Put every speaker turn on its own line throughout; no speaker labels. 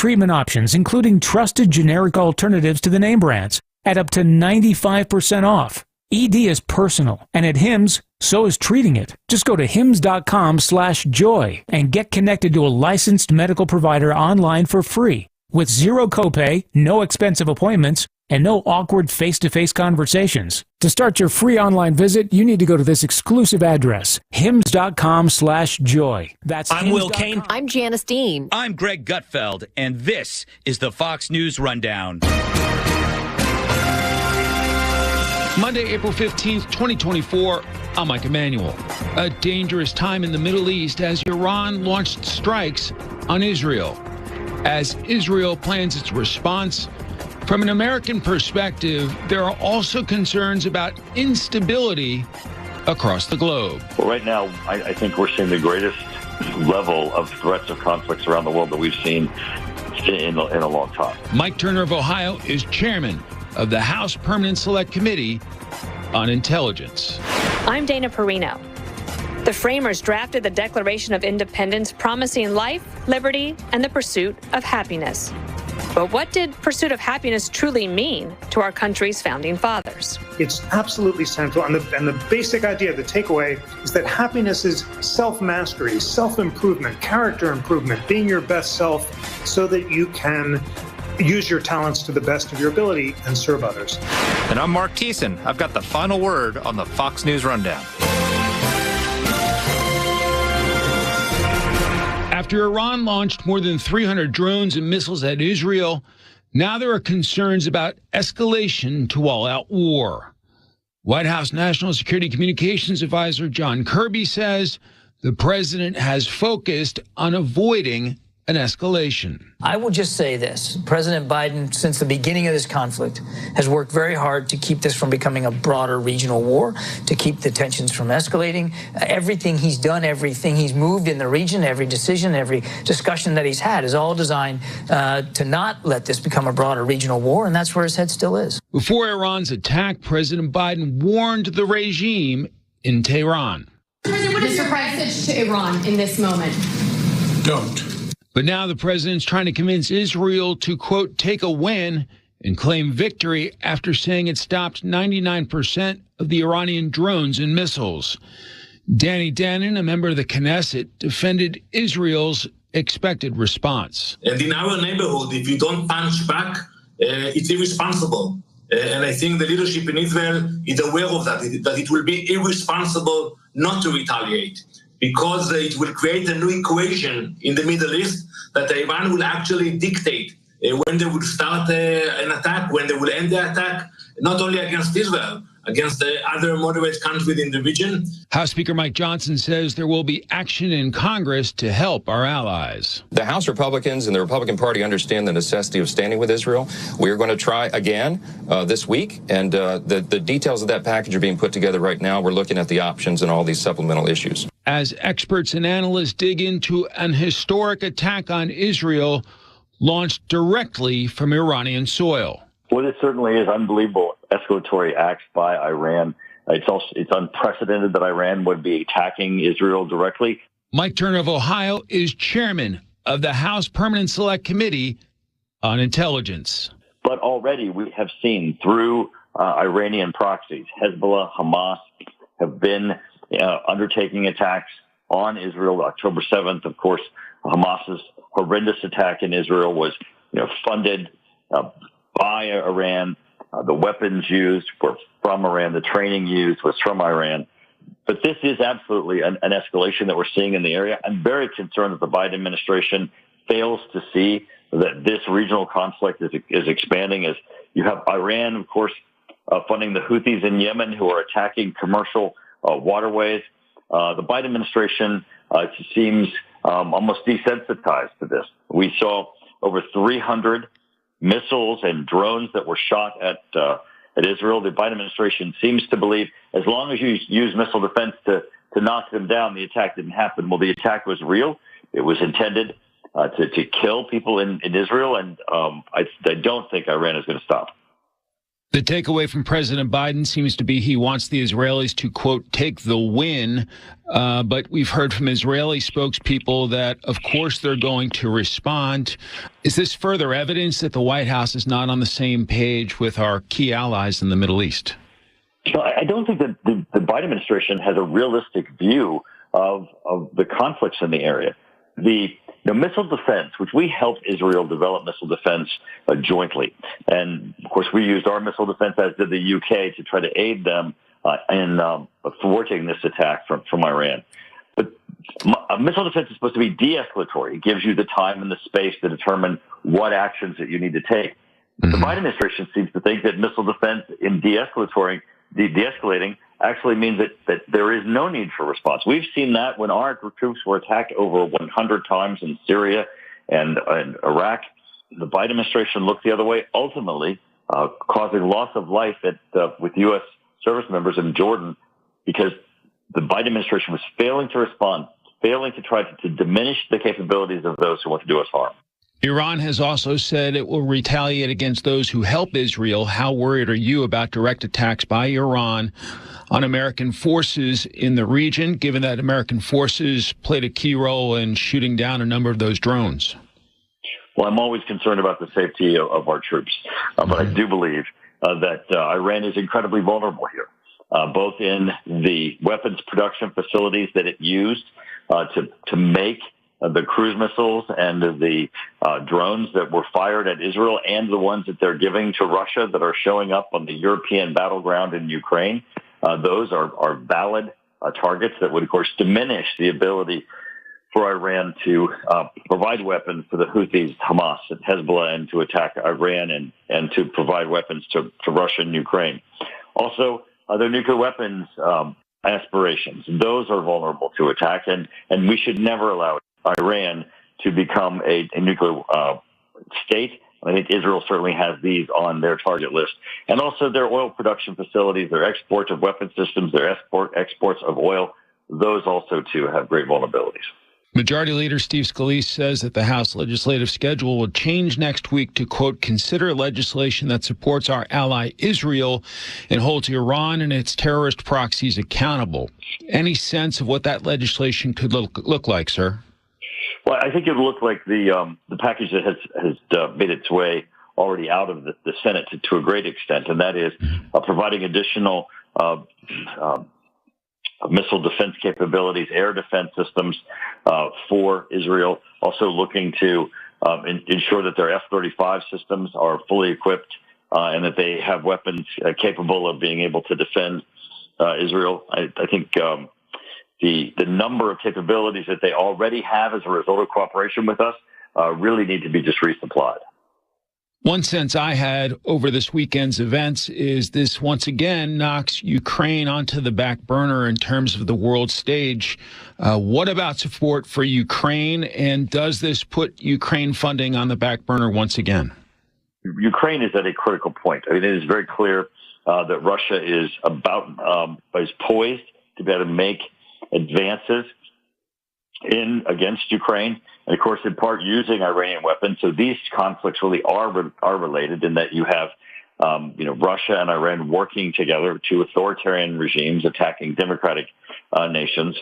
treatment options, including trusted generic alternatives to the name brands, at up to 95% off. ED is personal, and at Hims, so is treating it. Just go to hims.com/joy and get connected to a licensed medical provider online for free with zero copay, no expensive appointments, and no awkward face-to-face conversations. To start your free online visit, you need to go to this exclusive address, hims.com/joy. That's
I'm Will Kane.
I'm Janice Dean.
I'm Greg Gutfeld, and this is the Fox News Rundown.
Monday, April 15th, 2024, I'm Mike Emanuel. A dangerous time in the Middle East as Iran launched strikes on Israel. As Israel plans its response, from an American perspective, there are also concerns about instability across the globe.
Well, right now, I think we're seeing the greatest level of threats of conflicts around the world that we've seen in a long time.
Mike Turner of Ohio is chairman of the House Permanent Select Committee on Intelligence.
I'm Dana Perino. The framers drafted the Declaration of Independence promising life, liberty, and the pursuit of happiness. But what did pursuit of happiness truly mean to our country's founding fathers?
It's absolutely central. And the basic idea, the takeaway, is that happiness is self-mastery, self-improvement, character improvement, being your best self so that you can use your talents to the best of your ability and serve others.
And I'm Mark Thiessen. I've got the final word on the Fox News Rundown.
After Iran launched more than 300 drones and missiles at Israel, now there are concerns about escalation to all-out war. White House National Security Communications Advisor John Kirby says the president has focused on avoiding an escalation.
I will just say this. President Biden, since the beginning of this conflict, has worked very hard to keep this from becoming a broader regional war, to keep the tensions from escalating. Everything he's done, everything he's moved in the region, every decision, every discussion that he's had is all designed to not let this become a broader regional war, and that's where his head still is.
Before Iran's attack, President Biden warned the regime in Tehran.
President, what is your message to Iran in this moment?
Don't. But now the president's trying to convince Israel to, quote, take a win and claim victory after saying it stopped 99% of the Iranian drones and missiles. Danny Danon, a member of the Knesset, defended Israel's expected response.
And in our neighborhood, if you don't punch back, it's irresponsible. And I think the leadership in Israel is aware of that it will be irresponsible not to retaliate, because it will create a new equation in the Middle East that Iran will actually dictate when they will start an attack, when they will end the attack, not only against Israel, against the other moderate countries in the region.
House Speaker Mike Johnson says there will be action in Congress to help our allies.
The House Republicans and the Republican Party understand the necessity of standing with Israel. We are going to try again this week, and the details of that package are being put together right now. We're looking at the options and all these supplemental issues.
As experts and analysts dig into an historic attack on Israel launched directly from Iranian soil.
Well, it certainly is unbelievable escalatory acts by Iran. It's unprecedented that Iran would be attacking Israel directly.
Mike Turner of Ohio is chairman of the House Permanent Select Committee on Intelligence.
But already we have seen through Iranian proxies, Hezbollah, Hamas have been undertaking attacks on Israel. October 7th, of course, Hamas's horrendous attack in Israel was funded by Iran. The weapons used were from Iran. The training used was from Iran. But this is absolutely an escalation that we're seeing in the area. I'm very concerned that the Biden administration fails to see that this regional conflict is expanding, as you have Iran, of course, funding the Houthis in Yemen, who are attacking commercial waterways. The Biden administration seems almost desensitized to this. We saw over 300 missiles and drones that were shot at Israel. The Biden administration seems to believe as long as you use missile defense to knock them down, the attack didn't happen. Well, the attack was real. It was intended to kill people in Israel, and I don't think Iran is going to stop.
The takeaway from President Biden seems to be he wants the Israelis to, quote, take the win. But we've heard from Israeli spokespeople that, of course, they're going to respond. Is this further evidence that the White House is not on the same page with our key allies in the Middle East?
I don't think that the Biden administration has a realistic view of the conflicts in the area. The missile defense, which we helped Israel develop missile defense jointly. And, of course, we used our missile defense, as did the UK, to try to aid them in thwarting this attack from Iran. But a missile defense is supposed to be de-escalatory. It gives you the time and the space to determine what actions that you need to take. The Biden administration seems to think that missile defense in de-escalating actually means that there is no need for response. We've seen that when our troops were attacked over 100 times in Syria and Iraq. The Biden administration looked the other way, ultimately causing loss of life with U.S. service members in Jordan because the Biden administration was failing to respond, failing to try to diminish the capabilities of those who want to do us harm.
Iran has also said it will retaliate against those who help Israel. How worried are you about direct attacks by Iran on American forces in the region, given that American forces played a key role in shooting down a number of those drones?
Well, I'm always concerned about the safety of our troops, but I do believe that Iran is incredibly vulnerable here, both in the weapons production facilities that it used to make the cruise missiles and the drones that were fired at Israel and the ones that they're giving to Russia that are showing up on the European battleground in Ukraine. Those are valid targets that would, of course, diminish the ability for Iran to provide weapons to the Houthis, Hamas, and Hezbollah, and to attack Iran and to provide weapons to Russia and Ukraine. Also, their nuclear weapons aspirations, those are vulnerable to attack, and we should never allow Iran to become a nuclear state. I think Israel certainly has these on their target list. And also their oil production facilities, their export of weapon systems, their exports of oil, those also, too, have great vulnerabilities.
Majority Leader Steve Scalise says that the House legislative schedule will change next week to, quote, consider legislation that supports our ally Israel and holds Iran and its terrorist proxies accountable. Any sense of what that legislation could look like, sir?
Well, I think it will look like the package that has made its way already out of the Senate to a great extent, and that is providing additional missile defense capabilities, air defense systems for Israel, also looking to ensure that their F-35 systems are fully equipped and that they have weapons capable of being able to defend Israel. I think the number of capabilities that they already have as a result of cooperation with us really need to be just resupplied.
One sense I had over this weekend's events is this once again knocks Ukraine onto the back burner in terms of the world stage. What about support for Ukraine, and does this put Ukraine funding on the back burner once again?
Ukraine is at a critical point. I mean, it is very clear that Russia is poised to be able to make advances against Ukraine, and of course, in part using Iranian weapons. So these conflicts really are related in that you have, Russia and Iran working together, two authoritarian regimes attacking democratic nations.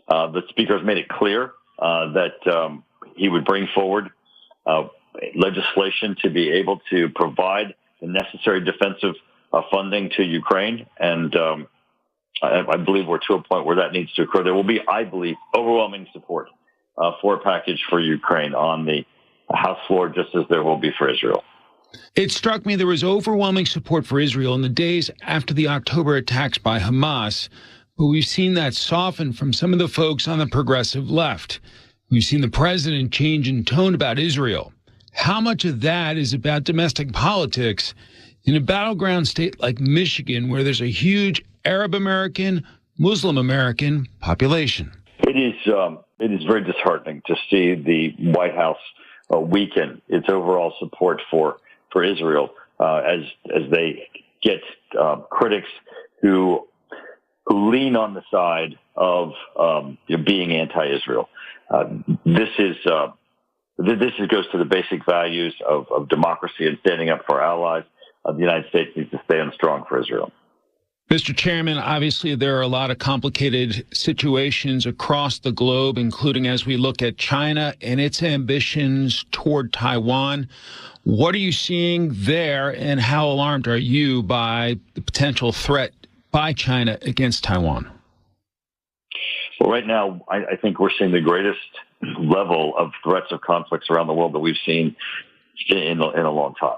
The speaker has made it clear that he would bring forward legislation to be able to provide the necessary defensive funding to Ukraine, and I believe we're to a point where that needs to occur. There will be, I believe, overwhelming support for a package for Ukraine on the House floor, just as there will be for Israel.
It struck me there was overwhelming support for Israel in the days after the October attacks by Hamas, but we've seen that soften from some of the folks on the progressive left. We've seen the president change in tone about Israel. How much of that is about domestic politics in a battleground state like Michigan, where there's a huge Arab American, Muslim American population? It
is very disheartening to see the White House weaken its overall support for Israel as they get critics who lean on the side of being anti-Israel. This goes to the basic values of democracy and standing up for our allies. the United States needs to stand strong for Israel.
Mr. Chairman, obviously there are a lot of complicated situations across the globe, including as we look at China and its ambitions toward Taiwan. What are you seeing there, and how alarmed are you by the potential threat by China against Taiwan?
Well, right now, I think we're seeing the greatest level of threats of conflicts around the world that we've seen in a long time.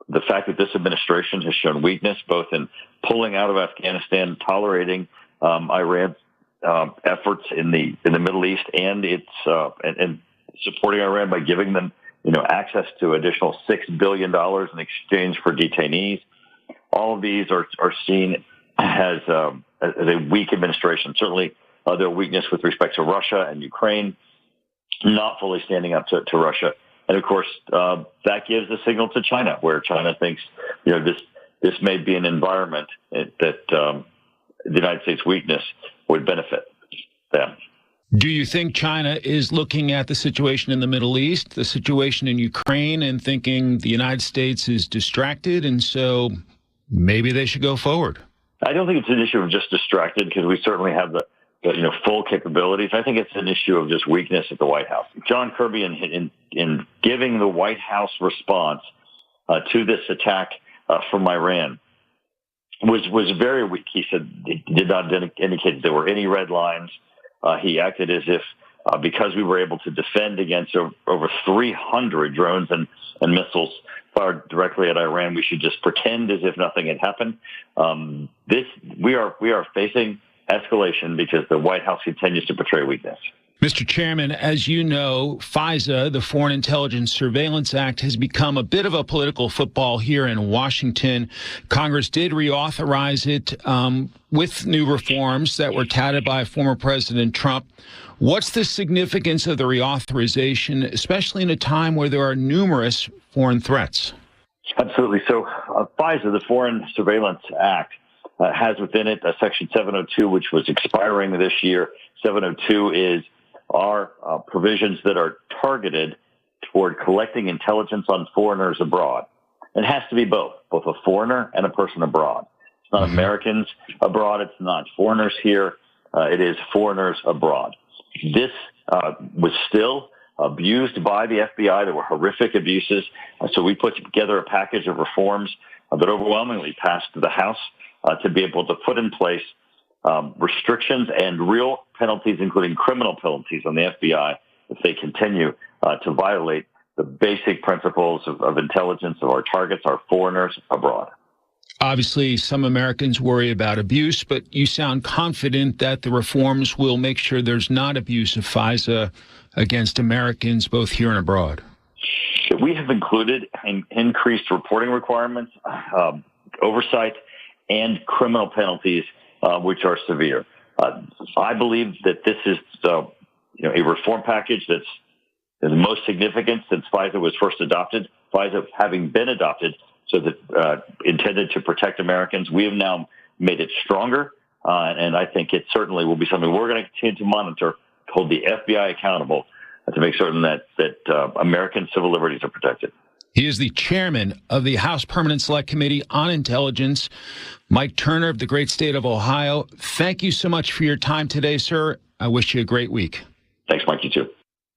The fact that this administration has shown weakness, both in pulling out of Afghanistan, tolerating Iran's efforts in the Middle East, and and supporting Iran by giving them, access to additional $6 billion in exchange for detainees. All of these are seen as a weak administration. Certainly, their weakness with respect to Russia and Ukraine, not fully standing up to Russia. And of course, that gives a signal to China, where China thinks, this may be an environment that the United States' weakness would benefit them.
Do you think China is looking at the situation in the Middle East, the situation in Ukraine, and thinking the United States is distracted, and so maybe they should go forward? I
don't think it's an issue of just distracted, because we certainly have the full capabilities. I think it's an issue of just weakness at the White House. John Kirby, in giving the White House response to this attack from Iran, was very weak. He said he did not indicate there were any red lines. He acted as if because we were able to defend against over 300 drones and missiles fired directly at Iran, we should just pretend as if nothing had happened. We are facing escalation because the White House continues to portray weakness.
Mr. Chairman, as you know, FISA, the Foreign Intelligence Surveillance Act, has become a bit of a political football here in Washington. Congress did reauthorize it with new reforms that were touted by former President Trump. What's the significance of the reauthorization, especially in a time where there are numerous foreign threats?
Absolutely. So FISA, the Foreign Surveillance Act, has within it a Section 702, which was expiring this year. 702 are provisions that are targeted toward collecting intelligence on foreigners abroad. It has to be both a foreigner and a person abroad. It's not Americans abroad. It's not foreigners here. It is foreigners abroad. This was still abused by the FBI. There were horrific abuses. So we put together a package of reforms that overwhelmingly passed the House to be able to put in place restrictions and real penalties, including criminal penalties on the FBI if they continue to violate the basic principles of intelligence of our targets, our foreigners abroad.
Obviously, some Americans worry about abuse, but you sound confident that the reforms will make sure there's not abuse of FISA against Americans both here and abroad.
We have included increased reporting requirements, oversight, and criminal penalties, which are severe. I believe that this is a reform package that's the most significant since FISA was first adopted. FISA having been adopted so that intended to protect Americans, we have now made it stronger, and I think it certainly will be something we're going to continue to monitor, hold the FBI accountable to make certain that American civil liberties are protected.
He is the chairman of the House Permanent Select Committee on Intelligence, Mike Turner of the great state of Ohio. Thank you so much for your time today, sir. I wish you a great week.
Thanks, Mike. You too.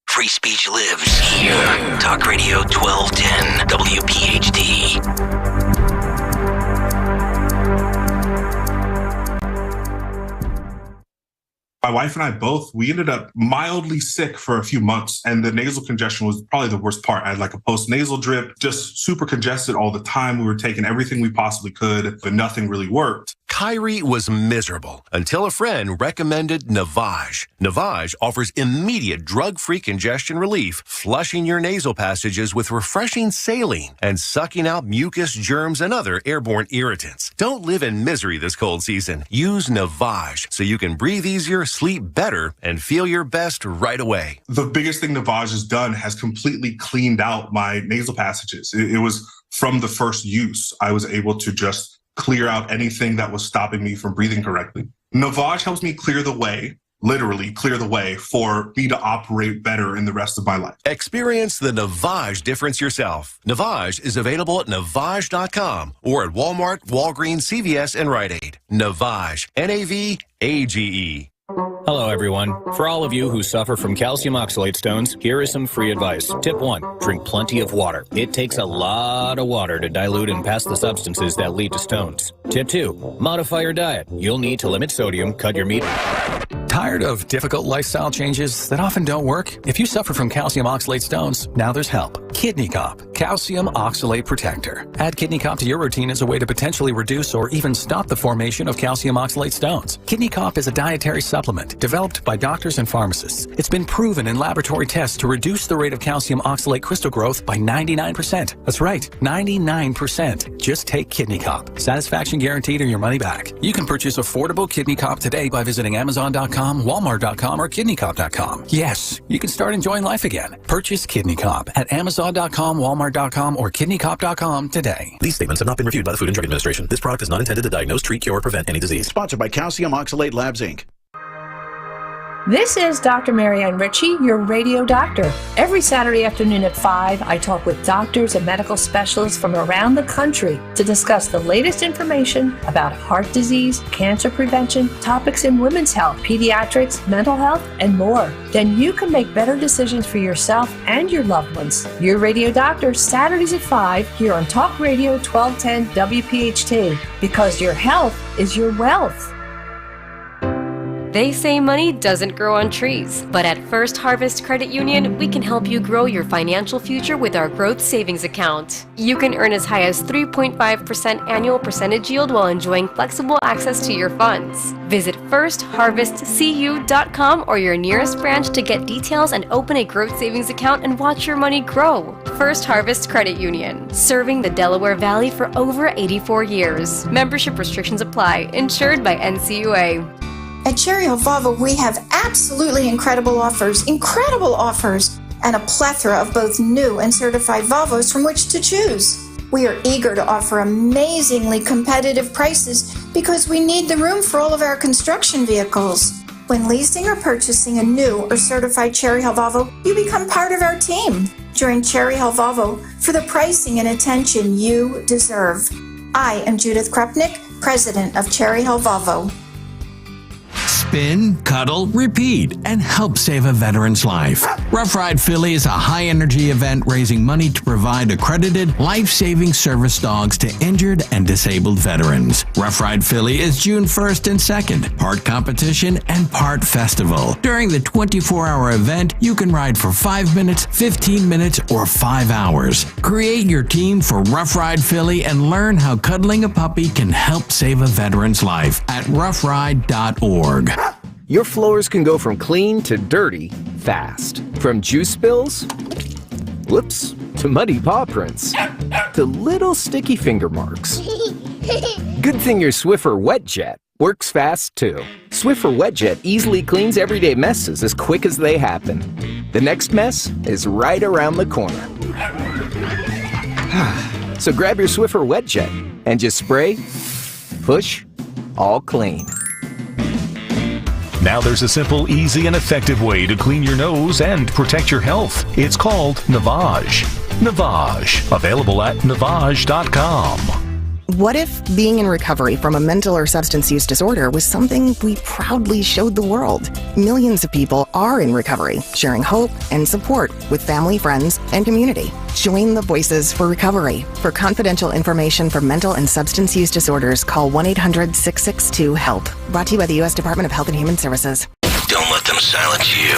Free speech lives here. Talk Radio 1210 WPHT.
My wife and I both, we ended up mildly sick for a few months, and the nasal congestion was probably the worst part. I had like a post-nasal drip, just super congested all the time. We were taking everything we possibly could, but nothing really worked.
Kyrie was miserable until a friend recommended Navage. Navage offers immediate drug-free congestion relief, flushing your nasal passages with refreshing saline and sucking out mucus, germs, and other airborne irritants. Don't live in misery this cold season. Use Navage so you can breathe easier, sleep better, and feel your best right away.
The biggest thing Navage has done has completely cleaned out my nasal passages. It was from the first use. I was able to just clear out anything that was stopping me from breathing correctly. Navage helps me clear the way literally clear the way for me to operate better in the rest of my life.
Experience the Navage difference yourself. Navage is available at Navage.com or at Walmart, Walgreens, CVS, and Rite Aid. Navage, N-A-V-A-G-E.
Hello, everyone. For all of you who suffer from calcium oxalate stones, here is some free advice. Tip 1, drink plenty of water. It takes a lot of water to dilute and pass the substances that lead to stones. Tip 2, modify your diet. You'll need to limit sodium, cut your meat. Tired of difficult lifestyle changes that often don't work? If you suffer from calcium oxalate stones, now there's help. Kidney Cop, Calcium Oxalate Protector. Add Kidney Cop to your routine as a way to potentially reduce or even stop the formation of calcium oxalate stones. Kidney Cop is a dietary supplement developed by doctors and pharmacists. It's been proven in laboratory tests to reduce the rate of calcium oxalate crystal growth by 99%. That's right, 99%. Just take Kidney Cop. Satisfaction guaranteed or your money back. You can purchase affordable Kidney Cop today by visiting Amazon.com, Walmart.com, or KidneyCop.com. Yes, you can start enjoying life again. Purchase Kidney Cop at Amazon.com, Walmart.com, or KidneyCop.com today.
These statements have not been reviewed by the Food and Drug Administration. This product is not intended to diagnose, treat, cure, or prevent any disease.
Sponsored by Calcium Oxalate Labs, Inc.
This is Dr. Marianne Ritchie, your radio doctor. Every Saturday afternoon at 5, I talk with doctors and medical specialists from around the country to discuss the latest information about heart disease, cancer prevention, topics in women's health, pediatrics, mental health, and more. Then you can make better decisions for yourself and your loved ones. Your radio doctor, Saturdays at 5, here on Talk Radio 1210 WPHT, because your health is your wealth.
They say money doesn't grow on trees, but at First Harvest Credit Union, we can help you grow your financial future with our growth savings account. You can earn as high as 3.5% annual percentage yield while enjoying flexible access to your funds. Visit firstharvestcu.com or your nearest branch to get details and open a growth savings account and watch your money grow. First Harvest Credit Union, serving the Delaware Valley for over 84 years. Membership restrictions apply. Insured by NCUA.
At Cherry Hill Volvo, we have absolutely incredible offers, and a plethora of both new and certified Volvos from which to choose. We are eager to offer amazingly competitive prices because we need the room for all of our construction vehicles. When leasing or purchasing a new or certified Cherry Hill Volvo, you become part of our team. Join Cherry Hill Volvo for the pricing and attention you deserve. I am Judith Krupnick, president of Cherry Hill Volvo.
Spin, cuddle, repeat, and help save a veteran's life. Rough Ride Philly is a high-energy event raising money to provide accredited, life-saving service dogs to injured and disabled veterans. Rough Ride Philly is June 1st and 2nd, part competition and part festival. During the 24-hour event, you can ride for 5 minutes, 15 minutes, or 5 hours. Create your team for Rough Ride Philly and learn how cuddling a puppy can help save a veteran's life at roughride.org.
Your floors can go from clean to dirty fast. From juice spills, whoops, to muddy paw prints, to little sticky finger marks. Good thing your Swiffer Wet Jet works fast too. Swiffer Wet Jet easily cleans everyday messes as quick as they happen. The next mess is right around the corner. So grab your Swiffer Wet Jet and just spray, push, all clean.
Now there's a simple, easy, and effective way to clean your nose and protect your health. It's called Navage. Navage. Available at Navage.com.
What if being in recovery from a mental or substance use disorder was something we proudly showed the world? Millions of people are in recovery, sharing hope and support with family, friends, and community. Join the Voices for Recovery. For confidential information for mental and substance use disorders, call 1-800-662-HELP. Brought to you by the U.S. Department of Health and Human Services.
Don't let them silence you.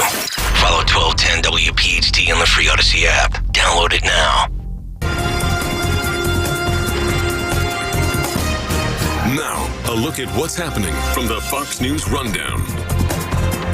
Follow 1210 WPHT on the free Odyssey app. Download it now.
Now, a look at what's happening from the Fox News Rundown.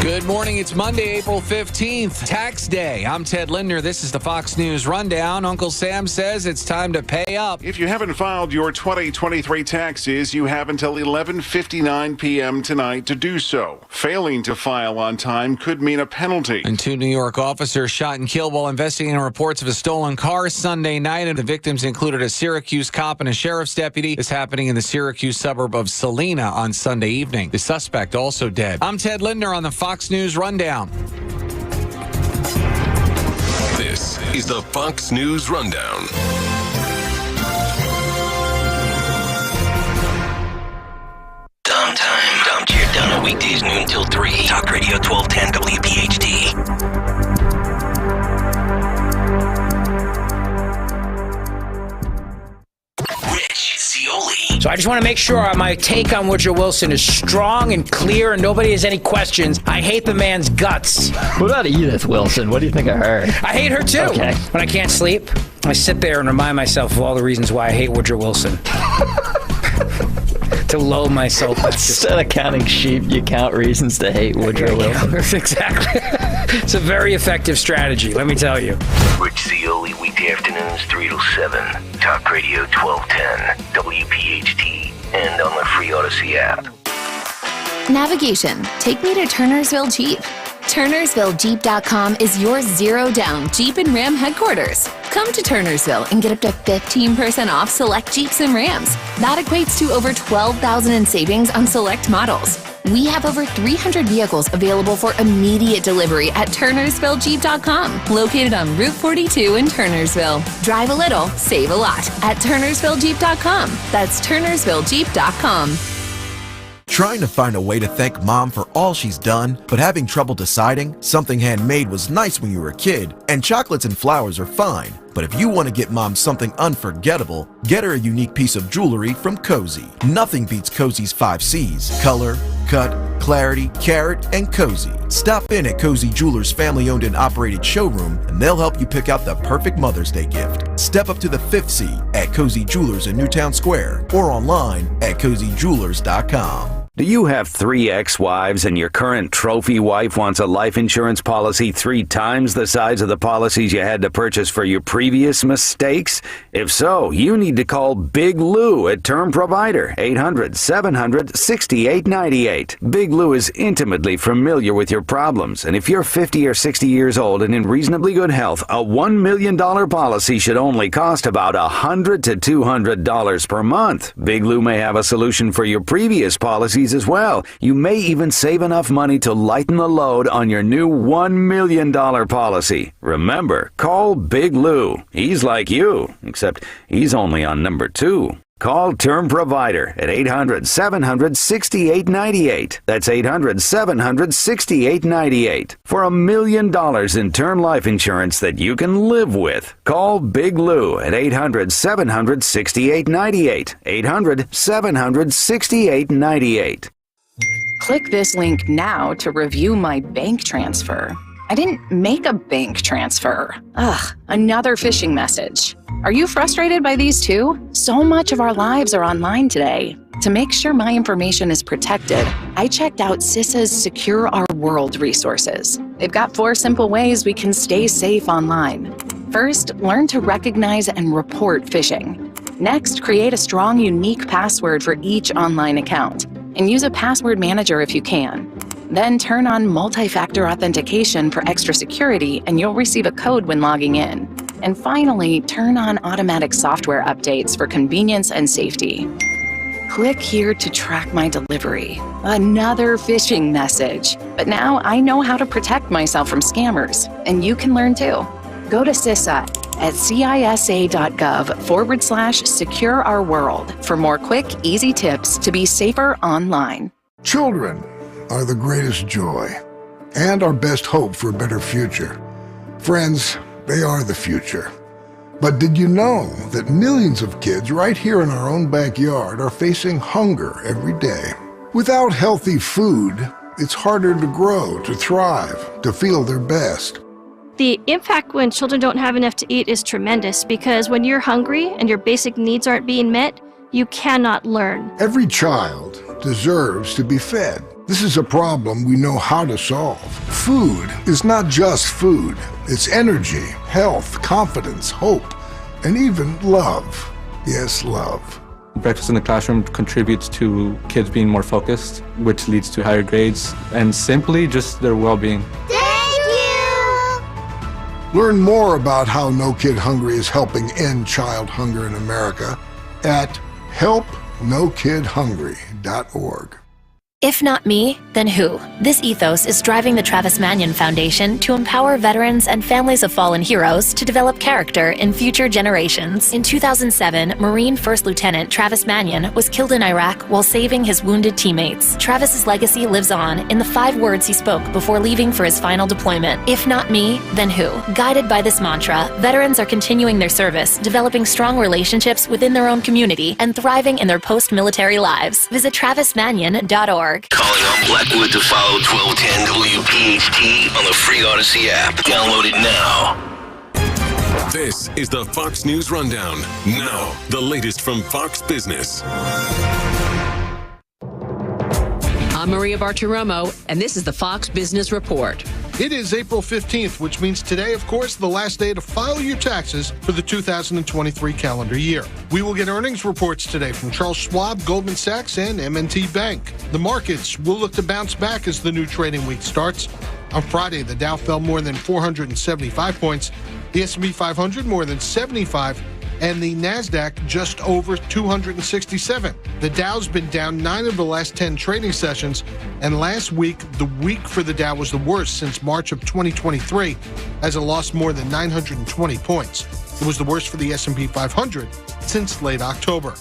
Good morning. It's Monday, April 15th, tax day. I'm Ted Linder. This is the Fox News Rundown. Uncle Sam says it's time to pay up.
If you haven't filed your 2023 taxes, you have until 11:59 p.m. tonight to do so. Failing to file on time could mean a penalty.
And 2 New York officers shot and killed while investigating reports of a stolen car Sunday night. And the victims included a Syracuse cop and a sheriff's deputy. This happening in the Syracuse suburb of Salina on Sunday evening. The suspect also dead. I'm Ted Linder on the Fox
Fox News Rundown.
This is the Fox News Rundown.
Dumb time. Dumb Chair done on weekdays noon till 3. Talk Radio 1210 WPHT.
So I just want to make sure my take on Woodrow Wilson is strong and clear and nobody has any questions. I hate the man's guts.
What about Edith Wilson? What do you think of her?
I hate her too.
Okay.
When I can't sleep, I sit there and remind myself of all the reasons why I hate Woodrow Wilson. To lull myself back.
Instead of counting sheep, you count reasons to hate Woodrow Wilson.
Exactly. It's a very effective strategy, let me tell you.
Rich Cioli, weekday afternoons 3 to 7. Talk Radio 1210, WPHT, and on the free Odyssey app.
Navigation. Take me to Turnersville Jeep. TurnersvilleJeep.com is your zero-down Jeep and Ram headquarters. Come to Turnersville and get up to 15% off select Jeeps and Rams. That equates to over $12,000 in savings on select models. We have over 300 vehicles available for immediate delivery at TurnersvilleJeep.com, located on Route 42 in Turnersville. Drive a little, save a lot at TurnersvilleJeep.com. That's TurnersvilleJeep.com.
Trying to find a way to thank Mom for all she's done, but having trouble deciding? Something handmade was nice when you were a kid, and chocolates and flowers are fine. But if you want to get Mom something unforgettable, get her a unique piece of jewelry from Cozy. Nothing beats Cozy's 5 C's: color, cut, clarity, carat, and cozy. Stop in at Cozy Jewelers' family-owned and operated showroom, and they'll help you pick out the perfect Mother's Day gift. Step up to the 5th C at Cozy Jewelers in Newtown Square or online at cozyjewelers.com.
Do you have 3 ex-wives and your current trophy wife wants a life insurance policy 3 times the size of the policies you had to purchase for your previous mistakes? If so, you need to call Big Lou at Term Provider, 800-700-6898. Big Lou is intimately familiar with your problems, and if you're 50 or 60 years old and in reasonably good health, a $1 million policy should only cost about $100 to $200 per month. Big Lou may have a solution for your previous policies as well. You may even save enough money to lighten the load on your new $1 million policy. Remember, call Big Lou. He's like you, except he's only on number 2. Call Term Provider at 800-700-6898. That's 800-700-6898 for $1 million in term life insurance that you can live with. Call Big Lou at 800-700-6898. 800-700-6898.
Click this link now to review my bank transfer. I didn't make a bank transfer. Ugh, another phishing message. Are you frustrated by these too? So much of our lives are online today. To make sure my information is protected, I checked out CISA's Secure Our World resources. They've got 4 simple ways we can stay safe online. First, learn to recognize and report phishing. Next, create a strong, unique password for each online account, and use a password manager if you can. Then turn on multi-factor authentication for extra security, and you'll receive a code when logging in. And finally, turn on automatic software updates for convenience and safety. Click here to track my delivery. Another phishing message. But now I know how to protect myself from scammers, and you can learn too. Go to CISA at CISA.gov/Secure Our World for more quick, easy tips to be safer online.
Children are the greatest joy and our best hope for a better future. Friends, they are the future. But did you know that millions of kids right here in our own backyard are facing hunger every day? Without healthy food, it's harder to grow, to thrive, to feel their best.
The impact when children don't have enough to eat is tremendous because when you're hungry and your basic needs aren't being met, you cannot learn.
Every child deserves to be fed. This is a problem we know how to solve. Food is not just food. It's energy, health, confidence, hope, and even love. Yes, love.
Breakfast in the classroom contributes to kids being more focused, which leads to higher grades, and simply just their well-being.
Thank you! Learn more about how No Kid Hungry is helping end child hunger in America at helpnokidhungry.org.
If not me, then who? This ethos is driving the Travis Manion Foundation to empower veterans and families of fallen heroes to develop character in future generations. In 2007, Marine First Lieutenant Travis Manion was killed in Iraq while saving his wounded teammates. Travis's legacy lives on in the 5 words he spoke before leaving for his final deployment. If not me, then who? Guided by this mantra, veterans are continuing their service, developing strong relationships within their own community, and thriving in their post-military lives. Visit travismanion.org.
Calling on Blackwood to follow 1210 WPHT on the free Odyssey app. Download it now.
This is the Fox News Rundown. Now, the latest from Fox Business.
I'm Maria Bartiromo, and this is the Fox Business Report.
It is April 15th, which means today, of course, the last day to file your taxes for the 2023 calendar year. We will get earnings reports today from Charles Schwab, Goldman Sachs, and M&T Bank. The markets will look to bounce back as the new trading week starts. On Friday, the Dow fell more than 475 points, the S&P 500 more than 75, and the NASDAQ just over 267. The Dow's been down 9 of the last 10 trading sessions, and last week, the week for the Dow was the worst since March of 2023, as it lost more than 920 points. It was the worst for the S&P 500 since late October.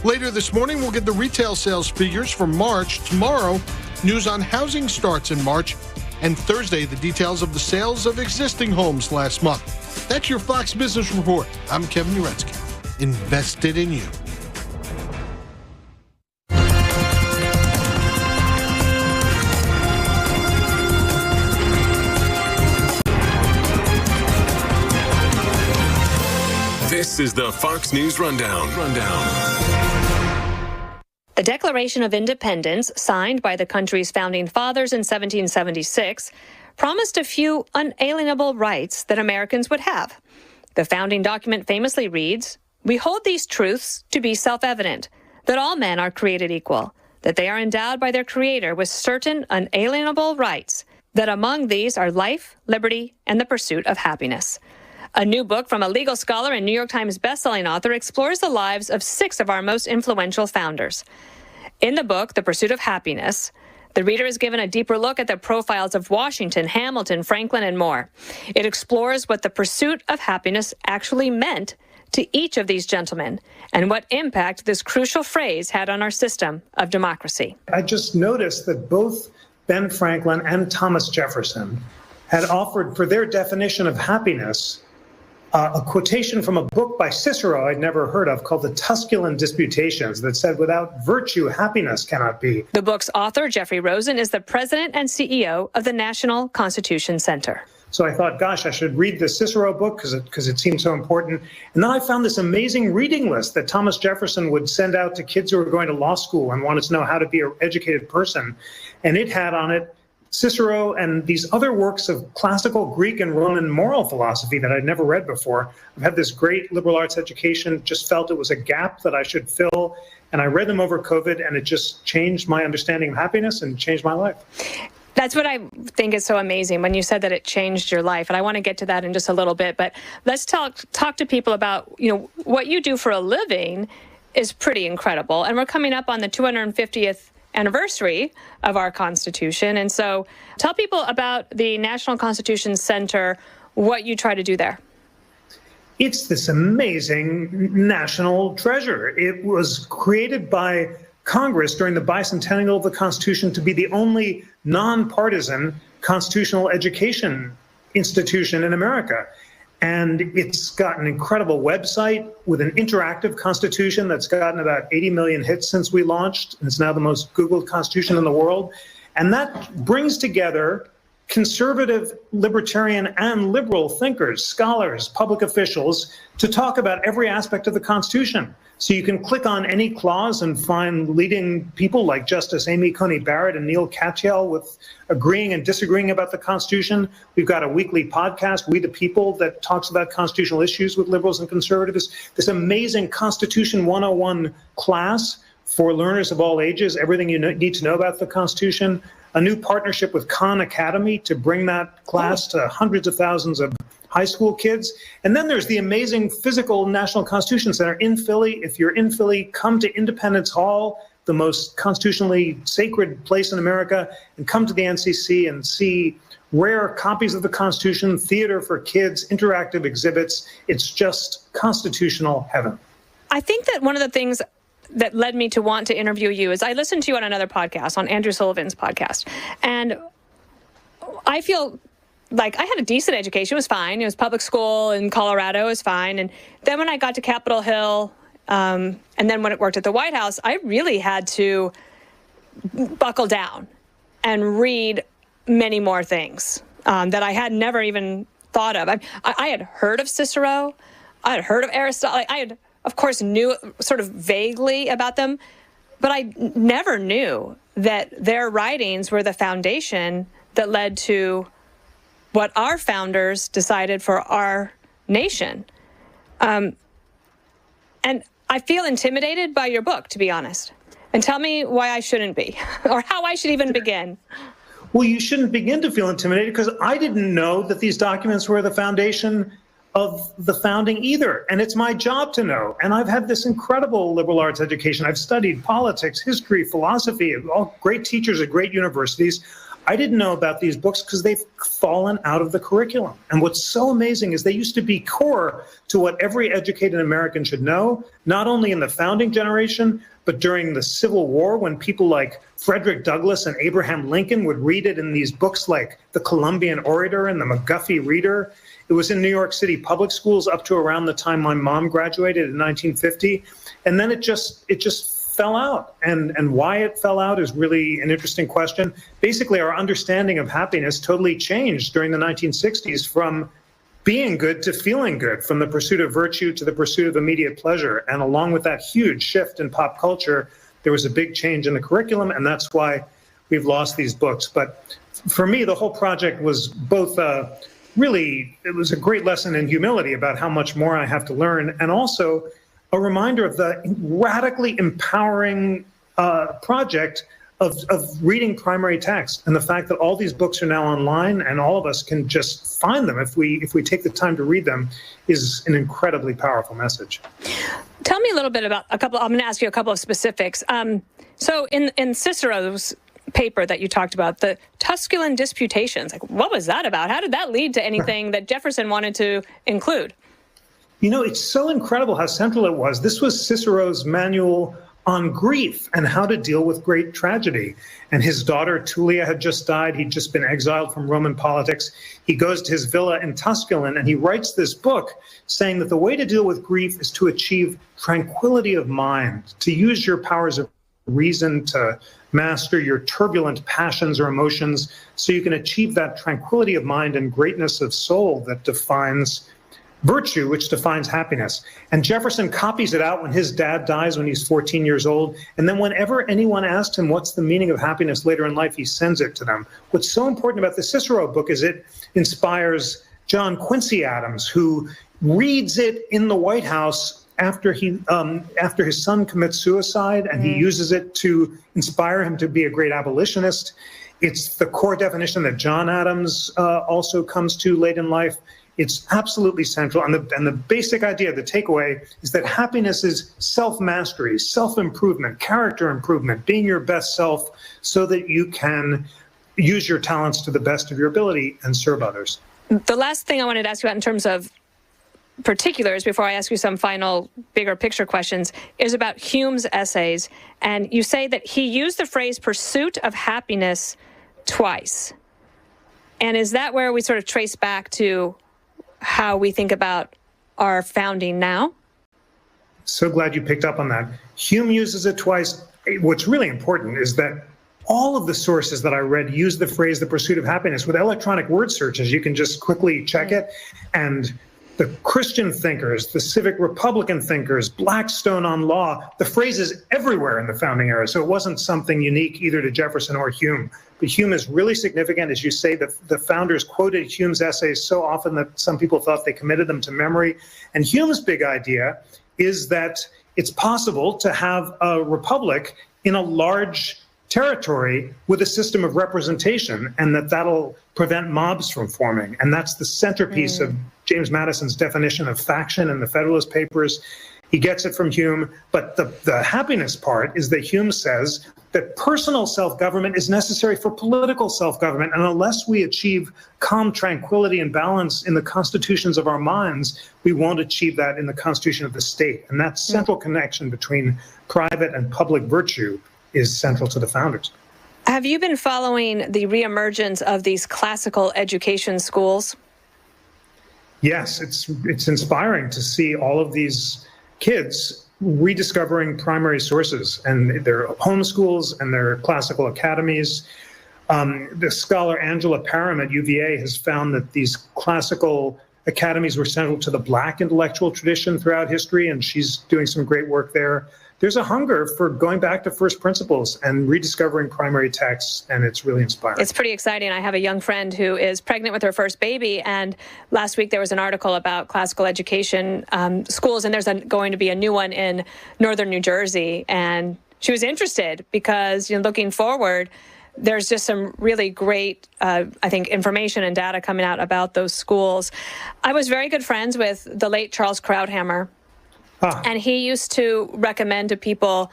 Later this morning, we'll get the retail sales figures for March. Tomorrow, news on housing starts in March, and Thursday, the details of the sales of existing homes last month. That's your Fox Business Report. I'm Kevin Uretsky. Invested in you.
This is the Fox News Rundown.
The Declaration of Independence, signed by the country's founding fathers in 1776, promised a few unalienable rights that Americans would have. The founding document famously reads, "We hold these truths to be self-evident, that all men are created equal, that they are endowed by their Creator with certain unalienable rights, that among these are life, liberty, and the pursuit of happiness." A new book from a legal scholar and New York Times bestselling author explores the lives of 6 of our most influential founders. In the book, The Pursuit of Happiness, the reader is given a deeper look at the profiles of Washington, Hamilton, Franklin, and more. It explores what the pursuit of happiness actually meant to each of these gentlemen and what impact this crucial phrase had on our system of democracy.
I just noticed that both Ben Franklin and Thomas Jefferson had offered for their definition of happiness a quotation from a book by Cicero I'd never heard of called the Tusculan Disputations that said, "Without virtue, happiness cannot be."
The book's author, Jeffrey Rosen, is the president and CEO of the National Constitution Center.
So I thought, gosh, I should read the Cicero book because it seemed so important. And then I found this amazing reading list that Thomas Jefferson would send out to kids who were going to law school and wanted to know how to be an educated person. And it had on it Cicero and these other works of classical Greek and Roman moral philosophy that I'd never read before. I've had this great liberal arts education, just felt it was a gap that I should fill. And I read them over COVID, and it just changed my understanding of happiness and changed my life.
That's what I think is so amazing when you said that it changed your life. And I want to get to that in just a little bit. But let's talk to people about, what you do for a living is pretty incredible. And we're coming up on the 250th anniversary of our Constitution. And so tell people about the National Constitution Center, what you try to do there.
It's this amazing national treasure. It was created by Congress during the bicentennial of the Constitution to be the only nonpartisan constitutional education institution in America. And it's got an incredible website with an interactive constitution that's gotten about 80 million hits since we launched. And it's now the most Googled constitution in the world. And that brings together conservative, libertarian, and liberal thinkers, scholars, public officials to talk about every aspect of the Constitution. So you can click on any clause and find leading people like Justice Amy Coney Barrett and Neil Katyal with agreeing and disagreeing about the Constitution. We've got a weekly podcast, We the People, that talks about constitutional issues with liberals and conservatives. This amazing Constitution 101 class for learners of all ages, everything you need to know about the Constitution. A new partnership with Khan Academy to bring that class to hundreds of thousands of high school kids. And then there's the amazing physical National Constitution Center in Philly. If you're in Philly, come to Independence Hall. the most constitutionally sacred place in America, and come to the NCC and see rare copies of the Constitution, theater for kids, interactive exhibits. It's just constitutional heaven.
I think that one of the things that led me to want to interview you is I listened to you on another podcast, on Andrew Sullivan's podcast, and I feel like I had a decent education. It was fine. It was public school in Colorado. It was fine. And then when I got to Capitol Hill, and then when it worked at the White House, I really had to buckle down and read many more things that I had never even thought of. I had heard of Cicero. I had heard of Aristotle. I had, of course, knew sort of vaguely about them, but I never knew that their writings were the foundation that led to what our founders decided for our nation. And I feel intimidated by your book, to be honest. And tell me why I shouldn't be, or how I should even begin.
Well, you shouldn't begin to feel intimidated, because I didn't know that these documents were the foundation of the founding either. And it's my job to know. And I've had this incredible liberal arts education. I've studied politics, history, philosophy, all great teachers at great universities. I didn't know about these books because they've fallen out of the curriculum. And what's so amazing is they used to be core to what every educated American should know, not only in the founding generation, but during the Civil War, when people like Frederick Douglass and Abraham Lincoln would read it in these books like the Columbian Orator and the McGuffey Reader. It was in New York City public schools up to around the time my mom graduated in 1950. And then it just fell out. And why it fell out is really an interesting question. Basically, our understanding of happiness totally changed during the 1960s from being good to feeling good, from the pursuit of virtue to the pursuit of immediate pleasure. And along with that huge shift in pop culture, there was a big change in the curriculum, and that's why we've lost these books. But for me, the whole project was both it was a great lesson in humility about how much more I have to learn, and also a reminder of the radically empowering project of reading primary text, and the fact that all these books are now online and all of us can just find them if we take the time to read them is an incredibly powerful message.
Tell me a little bit about I'm going to ask you a couple of specifics. So in Cicero's paper that you talked about, the Tusculan Disputations, like what was that about? How did that lead to anything that Jefferson wanted to include?
You know, it's so incredible how central it was. This was Cicero's manual on grief and how to deal with great tragedy. And his daughter, Tullia, had just died. He'd just been exiled from Roman politics. He goes to his villa in Tusculum and he writes this book saying that the way to deal with grief is to achieve tranquility of mind, to use your powers of reason to master your turbulent passions or emotions so you can achieve that tranquility of mind and greatness of soul that defines virtue, which defines happiness. And Jefferson copies it out when his dad dies when he's 14 years old. And then whenever anyone asks him what's the meaning of happiness later in life, he sends it to them. What's so important about the Cicero book is it inspires John Quincy Adams, who reads it in the White House after his son commits suicide, and he uses it to inspire him to be a great abolitionist. It's the core definition that John Adams also comes to late in life. It's absolutely central. And the basic idea, the takeaway, is that happiness is self-mastery, self-improvement, character improvement, being your best self so that you can use your talents to the best of your ability and serve others.
The last thing I wanted to ask you about in terms of particulars, before I ask you some final bigger picture questions, is about Hume's essays. And you say that he used the phrase pursuit of happiness twice. And is that where we sort of trace back to how we think about our founding now?
So glad you picked up on that. Hume uses it twice. What's really important is that all of the sources that I read use the phrase the pursuit of happiness. With electronic word searches, you can just quickly check it. And the Christian thinkers, the civic Republican thinkers, Blackstone on law, the phrase is everywhere in the founding era. So it wasn't something unique either to Jefferson or Hume. But Hume is really significant. As you say, the founders quoted Hume's essays so often that some people thought they committed them to memory. And Hume's big idea is that it's possible to have a republic in a large territory with a system of representation, and that'll prevent mobs from forming. And that's the centerpiece of James Madison's definition of faction in the Federalist Papers. He gets it from Hume, but the happiness part is that Hume says that personal self-government is necessary for political self-government, and unless we achieve calm, tranquility, and balance in the constitutions of our minds, we won't achieve that in the constitution of the state. And that central connection between private and public virtue is central to the founders.
Have you been following the reemergence of these classical education schools?
Yes, it's inspiring to see all of these kids rediscovering primary sources and their homeschools and their classical academies. The scholar Angela Parham at UVA has found that these classical academies were central to the Black intellectual tradition throughout history, and she's doing some great work there. There's a hunger for going back to first principles and rediscovering primary texts, and it's really inspiring.
It's pretty exciting. I have a young friend who is pregnant with her first baby, and last week there was an article about classical education schools, and there's going to be a new one in northern New Jersey, and she was interested because, looking forward, there's just some really great, I think, information and data coming out about those schools. I was very good friends with the late Charles Krauthammer. And he used to recommend to people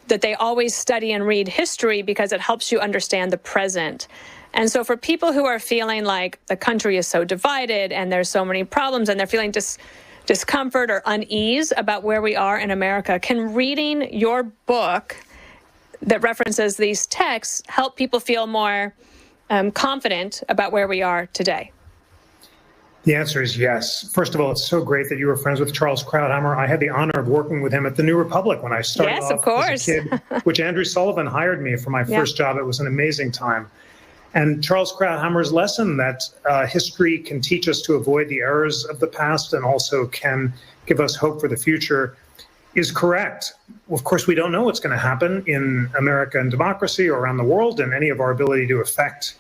that they always study and read history because it helps you understand the present. And so for people who are feeling like the country is so divided and there's so many problems and they're feeling discomfort or unease about where we are in America, can reading your book that references these texts help people feel more confident about where we are today?
The answer is yes. First of all, it's so great that you were friends with Charles Krauthammer. I had the honor of working with him at the New Republic when I started off as a kid, which Andrew Sullivan hired me for my first job. It was an amazing time. And Charles Krauthammer's lesson that history can teach us to avoid the errors of the past and also can give us hope for the future is correct. Of course, we don't know what's going to happen in America and democracy or around the world, and any of our ability to affect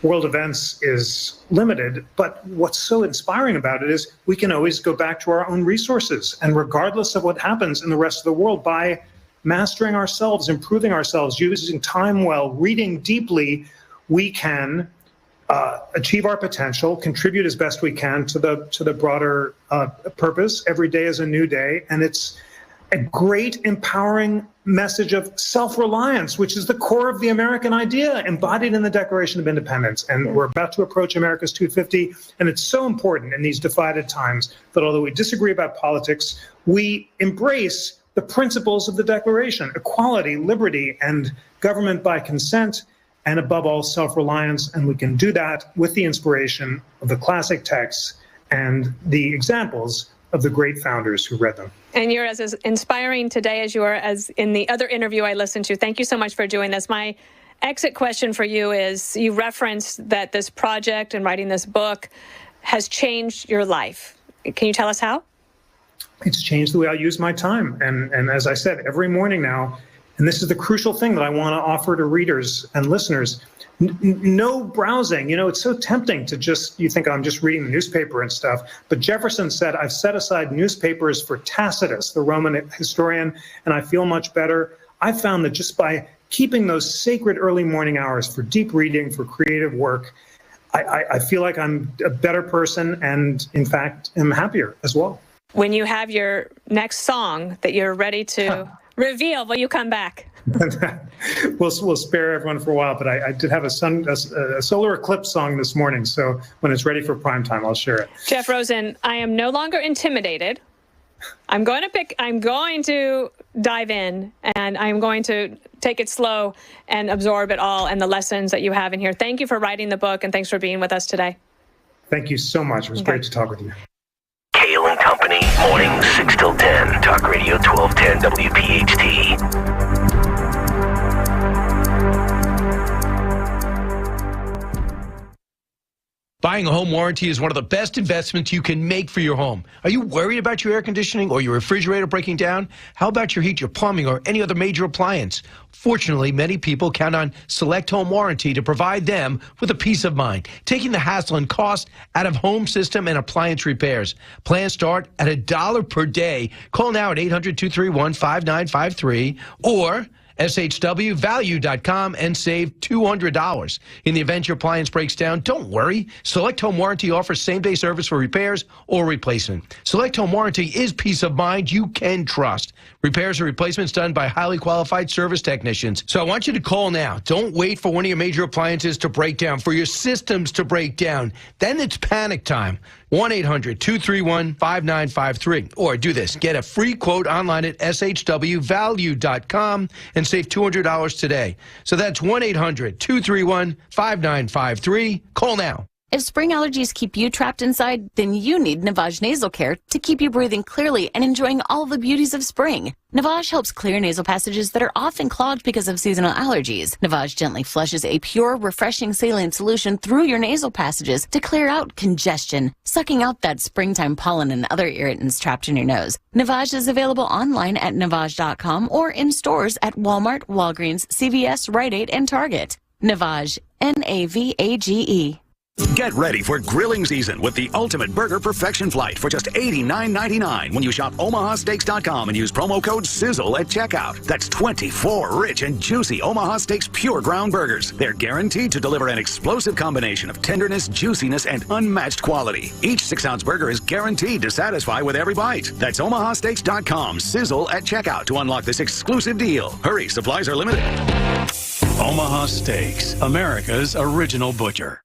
world events is limited, but what's so inspiring about it is we can always go back to our own resources, and regardless of what happens in the rest of the world, by mastering ourselves, improving ourselves, using time well, reading deeply, we can achieve our potential, contribute as best we can to the broader purpose. Every day is a new day, and it's a great empowering message of self-reliance, which is the core of the American idea embodied in the Declaration of Independence. And we're about to approach America's 250, and it's so important in these divided times that although we disagree about politics, we embrace the principles of the Declaration: equality, liberty, and government by consent, and above all, self-reliance. And we can do that with the inspiration of the classic texts and the examples of the great founders who read them.
And you're as inspiring today as you are as in the other interview I listened to. Thank you so much for doing this. My exit question for you is, you referenced that this project and writing this book has changed your life. Can you tell us how?
It's changed the way I use my time. And as I said, every morning now, and this is the crucial thing that I want to offer to readers and listeners, no browsing. It's so tempting to you think I'm just reading the newspaper and stuff. But Jefferson said, I've set aside newspapers for Tacitus, the Roman historian, and I feel much better. I found that just by keeping those sacred early morning hours for deep reading, for creative work, I feel like I'm a better person and, in fact, am happier as well.
When you have your next song that you're ready to reveal, will you come back?
We'll spare everyone for a while, but I did have a solar eclipse song this morning, so when it's ready for prime time, I'll share it.
Jeff Rosen, I am no longer intimidated. I'm going to dive in, and I'm going to take it slow and absorb it all and the lessons that you have in here. Thank you for writing the book, and thanks for being with us today.
Thank you so much. It was great to talk with you.
Kayal and Company, mornings 6 till 10, Talk Radio 1210 WPHT.
Buying a home warranty is one of the best investments you can make for your home. Are you worried about your air conditioning or your refrigerator breaking down? How about your heat, your plumbing, or any other major appliance? Fortunately, many people count on Select Home Warranty to provide them with a peace of mind, taking the hassle and cost out of home system and appliance repairs. Plans start at $1 per day. Call now at 800-231-5953 or shwvalue.com and save $200. In the event your appliance breaks down, don't worry. Select Home Warranty offers same-day service for repairs or replacement. Select Home Warranty is peace of mind you can trust. Repairs or replacements done by highly qualified service technicians. So I want you to call now. Don't wait for one of your major appliances to break down, for your systems to break down. Then it's panic time. 1-800-231-5953. Or do this. Get a free quote online at shwvalue.com and save $200 today. So that's 1-800-231-5953. Call now.
If spring allergies keep you trapped inside, then you need Navage Nasal Care to keep you breathing clearly and enjoying all the beauties of spring. Navage helps clear nasal passages that are often clogged because of seasonal allergies. Navage gently flushes a pure, refreshing saline solution through your nasal passages to clear out congestion, sucking out that springtime pollen and other irritants trapped in your nose. Navage is available online at Navage.com or in stores at Walmart, Walgreens, CVS, Rite Aid, and Target. Navage, Navage.
Get ready for grilling season with the ultimate burger perfection flight for just $89.99 when you shop omahasteaks.com and use promo code SIZZLE at checkout. That's 24 rich and juicy Omaha Steaks pure ground burgers. They're guaranteed to deliver an explosive combination of tenderness, juiciness, and unmatched quality. Each 6-ounce burger is guaranteed to satisfy with every bite. That's omahasteaks.com, SIZZLE at checkout to unlock this exclusive deal. Hurry, supplies are limited.
Omaha Steaks, America's original butcher.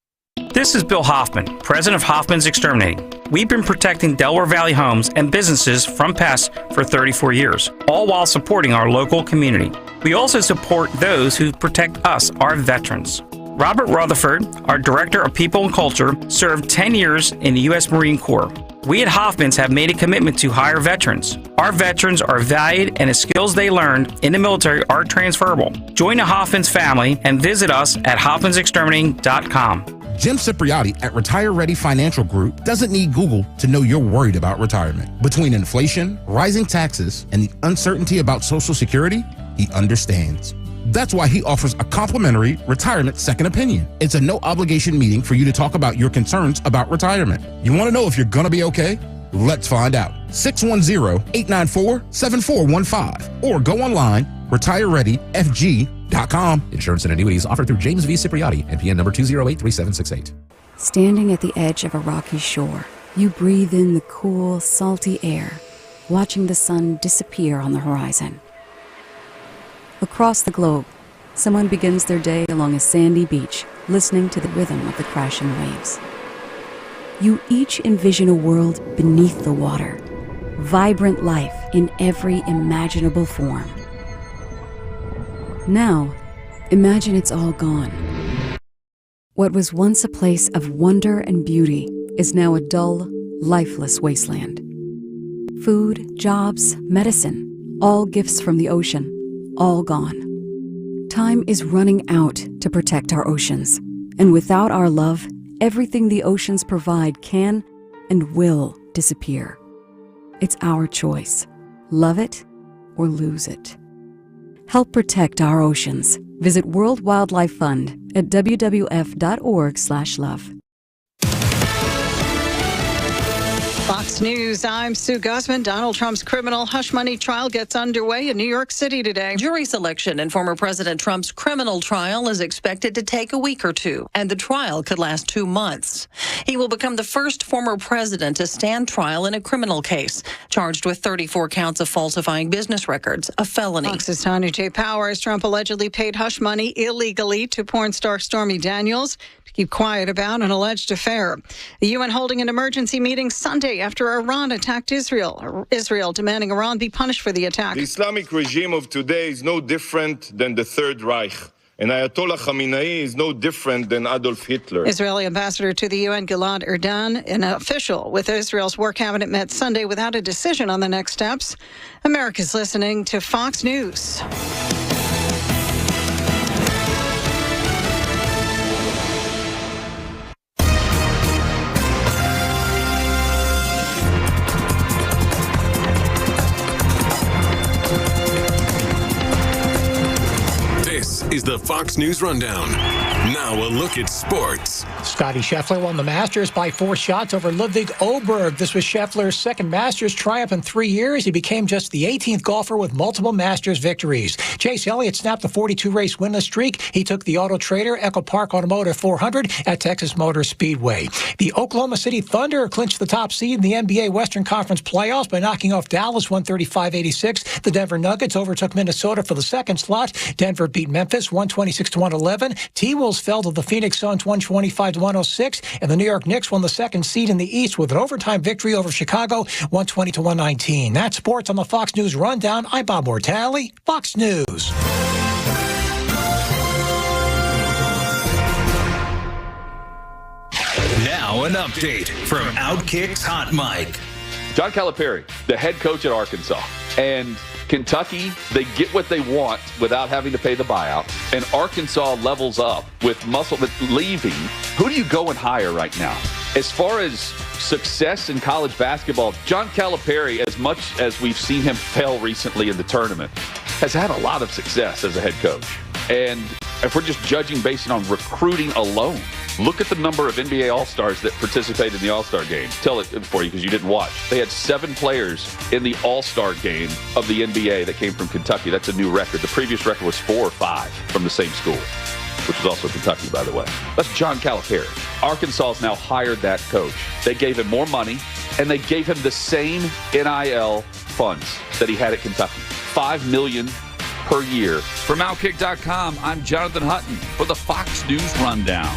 This is Bill Hoffman, president of Hoffman's Exterminating. We've been protecting Delaware Valley homes and businesses from pests for 34 years, all while supporting our local community. We also support those who protect us, our veterans. Robert Rutherford, our Director of People and Culture, served 10 years in the U.S. Marine Corps. We at Hoffman's have made a commitment to hire veterans. Our veterans are valued, and the skills they learned in the military are transferable. Join the Hoffman's family and visit us at hoffmansexterminating.com.
Jim Cipriotti at Retire Ready Financial Group doesn't need Google to know you're worried about retirement. Between inflation, rising taxes, and the uncertainty about Social Security, he understands. That's why he offers a complimentary retirement second opinion. It's a no-obligation meeting for you to talk about your concerns about retirement. You want to know if you're going to be okay? Let's find out. 610-894-7415 or go online, retirereadyfg.com.
Insurance and annuities offered through James V. Cipriotti, NPN number 2083768.
Standing at the edge of a rocky shore, you breathe in the cool, salty air, watching the sun disappear on the horizon. Across the globe, someone begins their day along a sandy beach, listening to the rhythm of the crashing waves. You each envision a world beneath the water, vibrant life in every imaginable form. Now, imagine it's all gone. What was once a place of wonder and beauty is now a dull, lifeless wasteland. Food, jobs, medicine, all gifts from the ocean, all gone. Time is running out to protect our oceans, and without our love, everything the oceans provide can and will disappear. It's our choice. Love it or lose it. Help protect our oceans. Visit World Wildlife Fund at wwf.org/love.
Fox News, I'm Sue Guzman. Donald Trump's criminal hush money trial gets underway in New York City today.
Jury selection in former President Trump's criminal trial is expected to take a week or two, and the trial could last 2 months. He will become the first former president to stand trial in a criminal case, charged with 34 counts of falsifying business records, a felony.
Fox's Tanya J. Powers. Trump allegedly paid hush money illegally to porn star Stormy Daniels to keep quiet about an alleged affair. The UN holding an emergency meeting Sunday after Iran attacked Israel. Israel demanding Iran be punished for the attack.
The Islamic regime of today is no different than the Third Reich. And Ayatollah Khamenei is no different than Adolf Hitler.
Israeli ambassador to the UN, Gilad Erdan, an official with Israel's war cabinet, met Sunday without a decision on the next steps. America's listening to Fox News.
This is the Fox News Rundown. Now a look at sports.
Scottie Scheffler won the Masters by 4 shots over Ludwig Oberg. This was Scheffler's second Masters triumph in 3 years. He became just the 18th golfer with multiple Masters victories. Chase Elliott snapped the 42-race winless streak. He took the Auto Trader Echo Park Automotive 400 at Texas Motor Speedway. The Oklahoma City Thunder clinched the top seed in the NBA Western Conference playoffs by knocking off Dallas 135-86. The Denver Nuggets overtook Minnesota for the second slot. Denver beat Memphis 126-111. T-Wolves fell to the Phoenix Suns 125-106. And the New York Knicks won the second seed in the East with an overtime victory over Chicago 120-119. That's sports on the Fox News Rundown. I'm Bob Mortale, Fox News.
Now an update from Outkick's Hot Mic.
John Calipari, the head coach at Arkansas, and Kentucky, they get what they want without having to pay the buyout, and Arkansas levels up with Musselman leaving. Who do you go and hire right now? As far as success in college basketball, John Calipari, as much as we've seen him fail recently in the tournament, has had a lot of success as a head coach. And if we're just judging based on recruiting alone, look at the number of NBA All-Stars that participated in the All-Star game. Tell it for you because you didn't watch. They had 7 players in the All-Star game of the NBA that came from Kentucky. That's a new record. The previous record was 4 or 5 from the same school, which is also Kentucky, by the way. That's John Calipari. Arkansas has now hired that coach. They gave him more money, and they gave him the same NIL funds that he had at Kentucky. $5 million per year. From Outkick.com, I'm Jonathan Hutton for the Fox News Rundown.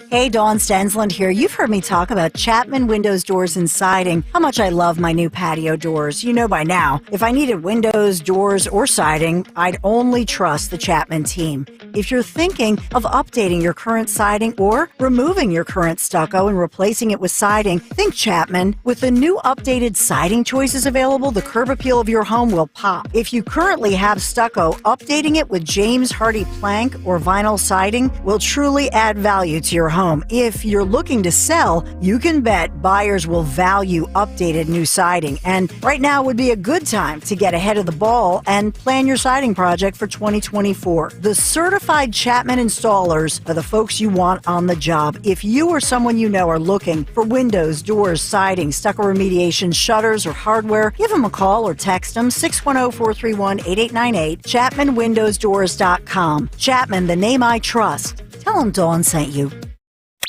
Hey, Dawn Stensland here. You've heard me talk about Chapman Windows, Doors, and Siding, how much I love my new patio doors. You know by now, if I needed windows, doors, or siding, I'd only trust the Chapman team. If you're thinking of updating your current siding or removing your current stucco and replacing it with siding, think Chapman. With the new updated siding choices available, the curb appeal of your home will pop. If you currently have stucco, updating it with James Hardy plank or vinyl siding will truly add value to your home. If you're looking to sell, you can bet buyers will value updated new siding. And right now would be a good time to get ahead of the ball and plan your siding project for 2024. The certified Chapman installers are the folks you want on the job. If you or someone you know are looking for windows, doors, siding, stucco remediation, shutters, or hardware, give them a call or text them 610-431-8898, ChapmanWindowsDoors.com. Chapman, the name I trust. Tell them Dawn sent you.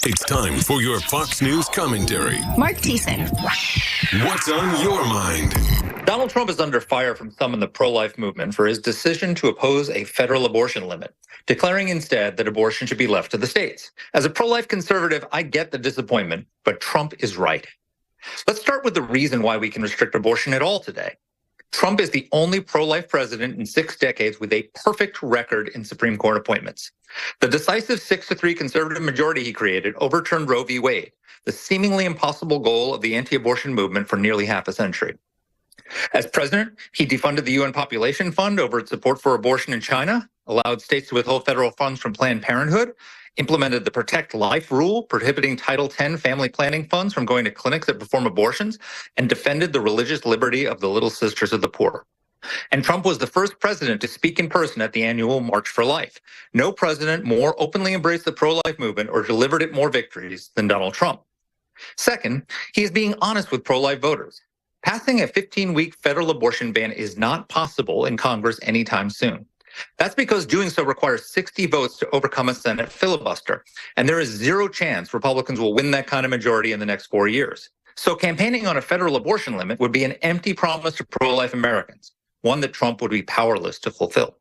It's time for your Fox News commentary.
Mark Thiessen.
What's on your mind?
Donald Trump is under fire from some in the pro-life movement for his decision to oppose a federal abortion limit, declaring instead that abortion should be left to the states. As a pro-life conservative, I get the disappointment, but Trump is right. Let's start with the reason why we can restrict abortion at all today. Trump is the only pro-life president in 6 decades with a perfect record in Supreme Court appointments. The decisive 6-3 conservative majority he created overturned Roe v. Wade, the seemingly impossible goal of the anti-abortion movement for nearly half a century. As president, he defunded the UN Population Fund over its support for abortion in China, allowed states to withhold federal funds from Planned Parenthood, implemented the Protect Life rule, prohibiting Title X family planning funds from going to clinics that perform abortions, and defended the religious liberty of the Little Sisters of the Poor. And Trump was the first president to speak in person at the annual March for Life. No president more openly embraced the pro-life movement or delivered it more victories than Donald Trump. Second, he is being honest with pro-life voters. Passing a 15-week federal abortion ban is not possible in Congress anytime soon. That's because doing so requires 60 votes to overcome a Senate filibuster, and there is zero chance Republicans will win that kind of majority in the next 4 years. So campaigning on a federal abortion limit would be an empty promise to pro-life Americans, one that Trump would be powerless to fulfill.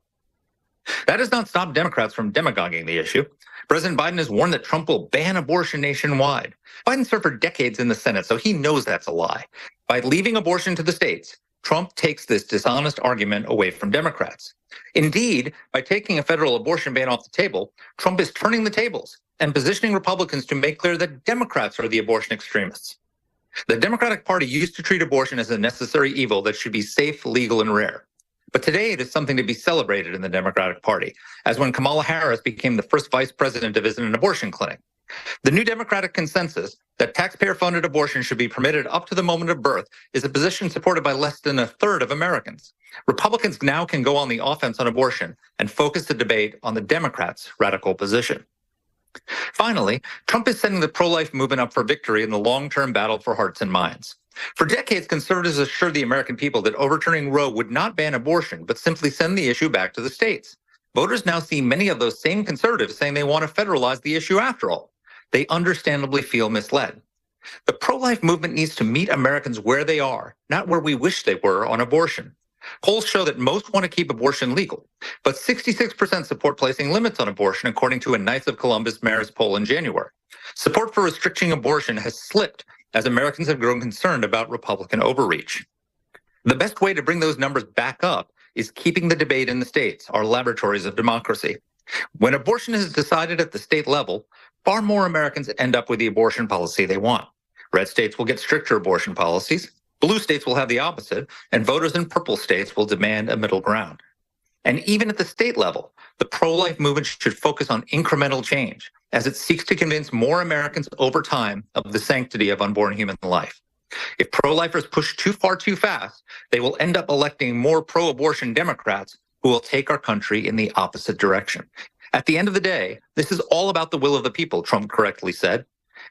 That has not stopped Democrats from demagoguing the issue. President Biden has warned that Trump will ban abortion nationwide. Biden served for decades in the Senate, so he knows that's a lie. By leaving abortion to the states, Trump takes this dishonest argument away from Democrats. Indeed, by taking a federal abortion ban off the table, Trump is turning the tables and positioning Republicans to make clear that Democrats are the abortion extremists. The Democratic Party used to treat abortion as a necessary evil that should be safe, legal, and rare. But today it is something to be celebrated in the Democratic Party, as when Kamala Harris became the first vice president to visit an abortion clinic. The new Democratic consensus that taxpayer-funded abortion should be permitted up to the moment of birth is a position supported by less than a third of Americans. Republicans now can go on the offense on abortion and focus the debate on the Democrats' radical position. Finally, Trump is setting the pro-life movement up for victory in the long-term battle for hearts and minds. For decades, conservatives assured the American people that overturning Roe would not ban abortion, but simply send the issue back to the states. Voters now see many of those same conservatives saying they want to federalize the issue after all. They understandably feel misled. The pro-life movement needs to meet Americans where they are, not where we wish they were on abortion. Polls show that most want to keep abortion legal, but 66% support placing limits on abortion, according to a Knights of Columbus Marist poll in January. Support for restricting abortion has slipped as Americans have grown concerned about Republican overreach. The best way to bring those numbers back up is keeping the debate in the states, our laboratories of democracy. When abortion is decided at the state level, far more Americans end up with the abortion policy they want. Red states will get stricter abortion policies. Blue states will have the opposite, and voters in purple states will demand a middle ground. And even at the state level, the pro-life movement should focus on incremental change as it seeks to convince more Americans over time of the sanctity of unborn human life. If pro-lifers push too far too fast, they will end up electing more pro-abortion Democrats who will take our country in the opposite direction. At the end of the day, this is all about the will of the people, Trump correctly said.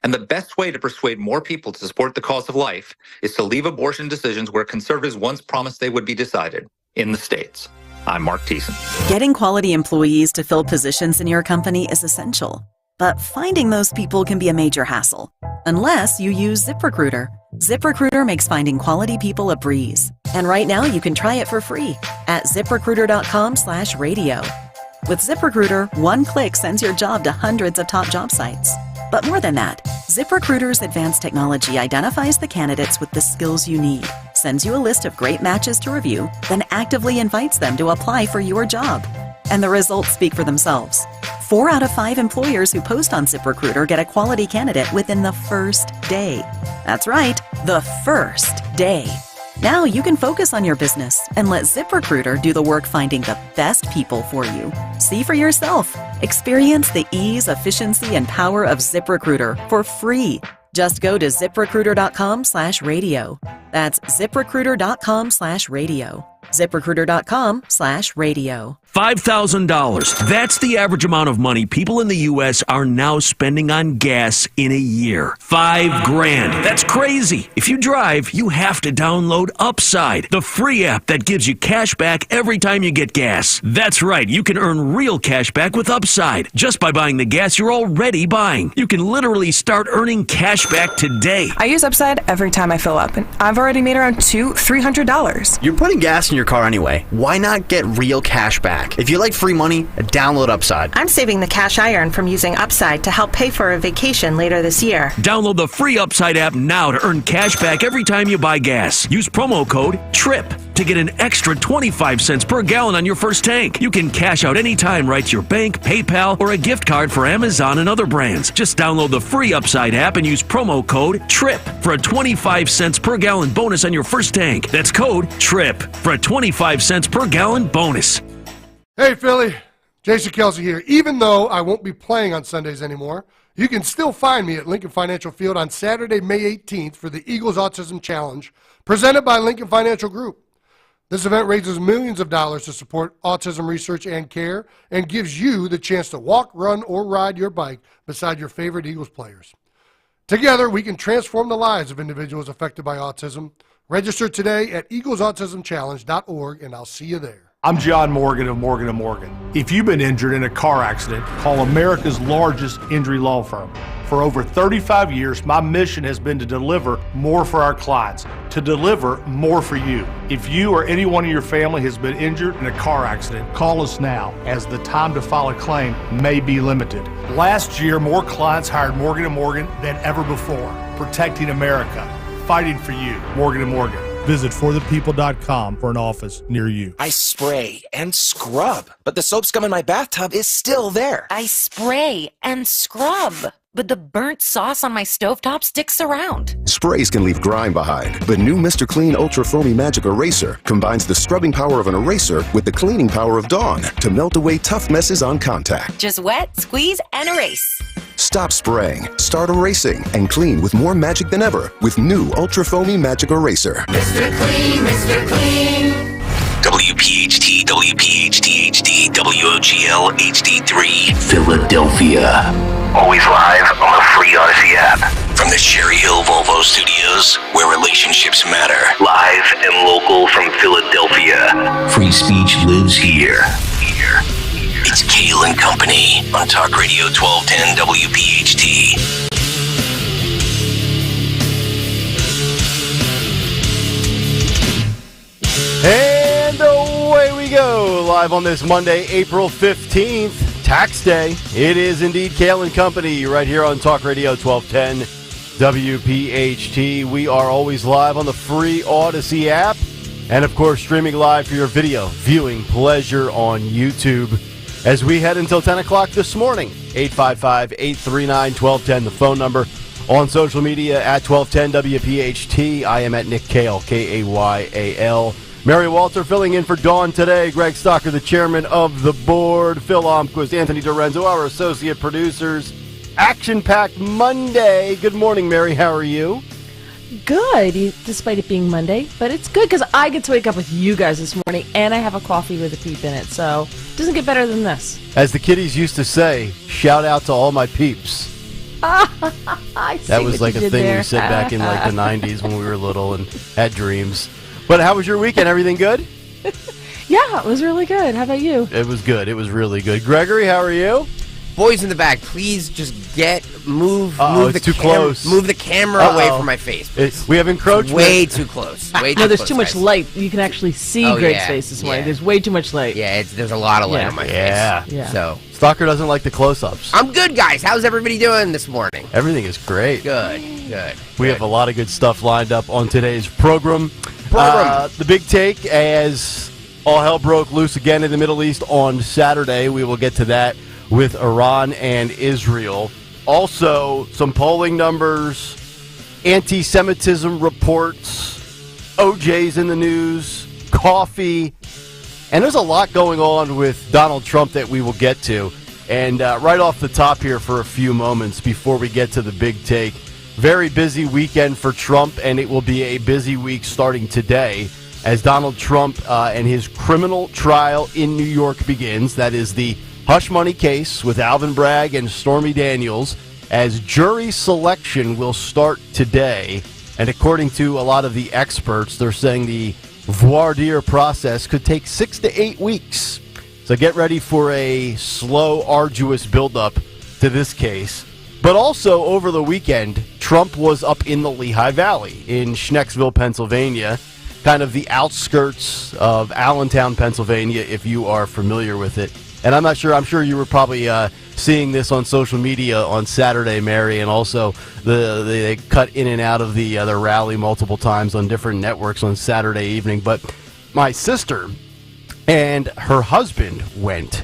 And the best way to persuade more people to support the cause of life is to leave abortion decisions where conservatives once promised they would be decided, in the states. I'm Mark Thiessen.
Getting quality employees to fill positions in your company is essential, but finding those people can be a major hassle, unless you use ZipRecruiter. ZipRecruiter makes finding quality people a breeze. And right now you can try it for free at ZipRecruiter.com/radio. With ZipRecruiter, one click sends your job to hundreds of top job sites. But more than that, ZipRecruiter's advanced technology identifies the candidates with the skills you need, sends you a list of great matches to review, then actively invites them to apply for your job. And the results speak for themselves. 4 out of 5 employers who post on ZipRecruiter get a quality candidate within the first day. That's right, the first day. Now you can focus on your business and let ZipRecruiter do the work finding the best people for you. See for yourself. Experience the ease, efficiency, and power of ZipRecruiter for free. Just go to ZipRecruiter.com/radio. That's ZipRecruiter.com/radio. ZipRecruiter.com/radio.
$5,000. That's the average amount of money people in the U.S. are now spending on gas in a year. $5,000. That's crazy. If you drive, you have to download Upside, the free app that gives you cash back every time you get gas. That's right. You can earn real cash back with Upside just by buying the gas you're already buying. You can literally start earning cash back today.
I use Upside every time I fill up, and I've already made around $200-$300.
You're putting gas in your car anyway. Why not get real cash back? If you like free money, download Upside.
I'm saving the cash I earn from using Upside to help pay for a vacation later this year.
Download the free Upside app now to earn cash back every time you buy gas. Use promo code TRIP to get an extra 25 cents per gallon on your first tank. You can cash out anytime right to your bank, PayPal, or a gift card for Amazon and other brands. Just download the free Upside app and use promo code TRIP for a 25 cents per gallon bonus on your first tank. That's code TRIP for a 25 cents per gallon bonus.
Hey, Philly. Jason Kelsey here. Even though I won't be playing on Sundays anymore, you can still find me at Lincoln Financial Field on Saturday, May 18th for the Eagles Autism Challenge, presented by Lincoln Financial Group. This event raises millions of dollars to support autism research and care and gives you the chance to walk, run, or ride your bike beside your favorite Eagles players. Together, we can transform the lives of individuals affected by autism. Register today at eaglesautismchallenge.org, and I'll see you there.
I'm John Morgan of Morgan & Morgan. If you've been injured in a car accident, call America's largest injury law firm. For over 35 years, my mission has been to deliver more for our clients, to deliver more for you. If you or anyone in your family has been injured in a car accident, call us now, as the time to file a claim may be limited. Last year, more clients hired Morgan & Morgan than ever before, protecting America, fighting for you. Morgan & Morgan. Visit forthepeople.com for an office near you.
I spray and scrub, but the soap scum in my bathtub is still there.
I spray and scrub, but the burnt sauce on my stovetop sticks around.
Sprays can leave grime behind, but new Mr. Clean Ultra Foamy Magic Eraser combines the scrubbing power of an eraser with the cleaning power of Dawn to melt away tough messes on contact.
Just wet, squeeze, and erase.
Stop spraying, start erasing, and clean with more magic than ever with new Ultra Foamy Magic Eraser.
Mr. Clean, Mr. Clean.
WPHT, WPHT HD, WOGL HD3, Philadelphia. Always live on the free Odyssey app. From the Cherry Hill Volvo Studios, where relationships matter. Live and local from Philadelphia. Free speech lives here. It's Kayal and Company on Talk Radio 1210 WPHT.
And away we go, live on this Monday, April 15th, tax day. It is indeed Kayal and Company right here on Talk Radio 1210 WPHT. We are always live on the free Odyssey app and, of course, streaming live for your video viewing pleasure on YouTube as we head until 10 o'clock this morning. 855-839-1210, the phone number. On social media at 1210 WPHT. I am at Nick Kayal, Kayal. Mary Walter filling in for Dawn today. Greg Stocker, the chairman of the board. Phil Omquist, Anthony Dorenzo, our associate producers. Action-packed Monday. Good morning, Mary. How are you?
Good, despite it being Monday. But it's good because I get to wake up with you guys this morning, and I have a coffee with a peep in it. So it doesn't get better than this.
As the kiddies used to say, shout out to all my peeps.
That
was like a thing
there.
we said back in like the 90s when we were little and had dreams. But how was your weekend? Everything good?
Yeah, it was really good. How about you?
It was good. It was really good. Gregory, how are you?
Boys in the back, please just move
it's too close.
Move the camera away from my face.
We have encroachment.
It's way too close.
No, there's too much light. You can actually see Greg's face this morning. There's way too much light.
Yeah, there's a lot of light on my face.
Yeah.
So
Stalker doesn't like the close-ups.
I'm good, guys. How's everybody doing this morning?
Everything is great.
Good.
We have a lot of good stuff lined up on today's program. The big take, as all hell broke loose again in the Middle East on Saturday. We will get to that with Iran and Israel. Also, some polling numbers, anti-Semitism reports, OJ's in the news, coffee, and there's a lot going on with Donald Trump that we will get to. And right off the top here for a few moments before we get to the big take, very busy weekend for Trump, and it will be a busy week starting today as Donald Trump and his criminal trial in New York begins. That is the hush money case with Alvin Bragg and Stormy Daniels, as jury selection will start today. And according to a lot of the experts, they're saying the voir dire process could take 6 to 8 weeks. So get ready for a slow, arduous buildup to this case. But also over the weekend, Trump was up in the Lehigh Valley in Schnecksville, Pennsylvania, kind of the outskirts of Allentown, Pennsylvania, if you are familiar with it. And I'm sure you were probably seeing this on social media on Saturday, Mary, and also they cut in and out of the rally multiple times on different networks on Saturday evening. But my sister and her husband went,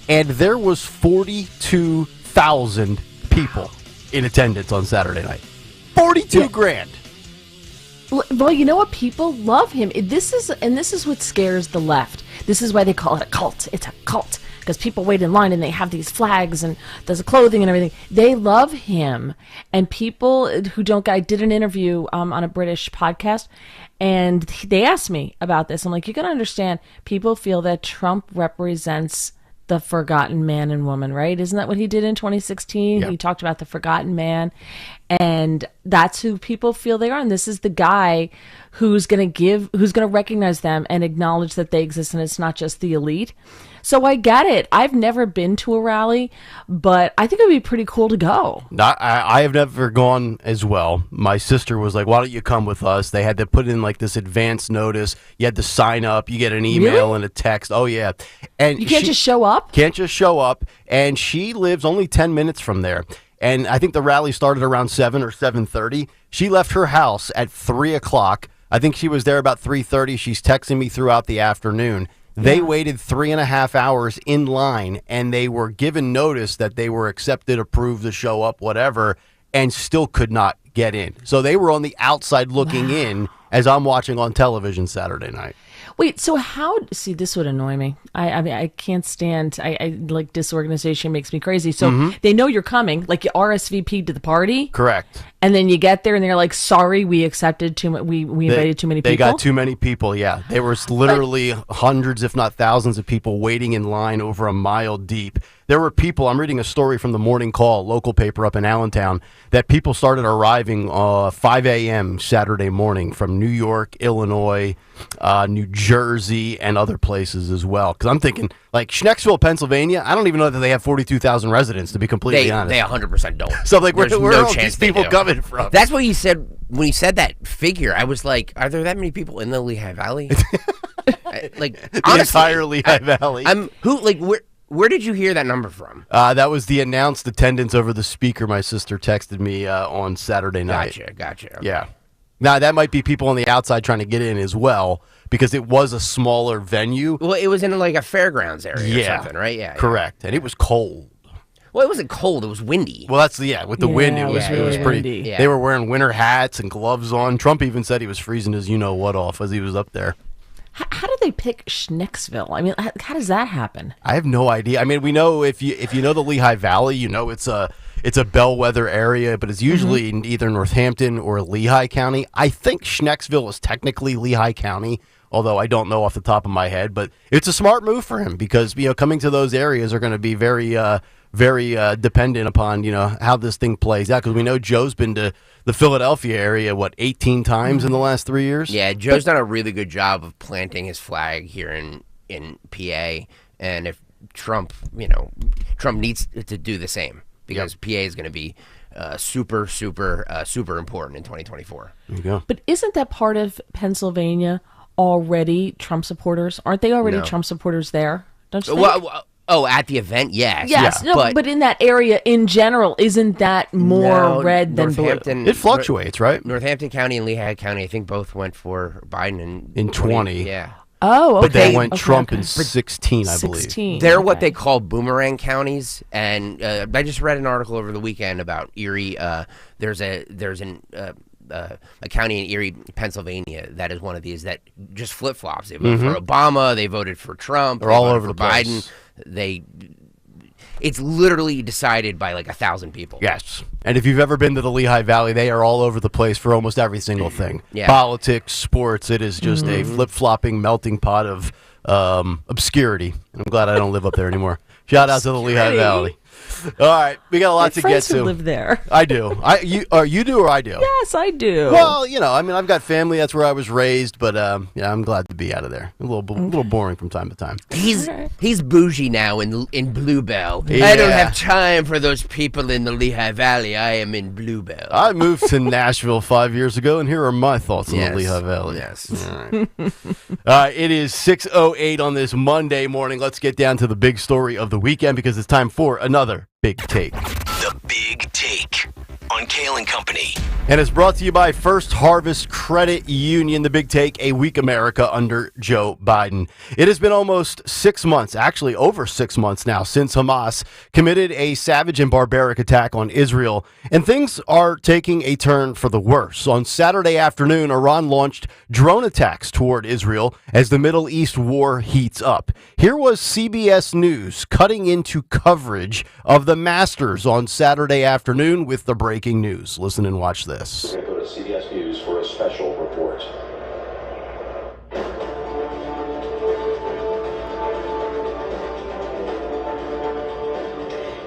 and there was 42,000 people in attendance on Saturday night. 42 grand.
Well, you know what? People love him. This is what scares the left. This is why they call it a cult. It's a cult. Because people wait in line and they have these flags and there's the clothing and everything. They love him. And people who don't, I did an interview on a British podcast, and they asked me about this. I'm like, you got to understand, people feel that Trump represents the forgotten man and woman, right? Isn't that what he did in 2016?
Yep.
He talked about the forgotten man, and that's who people feel they are. And this is the guy who's going to recognize them and acknowledge that they exist, and it's not just the elite. So I get it. I've never been to a rally, but I think it would be pretty cool to go.
I have never gone as well. My sister was like, why don't you come with us? They had to put in like this advance notice. You had to sign up. You get an email and a text. Oh, yeah. And
you can't just show up?
Can't just show up. And she lives only 10 minutes from there. And I think the rally started around 7 or 7:30. She left her house at 3 o'clock. I think she was there about 3:30. She's texting me throughout the afternoon. They waited 3.5 hours in line, and they were given notice that they were accepted, approved to show up, whatever, and still could not get in. So they were on the outside looking in as I'm watching on television Saturday night.
Wait, so how? See, this would annoy me. I mean, I can't stand. I like disorganization makes me crazy. So they know you're coming, like you RSVP'd to the party,
Correct.
and then you get there and they're like, "Sorry, we accepted too much. We invited too many people."
They got too many people. Yeah, there was literally hundreds, if not thousands, of people waiting in line over a mile deep. There were people. I'm reading a story from the Morning Call, local paper up in Allentown, that people started arriving 5 a.m. Saturday morning from New York, Illinois, New Jersey, and other places as well. Because I'm thinking, like Schnecksville, Pennsylvania, I don't even know that they have 42,000 residents, to be completely honest.
They 100% don't.
So, like, where
no
are
chance
these people coming from?
That's what he said when he said that figure. I was like, are there that many people in the Lehigh Valley? Like,
the
honestly,
entire Lehigh Valley.
Where did you hear that number from?
That was the announced attendance over the speaker. My sister texted me on Saturday night.
Gotcha. Okay.
Yeah. Now, that might be people on the outside trying to get in as well, because it was a smaller venue.
Well, it was in like a fairgrounds area or something, right? Yeah.
Correct. And it was cold.
Well, it wasn't cold. It was windy.
Well, that's with the wind, it was pretty.
windy.
Yeah.
They were wearing winter hats and gloves on. Trump even said he was freezing his you-know-what off as he was up there.
How do they pick Schnecksville? I mean, how does that happen?
I have no idea. I mean, we know if you know the Lehigh Valley, you know it's a bellwether area, but it's usually in either Northampton or Lehigh County. I think Schnecksville is technically Lehigh County, although I don't know off the top of my head. But it's a smart move for him because coming to those areas are going to be very dependent upon how this thing plays out, because we know Joe's been to the Philadelphia area 18 times in the last 3 years.
Yeah, Joe's done a really good job of planting his flag here in PA, and if Trump needs to do the same, because PA is going to be super important in 2024.
There you go.
But isn't that part of Pennsylvania already Trump supporters? Aren't they already Trump supporters there? Don't you think?
Oh, at the event, yes.
Yes,
yeah,
but in that area in general, isn't that more red than blue?
It fluctuates, right?
Northampton County and Lehigh County, I think, both went for Biden
in 20.
Yeah.
Oh, okay.
But they went Trump in 16, I believe.
16.
They're what they call boomerang counties, and I just read an article over the weekend about Erie. There's a county in Erie, Pennsylvania, that is one of these that just flip flops. They voted for Obama, they voted for Trump,
they're all over the
Biden.
place.
It's literally decided by like 1,000 people.
Yes. And if you've ever been to the Lehigh Valley, they are all over the place for almost every single thing.
Yeah.
Politics, sports, it is just a flip-flopping melting pot of obscurity. I'm glad I don't live up there anymore. Shout out to the Lehigh Valley. All right, we got a lot to get to.
Who live there.
I do. You do or I do?
Yes, I do.
Well, I mean, I've got family. That's where I was raised, but I'm glad to be out of there. A little boring from time to time.
He's bougie now in Bluebell.
Yeah.
I don't have time for those people in the Lehigh Valley. I am in Bluebell.
I moved to Nashville 5 years ago, and here are my thoughts on the Lehigh Valley.
Yes.
All right. It is 6:08 on this Monday morning. Let's get down to the big story of the weekend, because it's time for another Big Take.
The Big Take on Kayal and Company.
And it's brought to you by First Harvest Credit Union. The Big Take, a weak America under Joe Biden. It has been almost 6 months, actually over 6 months now, since Hamas committed a savage and barbaric attack on Israel. And things are taking a turn for the worse. On Saturday afternoon, Iran launched drone attacks toward Israel as the Middle East war heats up. Here was CBS News cutting into coverage of the Masters on Saturday afternoon with the breaking news. Listen and watch this.
We're going to go to CBS News for a special report.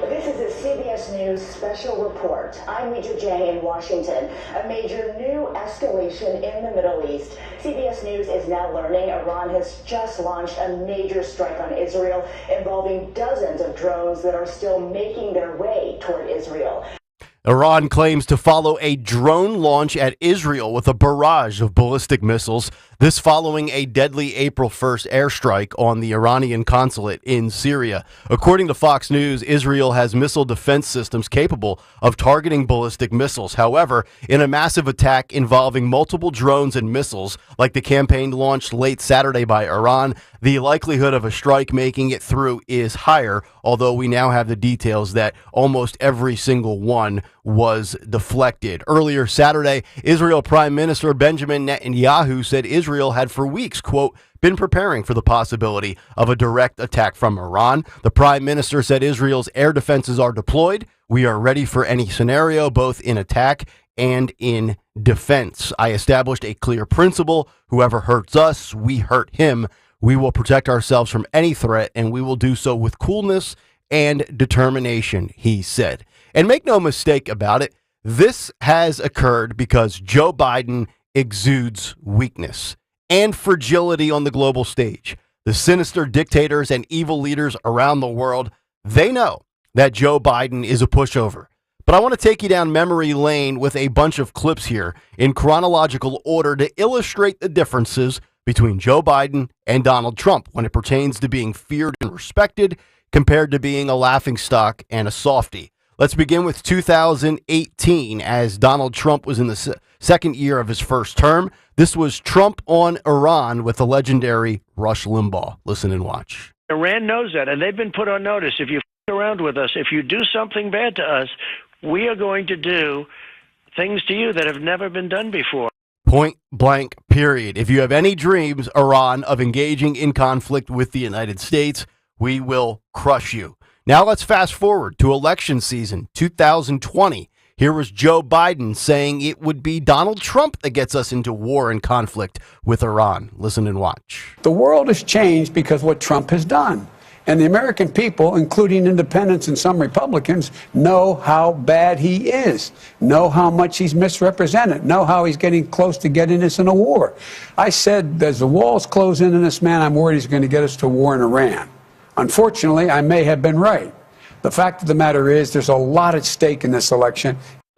This is a CBS News special report. I'm Mitra Jang in Washington. A major new escalation in the Middle East. CBS News is now learning Iran has just launched a major strike on Israel involving dozens of drones that are still making their way toward Israel.
Iran claims to follow a drone launch at Israel with a barrage of ballistic missiles, this following a deadly April 1st airstrike on the Iranian consulate in Syria. According to Fox News, Israel has missile defense systems capable of targeting ballistic missiles. However, in a massive attack involving multiple drones and missiles, like the campaign launched late Saturday by Iran, the likelihood of a strike making it through is higher, although we now have the details that almost every single one was deflected. Earlier Saturday, Israel Prime Minister Benjamin Netanyahu said Israel had for weeks, quote, been preparing for the possibility of a direct attack from Iran. The Prime Minister said Israel's air defenses are deployed. We are ready for any scenario, both in attack and in defense. I established a clear principle. Whoever hurts us, we hurt him. We will protect ourselves from any threat, and we will do so with coolness and determination, he said. And make no mistake about it, this has occurred because Joe Biden exudes weakness and fragility on the global stage. The sinister dictators and evil leaders around the world, they know that Joe Biden is a pushover. But I want to take you down memory lane with a bunch of clips here in chronological order to illustrate the differences between Joe Biden and Donald Trump when it pertains to being feared and respected compared to being a laughingstock and a softie. Let's begin with 2018 as Donald Trump was in the second year of his first term. This was Trump on Iran with the legendary Rush Limbaugh. Listen and watch.
Iran knows that, and they've been put on notice. If you f- around with us, if you do something bad to us, we are going to do things to you that have never been done before.
Point blank, period. If you have any dreams, Iran, of engaging in conflict with the United States, we will crush you. Now let's fast forward to election season 2020. Here was Joe Biden saying it would be Donald Trump that gets us into war and conflict with Iran. Listen and watch.
The world has changed because of what Trump has done. And the American people, including independents and some Republicans, know how bad he is, know how much he's misrepresented, know how he's getting close to getting us in a war. I said, as the walls close in on this man, I'm worried he's going to get us to war in Iran. Unfortunately, I may have been right. The fact of the matter is there's a lot at stake in this election.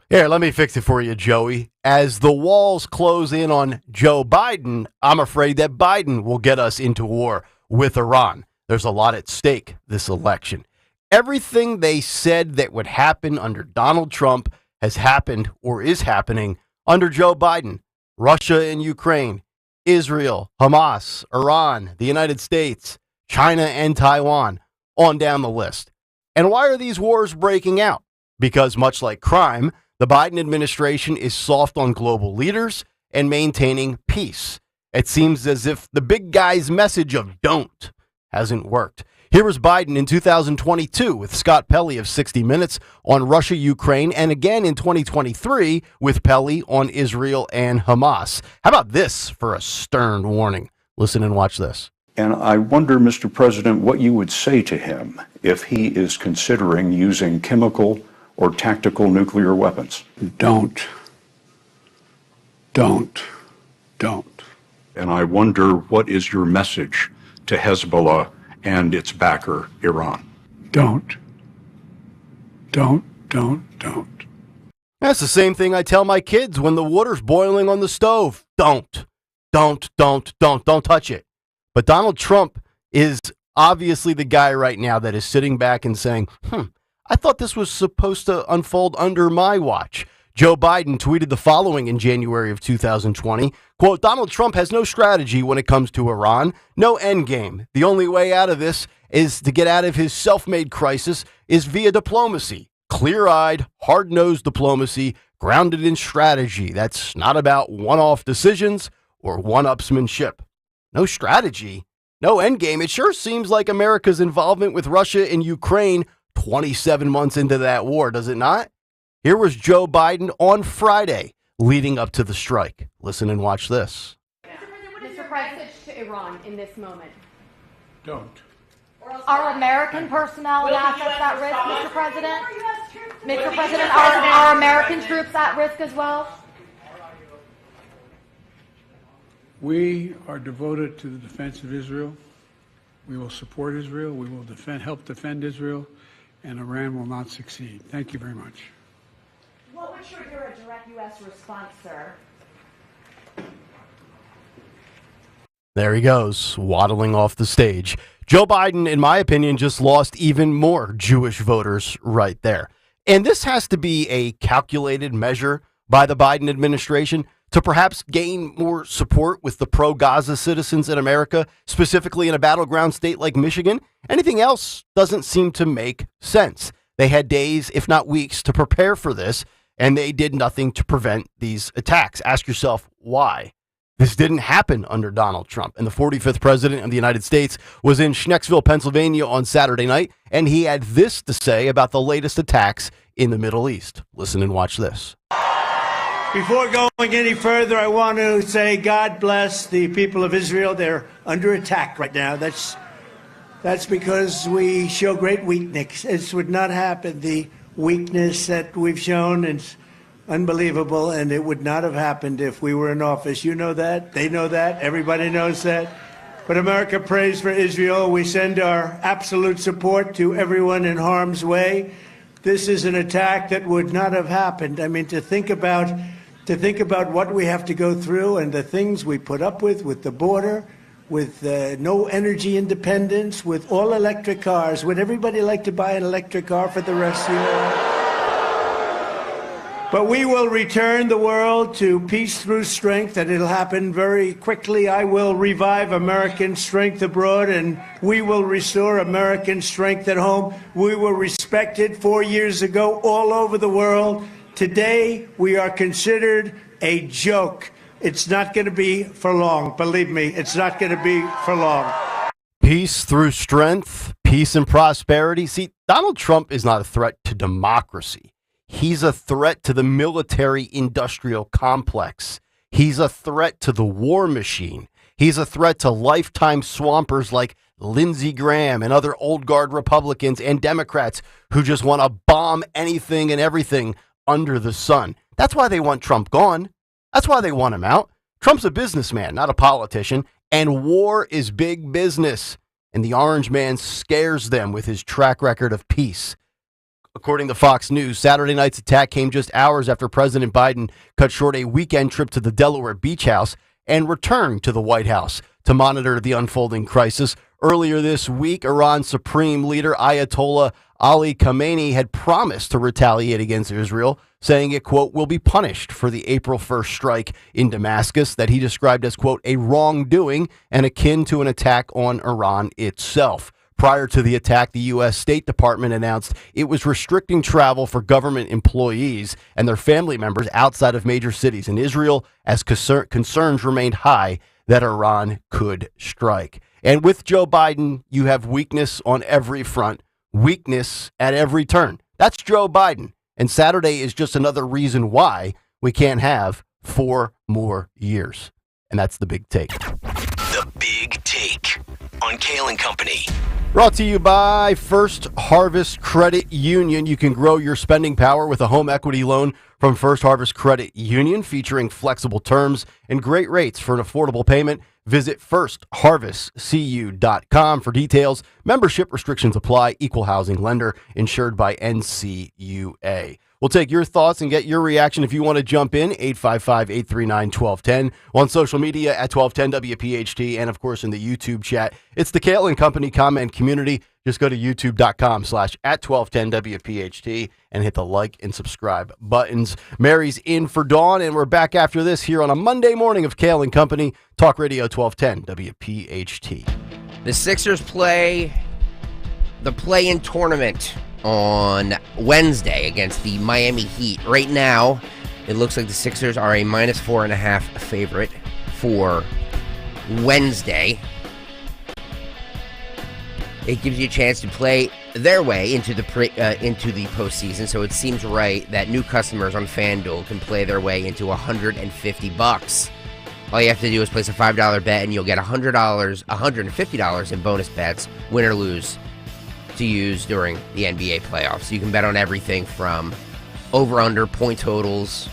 Here, let me fix it for you, Joey. As the walls close in on Joe Biden, I'm afraid that Biden will get us into war with Iran. There's a lot at stake this election. Everything they said that would happen under Donald Trump has happened or is happening under Joe Biden. Russia and Ukraine, Israel, Hamas, Iran, the United States, China and Taiwan, on down the list. And why are these wars breaking out? Because much like crime, the Biden administration is soft on global leaders and maintaining peace. It seems as if the big guy's message of don't hasn't worked. Here was Biden in 2022 with Scott Pelley of 60 Minutes on Russia, Ukraine, and again in 2023 with Pelley on Israel and Hamas. How about this for a stern warning? Listen and watch this.
And I wonder, Mr. President, what you would say to him if he is considering using chemical or tactical nuclear weapons.
Don't.
And I wonder, what is your message to Hezbollah and its backer, Iran?
Don't.
That's the same thing I tell my kids when the water's boiling on the stove. Don't touch it. But Donald Trump is obviously the guy right now that is sitting back and saying, I thought this was supposed to unfold under my watch. Joe Biden tweeted the following in January of 2020, quote, Donald Trump has no strategy when it comes to Iran, no end game. The only way out of this is to get out of his self-made crisis is via diplomacy, clear-eyed, hard-nosed diplomacy grounded in strategy. That's not about one-off decisions or one-upsmanship. No strategy, no endgame. It sure seems like America's involvement with Russia and Ukraine 27 months into that war, does it not? Here was Joe Biden on Friday leading up to the strike. Listen and watch this.
Mr. President, to Iran in this moment.
Don't.
Are American personnel and assets at risk, Mr. President? Mr. President, are American troops at risk as well?
We are devoted to the defense of Israel. We will support Israel. We will help defend Israel, and Iran will not succeed. Thank you very much.
What would trigger a direct U.S. response, sir?
There he goes, waddling off the stage. Joe Biden, in my opinion, just lost even more Jewish voters right there. And this has to be a calculated measure by the Biden administration to perhaps gain more support with the pro-Gaza citizens in America, specifically in a battleground state like Michigan. Anything else doesn't seem to make sense. They had days, if not weeks, to prepare for this. and they did nothing to prevent these attacks. Ask yourself why. This didn't happen under Donald Trump. And the 45th president of the United States was in Schnecksville, Pennsylvania on Saturday night, and he had this to say about the latest attacks in the Middle East. Listen and watch this.
Before going any further, I want to say God bless the people of Israel. They're under attack right now. That's because we show great weakness. It would not happen. The weakness that we've shown is unbelievable, and it would not have happened if we were in office. You know that. They know that. Everybody knows that. But America prays for Israel. We send our absolute support to everyone in harm's way. This is an attack that would not have happened. I mean, to think about what we have to go through and the things we put up with the border, with no energy independence, with all electric cars. Would everybody like to buy an electric car for the rest of your life? But we will return the world to peace through strength, and it'll happen very quickly. I will revive American strength abroad, and we will restore American strength at home. We were respected 4 years ago all over the world. Today, we are considered a joke. It's not going to be for long. Believe me, it's not going to be for long.
Peace through strength, peace and prosperity. See, Donald Trump is not a threat to democracy. He's a threat to the military-industrial complex. He's a threat to the war machine. He's a threat to lifetime swampers like Lindsey Graham and other old guard Republicans and Democrats who just want to bomb anything and everything under the sun. That's why they want Trump gone. That's why they want him out. Trump's a businessman, not a politician, and war is big business. And the orange man scares them with his track record of peace. According to Fox News, Saturday night's attack came just hours after President Biden cut short a weekend trip to the Delaware Beach House and returned to the White House to monitor the unfolding crisis. Earlier this week, Iran's supreme leader Ayatollah Ali Khamenei had promised to retaliate against Israel, saying it, quote, will be punished for the April 1st strike in Damascus that he described as, quote, a wrongdoing and akin to an attack on Iran itself. Prior to the attack, the U.S. State Department announced it was restricting travel for government employees and their family members outside of major cities in Israel as concerns remained high that Iran could strike. And with Joe Biden, you have weakness on every front, weakness at every turn. That's Joe Biden. And Saturday is just another reason why we can't have 4 more years. And that's the big take.
The Big Take on Kayal and Company.
Brought to you by First Harvest Credit Union. You can grow your spending power with a home equity loan from First Harvest Credit Union, featuring flexible terms and great rates for an affordable payment. Visit firstharvestcu.com for details. Membership restrictions apply. Equal housing lender, insured by NCUA. We'll take your thoughts and get your reaction if you want to jump in. 855-839-1210. On social media at 1210 WPHT, and of course in the YouTube chat. It's the Kayal and Company comment community. Just go to youtube.com/@1210 WPHT and hit the like and subscribe buttons. Mary's in for Dawn, and we're back after this here on a Monday morning of Kayal and Company. Talk Radio 1210 WPHT.
The Sixers play the play-in tournament on Wednesday against the Miami Heat. Right now, it looks like the Sixers are a -4.5 favorite for Wednesday. It gives you a chance to play their way into the postseason, so it seems right that new customers on FanDuel can play their way into $150. All you have to do is place a $5 bet, and you'll get $150 in bonus bets, win or lose, to use during the NBA playoffs. You can bet on everything from over-under point totals,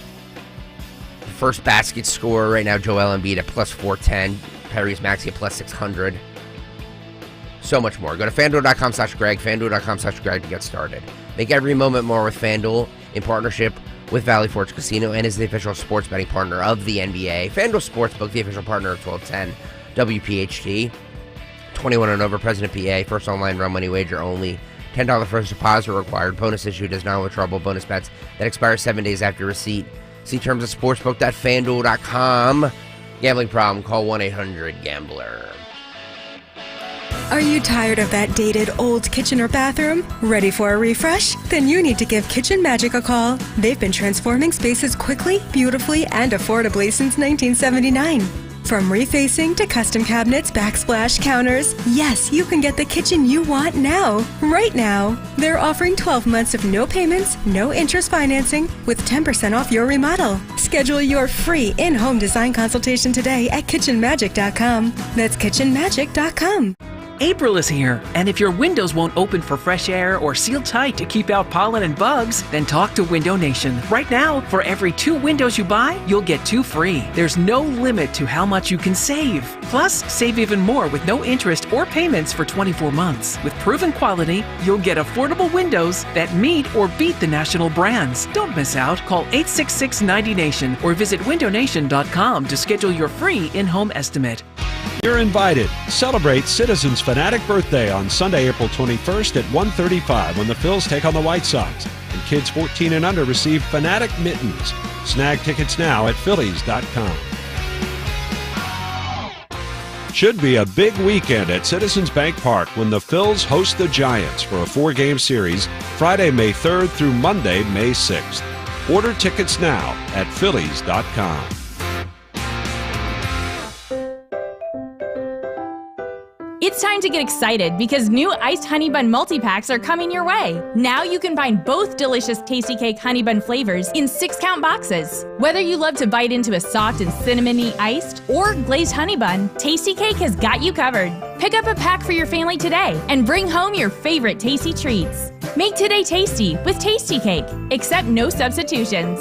first basket scorer. Right now, Joel Embiid at +410, Tyrese Maxey at +600. So much more. Go to FanDuel.com/Greg, FanDuel.com/Greg to get started. Make every moment more with FanDuel in partnership with Valley Forge Casino and is the official sports betting partner of the NBA. FanDuel Sportsbook, the official partner of 1210 WPHT. 21 and over, President PA. First online run money wager only. $10 first deposit required. Bonus issued as non-withdrawable bonus bets that expire 7 days after receipt. See terms at sportsbook.fanduel.com. Gambling problem? Call 1-800-GAMBLER.
Are you tired of that dated old kitchen or bathroom? Ready for a refresh? Then you need to give Kitchen Magic a call. They've been transforming spaces quickly, beautifully, and affordably since 1979. From refacing to custom cabinets, backsplash, counters, yes, you can get the kitchen you want now, right now. They're offering 12 months of no payments, no interest financing, with 10% off your remodel. Schedule your free in-home design consultation today at kitchenmagic.com. That's kitchenmagic.com.
April is here, and if your windows won't open for fresh air or seal tight to keep out pollen and bugs, then talk to Window Nation. Right now, for every 2 windows you buy, you'll get 2 free. There's no limit to how much you can save. Plus, save even more with no interest or payments for 24 months. With proven quality, you'll get affordable windows that meet or beat the national brands. Don't miss out. Call 866-90NATION or visit windownation.com to schedule your free in-home estimate.
You're invited. Celebrate Citizens Fanatic Birthday on Sunday, April 21st at 1:35 when the Phils take on the White Sox. And kids 14 and under receive Fanatic mittens. Snag tickets now at Phillies.com. Should be a big weekend at Citizens Bank Park when the Phils host the Giants for a 4-game series Friday, May 3rd through Monday, May 6th. Order tickets now at Phillies.com.
It's time to get excited because new iced honey bun multi-packs are coming your way. Now you can find both delicious Tasty Cake honey bun flavors in 6-count boxes. Whether you love to bite into a soft and cinnamony iced or glazed honey bun, Tasty Cake has got you covered. Pick up a pack for your family today and bring home your favorite tasty treats. Make today tasty with Tasty Cake, except no substitutions.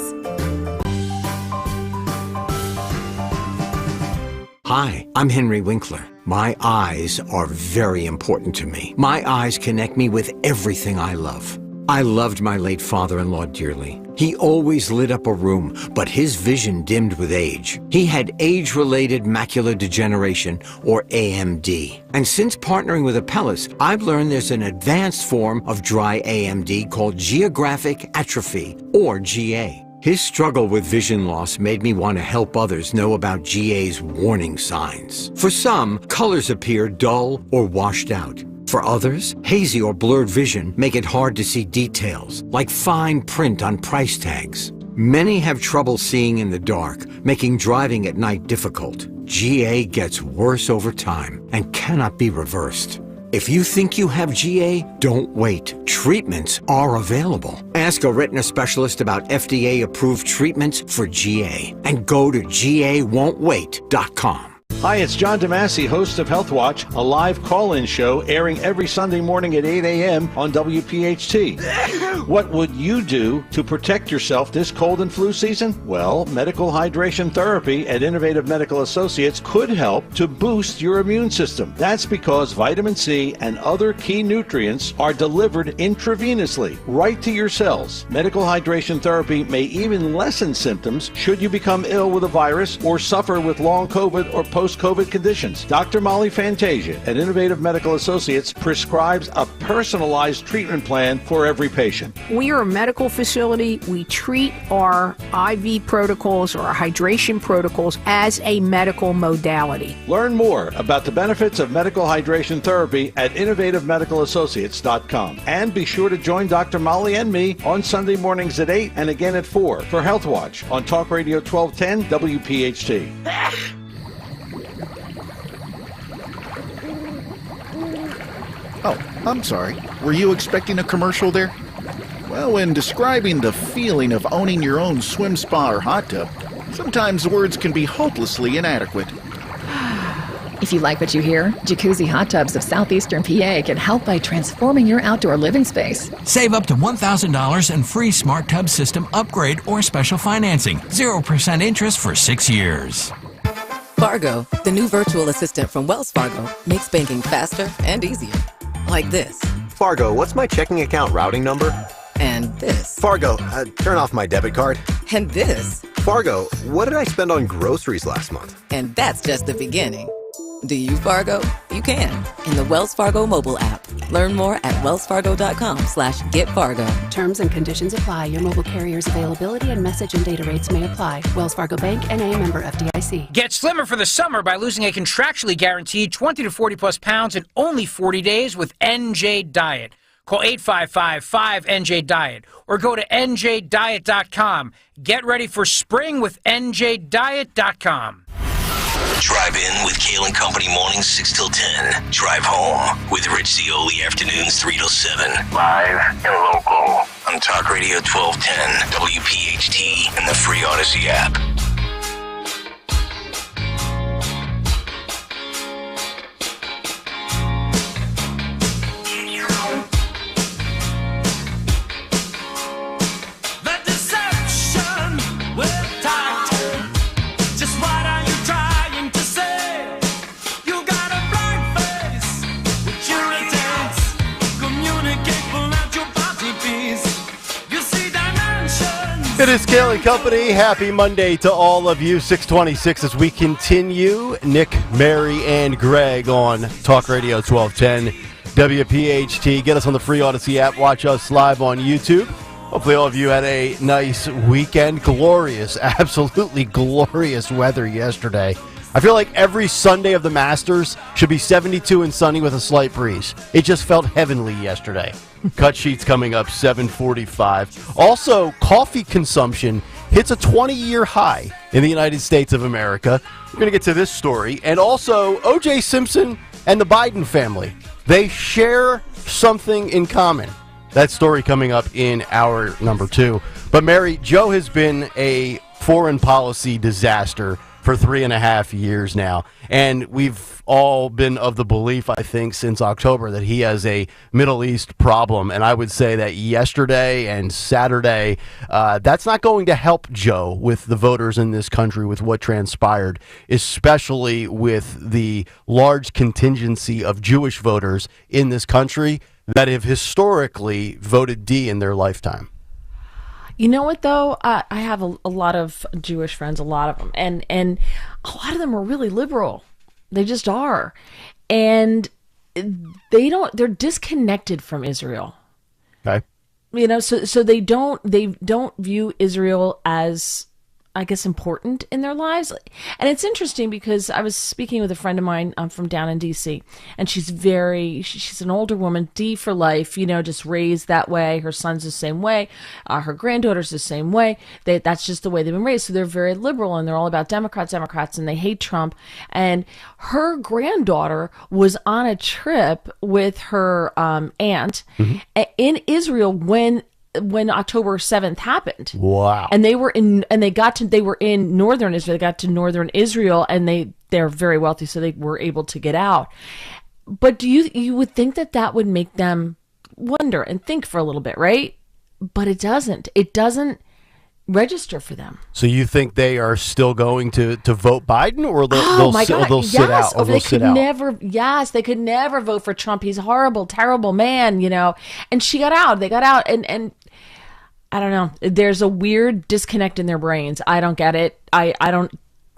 Hi, I'm Henry Winkler. My eyes are very important to me. My eyes connect me with everything I love. I loved my late father-in-law dearly. He always lit up a room, but his vision dimmed with age. He had age-related macular degeneration, or AMD. And since partnering with Apellis, I've learned there's an advanced form of dry AMD called geographic atrophy, or GA. His struggle with vision loss made me want to help others know about GA's warning signs. For some, colors appear dull or washed out. For others, hazy or blurred vision make it hard to see details, like fine print on price tags. Many have trouble seeing in the dark, making driving at night difficult. GA gets worse over time and cannot be reversed. If you think you have GA, don't wait. Treatments are available. Ask a retina specialist about FDA-approved treatments for GA and go to GAWon'tWait.com.
Hi, it's John DeMasi, host of Health Watch, a live call-in show airing every Sunday morning at 8 a.m. on WPHT. What would you do to protect yourself this cold and flu season? Well, medical hydration therapy at Innovative Medical Associates could help to boost your immune system. That's because vitamin C and other key nutrients are delivered intravenously right to your cells. Medical hydration therapy may even lessen symptoms should you become ill with a virus or suffer with long COVID or post-COVID conditions. Dr. Molly Fantasia at Innovative Medical Associates prescribes a personalized treatment plan for every patient.
We are a medical facility. We treat our IV protocols or our hydration protocols as a medical modality.
Learn more about the benefits of medical hydration therapy at innovativemedicalassociates.com. And be sure to join Dr. Molly and me on Sunday mornings at 8 and again at 4 for Health Watch on Talk Radio 1210 WPHT.
Oh, I'm sorry. Were you expecting a commercial there? Well, when describing the feeling of owning your own swim spa or hot tub, sometimes words can be hopelessly inadequate.
If you like what you hear, Jacuzzi Hot Tubs of Southeastern PA can help by transforming your outdoor living space.
Save up to $1,000 in free smart tub system upgrade or special financing. 0% interest for 6 years.
Fargo, the new virtual assistant from Wells Fargo, makes banking faster and easier. Like this.
Fargo, what's my checking account routing number?
And this.
Fargo, turn off my debit card.
And this.
Fargo, what did I spend on groceries last month?
And that's just the beginning. Do you, Fargo? You can in the Wells Fargo mobile app. Learn more at wellsfargo.com/getfargo.
Terms and conditions apply. Your mobile carrier's availability and message and data rates may apply. Wells Fargo Bank, N.A., member FDIC.
Get slimmer for the summer by losing a contractually guaranteed 20 to 40 plus pounds in only 40 days with NJ Diet. Call 855-5NJ-DIET or go to njdiet.com. Get ready for spring with njdiet.com.
Drive in with Kayal and Company mornings 6 till 10. Drive home with Rich Zioli afternoons 3 till 7. Live and local on Talk Radio 1210, WPHT, and the free Odyssey app.
It is Kayal and Company. Happy Monday to all of you. 626 as we continue. Nick, Mary, and Greg on Talk Radio 1210 WPHT. Get us on the free Odyssey app. Watch us live on YouTube. Hopefully all of you had a nice weekend. Glorious, absolutely glorious weather yesterday. I feel like every Sunday of the Masters should be 72 and sunny with a slight breeze. It just felt heavenly yesterday. Cut sheets coming up 7:45. Also, coffee consumption hits a 20-year high in the United States of America. We're going to get to this story. And also, O.J. Simpson and the Biden family. They share something in common. That story coming up in hour number 2. But Mary, Joe has been a foreign policy disaster for 3.5 years now. And we've all been of the belief, I think, since October that he has a Middle East problem. And I would say that yesterday and Saturday, that's not going to help Joe with the voters in this country with what transpired, especially with the large contingency of Jewish voters in this country that have historically voted D in their lifetime.
You know what, though? I have a lot of Jewish friends, a lot of them, and a lot of them are really liberal. They just are. And they're disconnected from Israel.
Okay.
You know, so they don't view Israel as, I guess, important in their lives. And it's interesting because I was speaking with a friend of mine from down in D.C., and she's an older woman, D for life, you know, just raised that way. Her son's the same way. Her granddaughter's the same way. That's just the way they've been raised. So they're very liberal, and they're all about Democrats, and they hate Trump. And her granddaughter was on a trip with her aunt in Israel when October 7th happened.
Wow.
And they were in northern Israel. They got to northern Israel, and they're very wealthy, so they were able to get out. But you would think that would make them wonder and think for a little bit, right? But it doesn't. It doesn't register for them.
So you think they are still going to vote Biden, or they'll sit out? Or
they could never. Yes, they could never vote for Trump. He's a horrible, terrible man, you know. And she got out. They got out, and I don't know. There's a weird disconnect in their brains. I don't get it. I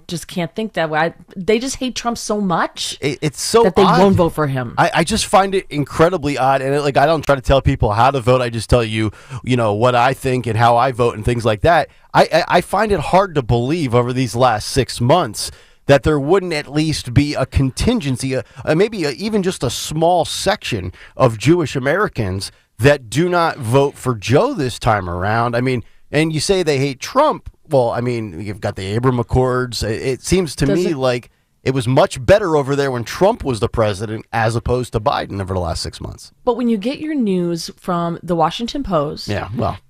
just can't think that way. They just hate Trump so much.
It's so
that they
odd.
won't vote for him.
I just find it incredibly odd. And I don't try to tell people how to vote. I just tell you, what I think and how I vote and things like that. I find it hard to believe over these last 6 months that there wouldn't at least be a contingency, even just a small section of Jewish Americans that do not vote for Joe this time around. I mean, and you say they hate Trump. Well, I mean, you've got the Abraham Accords. It seems to me like it was much better over there when Trump was the president as opposed to Biden over the last 6 months.
But when you get your news from the Washington Post,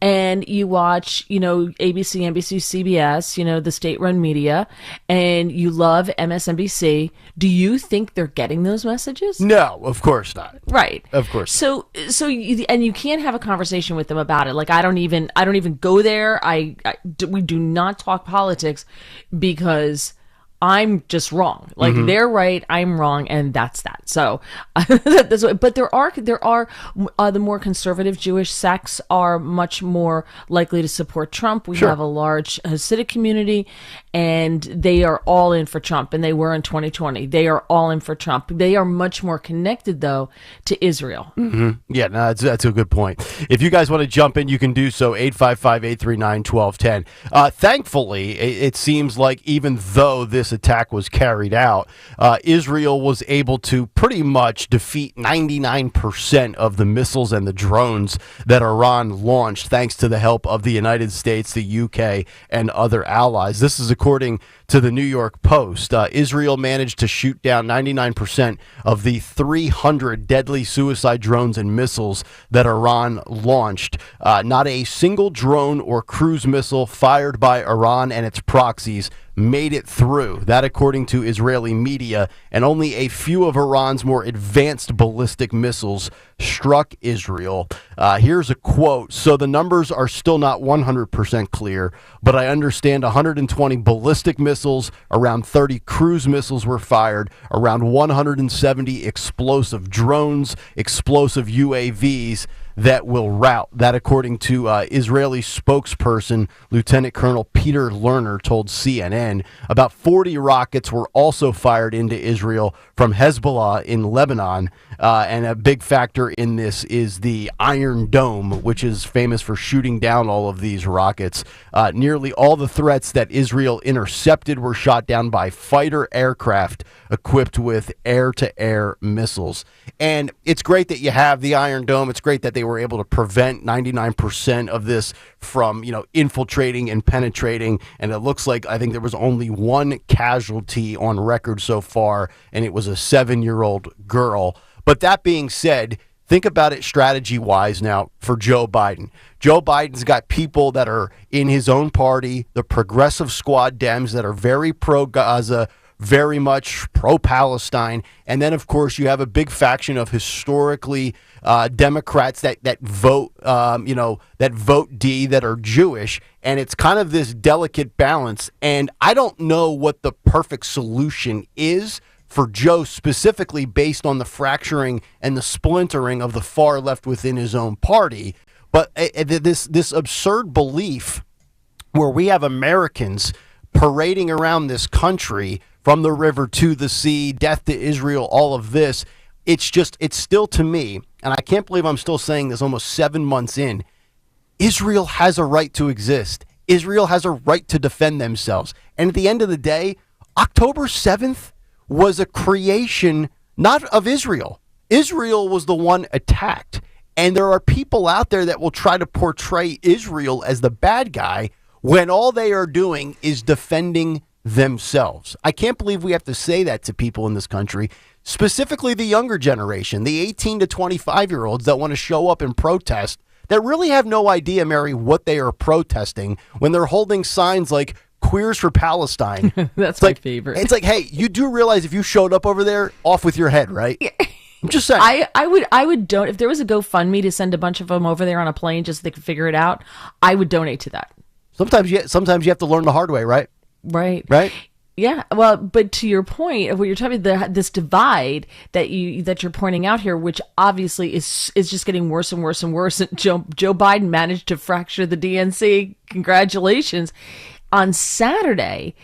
and you watch, ABC, NBC, CBS, the state-run media, and you love MSNBC, do you think they're getting those messages?
No, of course not.
Right.
Of course.
So you can't have a conversation with them about it. Like I don't even go there. We do not talk politics because I'm just wrong. Like they're right, I'm wrong, and that's that. So, but there are the more conservative Jewish sects are much more likely to support Trump. We have a large Hasidic community, and they are all in for Trump, and they were in 2020. They are all in for Trump. They are much more connected, though, to Israel.
Mm-hmm. Yeah, no, that's a good point. If you guys want to jump in, you can do so, 855-839-1210. Thankfully, it seems like even though this attack was carried out, Israel was able to pretty much defeat 99% of the missiles and the drones that Iran launched, thanks to the help of the United States, the UK, and other allies. This is according to the New York Post. Israel managed to shoot down 99% of the 300 deadly suicide drones and missiles that Iran launched. Not a single drone or cruise missile fired by Iran and its proxies made it through. That according to Israeli media, and only a few of Iran's more advanced ballistic missiles struck Israel. Here's a quote. So the numbers are still not 100% clear, but I understand 120 ballistic missiles, around 30 cruise missiles were fired, around 170 explosive drones, explosive UAVs that will rout. That according to Israeli spokesperson Lieutenant Colonel Peter Lerner told CNN. About 40 rockets were also fired into Israel from Hezbollah in Lebanon. And a big factor in this is the Iron Dome, which is famous for shooting down all of these rockets. Nearly all the threats that Israel intercepted were shot down by fighter aircraft equipped with air-to-air missiles. And it's great that you have the Iron Dome. It's great that they were able to prevent 99% of this from, infiltrating and penetrating. And it looks like, I think there was only one casualty on record so far, and it was a 7-year-old girl. But that being said, think about it strategy-wise now for Joe Biden. Joe Biden's got people that are in his own party, the Progressive Squad Dems, that are very pro-Gaza, very much pro-Palestine. And then, of course, you have a big faction of historically Democrats that vote, that vote D, that are Jewish. And it's kind of this delicate balance. And I don't know what the perfect solution is for Joe, specifically based on the fracturing and the splintering of the far left within his own party. But this absurd belief where we have Americans parading around this country from the river to the sea, death to Israel, all of this, it's still, to me, and I can't believe I'm still saying this almost 7 months in, Israel has a right to exist. Israel has a right to defend themselves. And at the end of the day, October 7th was a creation not of Israel. Israel was the one attacked. And there are people out there that will try to portray Israel as the bad guy when all they are doing is defending themselves. I can't believe we have to say that to people in this country, specifically the younger generation, the 18 to 25-year-olds that want to show up and protest, that really have no idea, Mary, what they are protesting when they're holding signs like Queers for Palestine.
That's my favorite.
It's like, hey, you do realize if you showed up over there, off with your head, right? I'm just saying.
I would donate if there was a GoFundMe to send a bunch of them over there on a plane just so they could figure it out. I would donate to that.
Sometimes you have to learn the hard way, right?
Right.
Right.
Yeah. Well, but to your point of what you're talking about, this divide that you're pointing out here, which obviously is just getting worse and worse and worse. Joe Biden managed to fracture the DNC. Congratulations. On Saturday,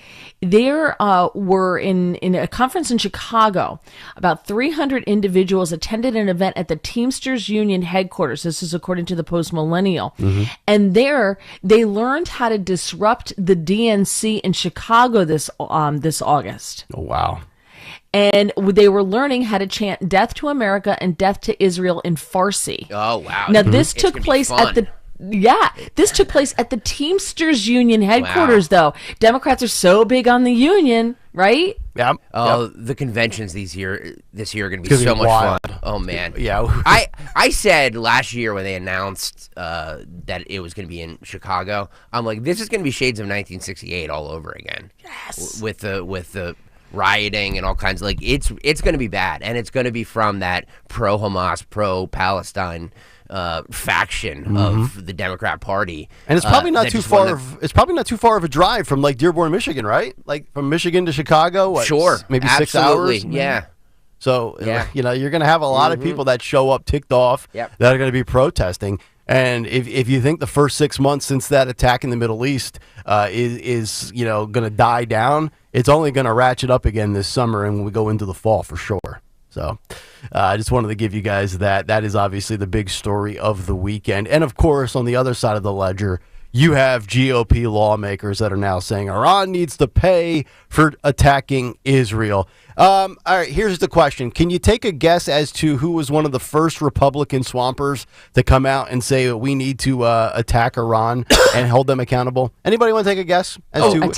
there were in a conference in Chicago, about 300 individuals attended an event at the Teamsters Union headquarters. This is according to the Post Millennial. Mm-hmm. And there, they learned how to disrupt the DNC in Chicago this August.
Oh, wow.
And they were learning how to chant death to America and death to Israel in Farsi.
Oh, wow.
Now, this took place at the... Yeah, this took place at the Teamsters Union headquarters, though. Democrats are so big on the union, right?
Yeah.
Oh, the conventions this year are going to be so much fun. Oh, man.
Yeah.
I said last year when they announced that it was going to be in Chicago, I'm like, this is going to be shades of 1968 all over again.
Yes.
With the rioting and all kinds of, like, it's going to be bad, and it's going to be from that pro-Hamas, pro-Palestine faction of the Democrat Party,
and it's probably not too far. It's probably not too far of a drive from like Dearborn, Michigan, right? Like from Michigan to Chicago.
Sure,
maybe
absolutely.
6 hours.
Yeah.
So you're going to have a lot of people that show up ticked off that are going to be protesting. And if you think the first 6 months since that attack in the Middle East is going to die down, it's only going to ratchet up again this summer and when we go into the fall for sure. So I just wanted to give you guys that. That is obviously the big story of the weekend. And, of course, on the other side of the ledger, you have GOP lawmakers that are now saying Iran needs to pay for attacking Israel. All right, here's the question. Can you take a guess as to who was one of the first Republican swampers to come out and say we need to attack Iran and hold them accountable? Anybody want to take a guess as to...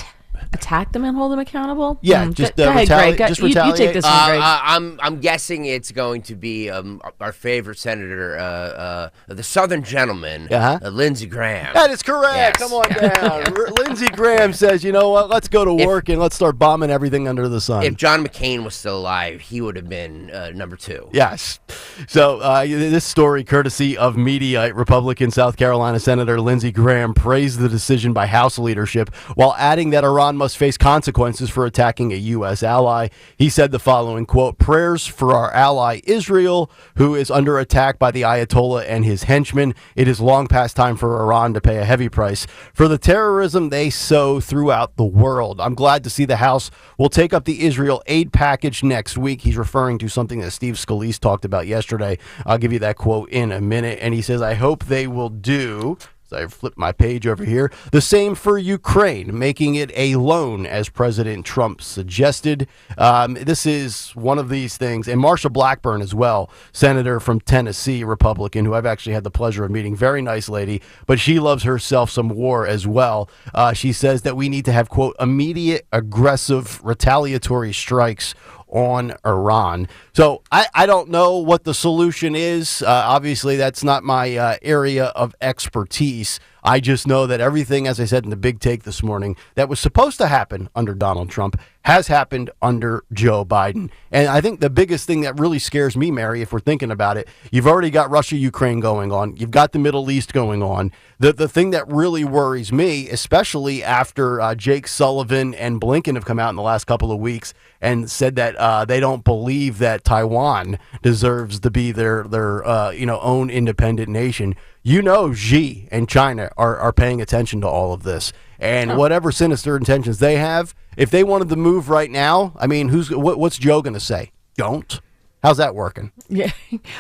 Attack them and hold them accountable?
Yeah, just retaliate.
Greg. You take this one, Greg.
I'm guessing it's going to be our favorite senator, the Southern gentleman, Lindsey Graham.
That is correct. Yes. Come on down. Lindsey Graham says, you know what, let's go to work and let's start bombing everything under the sun.
If John McCain was still alive, he would have been number 2.
Yes. So this story, courtesy of Mideast, Republican South Carolina Senator Lindsey Graham praised the decision by House leadership while adding that Iran must face consequences for attacking a U.S. ally. He said the following, quote, prayers for our ally Israel, who is under attack by the Ayatollah and his henchmen. It is long past time for Iran to pay a heavy price for the terrorism they sow throughout the world. I'm glad to see the House will take up the Israel aid package next week. He's referring to something that Steve Scalise talked about yesterday. I'll give you that quote in a minute. And he says, I hope they will do... I flipped my page over here. The same for Ukraine, making it a loan, as President Trump suggested. This is one of these things. And Marsha Blackburn as well, senator from Tennessee, Republican, who I've actually had the pleasure of meeting. Very nice lady, but she loves herself some war as well. She says that we need to have, quote, immediate, aggressive, retaliatory strikes on Iran. So I don't know what the solution is. Obviously, that's not my area of expertise. I just know that everything, as I said in the big take this morning, that was supposed to happen under Donald Trump has happened under Joe Biden. And I think the biggest thing that really scares me, Mary, if we're thinking about it, you've already got Russia-Ukraine going on. You've got the Middle East going on. The thing that really worries me, especially after Jake Sullivan and Blinken have come out in the last couple of weeks and said that they don't believe that Taiwan deserves to be their own independent nation. Xi and China are paying attention to all of this. And whatever sinister intentions they have, if they wanted to move right now, I mean, what's Joe going to say? Don't. How's that working?
Yeah.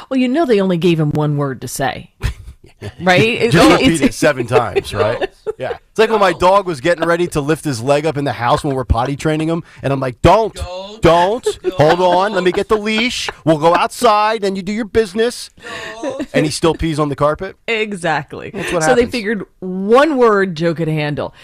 Well, they only gave him one word to say. Right?
Just repeat it 7 times, right? Yeah. It's like when my dog was getting ready to lift his leg up in the house when we're potty training him, and I'm like, don't, hold on, let me get the leash, we'll go outside, and you do your business, and he still pees on the carpet?
Exactly.
That's what
happens. So they figured one word Joe could handle.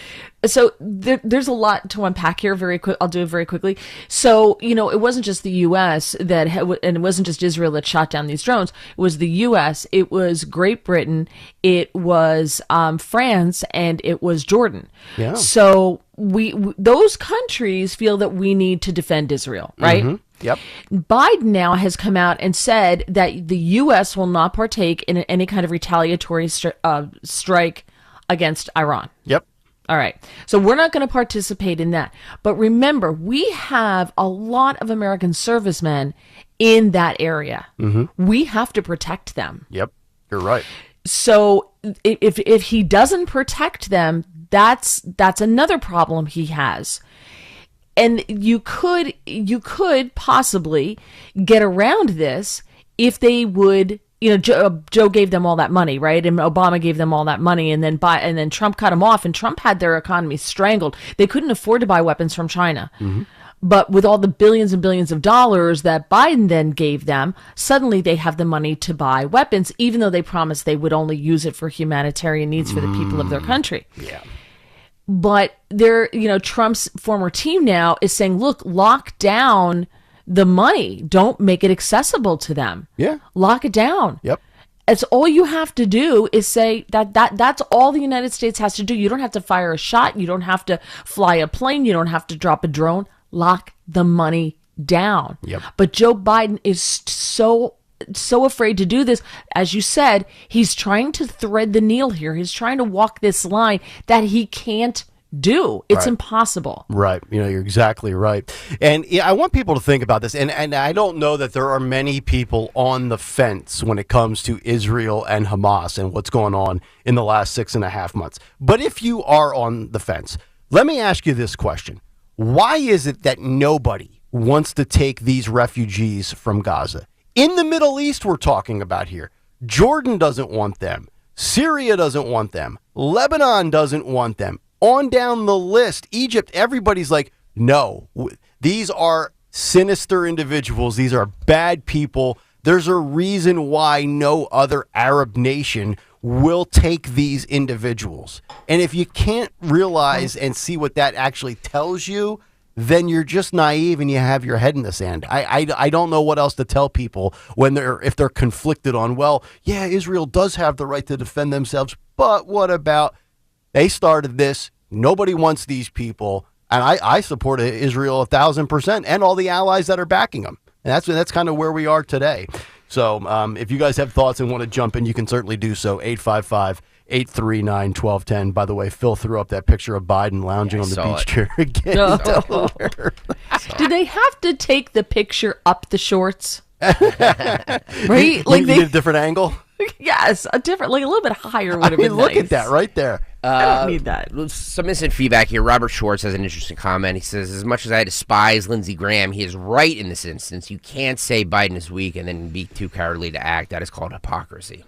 So there's a lot to unpack here. I'll do it very quickly. So, it wasn't just the U.S. and it wasn't just Israel that shot down these drones. It was the U.S., it was Great Britain, it was France, and it was Jordan. Yeah. So those countries feel that we need to defend Israel, right?
Mm-hmm. Yep.
Biden now has come out and said that the U.S. will not partake in any kind of retaliatory strike against Iran.
Yep.
All right. So we're not going to participate in that. But remember, we have a lot of American servicemen in that area.
Mm-hmm.
We have to protect them.
Yep. You're right.
So if he doesn't protect them, that's another problem he has. And you could possibly get around this if they would. Joe gave them all that money, right? And Obama gave them all that money, and then Trump cut them off, and Trump had their economy strangled. They couldn't afford to buy weapons from China.
Mm-hmm.
But with all the billions and billions of dollars that Biden then gave them, suddenly they have the money to buy weapons, even though they promised they would only use it for humanitarian needs for the people of their country.
Yeah.
But Trump's former team now is saying, look, lock down the money. Don't make it accessible to them.
Yeah.
Lock it down.
Yep.
It's all you have to do is say that's all the United States has to do. You don't have to fire a shot. You don't have to fly a plane. You don't have to drop a drone. Lock the money down.
Yep.
But Joe Biden is so afraid to do this. As you said, he's trying to thread the needle here. He's trying to walk this line that he can't do. It's impossible.
Right. You're exactly right. And I want people to think about this. And I don't know that there are many people on the fence when it comes to Israel and Hamas and what's going on in the last 6.5 months. But if you are on the fence, let me ask you this question. Why is it that nobody wants to take these refugees from Gaza? In the Middle East, we're talking about here. Jordan doesn't want them. Syria doesn't want them. Lebanon doesn't want them. On down the list, Egypt, everybody's like, no, these are sinister individuals. These are bad people. There's a reason why no other Arab nation will take these individuals. And if you can't realize and see what that actually tells you, then you're just naive and you have your head in the sand. I don't know what else to tell people if they're conflicted on, well, yeah, Israel does have the right to defend themselves, but what about they started this? Nobody wants these people, and I support Israel 1,000% and all the allies that are backing them. And that's kind of where we are today. So if you guys have thoughts and want to jump in, you can certainly do so. 855-839-1210. By the way, Phil threw up that picture of Biden lounging on the beach chair again.
Do they have to take the picture up the shorts? Right?
Like they need a different angle?
Yes, a little bit higher would have been
look
nice.
At that right there.
I don't need that.
Some instant feedback here. Robert Schwartz has an interesting comment. He says, as much as I despise Lindsey Graham, he is right in this instance. You can't say Biden is weak and then be too cowardly to act. That is called hypocrisy.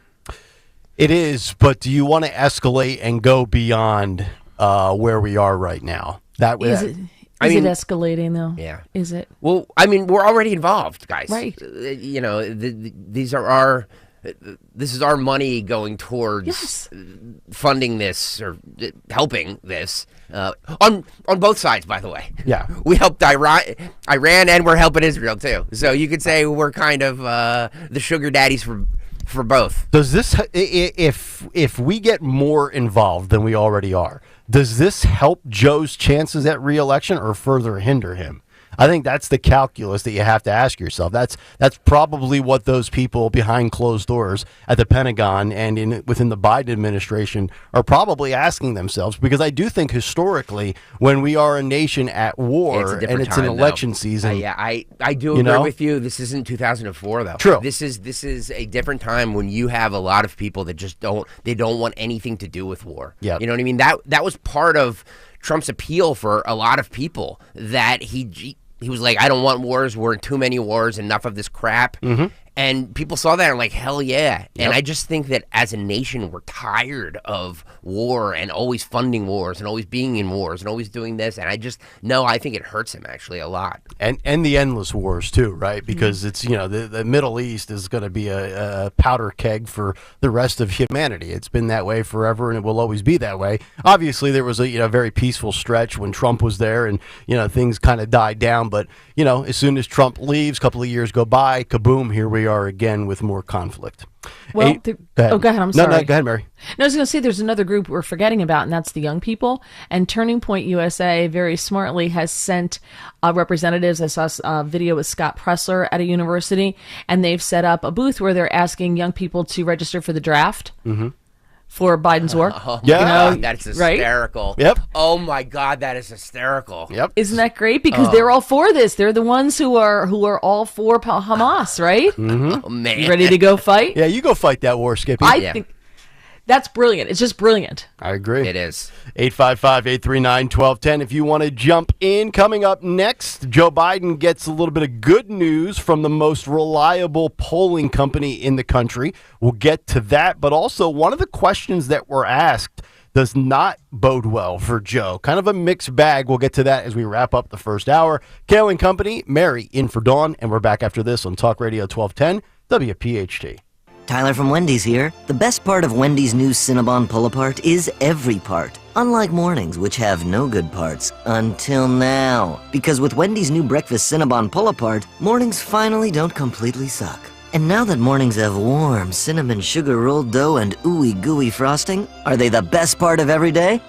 It is, but do you want to escalate and go beyond where we are right now?
Is it escalating, though?
Yeah.
Is it?
Well, I mean, we're already involved, guys.
Right.
This is our money going towards funding this or helping this on both sides, by the way.
Yeah.
We helped Iran and we're helping Israel, too. So you could say we're kind of the sugar daddies for both.
Does this, if we get more involved than we already are, does this help Joe's chances at re-election or further hinder him? I think that's the calculus that you have to ask yourself. That's probably what those people behind closed doors at the Pentagon and within the Biden administration are probably asking themselves, because I do think historically when we are a nation at war and it's an election season.
I do agree with you. This isn't 2004 though.
True.
This is a different time when you have a lot of people that just don't want anything to do with war.
Yeah.
You know what I mean? That was part of Trump's appeal for a lot of people, that he was like, I don't want wars. We're in too many wars. Enough of this crap. Mm-hmm. And people saw that and like, hell yeah. Yep. And I just think that as a nation, we're tired of war and always funding wars and always being in wars and always doing this. And I think it hurts him actually a lot.
And the endless wars too, right? Because it's, the Middle East is going to be a powder keg for the rest of humanity. It's been that way forever and it will always be that way. Obviously, there was a very peaceful stretch when Trump was there and, things kind of died down. But, as soon as Trump leaves, a couple of years go by, kaboom, here we are again with more conflict.
Well, go ahead. I'm sorry.
No, go ahead, Mary.
No, I was going to say there's another group we're forgetting about, and that's the young people. And Turning Point USA very smartly has sent representatives. I saw a video with Scott Pressler at a university, and they've set up a booth where they're asking young people to register for the draft. Mm-hmm. For Biden's work.
That's hysterical.
Right? Yep.
Oh my God, that is hysterical.
Yep.
Isn't that great? Because they're all for this. They're the ones who are all for Hamas, right?
Mm-hmm.
Oh man.
You ready to go fight?
Yeah, you go fight that war, Skippy.
I think that's brilliant. It's just brilliant.
I agree.
It is.
855-839-1210. If you want to jump in, coming up next, Joe Biden gets a little bit of good news from the most reliable polling company in the country. We'll get to that. But also, one of the questions that were asked does not bode well for Joe. Kind of a mixed bag. We'll get to that as we wrap up the first hour. Kayal and Company, Mary in for Dawn. And we're back after this on Talk Radio 1210, WPHT.
Tyler from Wendy's here. The best part of Wendy's new Cinnabon Pull-Apart is every part. Unlike mornings, which have no good parts. Until now. Because with Wendy's new breakfast Cinnabon Pull-Apart, mornings finally don't completely suck. And now that mornings have warm cinnamon sugar rolled dough and ooey gooey frosting, are they the best part of every day?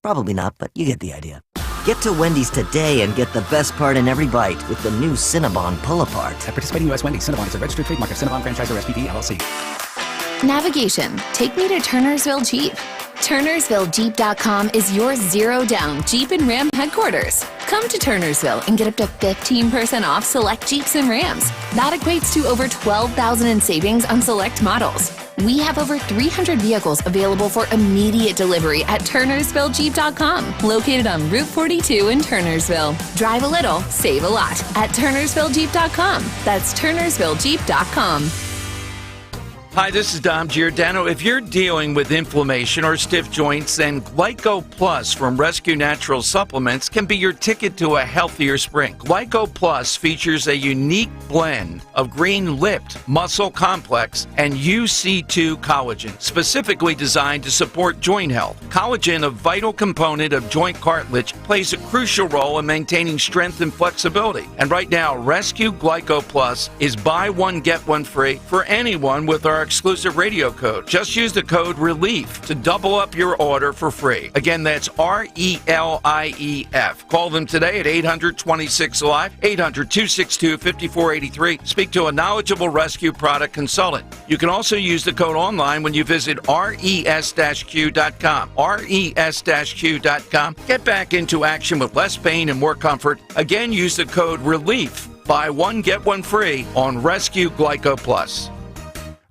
Probably not, but you get the idea. Get to Wendy's today and get the best part in every bite with the new Cinnabon Pull-Apart.
At participating U.S. Wendy's, Cinnabon is a registered trademark of Cinnabon Franchisor SPP, LLC.
Navigation. Take me to Turnersville Jeep.
TurnersvilleJeep.com is your zero-down Jeep and Ram headquarters. Come to Turnersville and get up to 15% off select Jeeps and Rams. That equates to over $12,000 in savings on select models. We have over 300 vehicles available for immediate delivery at TurnersvilleJeep.com, located on Route 42 in Turnersville. Drive a little, save a lot at TurnersvilleJeep.com. That's TurnersvilleJeep.com.
Hi, this is Dom Giordano. If you're dealing with inflammation or stiff joints, then Glyco Plus from Rescue Natural Supplements can be your ticket to a healthier spring. Glyco Plus features a unique blend of green-lipped muscle complex and UC2 collagen, specifically designed to support joint health. Collagen, a vital component of joint cartilage, plays a crucial role in maintaining strength and flexibility. And right now, Rescue Glyco Plus is buy one, get one free for anyone with our exclusive radio code. Just use the code RELIEF to double up your order for free. Again, that's RELIEF. Call them today at 800-26-ALIVE, 800-262-5483. Speak to a knowledgeable rescue product consultant. You can also use the code online when you visit res-q.com. res-q.com. Get back into action with less pain and more comfort. Again, use the code RELIEF. Buy one, get one free on Rescue Glyco Plus.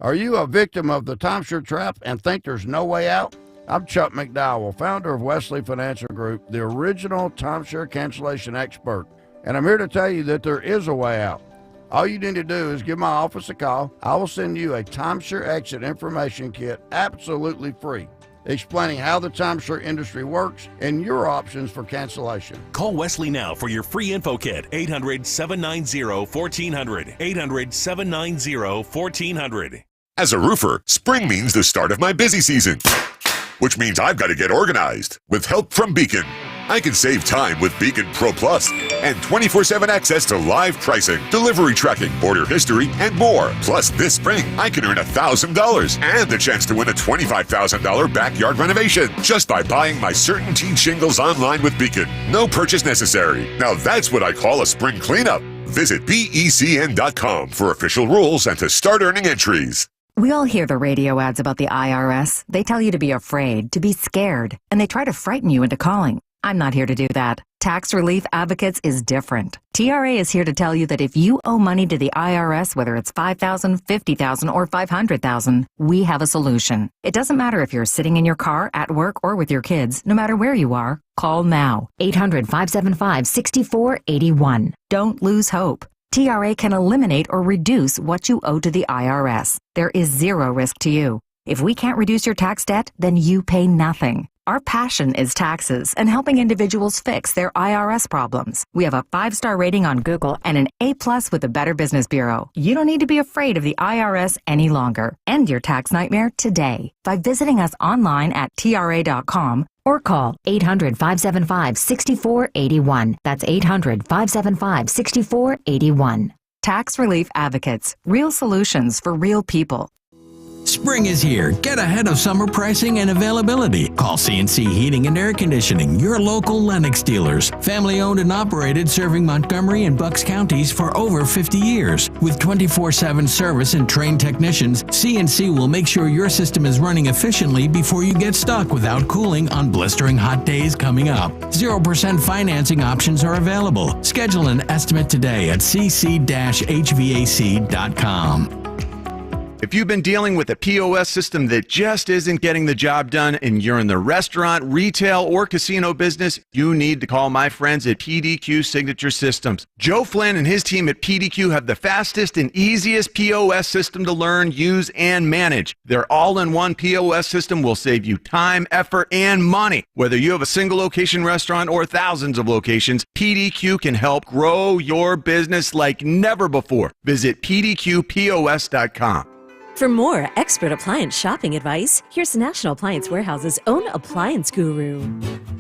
Are you a victim of the timeshare trap and think there's no way out? I'm Chuck McDowell, founder of Wesley Financial Group, the original timeshare cancellation expert. And I'm here to tell you that there is a way out. All you need to do is give my office a call. I will send you a timeshare exit information kit absolutely free, explaining how the timeshare industry works and your options for cancellation.
Call Wesley now for your free info kit. 800-790-1400. 800-790-1400.
As a roofer, spring means the start of my busy season, which means I've got to get organized. With help from Beacon, I can save time with Beacon Pro Plus and 24/7 access to live pricing, delivery tracking, order history, and more. Plus, this spring, I can earn $1,000 and the chance to win a $25,000 backyard renovation just by buying my CertainTeed shingles online with Beacon. No purchase necessary. Now that's what I call a spring cleanup. Visit BECN.com for official rules and to start earning entries.
We all hear the radio ads about the IRS. They tell you to be afraid, to be scared, and they try to frighten you into calling. I'm not here to do that. Tax Relief Advocates is different. TRA is here to tell you that if you owe money to the IRS, whether it's $5,000, $50,000, or $500,000, we have a solution. It doesn't matter if you're sitting in your car, at work, or with your kids. No matter where you are, call now. 800-575-6481. Don't lose hope. TRA can eliminate or reduce what you owe to the IRS. There is zero risk to you. If we can't reduce your tax debt, then you pay nothing. Our passion is taxes and helping individuals fix their IRS problems. We have a 5-star rating on Google and an A+ with the Better Business Bureau. You don't need to be afraid of the IRS any longer. End your tax nightmare today by visiting us online at TRA.com or call 800-575-6481. That's 800-575-6481. Tax Relief Advocates. Real solutions for real people.
Spring is here. Get ahead of summer pricing and availability. Call CNC Heating and Air Conditioning, your local Lennox dealers. Family owned and operated, serving Montgomery and Bucks counties for over 50 years. With 24/7 service and trained technicians, CNC will make sure your system is running efficiently before you get stuck without cooling on blistering hot days coming up. 0% financing options are available. Schedule an estimate today at cc-hvac.com.
If you've been dealing with a POS system that just isn't getting the job done and you're in the restaurant, retail, or casino business, you need to call my friends at PDQ Signature Systems. Joe Flynn and his team at PDQ have the fastest and easiest POS system to learn, use, and manage. Their all-in-one POS system will save you time, effort, and money. Whether you have a single location restaurant or thousands of locations, PDQ can help grow your business like never before. Visit pdqpos.com.
For more expert appliance shopping advice, here's National Appliance Warehouse's own appliance guru.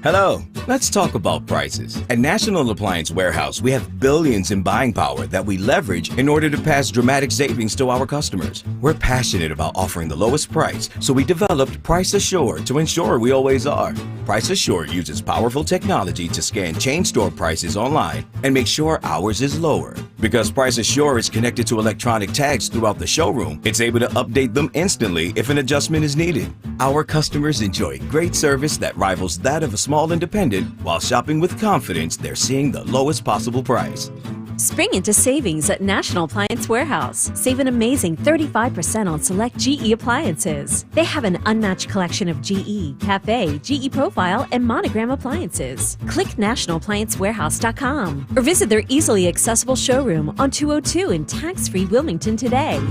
Hello. Let's talk about prices. At National Appliance Warehouse, we have billions in buying power that we leverage in order to pass dramatic savings to our customers. We're passionate about offering the lowest price, so we developed Price Assured to ensure we always are. Price Assured uses powerful technology to scan chain store prices online and make sure ours is lower. Because Price Assured is connected to electronic tags throughout the showroom, it's able to update them instantly if an adjustment is needed. Our customers enjoy great service that rivals that of a small independent. While shopping with confidence, they're seeing the lowest possible price.
Spring into savings at National Appliance Warehouse. Save an amazing 35% on select GE appliances. They have an unmatched collection of GE, Cafe, GE Profile, and Monogram appliances. Click nationalappliancewarehouse.com or visit their easily accessible showroom on 202 in tax-free Wilmington today.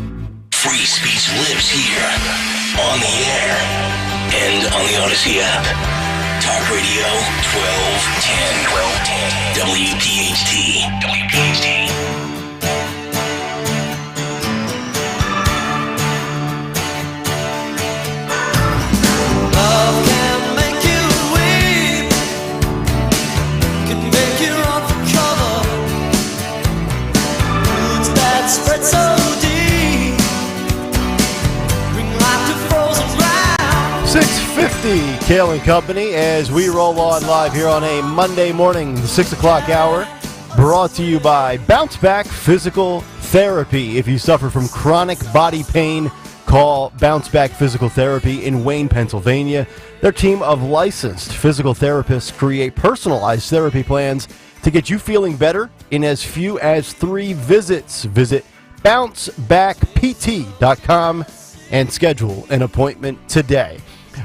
Free speech lives here, on the air, and on the Odyssey app. Talk Radio 1210. WPHT.
Love can make you weep, can make you run for cover. Roots that spread so deep, bring life to frozen ground.
6:50, Kayal and Company, as we roll on live here on a Monday morning, the 6 o'clock hour, brought to you by Bounce Back Physical Therapy. If you suffer from chronic body pain, call Bounce Back Physical Therapy in Wayne, Pennsylvania. Their team of licensed physical therapists create personalized therapy plans to get you feeling better in as few as 3 visits. Visit bouncebackpt.com and schedule an appointment today.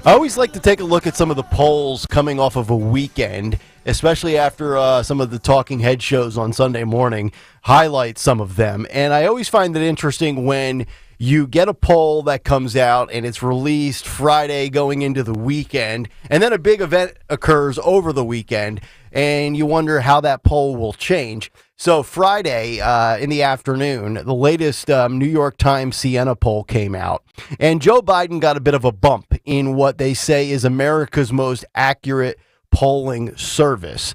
I always like to take a look at some of the polls coming off of a weekend, especially after some of the talking head shows on Sunday morning highlight some of them. And I always find it interesting when you get a poll that comes out and it's released Friday going into the weekend, and then a big event occurs over the weekend, and you wonder how that poll will change. So Friday in the afternoon, the latest New York Times Siena poll came out, and Joe Biden got a bit of a bump in what they say is America's most accurate polling service.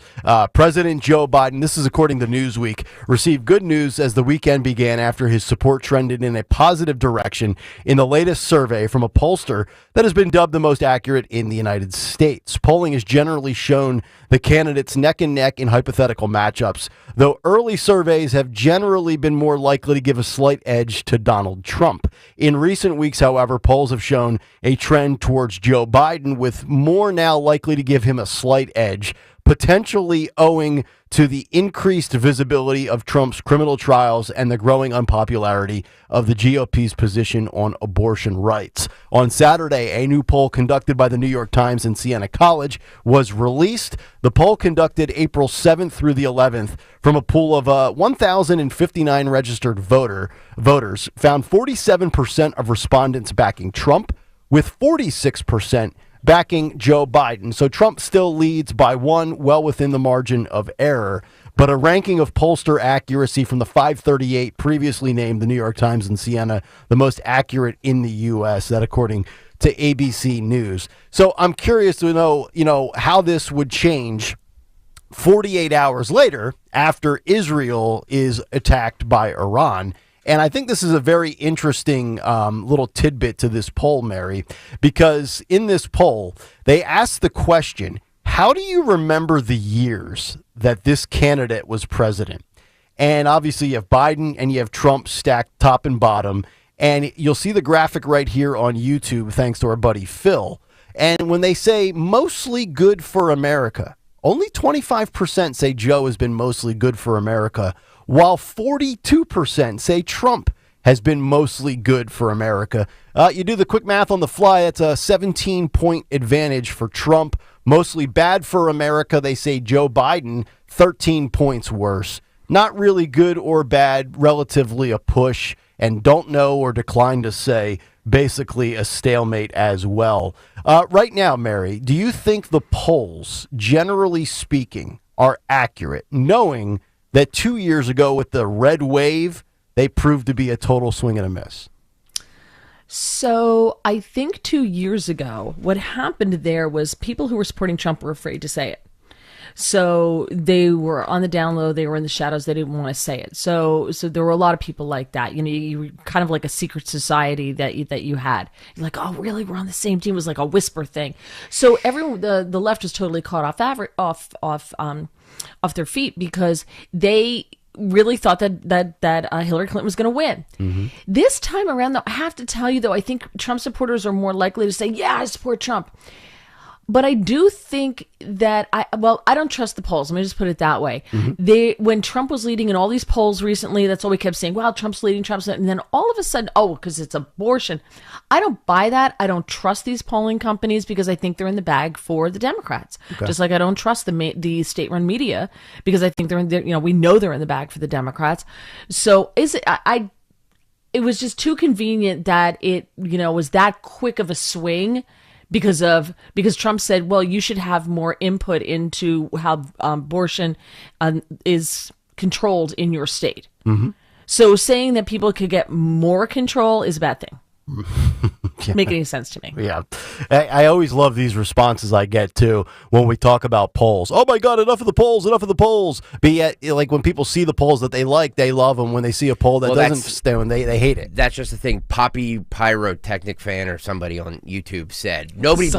President Joe Biden, this is according to Newsweek, received good news as the weekend began after his support trended in a positive direction in the latest survey from a pollster that has been dubbed the most accurate in the United States. Polling has generally shown the candidates neck and neck in hypothetical matchups, though early surveys have generally been more likely to give a slight edge to Donald Trump. In recent weeks, however, polls have shown a trend towards Joe Biden, with more now likely to give him a slight edge, potentially owing to the increased visibility of Trump's criminal trials and the growing unpopularity of the GOP's position on abortion rights. On Saturday, a new poll conducted by the New York Times and Siena College was released. The poll, conducted April 7th through the 11th from a pool of 1,059 registered voters, found 47% of respondents backing Trump, with 46% backing Joe Biden. So Trump still leads by 1, well within the margin of error. But a ranking of pollster accuracy from the 538 previously named the New York Times and Siena the most accurate in the U.S., that according to ABC News. So I'm curious to know, how this would change 48 hours later after Israel is attacked by Iran. And I think this is a very interesting little tidbit to this poll, Mary, because in this poll, they asked the question, how do you remember the years that this candidate was president? And obviously you have Biden and you have Trump stacked top and bottom. And you'll see the graphic right here on YouTube, thanks to our buddy Phil. And when they say mostly good for America, only 25% say Joe has been mostly good for America, while 42% say Trump has been mostly good for America. You do the quick math on the fly, that's a 17-point advantage for Trump. Mostly bad for America, they say Joe Biden, 13 points worse. Not really good or bad, relatively a push, and don't know or decline to say, basically a stalemate as well. Right now, Mary, do you think the polls, generally speaking, are accurate, knowing that 2 years ago with the red wave, they proved to be a total swing and a miss?
So I think 2 years ago, what happened there was people who were supporting Trump were afraid to say it. So they were on the down low. They were in the shadows. They didn't want to say it. So there were a lot of people like that. You were kind of like a secret society that you had. You're like, oh, really? We're on the same team. It was like a whisper thing. So everyone, the left was totally caught off their feet because they really thought that Hillary Clinton was going to win. Mm-hmm. This time around, though, I have to tell you, though, I think Trump supporters are more likely to say, yeah, I support Trump. But I do think that I don't trust the polls. Let me just put it that way. Mm-hmm. When Trump was leading in all these polls recently, that's all we kept saying. Well, Trump's leading, and then all of a sudden, because it's abortion. I don't buy that. I don't trust these polling companies because I think they're in the bag for the Democrats. Okay. Just like I don't trust the state-run media because I think we know they're in the bag for the Democrats. So it was just too convenient that it was that quick of a swing. Because Trump said, well, you should have more input into how abortion is controlled in your state. Mm-hmm. So saying that people could get more control is a bad thing. Yeah. Make any sense to me.
Yeah. I always love these responses I get too when we talk about polls. Oh my God, enough of the polls. But yet, like when people see the polls that they like, they love them. When they see a poll that doesn't stand, they hate it.
That's just the thing. Poppy Pyrotechnic fan or somebody on YouTube said nobody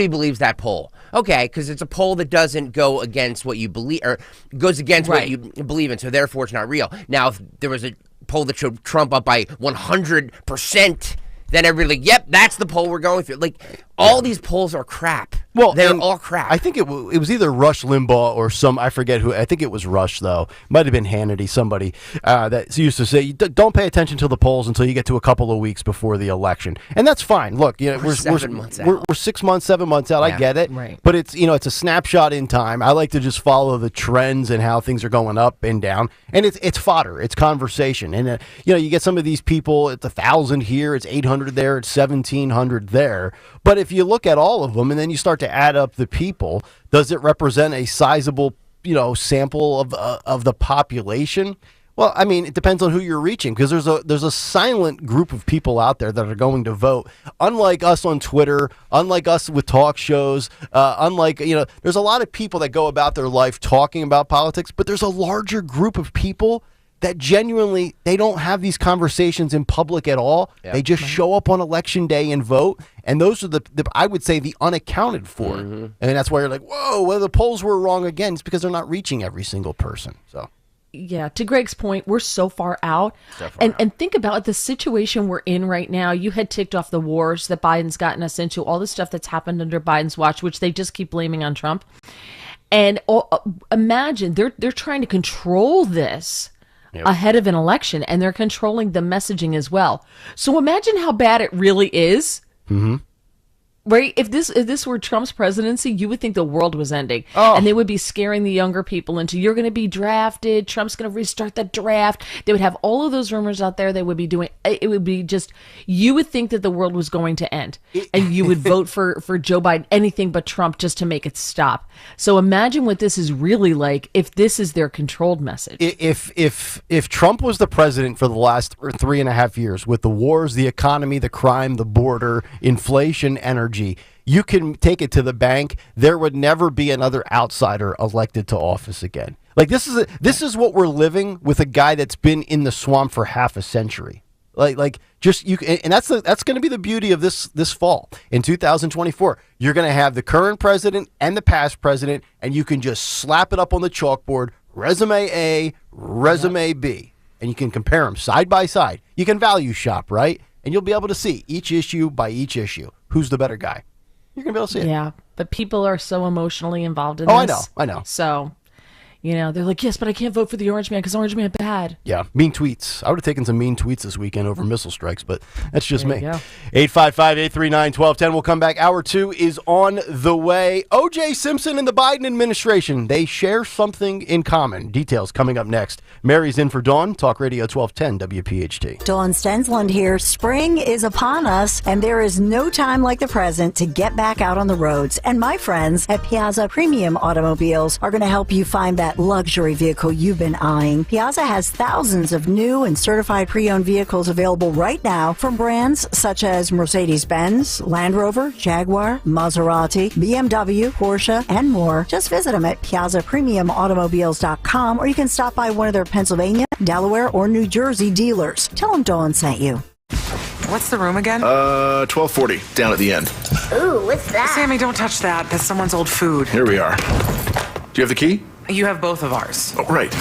believes that poll. Okay, because it's a poll that doesn't go against what you believe or goes against what you believe in, so therefore it's not real. Now, if there was a poll that showed Trump up by 100%, then everybody like, yep, that's the poll we're going through. Like, all these polls are crap. Well, they're all crap.
I think it was either Rush Limbaugh or I forget who. I think it was Rush, though. Might have been Hannity, somebody that used to say, don't pay attention to the polls until you get to a couple of weeks before the election. And that's fine. Look, we're 7 months out. We're 6 months, 7 months out. Yeah, I get it. Right. But it's a snapshot in time. I like to just follow the trends and how things are going up and down. And it's fodder. It's conversation. And, you get some of these people, it's 1,000 here, it's 800 there, it's 1,700 there. But if you look at all of them and then you start to add up the people, does it represent a sizable, sample of the population? Well, I mean, it depends on who you're reaching because there's a silent group of people out there that are going to vote. Unlike us on Twitter, unlike us with talk shows, there's a lot of people that go about their life talking about politics, but there's a larger group of people that genuinely, they don't have these conversations in public at all. Yep. They just show up on election day and vote. And those are the I would say, the unaccounted for. Mm-hmm. And that's why you're like, whoa, well, the polls were wrong again. It's because they're not reaching every single person. So,
yeah, to Greg's point, we're so far out. And think about the situation we're in right now. You had ticked off the wars that Biden's gotten us into, all the stuff that's happened under Biden's watch, which they just keep blaming on Trump. And imagine they're trying to control this. Yep. Ahead of an election, and they're controlling the messaging as well. So imagine how bad it really is. Mm-hmm. Right? If this were Trump's presidency, you would think the world was ending. Oh. And they would be scaring the younger people into, you're going to be drafted, Trump's going to restart the draft. They would have all of those rumors out there. They would be doing, it would be just, you would think that the world was going to end. And you would vote for Joe Biden, anything but Trump, just to make it stop. So imagine what this is really like if this is their controlled message.
If Trump was the president for the last 3.5 years, with the wars, the economy, the crime, the border, inflation, energy, you can take it to the bank. There would never be another outsider elected to office again. Like this is what we're living with, a guy that's been in the swamp for half a century. And that's going to be the beauty of this fall in 2024. You're going to have the current president and the past president, and you can just slap it up on the chalkboard. Resume A, resume B, and you can compare them side by side. You can value shop, right? And you'll be able to see each issue by each issue. Who's the better guy? You're going to be able to see it.
Yeah, but people are so emotionally involved in this.
I know.
So, they're like, yes, but I can't vote for the Orange Man because Orange Man bad.
Yeah, mean tweets. I would have taken some mean tweets this weekend over missile strikes, but that's just me. 855-839-1210. We'll come back. Hour 2 is on the way. O.J. Simpson and the Biden administration, they share something in common. Details coming up next. Mary's in for Dawn. Talk Radio 1210 WPHT.
Dawn Stensland here. Spring is upon us, and there is no time like the present to get back out on the roads. And my friends at Piazza Premium Automobiles are going to help you find that that luxury vehicle you've been eyeing, Piazza has thousands of new and certified pre-owned vehicles available right now from brands such as Mercedes-Benz, Land Rover, Jaguar, Maserati, BMW, Porsche, and more. Just visit them at PiazzaPremiumAutomobiles.com, or you can stop by one of their Pennsylvania, Delaware, or New Jersey dealers. Tell them Dawn sent you.
What's the room again?
1240, down at the end.
Ooh, what's that? Sammy, don't touch that. That's someone's old food.
Here we are. Do you have the key?
You have both of ours.
Oh, right.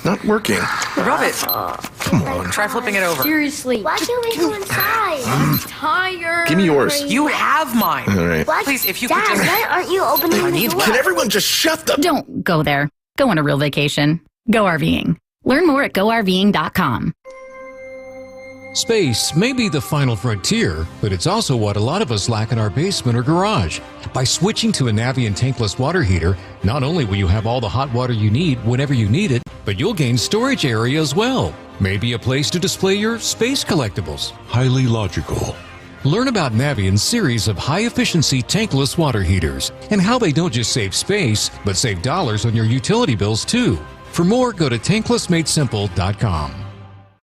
Not working.
Rub it.
Come on.
Try flipping it over.
Seriously. Why can't we go inside? I'm tired.
Give me yours.
You have mine.
All right.
What?
Please, if you
Dad,
could just...
why aren't you opening the door?
Can everyone just shut the...
Don't go there. Go on a real vacation. Go RVing. Learn more at GoRVing.com.
Space may be the final frontier, but it's also what a lot of us lack in our basement or garage. By switching to a Navien tankless water heater, not only will you have all the hot water you need whenever you need it, but you'll gain storage area as well. Maybe a place to display your space collectibles. Highly logical. Learn about Navien's series of high-efficiency tankless water heaters and how they don't just save space, but save dollars on your utility bills too. For more, go to tanklessmadesimple.com.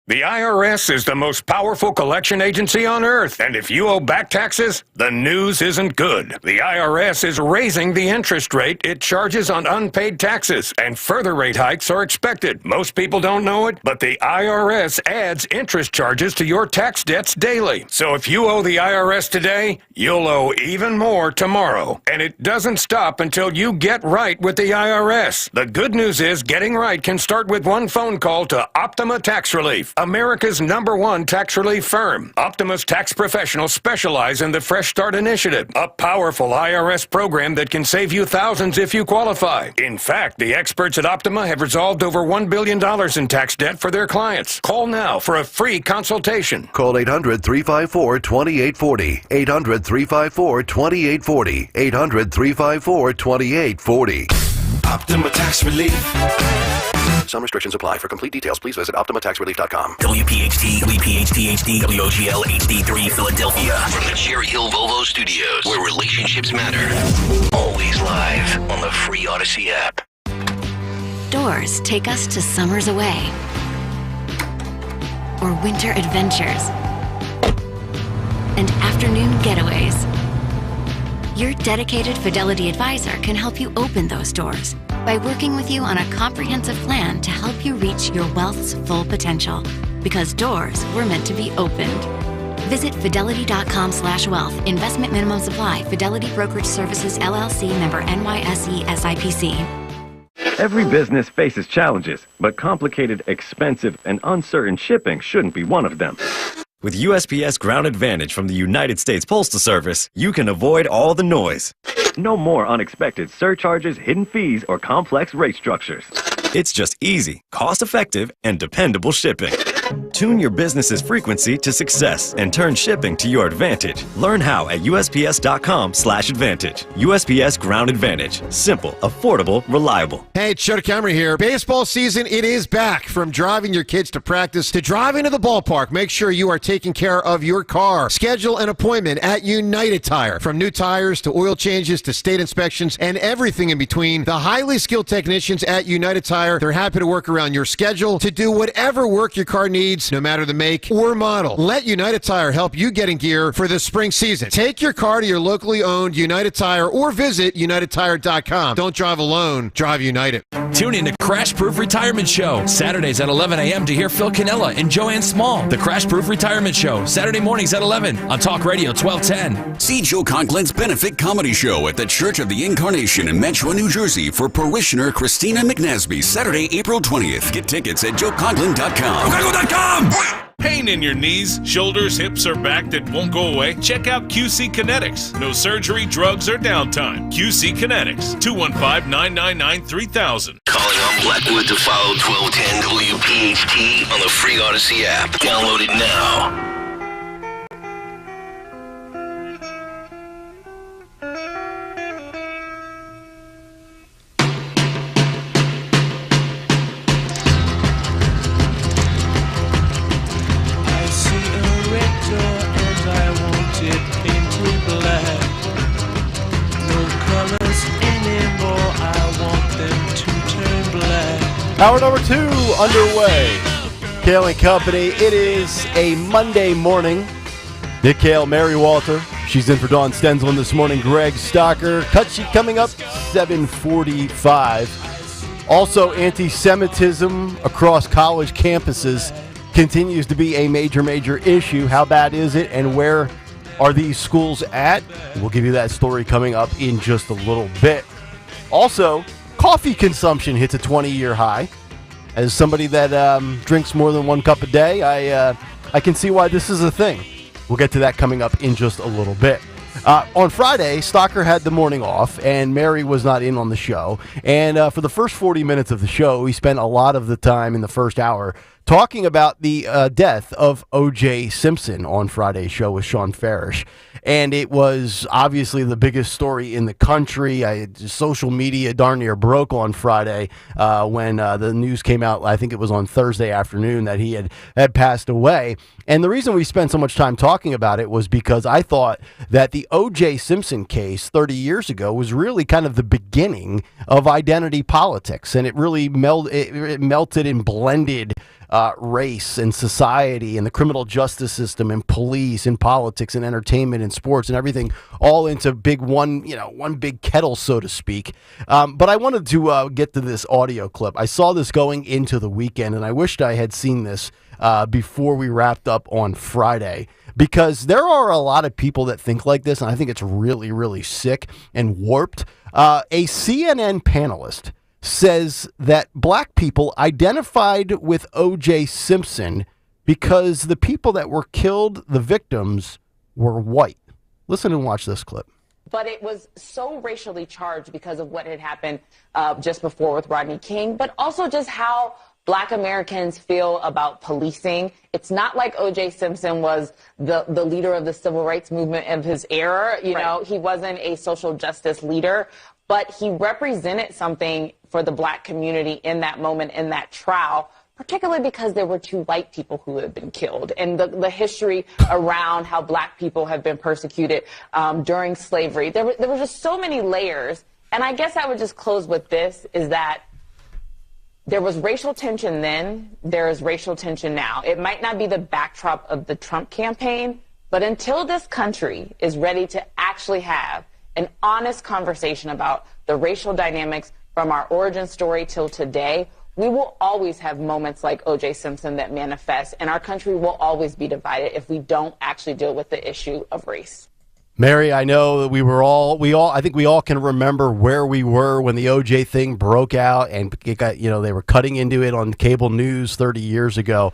The IRS is the most powerful collection agency on earth, and if you owe back taxes, the news isn't good. The IRS is raising the interest rate it charges on unpaid taxes, and further rate hikes are expected. Most people don't know it, but the IRS adds interest charges to your tax debts daily. So if you owe the IRS today, you'll owe even more tomorrow. And it doesn't stop until you get right with the IRS. The good news is getting right can start with one phone call to Optima Tax Relief, America's #1 tax relief firm. Optima's tax professionals specialize in the Fresh Start Initiative, a powerful IRS program that can save you thousands if you qualify. In fact, the experts at Optima have resolved over $1 billion in tax debt for their clients. Call now for a free consultation.
Call 800-354-2840. 800-354-2840. 800-354-2840.
Optima Tax Relief.
Some restrictions apply. For complete details, please visit OptimaTaxRelief.com.
WPHT, WPHT HD, WOGL HD3 Philadelphia. From the Cherry Hill Volvo Studios, where relationships matter. Always live on the free Odyssey app.
Doors take us to summers away or winter adventures and afternoon getaways. Your dedicated Fidelity advisor can help you open those doors by working with you on a comprehensive plan to help you reach your wealth's full potential. Because doors were meant to be opened. Visit fidelity.com/wealth. Investment minimum supply. Fidelity Brokerage Services, LLC, member NYSE SIPC.
Every business faces challenges, but complicated, expensive, and uncertain shipping shouldn't be one of them.
With USPS Ground Advantage from the United States Postal Service, you can avoid all the noise.
No more unexpected surcharges, hidden fees, or complex rate structures.
It's just easy, cost-effective, and dependable shipping. Tune your business's frequency to success and turn shipping to your advantage. Learn how at USPS.com/advantage. USPS Ground Advantage. Simple, affordable, reliable.
Hey, it's Shota Camry here. Baseball season, it is back. From driving your kids to practice to driving to the ballpark, make sure you are taking care of your car. Schedule an appointment at United Tire. From new tires to oil changes to state inspections and everything in between, the highly skilled technicians at United Tire, they're happy to work around your schedule to do whatever work your car needs, no matter the make or model. Let United Tire help you get in gear for the spring season. Take your car to your locally owned United Tire or visit UnitedTire.com. Don't drive alone. Drive United.
Tune in to Crash Proof Retirement Show, Saturdays at 11 a.m. to hear Phil Cannella and Joanne Small. The Crash Proof Retirement Show, Saturday mornings at 11 on Talk Radio 1210.
See Joe Conklin's Benefit Comedy Show at the Church of the Incarnation in Metro, New Jersey for parishioner Christina McNasby, Saturday, April 20th. Get tickets at joeconklin.com.
GoConklin.com! Pain in your knees, shoulders, hips, or back that won't go away? Check out QC Kinetics. No surgery, drugs, or downtime. QC Kinetics. 215-999-3000.
Calling on Blackwood to follow 1210 WPHT on the free Odyssey app. Download it now.
Hour number 2 underway. Kayal and Company. It is a Monday morning. Nick Kayal, Mary Walter. She's in for Dawn Stenzel this morning. Greg Stocker. Cut sheet coming up 7:45. Also, anti-Semitism across college campuses continues to be a major issue. How bad is it, and where are these schools at? We'll give you that story coming up in just a little bit. Also, coffee consumption hits a 20-year high. As somebody that drinks more than 1 cup a day, I can see why this is a thing. We'll get to that coming up in just a little bit. On Friday, Stocker had the morning off, and Mary was not in on the show. And for the first 40 minutes of the show, we spent a lot of the time in the first hour talking about the death of O.J. Simpson on Friday's show with Sean Farish. And it was obviously the biggest story in the country. Social media darn near broke on Friday when the news came out. I think it was on Thursday afternoon that he had passed away. And the reason we spent so much time talking about it was because I thought that the O.J. Simpson case 30 years ago was really kind of the beginning of identity politics. And it really melted and blended race and society and the criminal justice system and police and politics and entertainment and sports and everything all into one big kettle, so to speak. But I wanted to get to this audio clip. I saw this going into the weekend, and I wished I had seen this before we wrapped up on Friday, because there are a lot of people that think like this, and I think it's really sick and warped. A CNN panelist says that black people identified with O.J. Simpson because the people that were killed, the victims, were white. Listen and watch this clip.
But it was so racially charged because of what had happened just before with Rodney King, but also just how Black Americans feel about policing. It's not like O.J. Simpson was the leader of the civil rights movement of his era. You know, he wasn't a social justice leader, but he represented something for the Black community in that moment, in that trial, particularly because there were 2 white people who had been killed, and the history around how Black people have been persecuted during slavery. There were just so many layers. And I guess I would just close with this, is that there was racial tension then, there is racial tension now. It might not be the backdrop of the Trump campaign, but until this country is ready to actually have an honest conversation about the racial dynamics from our origin story till today, we will always have moments like O.J. Simpson that manifest, and our country will always be divided if we don't actually deal with the issue of race.
Mary, I know that I think we all can remember where we were when the O.J. thing broke out, and it got, they were cutting into it on cable news 30 years ago.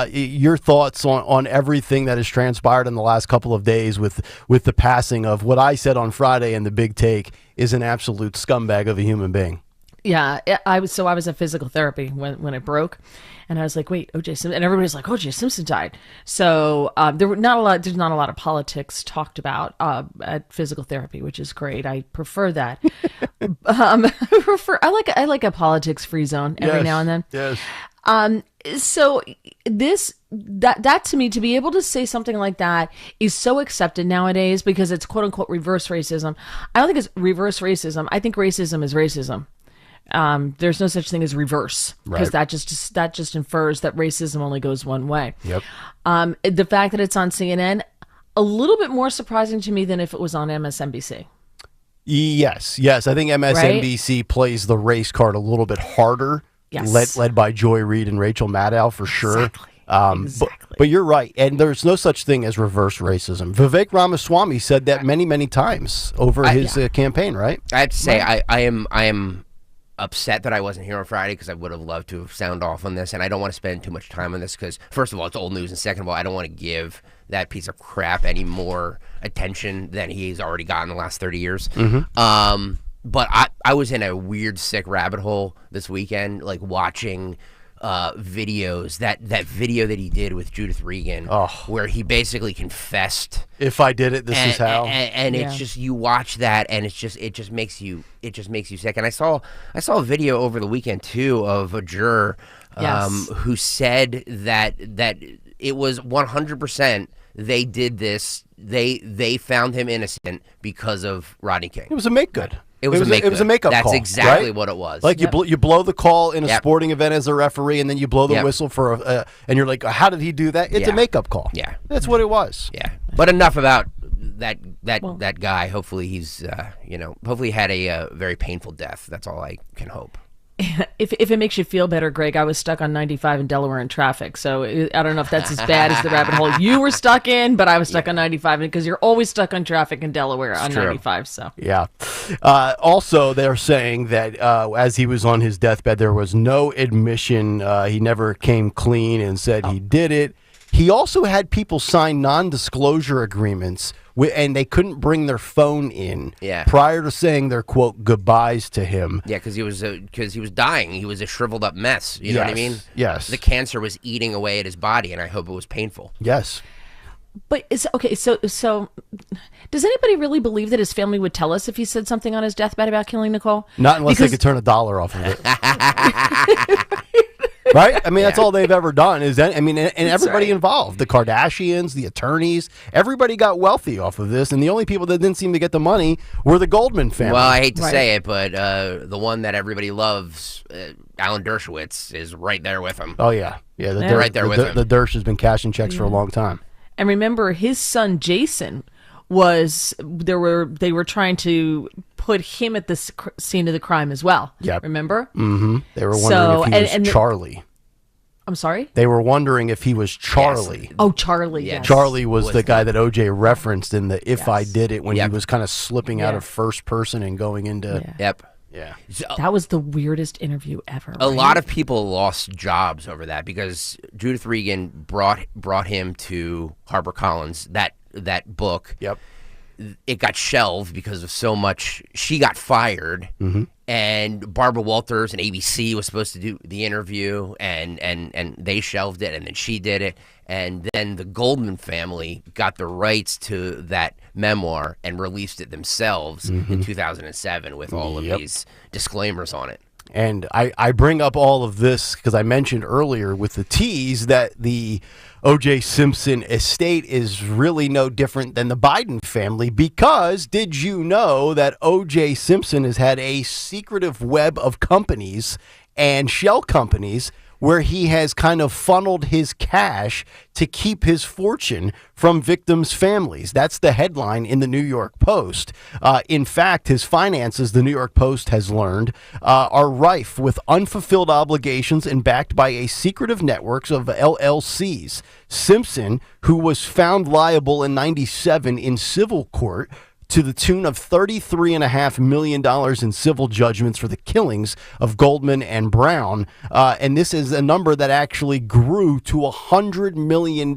Your thoughts on everything that has transpired in the last couple of days with the passing of what I said on Friday in the Big Take is an absolute scumbag of a human being.
Yeah, I was at physical therapy when it broke, and I was like, wait, O.J. Simpson, and everybody's like, O.J. Simpson died. So there's not a lot of politics talked about at physical therapy, which is great. I prefer that. I like a politics free zone every now and then.
Yes.
So that to me, to be able to say something like that is so accepted nowadays because it's quote unquote reverse racism. I don't think it's reverse racism. I think racism is racism. There's no such thing as reverse, because that just infers that racism only goes one way.
Yep.
The fact that it's on CNN, a little bit more surprising to me than if it was on MSNBC.
Yes. I think MSNBC plays the race card a little bit harder.
Yes.
Led by Joy Reid and Rachel Maddow for sure.
Exactly.
But you're right, and there's no such thing as reverse racism. Vivek Ramaswamy said that many times over his campaign. Right.
I have to say, I am upset that I wasn't here on Friday, because I would have loved to have sound off on this, and I don't want to spend too much time on this because, first of all, it's old news, and second of all, I don't want to give that piece of crap any more attention than he's already gotten in the last 30 years.
Mm-hmm.
But I was in a weird, sick rabbit hole this weekend, like watching videos, that video that he did with Judith Regan, where he basically confessed.
If I did it, this is how.
And it's just, you watch that, and it just makes you sick. And I saw a video over the weekend too of a juror who said that it was 100%. They did this. They found him innocent because of Rodney King.
It was a make good.
It was a
makeup
That's
call.
That's exactly
right?
what it was.
Like you blow the call in a
Yep.
sporting event as a referee, and then you blow the
Yep.
whistle for and you're like, how did he do that? It's a makeup call.
Yeah,
that's what it was.
Yeah, but enough about that guy. Hopefully he's hopefully he had a very painful death. That's all I can hope.
If it makes you feel better, Greg, I was stuck on 95 in Delaware in traffic. So I don't know if that's as bad as the rabbit hole you were stuck in, but I was stuck on 95 because you're always stuck on traffic in Delaware on 95. So
yeah. Also, they're saying that as he was on his deathbed, there was no admission. He never came clean and said he did it. He also had people sign non-disclosure agreements, and they couldn't bring their phone in prior to saying their, quote, goodbyes to him.
Yeah, because he was dying. He was a shriveled up mess. You know what I mean?
Yes.
The cancer was eating away at his body, and I hope it was painful.
Yes.
But so does anybody really believe that his family would tell us if he said something on his deathbed about killing Nicole?
Not unless they could turn $1 off of it. Right? I mean, that's all they've ever done. And everybody involved, the Kardashians, the attorneys, everybody got wealthy off of this. And the only people that didn't seem to get the money were the Goldman family.
Well, I hate to say it, but the one that everybody loves, Alan Dershowitz, is right there with him.
Oh, yeah. Yeah,
right there with him.
The Dersh has been cashing checks for a long time.
And remember, his son, Jason, they were trying to put him at the scene of the crime as well.
Yeah.
Remember?
Mm-hmm. They were wondering if he was Charlie.
I'm sorry?
They were wondering if he was Charlie.
Yes. Oh, Charlie, yes.
Charlie was the guy that OJ referenced in the If I Did It when he was kind of slipping out of first person and going into...
Yep.
Yeah.
That was the weirdest interview ever.
A lot of people lost jobs over that because Judith Regan brought him to HarperCollins, that book.
Yep.
It got shelved because of so much. She got fired, and Barbara Walters and ABC was supposed to do the interview, and they shelved it, and then she did it, and then the Goldman family got the rights to that memoir and released it themselves in 2007 with all of these disclaimers on it.
And I bring up all of this because I mentioned earlier with the tease that the O.J. Simpson estate is really no different than the Biden family, because did you know that O.J. Simpson has had a secretive web of companies and shell companies where he has kind of funneled his cash to keep his fortune from victims' families. That's the headline in the New York Post. In fact, his finances, the New York Post has learned, are rife with unfulfilled obligations and backed by a secretive networks of LLCs. Simpson, who was found liable in '97 in civil court to the tune of $33.5 million in civil judgments for the killings of Goldman and Brown. And this is a number that actually grew to $100 million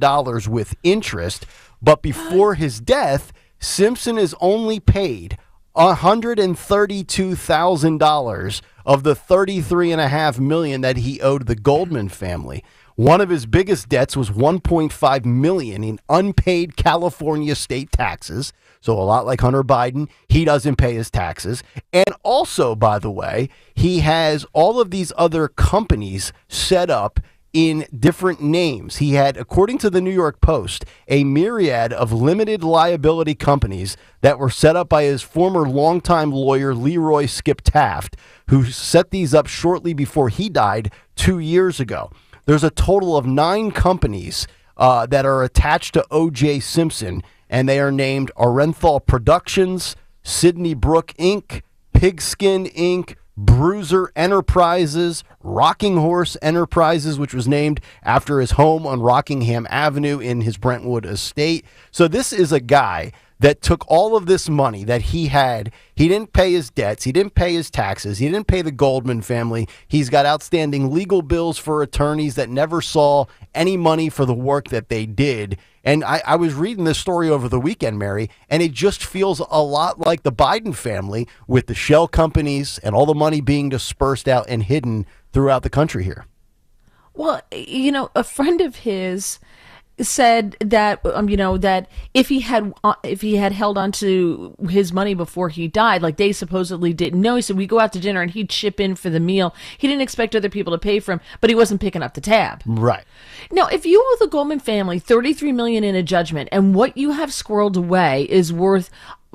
with interest. But before his death, Simpson is only paid $132,000 of the $33.5 million that he owed the Goldman family. One of his biggest debts was $1.5 million in unpaid California state taxes. So a lot like Hunter Biden, he doesn't pay his taxes. And also, by the way, he has all of these other companies set up in different names. He had, according to the New York Post, a myriad of limited liability companies that were set up by his former longtime lawyer, Leroy Skip Taft, who set these up shortly before he died 2 years ago. There's a total of 9 companies that are attached to O.J. Simpson, and they are named Orenthal Productions, Sidney Brook Inc., Pigskin Inc., Bruiser Enterprises, Rocking Horse Enterprises, which was named after his home on Rockingham Avenue in his Brentwood estate. So this is a guy that took all of this money that he had. He didn't pay his debts. He didn't pay his taxes. He didn't pay the Goldman family. He's got outstanding legal bills for attorneys that never saw any money for the work that they did. And I was reading this story over the weekend, Mary, and it just feels a lot like the Biden family with the shell companies and all the money being dispersed out and hidden throughout the country here.
Well, you know, a friend of his said that that if he had held on to his money before he died, like they supposedly didn't know. He said we go out to dinner and he'd chip in for the meal. He didn't expect other people to pay for him, but he wasn't picking up the tab.
Right.
Now, if you owe the Goldman family $33 million in a judgment, and what you have squirreled away is worth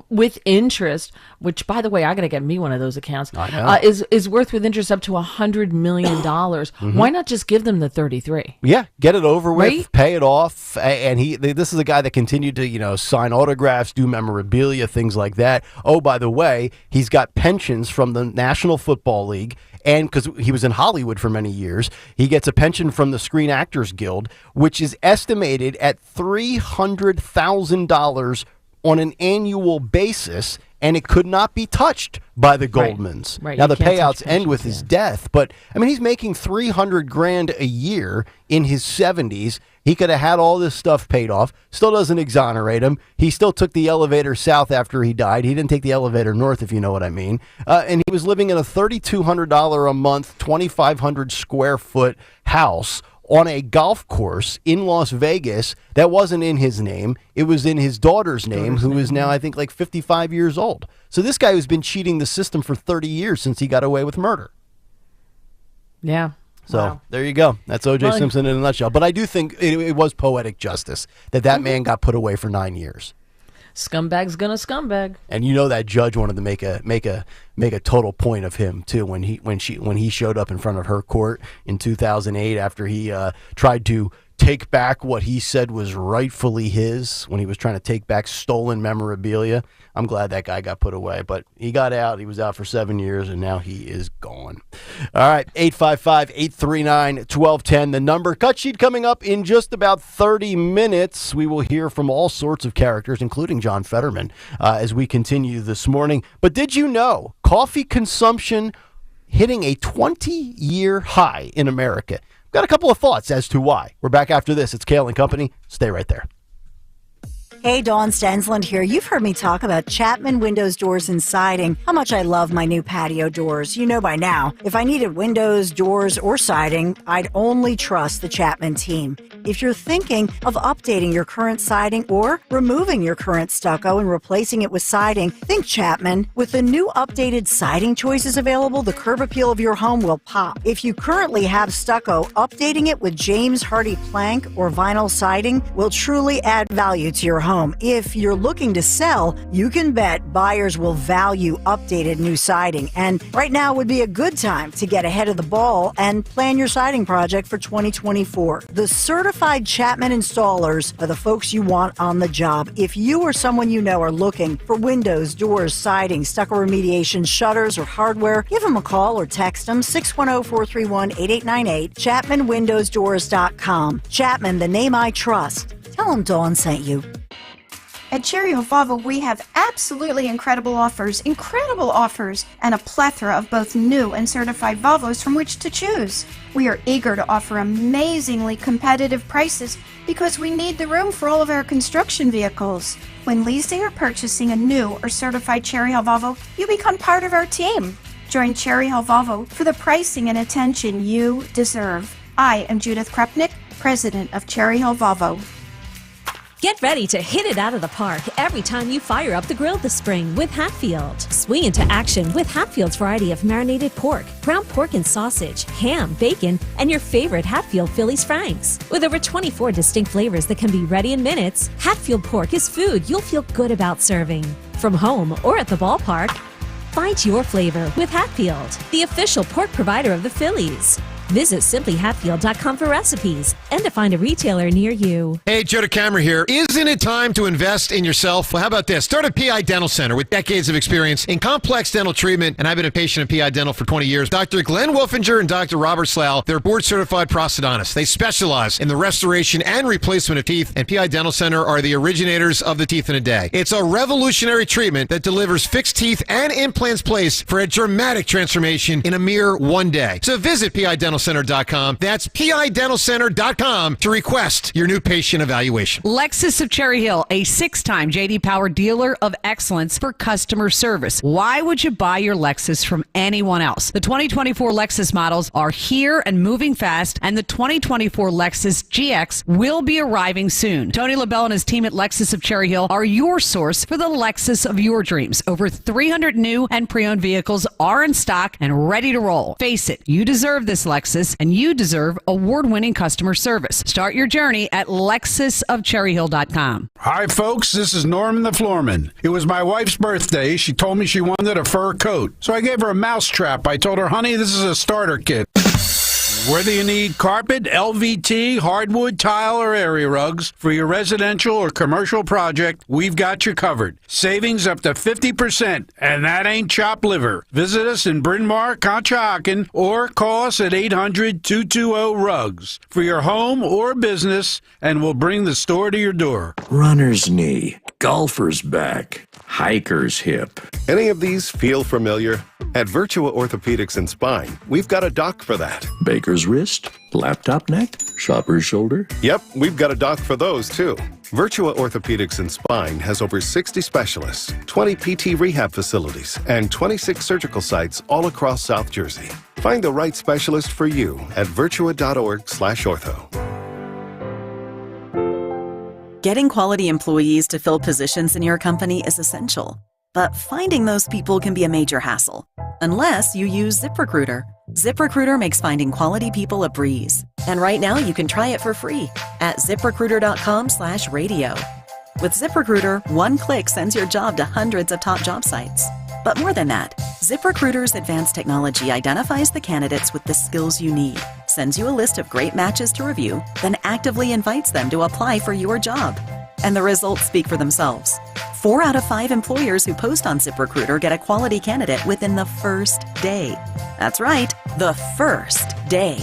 with interest, which, by the way, I got to get me one of those accounts,
I know.
is worth with interest up to $100 million. Why not just give them the 33?
Yeah, get it over with,
Right?
pay it off. And this is a guy that continued to, sign autographs, do memorabilia, things like that. Oh, by the way, he's got pensions from the National Football League. And because he was in Hollywood for many years, he gets a pension from the Screen Actors Guild, which is estimated at $300,000 on an annual basis, and it could not be touched by the Goldmans.
Right.
Now,
You
the
can't touch
payouts end with his death, but I mean, he's making $300,000 a year in his 70s. He could have had all this stuff paid off. Still doesn't exonerate him. He still took the elevator south after he died. He didn't take the elevator north, if you know what I mean. And he was living in a $3,200 a month, 2,500 square foot house on a golf course in Las Vegas that wasn't in his name. It was in his daughter's name, who is now, I think, like 55 years old. So this guy who's been cheating the system for 30 years since he got away with murder.
Yeah.
So there you go. That's O.J. Simpson in a nutshell. But I do think it was poetic justice that man got put away for 9 years.
Scumbag's gonna scumbag.
And that judge wanted to make a total point of him too when he showed up in front of her court in 2008 after he tried to take back what he said was rightfully his when he was trying to take back stolen memorabilia. I'm glad that guy got put away, but he got out. He was out for 7 years, and now he is gone. All right, 855-839-1210, the number. Cut sheet coming up in just about 30 minutes. We will hear from all sorts of characters, including John Fetterman, as we continue this morning. But did you know coffee consumption hitting a 20-year high in America? Got a couple of thoughts as to why. We're back after this. It's Kayal and Company. Stay right there.
Hey, Dawn Stensland here. You've heard me talk about Chapman Windows, Doors, and Siding, how much I love my new patio doors. You know by now, if I needed windows, doors, or siding, I'd only trust the Chapman team. If you're thinking of updating your current siding or removing your current stucco and replacing it with siding, think Chapman. With the new updated siding choices available, the curb appeal of your home will pop. If you currently have stucco, updating it with James Hardie plank or vinyl siding will truly add value to your home. If you're looking to sell, you can bet buyers will value updated new siding. And right now would be a good time to get ahead of the ball and plan your siding project for 2024. The certified Chapman installers are the folks you want on the job. If you or someone you know are looking for windows, doors, siding, stucco remediation, shutters, or hardware, give them a call or text them 610-431-8898, ChapmanWindowsDoors.com. Chapman, the name I trust. Tell them Dawn sent you.
At Cherry Hill Volvo, we have absolutely incredible offers, and a plethora of both new and certified Volvos from which to choose. We are eager to offer amazingly competitive prices because we need the room for all of our construction vehicles. When leasing or purchasing a new or certified Cherry Hill Volvo, you become part of our team. Join Cherry Hill Volvo for the pricing and attention you deserve. I am Judith Krupnick, president of Cherry Hill Volvo.
Get ready to hit it out of the park every time you fire up the grill this spring with Hatfield. Swing into action with Hatfield's variety of marinated pork, ground pork and sausage, ham, bacon, and your favorite Hatfield Phillies Franks. With over 24 distinct flavors that can be ready in minutes, Hatfield pork is food you'll feel good about serving. From home or at the ballpark, find your flavor with Hatfield, the official pork provider of the Phillies. Visit simplyhatfield.com for recipes and to find a retailer near you.
Hey, Joe DeCamera here. Isn't it time to invest in yourself? Well, how about this? Start a PI Dental Center with decades of experience in complex dental treatment, and I've been a patient of PI Dental for 20 years. Dr. Glenn Wolfinger and Dr. Robert Slough, they're board-certified prosthodontists. They specialize in the restoration and replacement of teeth, and PI Dental Center are the originators of the teeth in a day. It's a revolutionary treatment that delivers fixed teeth and implants placed for a dramatic transformation in a mere one day. So visit PIDentalCenter.com. That's PIDentalCenter.com to request your new patient evaluation.
Lexus of Cherry Hill, a 6-time J.D. Power dealer of excellence for customer service. Why would you buy your Lexus from anyone else? The 2024 Lexus models are here and moving fast, and the 2024 Lexus GX will be arriving soon. Tony LaBelle and his team at Lexus of Cherry Hill are your source for the Lexus of your dreams. Over 300 new and pre-owned vehicles are in stock and ready to roll. Face it, you deserve this Lexus. Lexus, and you deserve award-winning customer service. Start your journey at lexusofcherryhill.com.
Hi, folks. This is Norman the Floorman. It was my wife's birthday. She told me she wanted a fur coat, so I gave her a mouse trap. I told her, honey, this is a starter kit. Whether you need carpet, LVT, hardwood, tile, or area rugs for your residential or commercial project, we've got you covered. Savings up to 50%, and that ain't chopped liver. Visit us in Bryn Mawr, Conshohocken, or call us at 800-220-RUGS for your home or business, and we'll bring the store to your door.
Runner's knee, golfer's back, hiker's hip.
Any of these feel familiar? At Virtua Orthopedics and Spine, we've got a doc for that.
Baker's wrist, laptop neck, shopper's shoulder.
Yep, we've got a doc for those too. Virtua Orthopedics and Spine has over 60 specialists, 20 PT rehab facilities, and 26 surgical sites all across South Jersey. Find the right specialist for you at virtua.org/ortho.
Getting quality employees to fill positions in your company is essential, but finding those people can be a major hassle, unless you use ZipRecruiter. ZipRecruiter makes finding quality people a breeze. And right now you can try it for free at ZipRecruiter.com/radio. With ZipRecruiter, one click sends your job to hundreds of top job sites. But more than that, ZipRecruiter's advanced technology identifies the candidates with the skills you need, sends you a list of great matches to review, then actively invites them to apply for your job. And the results speak for themselves. 4 out of 5 employers who post on ZipRecruiter get a quality candidate within the first day. That's right, the first day.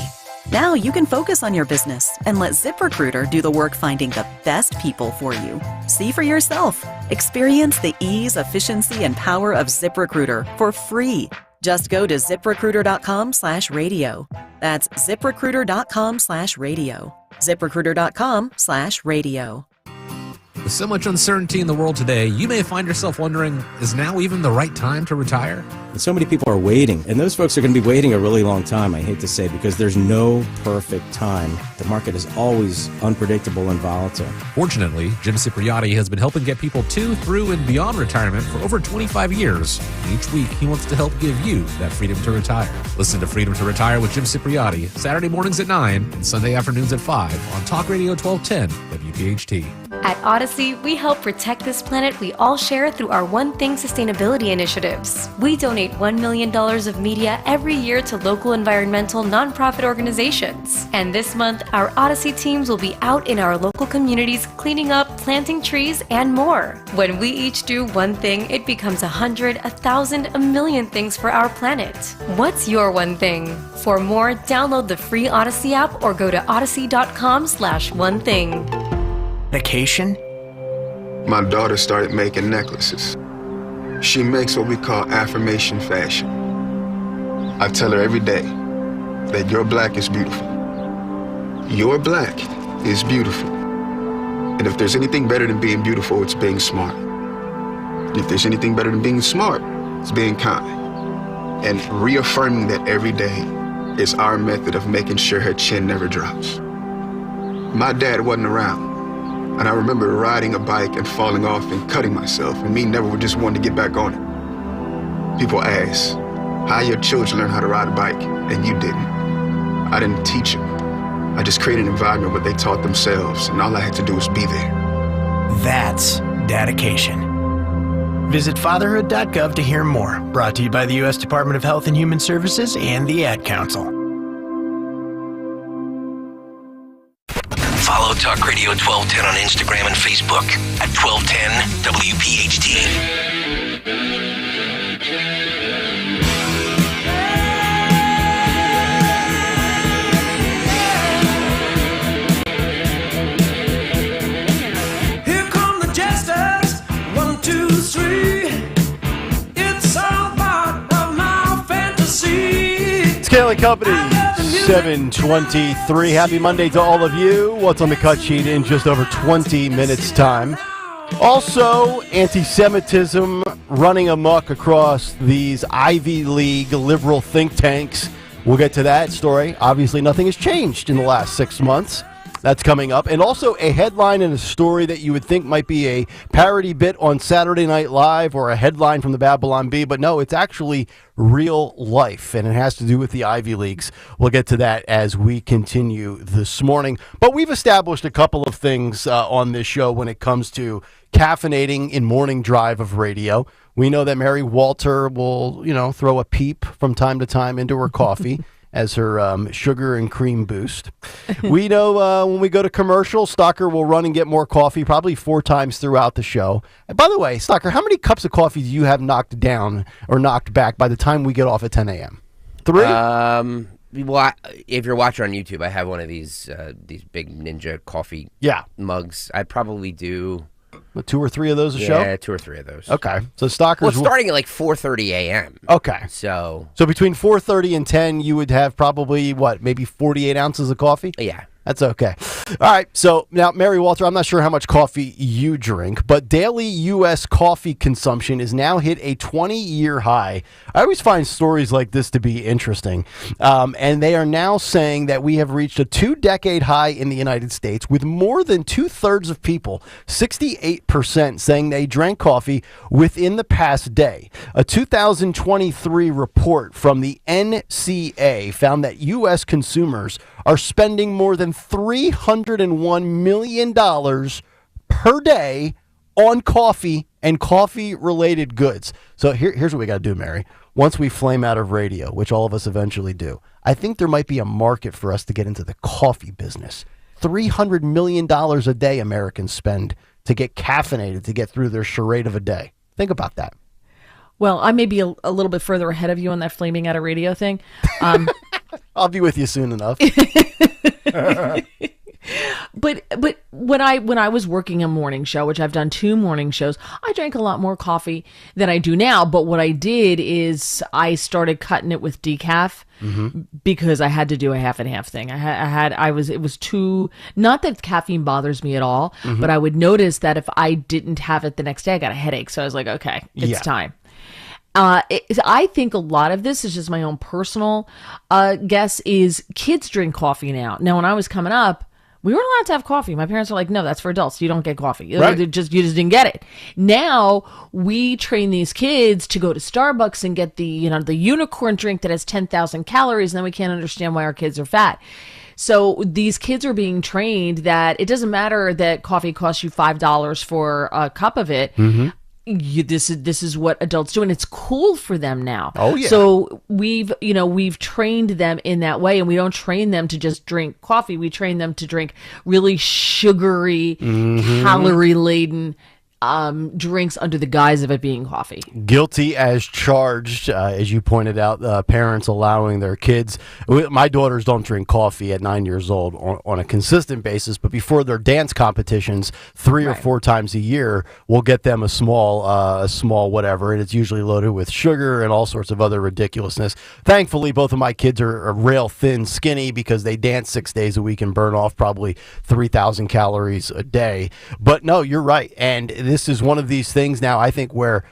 Now you can focus on your business and let ZipRecruiter do the work finding the best people for you. See for yourself. Experience the ease, efficiency, and power of ZipRecruiter for free. Just go to ZipRecruiter.com/radio. That's ZipRecruiter.com/radio. ZipRecruiter.com/radio.
With so much uncertainty in the world today, you may find yourself wondering, is now even the right time to retire?
And so many people are waiting, and those folks are going to be waiting a really long time, I hate to say, because there's no perfect time. The market is always unpredictable and volatile.
Fortunately, Jim Cipriotti has been helping get people to, through, and beyond retirement for over 25 years. And each week, he wants to help give you that freedom to retire. Listen to Freedom to Retire with Jim Cipriotti, Saturday mornings at 9 and Sunday afternoons at 5 on Talk Radio 1210 WPHT.
At Odyssey, we help protect this planet we all share through our One Thing sustainability initiatives. We donate $1 million of media every year to local environmental nonprofit organizations. And this month, our Odyssey teams will be out in our local communities cleaning up, planting trees, and more. When we each do one thing, it becomes 100, 1,000, a million things for our planet. What's your one thing? For more, download the free Odyssey app or go to odyssey.com/onething.
Vacation? My daughter started making necklaces. She makes what we call affirmation fashion. I tell her every day that your black is beautiful. Your black is beautiful. And if there's anything better than being beautiful, it's being smart. And if there's anything better than being smart, it's being kind. And reaffirming that every day is our method of making sure her chin never drops. My dad wasn't around. And I remember riding a bike and falling off and cutting myself, and me never just wanted to get back on it. People ask, how your children learn how to ride a bike, and you didn't. I didn't teach them. I just created an environment where they taught themselves, and all I had to do was be there.
That's dedication. Visit fatherhood.gov to hear more. Brought to you by the U.S. Department of Health and Human Services and the Ad Council.
Follow Talk Radio 1210 on Instagram and Facebook at 1210 WPHT.
Here come the jesters, 1, 2, 3. It's all part of my fantasy.
It's Kayal Company, 7:23. Happy Monday to all of you. What's on the cut sheet in just over 20 minutes' time? Also, anti-Semitism running amok across these Ivy League liberal think tanks. We'll get to that story. Obviously, nothing has changed in the last 6 months. That's coming up. And also a headline and a story that you would think might be a parody bit on Saturday Night Live or a headline from the Babylon Bee, but no, it's actually real life, and it has to do with the Ivy Leagues. We'll get to that as we continue this morning. But we've established a couple of things on this show when it comes to caffeinating in morning drive of radio. We know that Mary Walter will, throw a peep from time to time into her coffee as her sugar and cream boost. We know when we go to commercial, Stalker will run and get more coffee probably 4 times throughout the show. And by the way, Stalker, how many cups of coffee do you have knocked down or knocked back by the time we get off at 10 a.m.? 3?
Well, if you're watching on YouTube, I have one of these big Ninja coffee mugs. I probably do
2 or 3 of those a show?
Yeah, 2 or 3 of those.
Okay. So Stalkers...
Well, it's starting at like 4:30 a.m.
Okay.
So
between 4:30 and 10, you would have probably, maybe 48 ounces of coffee?
Yeah.
That's okay. All right. So now, Mary Walter, I'm not sure how much coffee you drink, but daily U.S. coffee consumption is now hit a 20-year high. I always find stories like this to be interesting. And they are now saying that we have reached a 2-decade high in the United States, with more than 2/3 of people, 68%, saying they drank coffee within the past day. A 2023 report from the NCA found that U.S. consumers are spending more than $301 million per day on coffee and coffee-related goods. So here's what we got to do, Mary. Once we flame out of radio, which all of us eventually do, I think there might be a market for us to get into the coffee business. $300 million a day Americans spend to get caffeinated, to get through their charade of a day. Think about that.
Well, I may be a little bit further ahead of you on that flaming out of radio thing.
I'll be with you soon enough.
But when I was working a morning show, which I've done 2 morning shows, I drank a lot more coffee than I do now. But what I did is I started cutting it with decaf because I had to do a half and half thing. It was too, not that caffeine bothers me at all, but I would notice that if I didn't have it the next day, I got a headache. So I was like, okay, it's time. I think a lot of this is just my own personal guess is kids drink coffee now. Now, when I was coming up, we weren't allowed to have coffee. My parents were like, no, that's for adults. You don't get coffee.
Right.
You just didn't get it. Now we train these kids to go to Starbucks and get the unicorn drink that has 10,000 calories. And then we can't understand why our kids are fat. So these kids are being trained that it doesn't matter that coffee costs you $5 for a cup of it. This is what adults do, and it's cool for them now.
Oh yeah.
So we've trained them in that way, and we don't train them to just drink coffee. We train them to drink really sugary, calorie laden drinks under the guise of it being coffee.
Guilty as charged, as you pointed out, parents allowing their kids. My daughters don't drink coffee at 9 years old on a consistent basis, but before their dance competitions, 3 or 4 times a year, we'll get them a small whatever, and it's usually loaded with sugar and all sorts of other ridiculousness. Thankfully, both of my kids are rail thin, skinny, because they dance 6 days a week and burn off probably 3,000 calories a day. But no, you're right, and this is one of these things now, I think, where,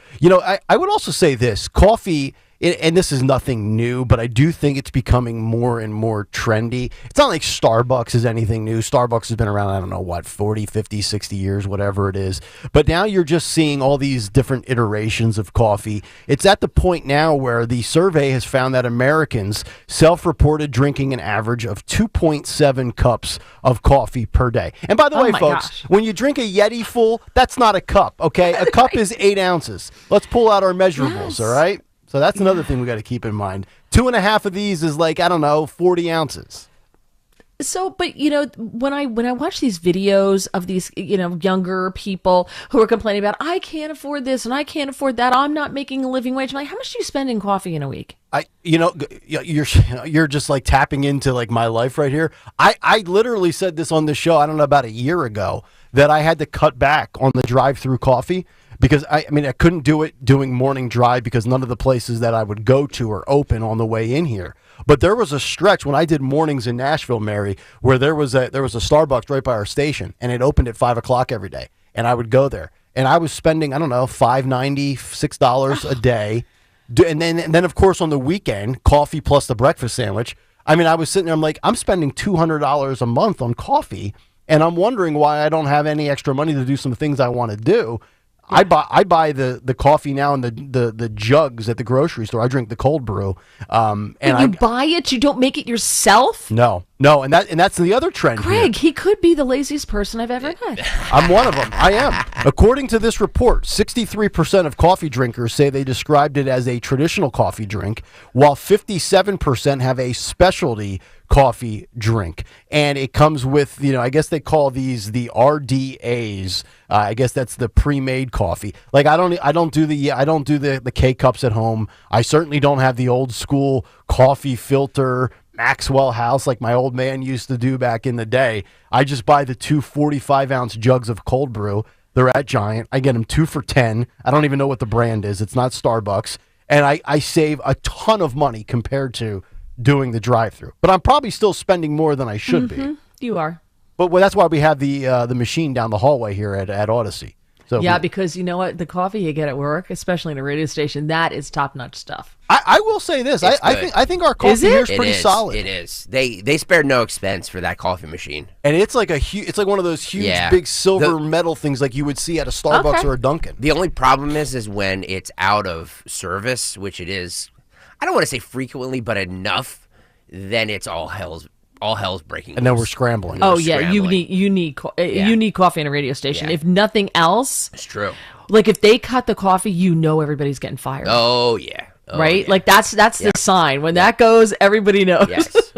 I would also say this, coffee, and this is nothing new, but I do think it's becoming more and more trendy. It's not like Starbucks is anything new. Starbucks has been around, I don't know, 40, 50, 60 years, whatever it is. But now you're just seeing all these different iterations of coffee. It's at the point now where the survey has found that Americans self-reported drinking an average of 2.7 cups of coffee per day. And by the way, folks, when you drink a Yeti full, that's not a cup, okay? A cup is 8 ounces. Let's pull out our measurables, all right? So that's another thing we got to keep in mind. 2.5 of these is 40 ounces.
So, but when I watch these videos of these, younger people who are complaining about, I can't afford this and I can't afford that, I'm not making a living wage. I'm like, how much do you spend in coffee in a week? You're just tapping into my life right here. I literally said this on the show, I don't know, about a year ago, that I had to cut back on the drive-through coffee. Because I couldn't do it doing morning drive because none of the places that I would go to are open on the way in here. But there was a stretch when I did mornings in Nashville, Mary, where there was a Starbucks right by our station, and it opened at 5 o'clock every day, and I would go there, and I was spending $5.90, $6 a day, and then of course on the weekend, coffee plus the breakfast sandwich.
I mean, I was sitting there, I'm like, I'm spending $200 a month on coffee, and I'm wondering why I don't have any extra money to do some things I want to do. I buy the coffee now in the jugs at the grocery store. I drink the cold brew.
And you buy it? You don't make it yourself?
No, and that's the other trend.
Greg, he could be the laziest person I've ever met.
I'm one of them. I am. According to this report, 63% of coffee drinkers say they described it as a traditional coffee drink, while 57% have a specialty coffee drink. And it comes with, I guess they call these the RDAs. I guess that's the pre-made coffee. Like I don't do the K cups at home. I certainly don't have the old school coffee filter Maxwell House like my old man used to do back in the day. I just buy the 2 45-ounce jugs of cold brew. They're at Giant. I get them 2 for $10. I don't even know what the brand is. It's not Starbucks. And I save a ton of money compared to doing the drive-through. But I'm probably still spending more than I should be.
You are.
But that's why we have the machine down the hallway here at Odyssey. So
yeah, because you know what? The coffee you get at work, especially in a radio station, that is top-notch stuff.
I will say this. I think our coffee here is pretty solid.
It is. They spared no expense for that coffee machine.
And it's like it's like one of those huge, big silver metal things like you would see at a Starbucks or a Dunkin'.
The only problem is when it's out of service, which it is, I don't want to say frequently, but enough, then it's all hell's breaking
and then we're scrambling.
You need coffee in a radio station. If nothing else,
it's true.
Like if they cut the coffee, everybody's getting fired.
Oh yeah.
Right? Yeah. Like that's the sign. When that goes, everybody knows.
Yes.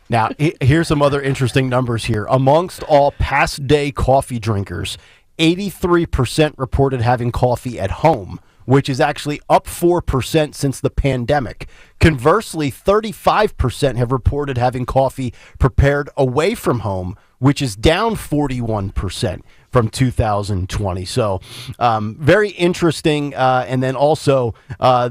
Now, here's some other interesting numbers here. Amongst all past day coffee drinkers, 83% reported having coffee at home, which is actually up 4% since the pandemic. Conversely, 35% have reported having coffee prepared away from home, which is down 41% from 2020. So very interesting. And then also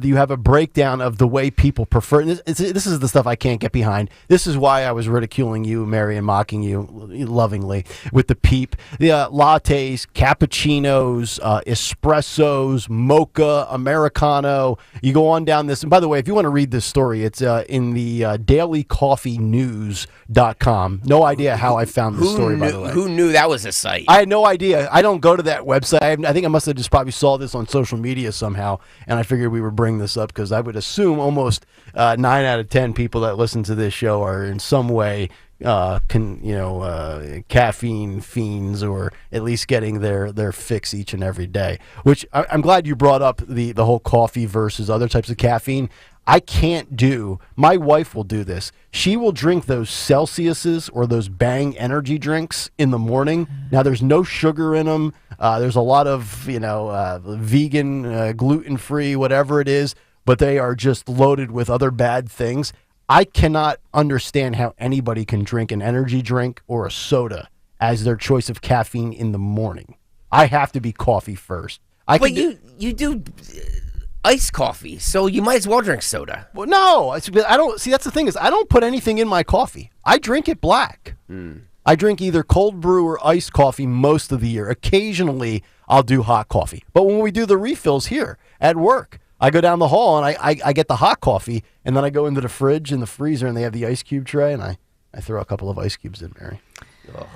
you have a breakdown of the way people prefer. This is the stuff I can't get behind. This is why I was ridiculing you, Mary, and mocking you lovingly with the peep. The lattes, cappuccinos, espressos, mocha, Americano. You go on down this. And by the way, if you want to read this story, it's in the dailycoffeenews.com. No idea how I found this story, by the way.
Who knew that was a site?
I had no idea. I don't go to that website. I think I must have just probably saw this on social media somehow, and I figured we would bring this up because I would assume almost 9 out of 10 people that listen to this show are in some way caffeine fiends, or at least getting their fix each and every day. Which I'm glad you brought up the whole coffee versus other types of caffeine. I can't do. My wife will do this. She will drink those Celsiuses or those Bang energy drinks in the morning. Now, there's no sugar in them. There's a lot of, vegan, gluten-free, whatever it is, but they are just loaded with other bad things. I cannot understand how anybody can drink an energy drink or a soda as their choice of caffeine in the morning. I have to be coffee first.
You do iced coffee, so you might as well drink soda.
Well, no, I don't. See, that's the thing is I don't put anything in my coffee. I drink it black. I drink either cold brew or iced coffee most of the year. Occasionally, I'll do hot coffee. But when we do the refills here at work, I go down the hall and I get the hot coffee, and then I go into the fridge and the freezer, and they have the ice cube tray, and I throw a couple of ice cubes in, Mary.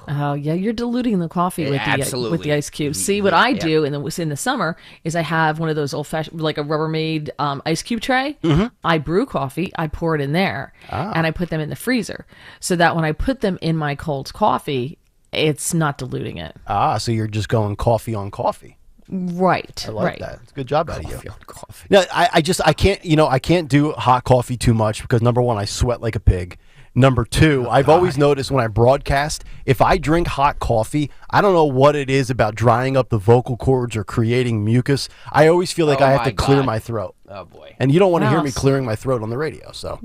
Oh yeah, you're diluting the coffee with the ice cubes. See, what I do in the summer is I have one of those old-fashioned, like a Rubbermaid ice cube tray.
Mm-hmm.
I brew coffee, I pour it in there, and I put them in the freezer so that when I put them in my cold coffee, it's not diluting it.
So you're just going coffee on coffee.
Right.
I like that. It's a good job out of you.
Coffee.
No, I can't do hot coffee too much because number one, I sweat like a pig. Number two, I've always noticed when I broadcast, if I drink hot coffee, I don't know what it is about drying up the vocal cords or creating mucus. I always feel like I have to clear my throat.
Oh, boy.
And you don't want to hear me clearing my throat on the radio, so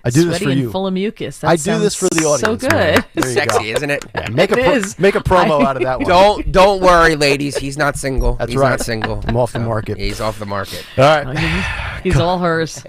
I do this for you.
And full of mucus. That
I do this for the audience.
So good.
Sexy, isn't it?
Yeah, make a promo out of that one.
Don't worry, ladies. He's not single.
That's
He's
right.
not single.
I'm off the market.
He's off the market.
All right.
He's all hers.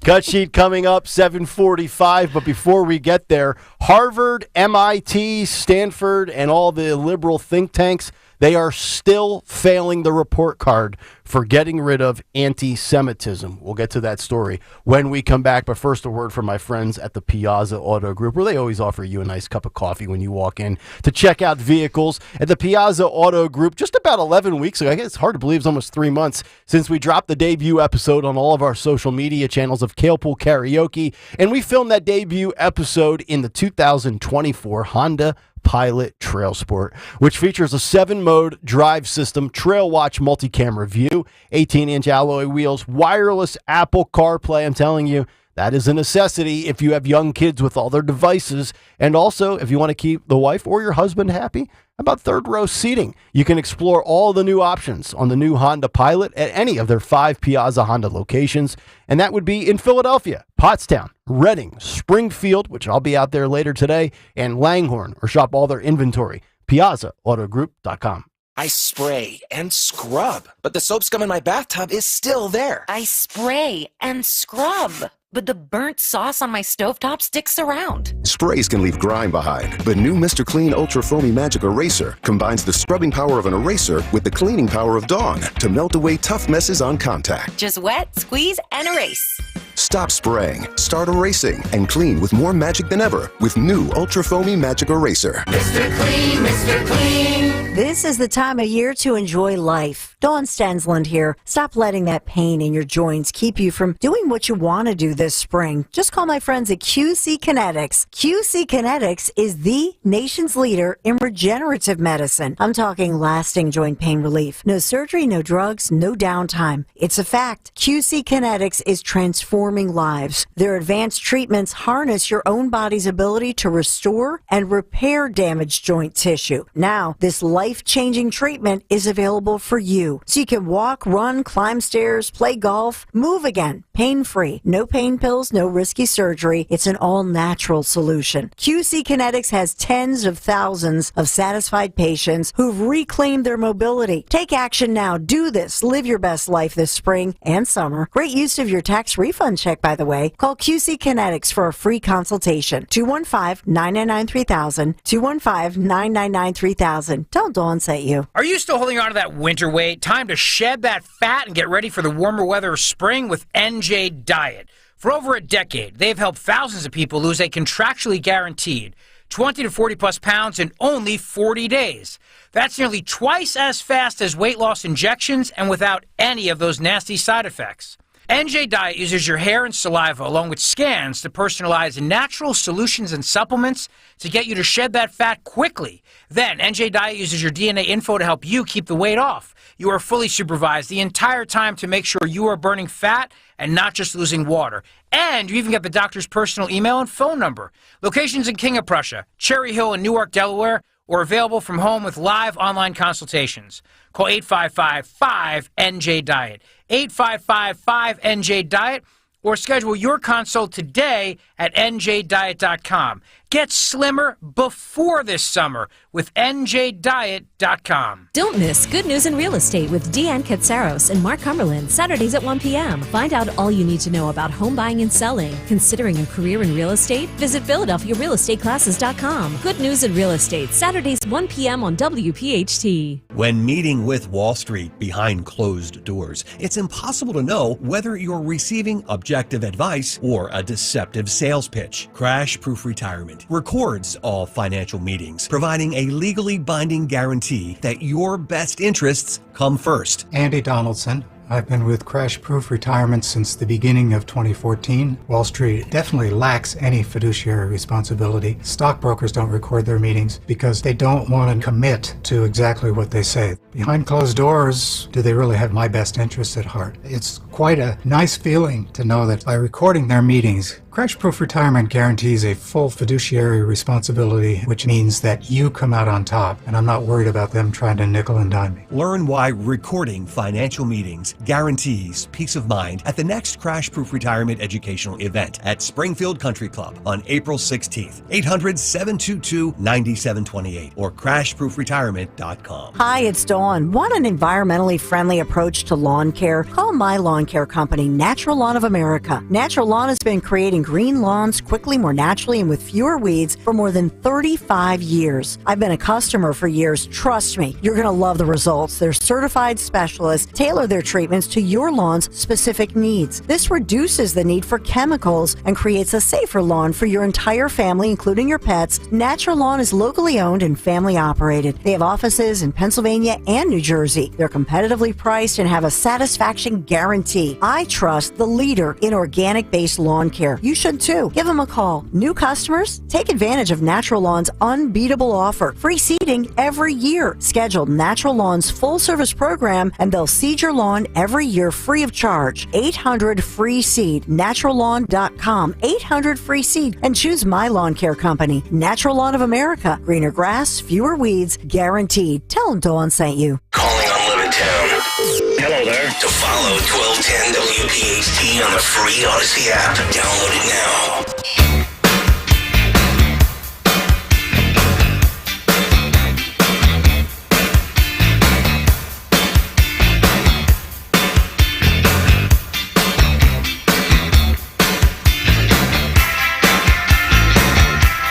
Cut sheet coming up 7:45. But before we get there, Harvard, MIT, Stanford, and all the liberal think tanks, they are still failing the report card for getting rid of anti-Semitism. We'll get to that story when we come back. But first, a word from my friends at the Piazza Auto Group, where they always offer you a nice cup of coffee when you walk in to check out vehicles. At the Piazza Auto Group, just about 11 weeks ago, I guess it's hard to believe it's almost 3 months since we dropped the debut episode on all of our social media channels of Kayal Karaoke. And we filmed that debut episode in the 2024 Honda Pilot Trail Sport, which features a 7-mode drive system, Trail Watch multi-camera view, 18-inch alloy wheels, wireless Apple CarPlay. I'm telling you, that is a necessity if you have young kids with all their devices. And also, if you want to keep the wife or your husband happy, about third row seating. You can explore all the new options on the new Honda Pilot at any of their 5 Piazza Honda locations. And that would be in Philadelphia, Pottstown, Reading, Springfield, which I'll be out there later today, and Langhorne, or shop all their inventory. PiazzaAutoGroup.com.
I spray and scrub, but the soap scum in my bathtub is still there.
I spray and scrub, but the burnt sauce on my stovetop sticks around.
Sprays can leave grime behind, but new Mr. Clean Ultra Foamy Magic Eraser combines the scrubbing power of an eraser with the cleaning power of Dawn to melt away tough messes on contact.
Just wet, squeeze, and erase.
Stop spraying, start erasing, and clean with more magic than ever with new Ultra Foamy Magic Eraser.
Mr. Clean, Mr. Clean.
This is the time of year to enjoy life. Dawn Stensland here. Stop letting that pain in your joints keep you from doing what you want to do this spring. Just call my friends at QC Kinetics. QC Kinetics is the nation's leader in regenerative medicine. I'm talking lasting joint pain relief. No surgery, no drugs, no downtime. It's a fact. QC Kinetics is transforming lives. Their advanced treatments harness your own body's ability to restore and repair damaged joint tissue. Now, this life-changing treatment is available for you. So you can walk, run, climb stairs, play golf, move again, pain-free. No pain pills, no risky surgery. It's an all-natural solution. QC Kinetics has tens of thousands of satisfied patients who've reclaimed their mobility. Take action now. Do this. Live your best life this spring and summer. Great use of your tax refund check, by the way. Call QC Kinetics for a free consultation. 215-999-3000. 215-999-3000. Tell Dawn sent you.
Are you still holding on to that winter weight? Time to shed that fat and get ready for the warmer weather of spring with NJ Diet. For over a decade, they've helped thousands of people lose a contractually guaranteed 20 to 40 plus pounds in only 40 days. That's nearly twice as fast as weight loss injections and without any of those nasty side effects. NJ Diet uses your hair and saliva along with scans to personalize natural solutions and supplements to get you to shed that fat quickly. Then NJ Diet uses your DNA info to help you keep the weight off. You are fully supervised the entire time to make sure you are burning fat and not just losing water. And you even get the doctor's personal email and phone number. Locations in King of Prussia, Cherry Hill, and Newark, Delaware, or available from home with live online consultations. Call 855-5NJ-DIET, 855-5NJ-DIET, or schedule your consult today at njdiet.com. Get slimmer before this summer with njdiet.com.
Don't miss Good News in Real Estate with Deanne Katsaros and Mark Cumberland, Saturdays at 1 p.m. Find out all you need to know about home buying and selling. Considering a career in real estate? Visit PhiladelphiaRealEstateClasses.com. Good News in Real Estate, Saturdays 1 p.m. on WPHT.
When meeting with Wall Street behind closed doors, it's impossible to know whether you're receiving objective advice or a deceptive sales pitch. Crash Proof Retirement records all financial meetings, providing a legally binding guarantee that your best interests come first.
Andy Donaldson. I've been with Crash Proof Retirement since the beginning of 2014. Wall Street definitely lacks any fiduciary responsibility. Stockbrokers don't record their meetings because they don't want to commit to exactly what they say. Behind closed doors, do they really have my best interests at heart? It's quite a nice feeling to know that by recording their meetings, Crash Proof Retirement guarantees a full fiduciary responsibility, which means that you come out on top, and I'm not worried about them trying to nickel and dime me.
Learn why recording financial meetings guarantees peace of mind at the next Crash Proof Retirement educational event at Springfield Country Club on April 16th. 800-722-9728 or crashproofretirement.com.
Hi, it's Dawn. Want an environmentally friendly approach to lawn care? Call my lawn care company, Natural Lawn of America. Natural Lawn has been creating green lawns quickly, more naturally, and with fewer weeds for more than 35 years. I've been a customer for years. Trust me, you're going to love the results. Their certified specialists tailor their treatments to your lawn's specific needs. This reduces the need for chemicals and creates a safer lawn for your entire family, including your pets. Natural Lawn is locally owned and family operated. They have offices in Pennsylvania and New Jersey. They're competitively priced and have a satisfaction guarantee. I trust the leader in organic-based lawn care. You should too. Give them a call. New customers, take advantage of Natural Lawn's unbeatable offer. Free seeding every year. Schedule Natural Lawn's full-service program and they'll seed your lawn every year free of charge. 800-FREE-SEED. NaturalLawn.com. 800-FREE-SEED. And choose My Lawn Care Company. Natural Lawn of America. Greener grass, fewer weeds, guaranteed. Tell them Dawn sent you.
Calling on Levittown. Hello there. To follow 1210 WPHT on the free Odyssey app. Download it now.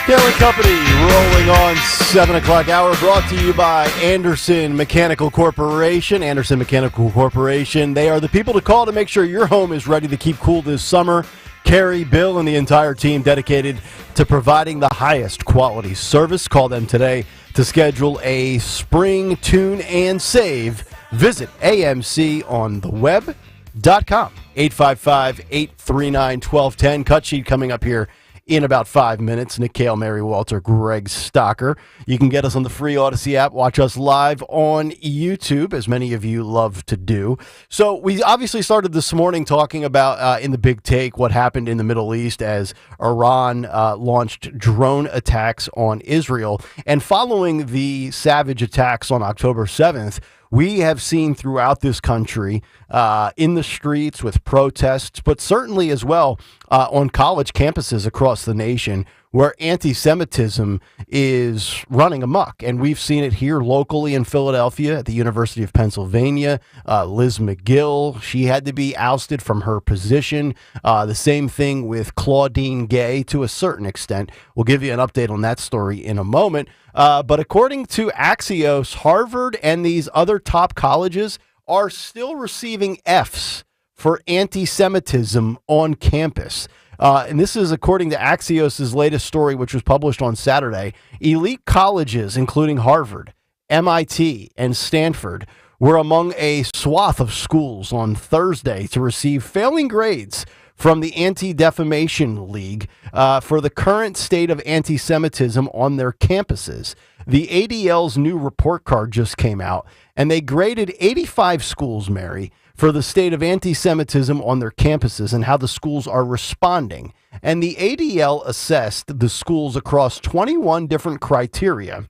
Kayal Company rolling on 7 o'clock hour, brought to you by Anderson Mechanical Corporation. Anderson Mechanical Corporation, they are the people to call to make sure your home is ready to keep cool this summer. Carrie, Bill, and the entire team dedicated to providing the highest quality service. Call them today to schedule a spring tune and save. Visit amcontheweb.com. 855-839-1210. Cut sheet coming up here in about 5 minutes. Nick Kayal, Mary Walter, Greg Stocker. You can get us on the free Odyssey app. Watch us live on YouTube, as many of you love to do. So we obviously started this morning talking about, in the big take, what happened in the Middle East as Iran launched drone attacks on Israel. And following the savage attacks on October 7th, we have seen throughout this country, in the streets with protests, but certainly as well on college campuses across the nation, where anti-Semitism is running amok. And we've seen it here locally in Philadelphia at the University of Pennsylvania. Liz McGill, she had to be ousted from her position. The same thing with Claudine Gay to a certain extent. We'll give you an update on that story in a moment. But according to Axios, Harvard and these other top colleges are still receiving Fs for anti-Semitism on campus. And this is according to Axios' latest story, which was published on Saturday. Elite colleges, including Harvard, MIT, and Stanford, were among a swath of schools on Thursday to receive failing grades from the Anti-Defamation League for the current state of anti-Semitism on their campuses. The ADL's new report card just came out, and they graded 85 schools, Mary, for the state of anti-Semitism on their campuses and how the schools are responding. And the ADL assessed the schools across 21 different criteria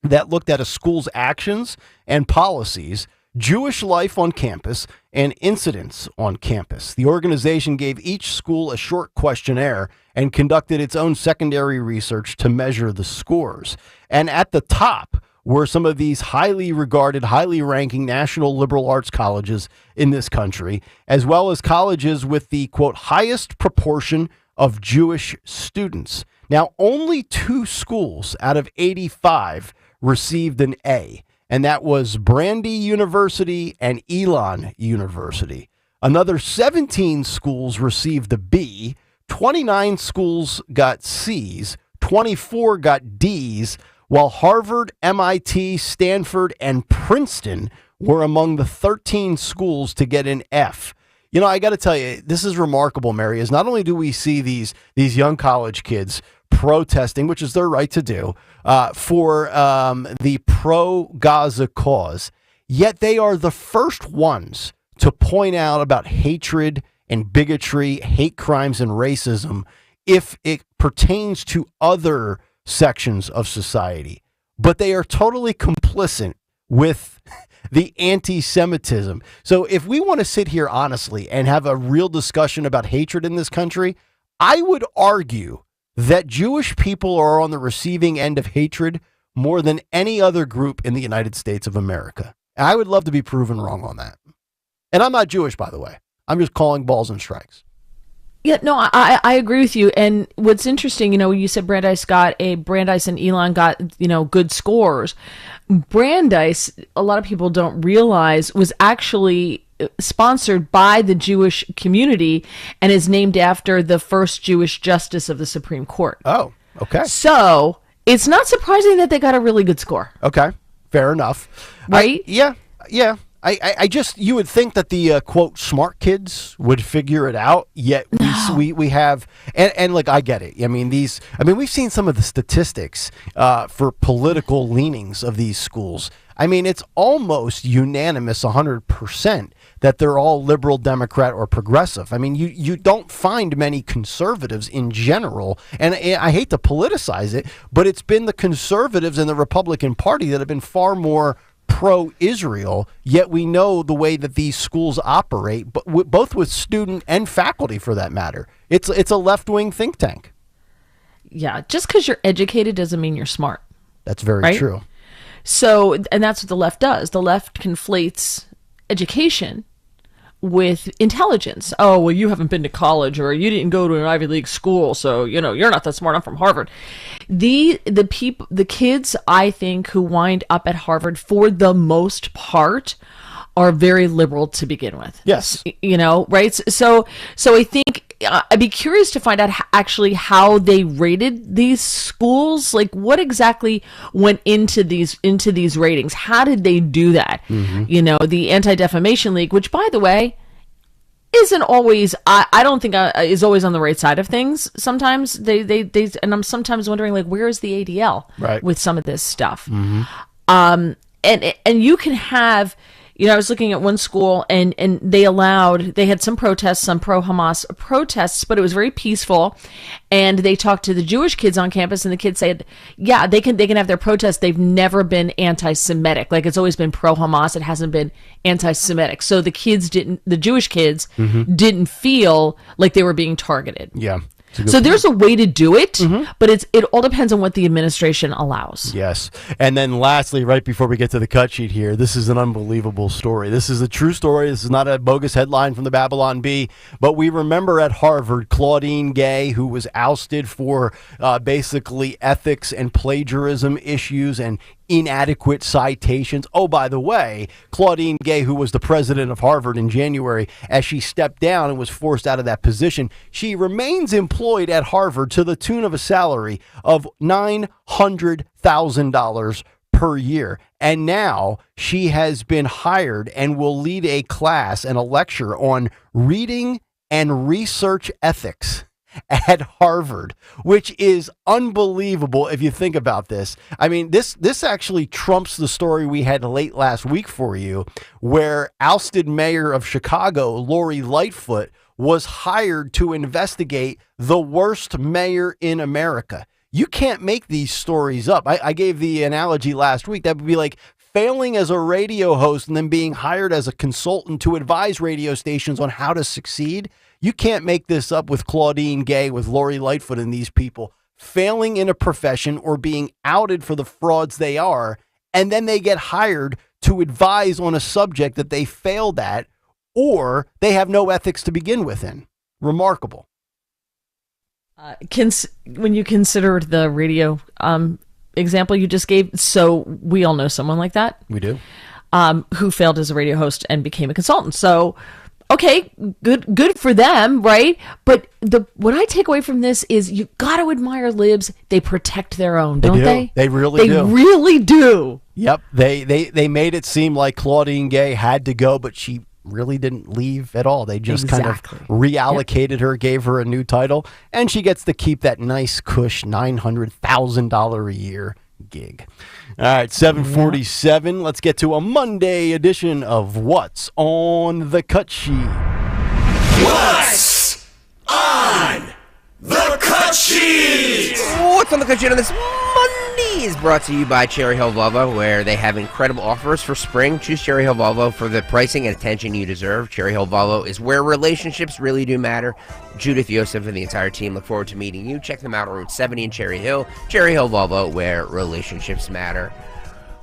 that looked at a school's actions and policies, Jewish life on campus, and incidents on campus. The organization gave each school a short questionnaire and conducted its own secondary research to measure the scores. And at the top were some of these highly regarded, highly ranking national liberal arts colleges in this country, as well as colleges with the, quote, highest proportion of Jewish students. Now, only 2 schools out of 85 received an A, and that was Brandy University and Elon University. Another 17 schools received a B, 29 schools got C's, 24 got D's, while Harvard, MIT, Stanford, and Princeton were among the 13 schools to get an F. You know, I got to tell you, this is remarkable, Mary, is not only do we see these young college kids protesting, which is their right to do, for the pro-Gaza cause, yet they are the first ones to point out about hatred and bigotry, hate crimes and racism if it pertains to other sections of society. But they are totally complicit with the anti-Semitism. So if we want to sit here honestly and have a real discussion about hatred in this country, I would argue that Jewish people are on the receiving end of hatred more than any other group in the United States of America. And I would love to be proven wrong on that. And I'm not Jewish, by the way. I'm just calling balls and strikes.
Yeah, no, I agree with you. And what's interesting, you said Brandeis and Elon got, good scores. Brandeis, a lot of people don't realize, was actually sponsored by the Jewish community and is named after the first Jewish justice of the Supreme Court.
Oh, okay.
So it's not surprising that they got a really good score.
Okay, fair enough.
Right?
Yeah. I just, you would think that the quote smart kids would figure it out, yet we have, and like, I get it. I mean, we've seen some of the statistics for political leanings of these schools. I mean, it's almost unanimous 100% that they're all liberal, Democrat, or progressive. I mean, you don't find many conservatives in general, and I hate to politicize it, but it's been the conservatives and the Republican Party that have been far more pro-Israel, yet we know the way that these schools operate, but both with student and faculty for that matter. It's a left-wing think tank.
Yeah, just because you're educated doesn't mean you're smart.
That's very true.
So, and that's what the left does. The left conflates education with intelligence. Oh, well, you haven't been to college, or you didn't go to an Ivy League school, so you're not that smart. I'm from Harvard. The kids, I think, who wind up at Harvard for the most part are very liberal to begin with.
Yes.
Right? So I think I'd be curious to find out actually how they rated these schools. Like, what exactly went into these ratings? How did they do that? Mm-hmm. The Anti-Defamation League, which, by the way, isn't always, I don't think is always on the right side of things. Sometimes they and I'm sometimes wondering, like, where is the ADL with some of this stuff?
Mm-hmm.
And you can have, I was looking at one school and they had some protests, some pro-Hamas protests, but it was very peaceful. And they talked to the Jewish kids on campus, and the kids said, yeah, they can have their protests. They've never been anti-Semitic. Like, it's always been pro-Hamas. It hasn't been anti-Semitic. So the Jewish kids didn't feel like they were being targeted.
Yeah.
So there's a way to do it, but it all depends on what the administration allows.
Yes. And then lastly, right before we get to the cut sheet here, this is an unbelievable story. This is a true story. This is not a bogus headline from the Babylon Bee, but we remember at Harvard, Claudine Gay, who was ousted for basically ethics and plagiarism issues and inadequate citations. Oh, by the way, Claudine Gay, who was the president of Harvard in January, as she stepped down and was forced out of that position, she remains employed at Harvard to the tune of a salary of $900,000 per year. And now she has been hired and will lead a class and a lecture on reading and research ethics at Harvard, which is unbelievable if you think about this. I mean, this actually trumps the story we had late last week for you, where ousted mayor of Chicago, Lori Lightfoot, was hired to investigate the worst mayor in America. You can't make these stories up. I gave the analogy last week. That would be like failing as a radio host and then being hired as a consultant to advise radio stations on how to succeed. You can't make this up with Claudine Gay, with Lori Lightfoot, and these people failing in a profession or being outed for the frauds they are, and then they get hired to advise on a subject that they failed at, or they have no ethics to begin with in. Remarkable.
When you consider the radio example you just gave, so we all know someone like that.
We do.
Who failed as a radio host and became a consultant. So, okay, good for them, right? But what I take away from this is you got to admire libs. They protect their own, don't they?
They really do.
They really do.
Yep. They made it seem like Claudine Gay had to go, but she really didn't leave at all. They just kind of reallocated her, gave her a new title, and she gets to keep that nice cush $900,000 a year gig. All right, 7:47. Let's get to a Monday edition of What's on the Cut Sheet.
What's on the Cut Sheet?
What's on the Cut Sheet on this Monday is brought to you by Cherry Hill Volvo, where they have incredible offers for spring. Choose Cherry Hill Volvo for the pricing and attention you deserve. Cherry Hill Volvo is where relationships really do matter. Judith, Yosef, and the entire team look forward to meeting you. Check them out on Route 70 in Cherry Hill. Cherry Hill Volvo, where relationships matter.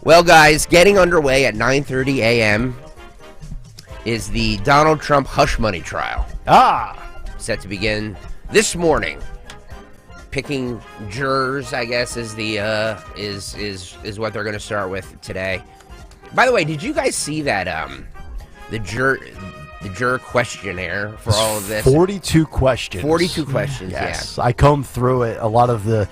Well, guys, getting underway at 9:30 a.m. is the Donald Trump hush money trial. set to begin this morning. Picking jurors, I guess, is the is what they're going to start with today. By the way, did you guys see that the juror questionnaire for all of this?
42 questions.
42 questions.
Yes,
Yeah.
I combed through it. A lot of the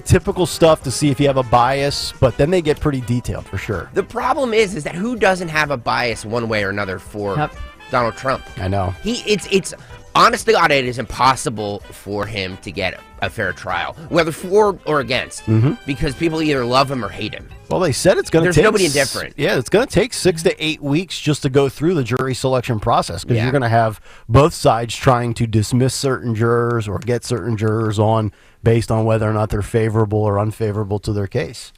typical stuff to see if you have a bias, but then they get pretty detailed for sure.
The problem is that who doesn't have a bias one way or another for Donald Trump?
I know.
It's honestly, God, it is impossible for him to get a fair trial, whether for or against, because people either love him or hate him.
Well, they said it's going to take...
There's nobody indifferent.
Yeah, it's going to take 6 to 8 weeks just to go through the jury selection process, because
Yeah.
you're going to have both sides trying to dismiss certain jurors or get certain jurors on based on whether or not they're favorable or unfavorable to their case.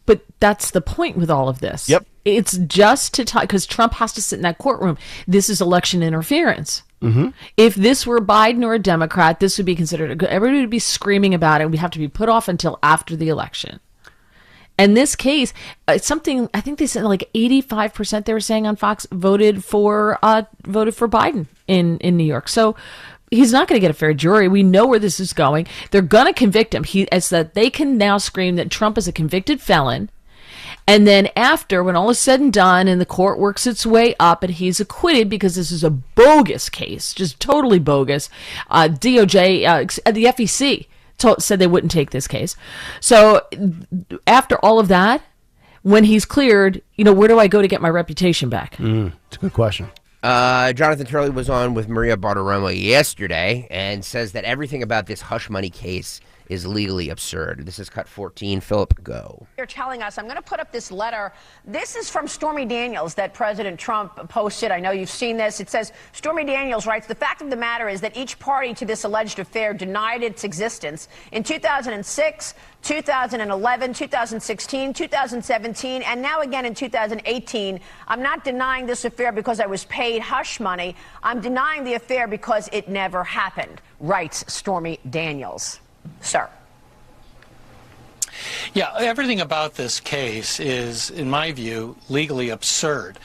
But that's the point with all of this.
Yep.
It's just to talk, because Trump has to sit in that courtroom. This is election interference. If this were Biden or a Democrat, this would be considered, everybody would be screaming about it. We have to be put off until after the election. And this case, it's something, I think they said like 85%, they were saying on Fox, voted for Biden in New York. So he's not going to get a fair jury. We know where this is going. They're going to convict him. It's that they can now scream that Trump is a convicted felon. And then after, when all is said and done and the court works its way up and he's acquitted, because this is a bogus case, just totally bogus, DOJ, the FEC said they wouldn't take this case. So after all of that, when he's cleared, where do I go to get my reputation back?
It's a good question.
Jonathan Turley was on with Maria Bartiromo yesterday and says that everything about this hush money case is legally absurd. This is cut 14. Philip, go.
You're telling us, I'm going to put up this letter. This is from Stormy Daniels that President Trump posted. I know you've seen this. It says, Stormy Daniels writes, the fact of the matter is that each party to this alleged affair denied its existence in 2006, 2011, 2016, 2017, and now again in 2018. I'm not denying this affair because I was paid hush money. I'm denying the affair because it never happened, writes Stormy Daniels. Sir.
Yeah, everything about this case is, in my view, legally absurd.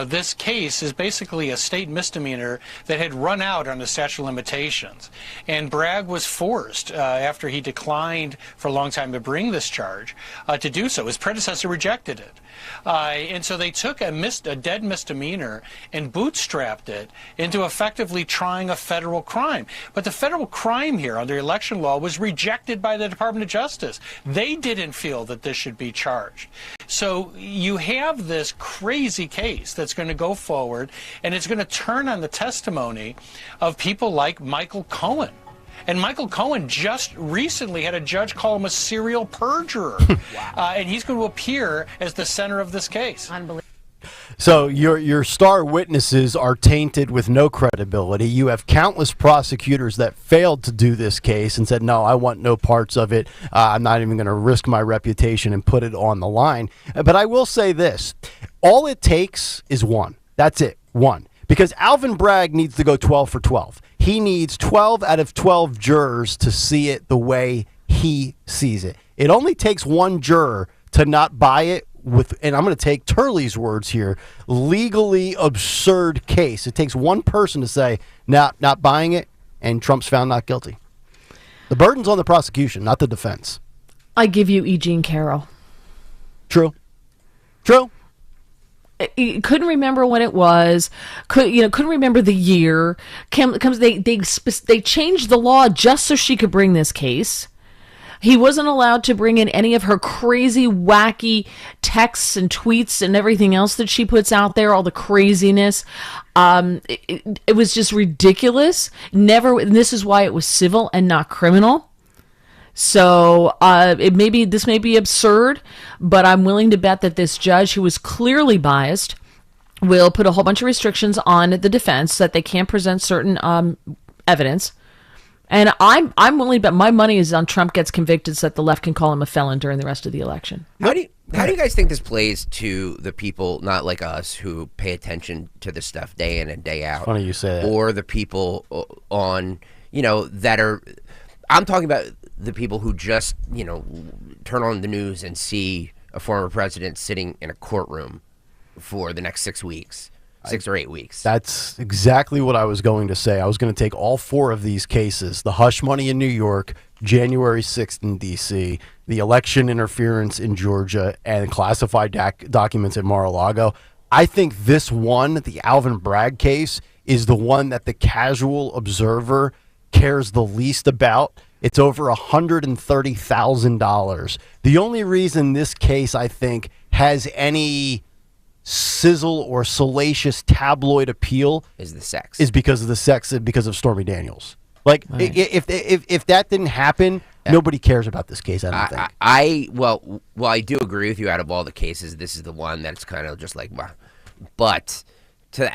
This case is basically a state misdemeanor that had run out on the statute of limitations. And Bragg was forced, after he declined for a long time to bring this charge, to do so. His predecessor rejected it. And so they took a dead misdemeanor and bootstrapped it into effectively trying a federal crime. But the federal crime here under election law was rejected by the Department of Justice. They didn't feel that this should be charged. So you have this crazy case that's going to go forward, and it's going to turn on the testimony of people like Michael Cohen. And Michael Cohen just recently had a judge call him a serial perjurer. And he's going to appear as the center of this case.
Unbelievable.
So your star witnesses are tainted with no credibility. You have countless prosecutors that failed to do this case and said, no, I want no parts of it. I'm not even going to risk my reputation and put it on the line. But I will say this. All it takes is one. That's it. One. Because Alvin Bragg needs to go 12 for 12. He needs 12 out of 12 jurors to see it the way he sees it. It only takes one juror to not buy it with, and I'm going to take Turley's words here, legally absurd case. It takes one person to say, not buying it, and Trump's found not guilty. The burden's on the prosecution, not the defense.
I give you E. Jean Carroll.
True.
Couldn't remember when it was. Couldn't remember the year. They changed the law just so she could bring this case. He wasn't allowed to bring in any of her crazy, wacky texts and tweets and everything else that she puts out there, all the craziness. It was just ridiculous. This is why it was civil and not criminal. So this may be absurd, but I'm willing to bet that this judge, who was clearly biased, will put a whole bunch of restrictions on the defense that they can't present certain evidence. And I'm willing to bet my money is on Trump gets convicted so that the left can call him a felon during the rest of the election.
How do you guys think this plays to the people not like us who pay attention to this stuff day in and day out?
Funny you say that.
Or the people on, that are, I'm talking about the people who just, turn on the news and see a former president sitting in a courtroom for the next 6 weeks. 6 or 8 weeks.
That's exactly what I was going to say. I was going to take all 4 of these cases, the hush money in New York, January 6th in D.C., the election interference in Georgia, and classified documents at Mar-a-Lago. I think this one, the Alvin Bragg case, is the one that the casual observer cares the least about. It's over $130,000. The only reason this case, I think, has any sizzle or salacious tabloid appeal
is the sex.
Is because of the sex and because of Stormy Daniels. Like, if that didn't happen, nobody cares about this case, I don't think.
Well, I do agree with you. Out of all the cases, this is the one that's kind of just like, wow. But to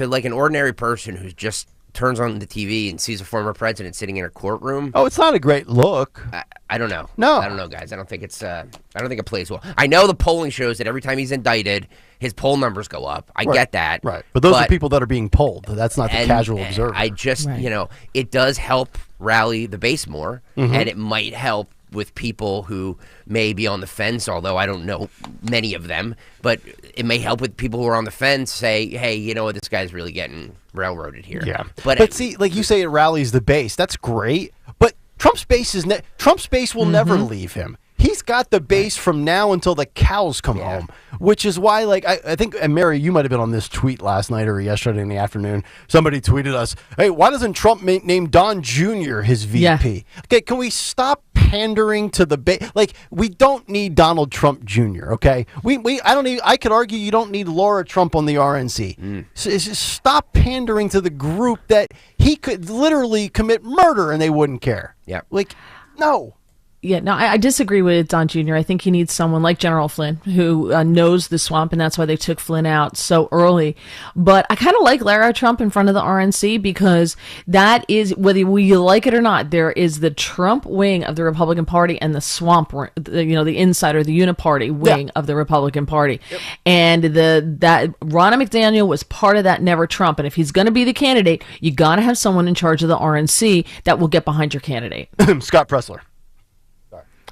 like an ordinary person who's just turns on the TV and sees a former president sitting in a courtroom.
Oh, it's not a great look.
I don't know.
No,
I don't know, guys. I don't think it's. I don't think it plays well. I know the polling shows that every time he's indicted, his poll numbers go up. I get that.
Right. But those are people that are being polled. That's not the casual observer.
I just, it does help rally the base more, and it might help with people who may be on the fence, although I don't know many of them, but it may help with people who are on the fence say, hey, you know what, this guy's really getting railroaded here.
Yeah. But see, like you say, it rallies the base. That's great. But Trump's base will never leave him. He's got the base from now until the cows come home, which is why, like, I think, and Mary, you might have been on this tweet last night or yesterday in the afternoon. Somebody tweeted us, hey, why doesn't Trump name Don Jr. his VP? Yeah. Okay, can we stop pandering to the base? Like, we don't need Donald Trump Jr., okay? I could argue you don't need Laura Trump on the RNC. So it's just stop pandering to the group that he could literally commit murder and they wouldn't care.
Yeah.
Like, no.
Yeah, no, I disagree with Don Jr. I think he needs someone like General Flynn who knows the swamp, and that's why they took Flynn out so early. But I kind of like Lara Trump in front of the RNC because that is, whether you like it or not, there is the Trump wing of the Republican Party and the swamp, the insider, the uniparty wing of the Republican Party. Yep. And that Ronna McDaniel was part of that Never Trump. And if he's going to be the candidate, you got to have someone in charge of the RNC that will get behind your candidate.
Scott Pressler.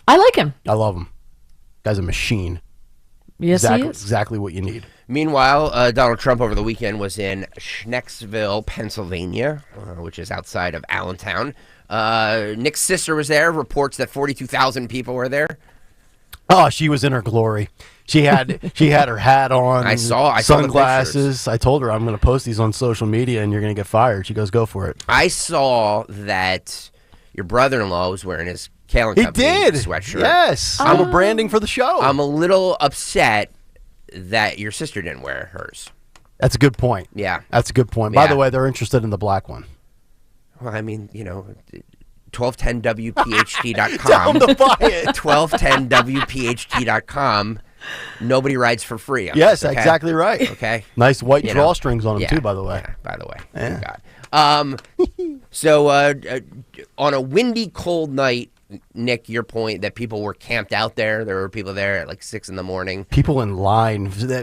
I like him.
I love him. Guy's a machine.
Yes, he is.
Exactly what you need.
Meanwhile, Donald Trump over the weekend was in Schnecksville, Pennsylvania, which is outside of Allentown. Nick's sister was there. Reports that 42,000 people were there.
Oh, she was in her glory. She had her hat on.
I saw
sunglasses. I told her I'm going to post these on social media, and you're going to get fired. She goes, "Go for it."
I saw that your brother-in-law was wearing his Kayal
he did
sweatshirt.
Yes, I'm branding for the show.
I'm a little upset that your sister didn't wear hers.
That's a good point.
Yeah,
that's a good point. By the way, they're interested in the black one.
Well, I mean, 1210WPHT.com.
Tell them to buy it.
1210WPHT.com. Nobody rides for free.
Yes, okay? Exactly right.
Okay.
Nice white drawstrings on them too, by the way.
Yeah, by the way. Yeah. God. So on a windy, cold night, Nick, your point that people were camped out there. There were people there at like 6 a.m.
People in line. They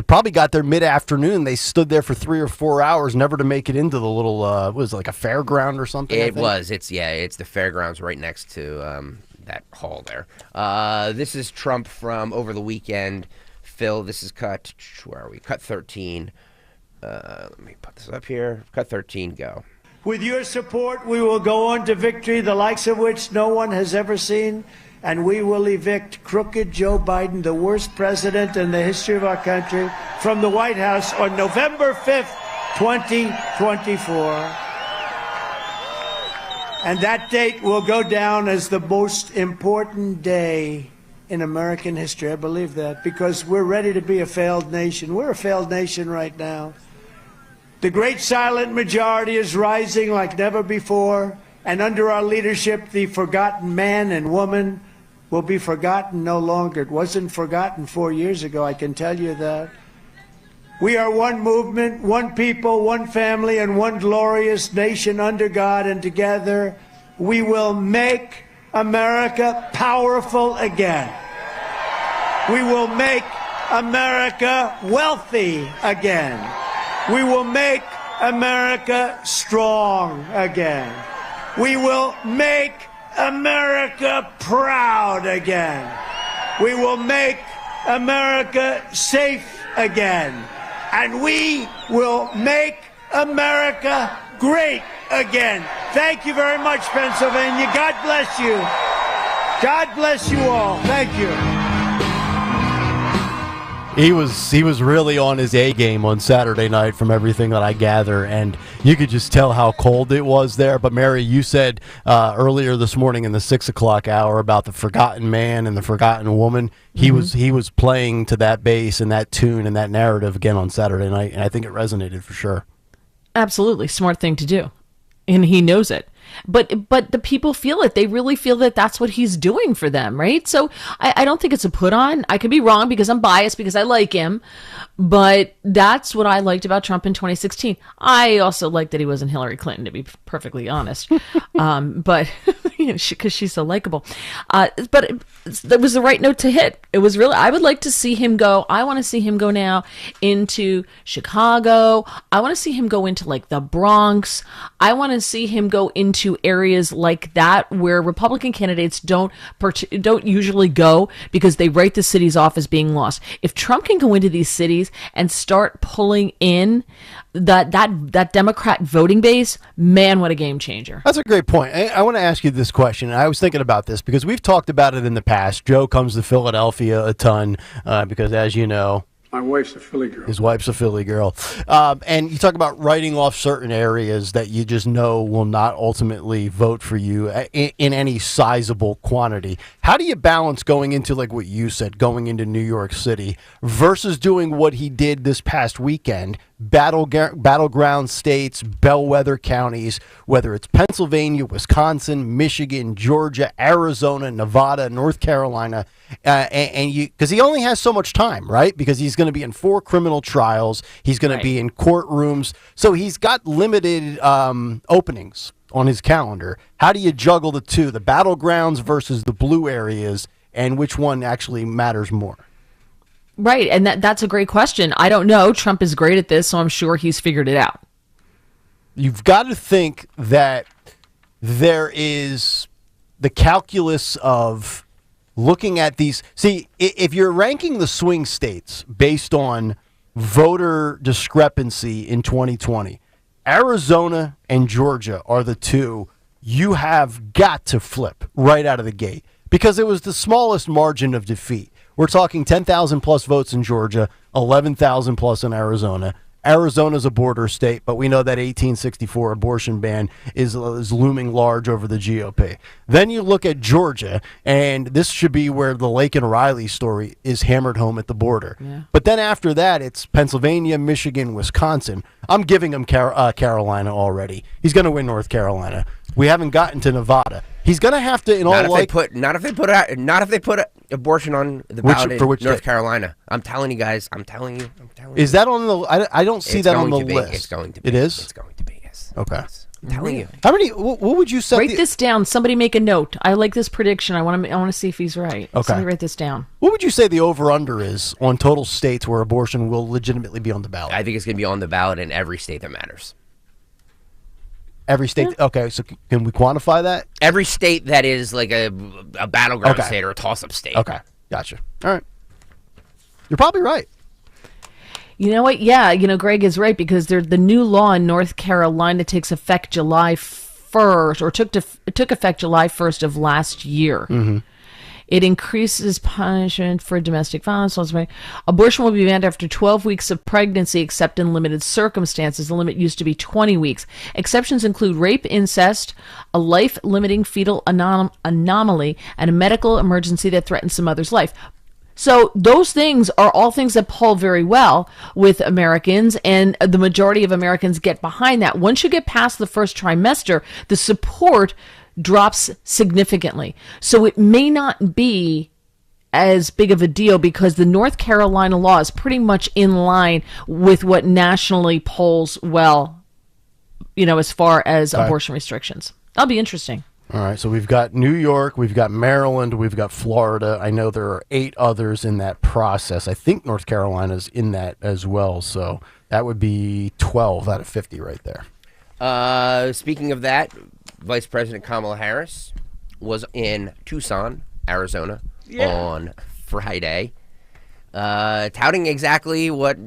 probably got there mid-afternoon. They stood there for 3 or 4 hours, never to make it into the little, was it like a fairground or something?
It was. It's the fairgrounds right next to that hall there. This is Trump from over the weekend. Phil, this is cut, where are we? Cut 13. Let me put this up here. Cut 13, go.
With your support, we will go on to victory, the likes of which no one has ever seen, and we will evict crooked Joe Biden, the worst president in the history of our country, from the White House on November 5th, 2024. And that date will go down as the most important day in American history. I believe that, because we're ready to be a failed nation. We're a failed nation right now. The great silent majority is rising like never before, and under our leadership, the forgotten man and woman will be forgotten no longer. It wasn't forgotten 4 years ago, I can tell you that. We are one movement, one people, one family, and one glorious nation under God, and together we will make America powerful again. We will make America wealthy again. We will make America strong again. We will make America proud again. We will make America safe again. and we will make America great again. Thank you very much, Pennsylvania. God bless you. God bless you all. Thank you.
He was really on his A game on Saturday night from everything that I gather, and you could just tell how cold it was there. But Mary, you said earlier this morning in the 6 o'clock hour about the forgotten man and the forgotten woman. He was playing to that bass and that tune and that narrative again on Saturday night, and I think it resonated for sure.
Absolutely. Smart thing to do. And he knows it. But the people feel it. They really feel that that's what he's doing for them, right? So I don't think it's a put on. I could be wrong because I'm biased because I like him. But that's what I liked about Trump in 2016. I also liked that he wasn't Hillary Clinton, to be perfectly honest. But because she's so likable. But that was the right note to hit. It was really, I would like to see him go. I want to see him go now into Chicago. I want to see him go into like the Bronx. I want to see him go into areas like that where Republican candidates don't usually go because they write the cities off as being lost. If Trump can go into these cities and start pulling in that Democrat voting base, man, what a game changer.
That's a great point. I want to ask you this question. I was thinking about this because we've talked about it in the past. Joe comes to Philadelphia a ton because, as you know,
my wife's a Philly girl.
His wife's a Philly girl. And you talk about writing off certain areas that you just know will not ultimately vote for you in any sizable quantity. How do you balance going into, like what you said, going into New York City versus doing what he did this past weekend, battleground states, bellwether counties, whether it's Pennsylvania, Wisconsin, Michigan, Georgia, Arizona, Nevada, North Carolina, and you, because he only has so much time, right? Because he's going to be in 4 criminal trials, he's going to be in courtrooms, so he's got limited openings on his calendar. How do you juggle the two, the battlegrounds versus the blue areas, and which one actually matters more?
Right, and that's a great question. I don't know. Trump is great at this, so I'm sure he's figured it out.
You've got to think that there is the calculus of looking at these. See, if you're ranking the swing states based on voter discrepancy in 2020, Arizona and Georgia are the two you have got to flip right out of the gate because it was the smallest margin of defeat. We're talking 10,000 plus votes in Georgia, 11,000 plus in Arizona. Arizona's a border state, but we know that 1864 abortion ban is looming large over the GOP. Then you look at Georgia, and this should be where the Lake and Riley story is hammered home at the border. Yeah. But then after that, it's Pennsylvania, Michigan, Wisconsin. I'm giving him Carolina already. He's going to win North Carolina. We haven't gotten to Nevada. He's going to have to, in all likelihood,
not if they put abortion on the ballot in North Carolina. I'm telling you guys. I'm telling you.
Is that on the? I don't see that on the list.
It's going to be.
It is.
It's going to be. Yes.
Okay.
Yes. I'm telling you.
How many? What would you say?
Write this down. Somebody make a note. I like this prediction. I want to see if he's right.
Okay.
Somebody write this down.
What would you say the over/under is on total states where abortion will legitimately be on the ballot?
I think it's going to be on the ballot in every state that matters.
Every state. Yeah. Okay, so can we quantify that?
Every state that is like a battleground state or a toss-up state.
Okay, gotcha. All right, you're probably right.
You know what? Yeah, Greg is right because the new law in North Carolina takes effect July 1st, or took effect July 1st of last year. Mm-hmm. It increases punishment for domestic violence. Abortion will be banned after 12 weeks of pregnancy, except in limited circumstances. The limit used to be 20 weeks. Exceptions include rape, incest, a life-limiting fetal anomaly, and a medical emergency that threatens some mother's life. So those things are all things that pull very well with Americans, and the majority of Americans get behind that. Once you get past the first trimester, the support drops significantly. So it may not be as big of a deal because the North Carolina law is pretty much in line with what nationally polls well, as far as abortion restrictions. That'll be interesting.
All right, so we've got New York, we've got Maryland, we've got Florida. I know there are 8 others in that process. I think North Carolina's in that as well, so that would be 12 out of 50 right there.
Speaking of that, Vice President Kamala Harris was in Tucson, Arizona on Friday, touting exactly what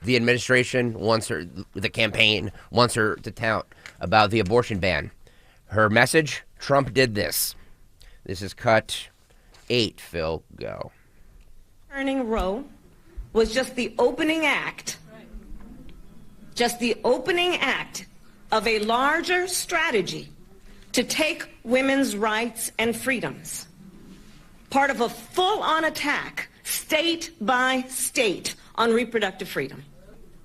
the administration wants her, the campaign wants her to tout about the abortion ban. Her message, Trump did this. This is cut 8, Phil, go.
Turning Roe was just the opening act, of a larger strategy to take women's rights and freedoms. Part of a full-on attack, state by state, on reproductive freedom.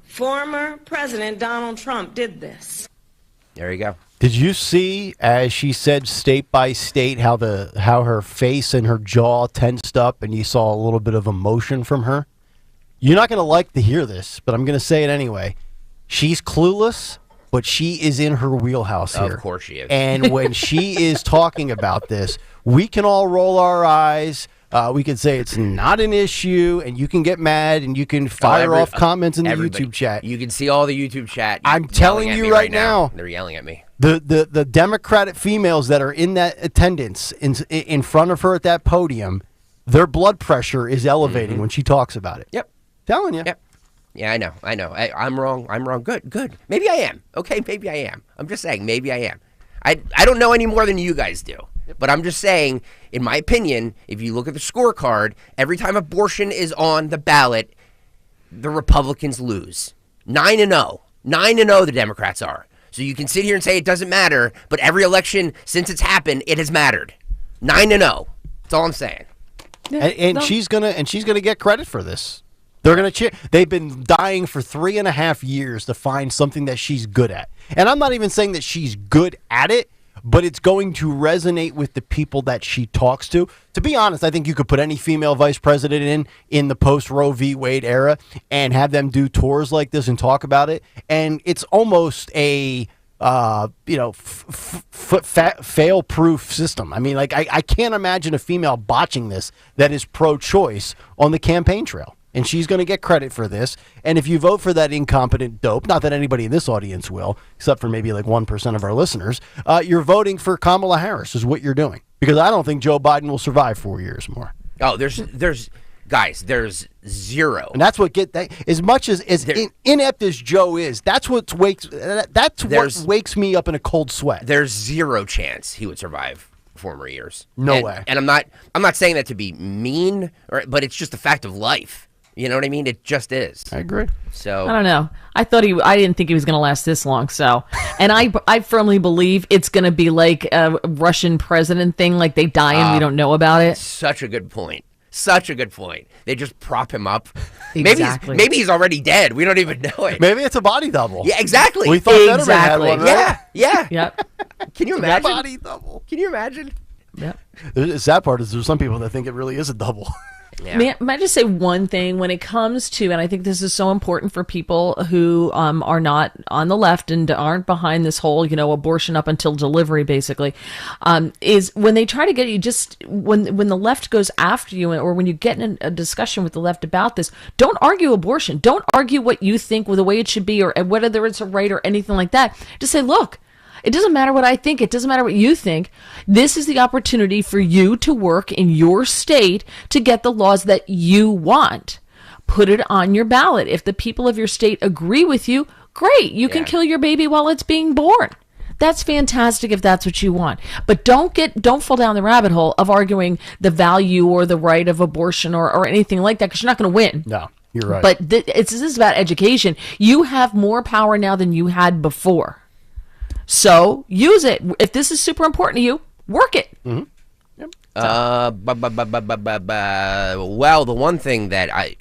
Former President Donald Trump did this.
There you go.
Did you see, as she said state by state, how her face and her jaw tensed up, and you saw a little bit of emotion from her? You're not going to like to hear this, but I'm going to say it anyway. She's clueless, but she is in her wheelhouse here.
Of course she is.
And when she is talking about this, we can all roll our eyes. We can say it's not an issue, and you can get mad, and you can fire off comments in the YouTube chat.
You can see all the YouTube chat.
I'm telling you right now.
They're yelling at me.
The Democratic females that are in that attendance in front of her at that podium, their blood pressure is elevating when she talks about it.
Yep.
Telling you.
Yep. Yeah, I know. I'm wrong. Good. Maybe I am. Okay, maybe I am. I'm just saying, maybe I am. I don't know any more than you guys do. But I'm just saying, in my opinion, if you look at the scorecard, every time abortion is on the ballot, the Republicans lose. 9-0. 9-0 the Democrats are. So you can sit here and say it doesn't matter, but every election since it's happened, it has mattered. 9-0. That's all I'm saying.
And she's gonna get credit for this. They're gonna cheer. They've been dying for 3.5 years to find something that she's good at. And I'm not even saying that she's good at it, but it's going to resonate with the people that she talks to. To be honest, I think you could put any female vice president in the post-Roe v. Wade era and have them do tours like this and talk about it. And it's almost a fail-proof system. I mean, like I can't imagine a female botching this that is pro-choice on the campaign trail. And she's going to get credit for this. And if you vote for that incompetent dope, not that anybody in this audience will, except for maybe like 1% of our listeners, you're voting for Kamala Harris is what you're doing. Because I don't think Joe Biden will survive 4 years more.
Oh, there's zero.
And that's what as much as inept as Joe is, that's what wakes me up in a cold sweat.
There's zero chance he would survive former years.
No way.
And I'm not saying that to be mean, but it's just a fact of life. You know what I mean? It just is.
I agree.
So
I don't know. I didn't think he was going to last this long. So, and I firmly believe it's going to be like a Russian president thing, like they die and we don't know about it.
Such a good point. They just prop him up.
Exactly.
Maybe he's already dead. We don't even know it.
Maybe it's a body double.
Yeah, exactly.
We thought Fetterman had one, right?
Yeah.
Yep.
Can you imagine?
Body double.
Can you imagine?
Yep.
The sad part is there's some people that think it really is a double.
Yeah. May I just say one thing when it comes to, and I think this is so important for people who are not on the left and aren't behind this whole, abortion up until delivery, basically, is when they try to get you, just when the left goes after you, or when you get in a discussion with the left about this, don't argue abortion. Don't argue what you think the way it should be, or whether it's a right or anything like that. Just say, look, it doesn't matter what I think. It doesn't matter what you think. This is the opportunity for you to work in your state to get the laws that you want. Put it on your ballot. If the people of your state agree with you, great. You can kill your baby while it's being born. That's fantastic if that's what you want. But don't fall down the rabbit hole of arguing the value or the right of abortion or anything like that, because you're not going to win.
No, you're right.
But this is about education. You have more power now than you had before. So use it. If this is super important to you, work it.
Mm-hmm. Yep.
Well, the one thing that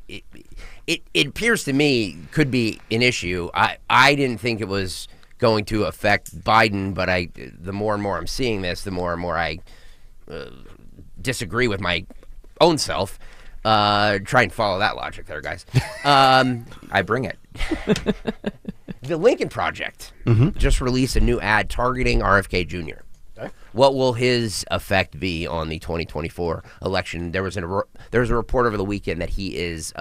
it appears to me could be an issue. I didn't think it was going to affect Biden, but the more and more I'm seeing this, the more and more I disagree with my own self. Try and follow that logic there, guys. I bring it. The Lincoln Project just released a new ad targeting RFK Jr. Okay. What will his effect be on the 2024 election? There was a report over the weekend that he is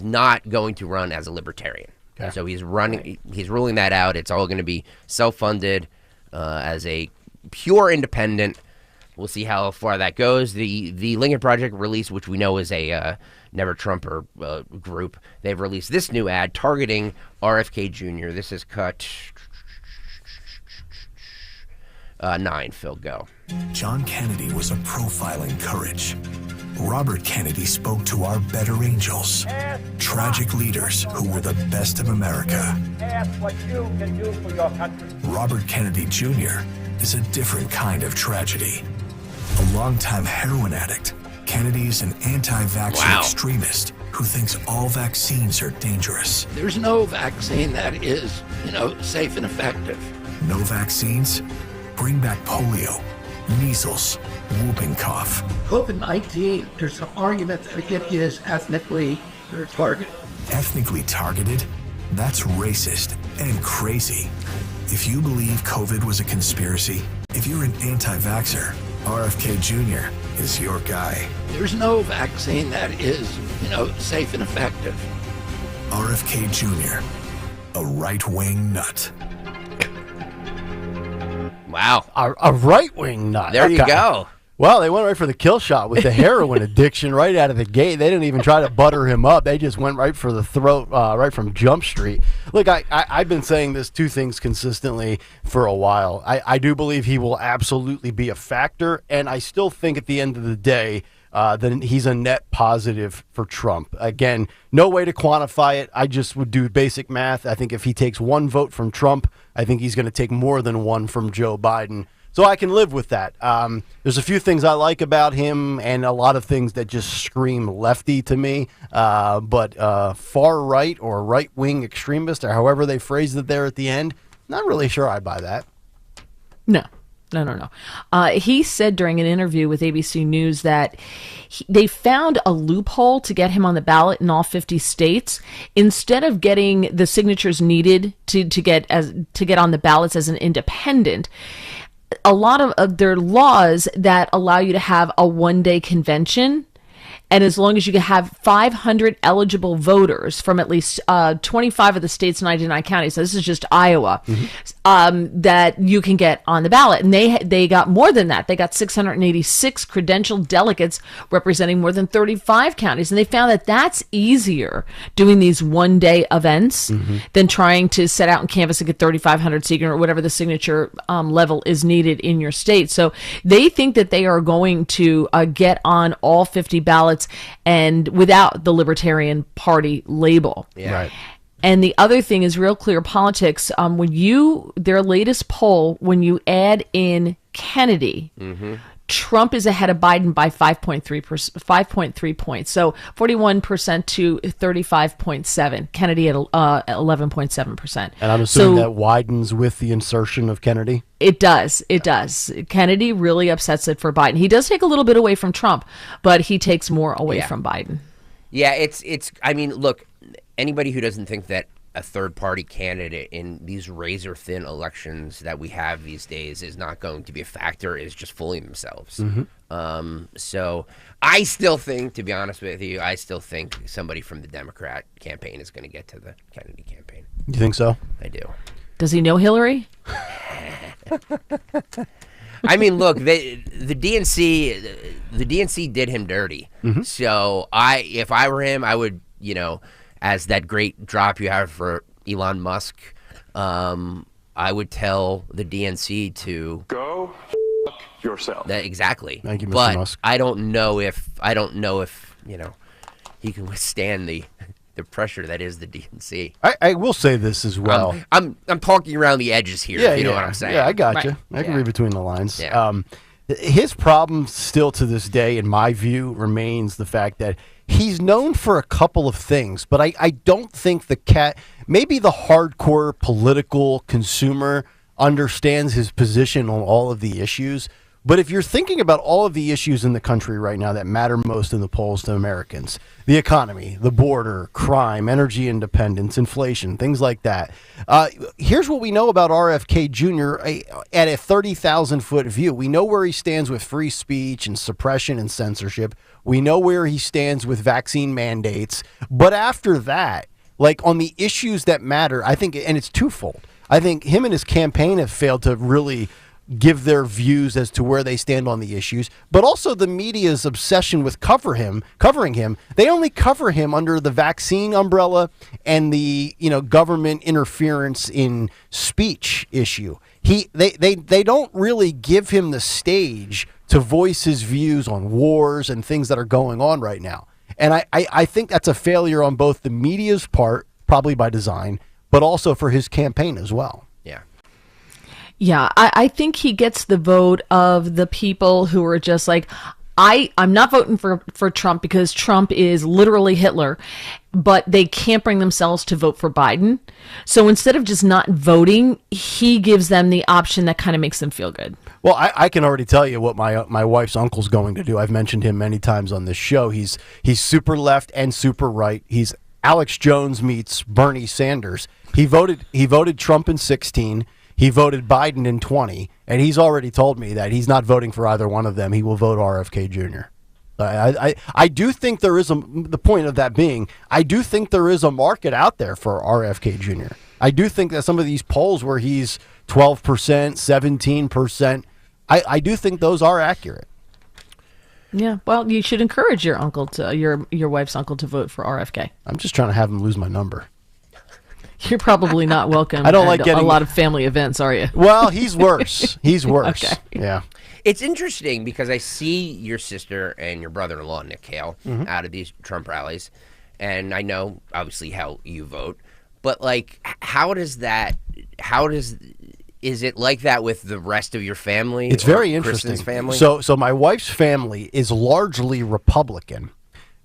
not going to run as a libertarian. Okay. So he's ruling that out. It's all going to be self-funded as a pure independent. We'll see how far that goes. The Lincoln Project release, which we know is a Never Trumper group, they've released this new ad targeting RFK Jr. This is cut 9. Phil, go.
John Kennedy was a profile in courage. Robert Kennedy spoke to our better angels, tragic leaders who were the best of America.
Ask what you can do for your country.
Robert Kennedy Jr. is a different kind of tragedy. A longtime heroin addict, Kennedy is an anti-vaccine extremist who thinks all vaccines are dangerous.
There's no vaccine that is, safe and effective.
No vaccines? Bring back polio, measles, whooping cough.
COVID-19, there's an argument that it is ethnically targeted.
Ethnically targeted? That's racist and crazy. If you believe COVID was a conspiracy, if you're an anti-vaxxer, RFK Jr. is your guy.
There's no vaccine that is, safe and effective.
RFK Jr., a right-wing nut.
Wow.
A right-wing nut.
There you go.
Well, they went right for the kill shot with the heroin addiction right out of the gate. They didn't even try to butter him up. They just went right for the throat, right from Jump Street. Look, I've been saying this two things consistently for a while. I do believe he will absolutely be a factor, and I still think at the end of the day that he's a net positive for Trump. Again, no way to quantify it. I just would do basic math. I think if he takes one vote from Trump, I think he's going to take more than one from Joe Biden. So I can live with that. There's a few things I like about him and a lot of things that just scream lefty to me. But far right or right-wing extremist or however they phrased it there at the end, not really sure I buy that.
No. He said during an interview with ABC News that they found a loophole to get him on the ballot in all 50 states. Instead of getting the signatures needed to get on the ballots as an independent, a lot of there are laws that allow you to have a one-day convention. And as long as you can have 500 eligible voters from at least 25 of the states, 99 counties, so this is just Iowa, that you can get on the ballot. And they got more than that. They got 686 credentialed delegates representing more than 35 counties. And they found that that's easier doing these one-day events than trying to set out and canvass and get 3,500 or whatever the signature level is needed in your state. So they think that they are going to get on all 50 ballots and without the Libertarian Party label.
Yeah. Right.
And the other thing is Real Clear Politics. Their latest poll, when you add in Kennedy, Trump is ahead of Biden by 5.3 points. So 41% to 35.7. Kennedy at 11.7%.
And I'm assuming that widens with the insertion of Kennedy?
It does. Kennedy really upsets it for Biden. He does take a little bit away from Trump, but he takes more away from Biden.
Yeah, I mean, look, anybody who doesn't think that a third-party candidate in these razor-thin elections that we have these days is not going to be a factor is just fooling themselves. So I still think, to be honest with you, somebody from the Democrat campaign is going to get to the Kennedy campaign.
You think so?
I do.
Does he know Hillary?
I mean, look, the DNC did him dirty. So if I were him, I would, as that great drop you have for Elon Musk, I would tell the DNC to
go yourself.
Exactly.
Thank you, Mr.
But
Musk.
I don't know if he can withstand the pressure that is the DNC.
I will say this as well.
I'm talking around the edges here. If you know what I'm saying.
Yeah, I got you. I can read between the lines. Yeah. His problem still to this day, in my view, remains the fact that he's known for a couple of things, but I don't think maybe the hardcore political consumer understands his position on all of the issues. But if you're thinking about all of the issues in the country right now that matter most in the polls to Americans, the economy, the border, crime, energy independence, inflation, things like that. Here's what we know about RFK Jr. At a 30,000-foot view. We know where he stands with free speech and suppression and censorship. We know where he stands with vaccine mandates. But after that, like on the issues that matter, I think, and it's twofold. I think him and his campaign have failed to really give their views as to where they stand on the issues, but also the media's obsession with covering him. They only cover him under the vaccine umbrella and the government interference in speech issue. They don't really give him the stage to voice his views on wars and things that are going on right now. And I think that's a failure on both the media's part, probably by design, but also for his campaign as well.
Yeah, I think he gets the vote of the people who are just like, I'm not voting for Trump because Trump is literally Hitler, but they can't bring themselves to vote for Biden. So instead of just not voting, he gives them the option that kind of makes them feel good.
Well, I can already tell you what my wife's uncle's going to do. I've mentioned him many times on this show. He's super left and super right. He's Alex Jones meets Bernie Sanders. He voted Trump in 2016. He voted Biden in 2020, and he's already told me that he's not voting for either one of them. He will vote RFK Jr. I do think there is the point of that being, I do think there is a market out there for RFK Jr. I do think that some of these polls where he's 12%, 17%, I do think those are accurate.
Yeah, well, you should encourage your uncle your wife's uncle to vote for RFK.
I'm just trying to have him lose my number.
You're probably not welcome.
I don't like getting
a lot of family events, are you?
Well, he's worse. He's worse.
Okay.
Yeah.
It's interesting because I see your sister and your brother-in-law, Nick Kayal, out of these Trump rallies, and I know obviously how you vote, but like, is it like that with the rest of your family?
It's very interesting.
Kristen's family?
So my wife's family is largely Republican,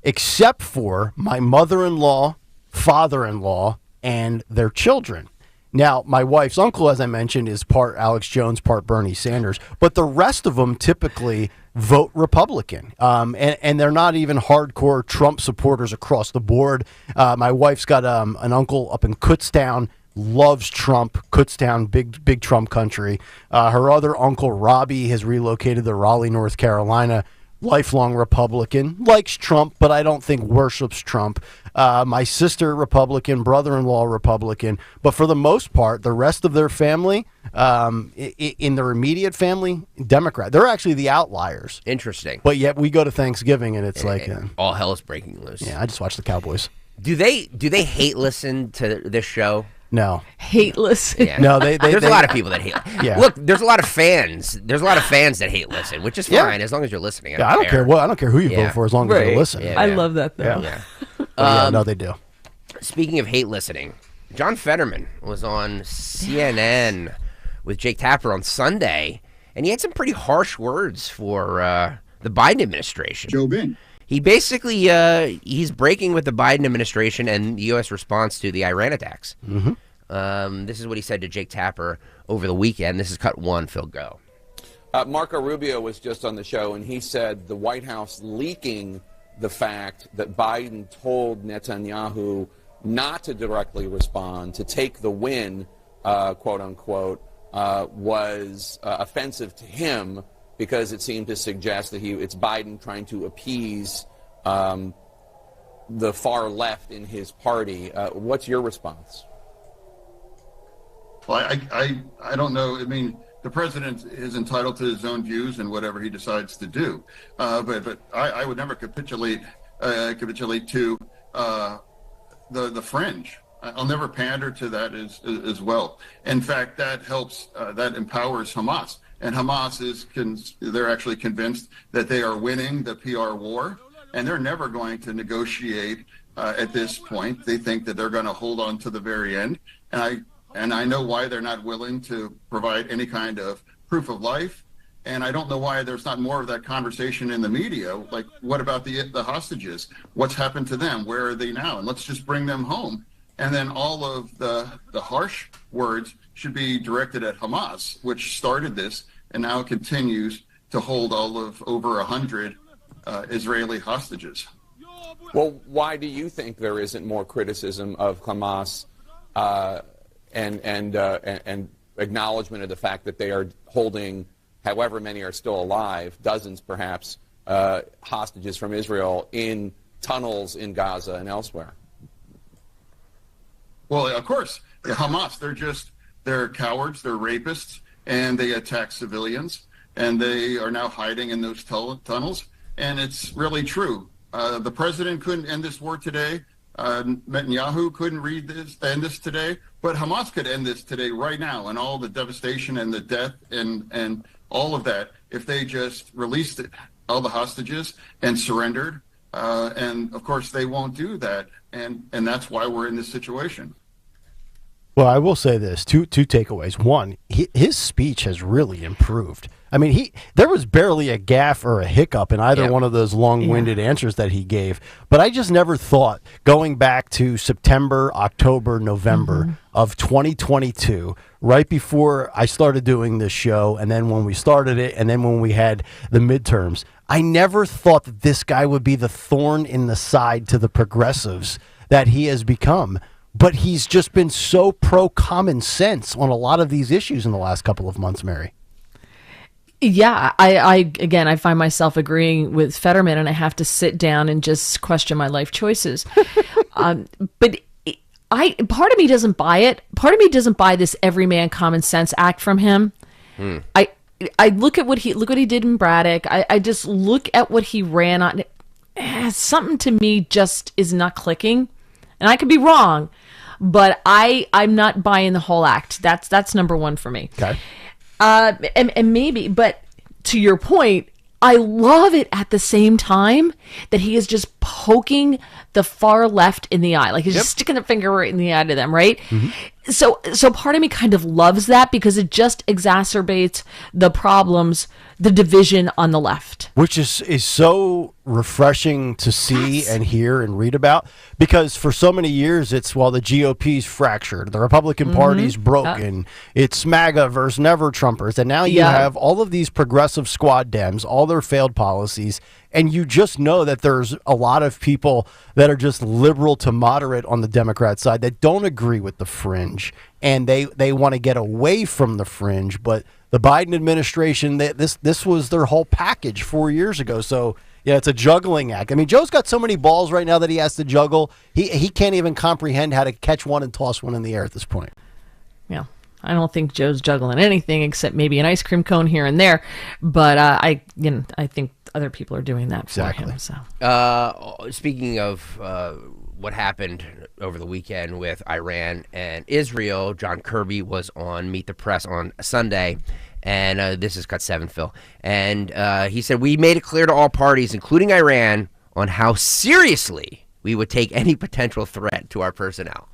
except for my mother-in-law, father-in-law, and their children. Now, my wife's uncle, as I mentioned, is part Alex Jones, part Bernie Sanders, but the rest of them typically vote Republican, and they're not even hardcore Trump supporters across the board. My wife's got an uncle up in Kutztown, loves Trump. Kutztown, big Trump country. Her other uncle, Robbie, has relocated to Raleigh, North Carolina. Lifelong Republican, likes Trump, but I don't think worships Trump. My sister, Republican, brother-in-law, Republican. But for the most part, the rest of their family, in their immediate family, Democrat. They're actually the outliers.
Interesting.
But yet we go to Thanksgiving and it's
all hell is breaking loose.
Yeah, I just watch the Cowboys.
Do they hate listen to this show?
No.
Hate listen.
Yeah.
No,
there's a lot of people that hate.
Yeah.
Look, there's a lot of fans. There's a lot of fans that hate listen, which is fine as long as you're listening.
I don't care. Well, I don't care who you vote for as long as you listen.
I love that though.
Yeah. No, they do.
Speaking of hate listening, John Fetterman was on CNN with Jake Tapper on Sunday, and he had some pretty harsh words for the Biden administration.
Joe Biden.
He basically he's breaking with the Biden administration and the U.S. response to the Iran attacks. This is what he said to Jake Tapper over the weekend. This is cut one. Phil, go.
Marco Rubio was just on the show, and he said the White House leaking the fact that Biden told Netanyahu not to directly respond, to take the win, quote unquote, was offensive to him, because it seemed to suggest that it's Biden trying to appease the far left in his party. What's your response?
Well, I don't know. I mean, the president is entitled to his own views and whatever he decides to do. But I would never capitulate to the fringe. I'll never pander to that as well. In fact, that helps, that empowers Hamas. And Hamas they're actually convinced that they are winning the PR war, and they're never going to negotiate at this point. They think that they're going to hold on to the very end. And I know why they're not willing to provide any kind of proof of life. And I don't know why there's not more of that conversation in the media. Like, what about the hostages? What's happened to them? Where are they now? And let's just bring them home. And then all of the harsh words should be directed at Hamas, which started this and now continues to hold over 100 Israeli hostages.
Well, why do you think there isn't more criticism of Hamas and acknowledgement of the fact that they are holding, however many are still alive, dozens perhaps, hostages from Israel in tunnels in Gaza and elsewhere?
Well, of course, Hamas, they're cowards, they're rapists, and they attack civilians, and they are now hiding in those tunnels. And it's really true. The president couldn't end this war today. Netanyahu couldn't end this today, but Hamas could end this today, right now, and all the devastation and the death and all of that, if they just released all the hostages and surrendered. And of course, they won't do that, and that's why we're in this situation.
Well, I will say this: two takeaways. One, his speech has really improved. I mean, there was barely a gaffe or a hiccup in either one of those long-winded answers that he gave. But I just never thought, going back to September, October, November of 2022, right before I started doing this show, and then when we started it, and then when we had the midterms, I never thought that this guy would be the thorn in the side to the progressives that he has become. But he's just been so pro-common sense on a lot of these issues in the last couple of months, Mary.
Yeah, I find myself agreeing with Fetterman, and I have to sit down and just question my life choices. But part of me doesn't buy it. Part of me doesn't buy this everyman common sense act from him. I look at what he did in Braddock. I just look at what he ran on. Something to me just is not clicking, and I could be wrong, but I'm not buying the whole act. That's number one for me.
Okay.
And maybe, but to your point, I love it at the same time that he is just poking the far left in the eye. Like he's just sticking a finger right in the eye to them, right? So part of me kind of loves that because it just exacerbates the problems, the division on the left.
Which is so refreshing to see and hear and read about, because for so many years it's, well, the GOP's fractured, the Republican Party's broken, it's MAGA versus never Trumpers, and now you have all of these progressive squad Dems, all their failed policies, and you just know that there's a lot of people that are just liberal to moderate on the Democrat side that don't agree with the fringe, and they want to get away from the fringe. But the Biden administration, this was their whole package 4 years ago. So yeah, it's a juggling act. I mean, Joe's got so many balls right now that he has to juggle. He can't even comprehend how to catch one and toss one in the air at this point.
Yeah. I don't think Joe's juggling anything except maybe an ice cream cone here and there, but I think other people are doing that for him. So,
speaking of what happened over the weekend with Iran and Israel, John Kirby was on Meet the Press on Sunday, and this is Cut 7, Phil, and he said, "We made it clear to all parties, including Iran, on how seriously we would take any potential threat to our personnel."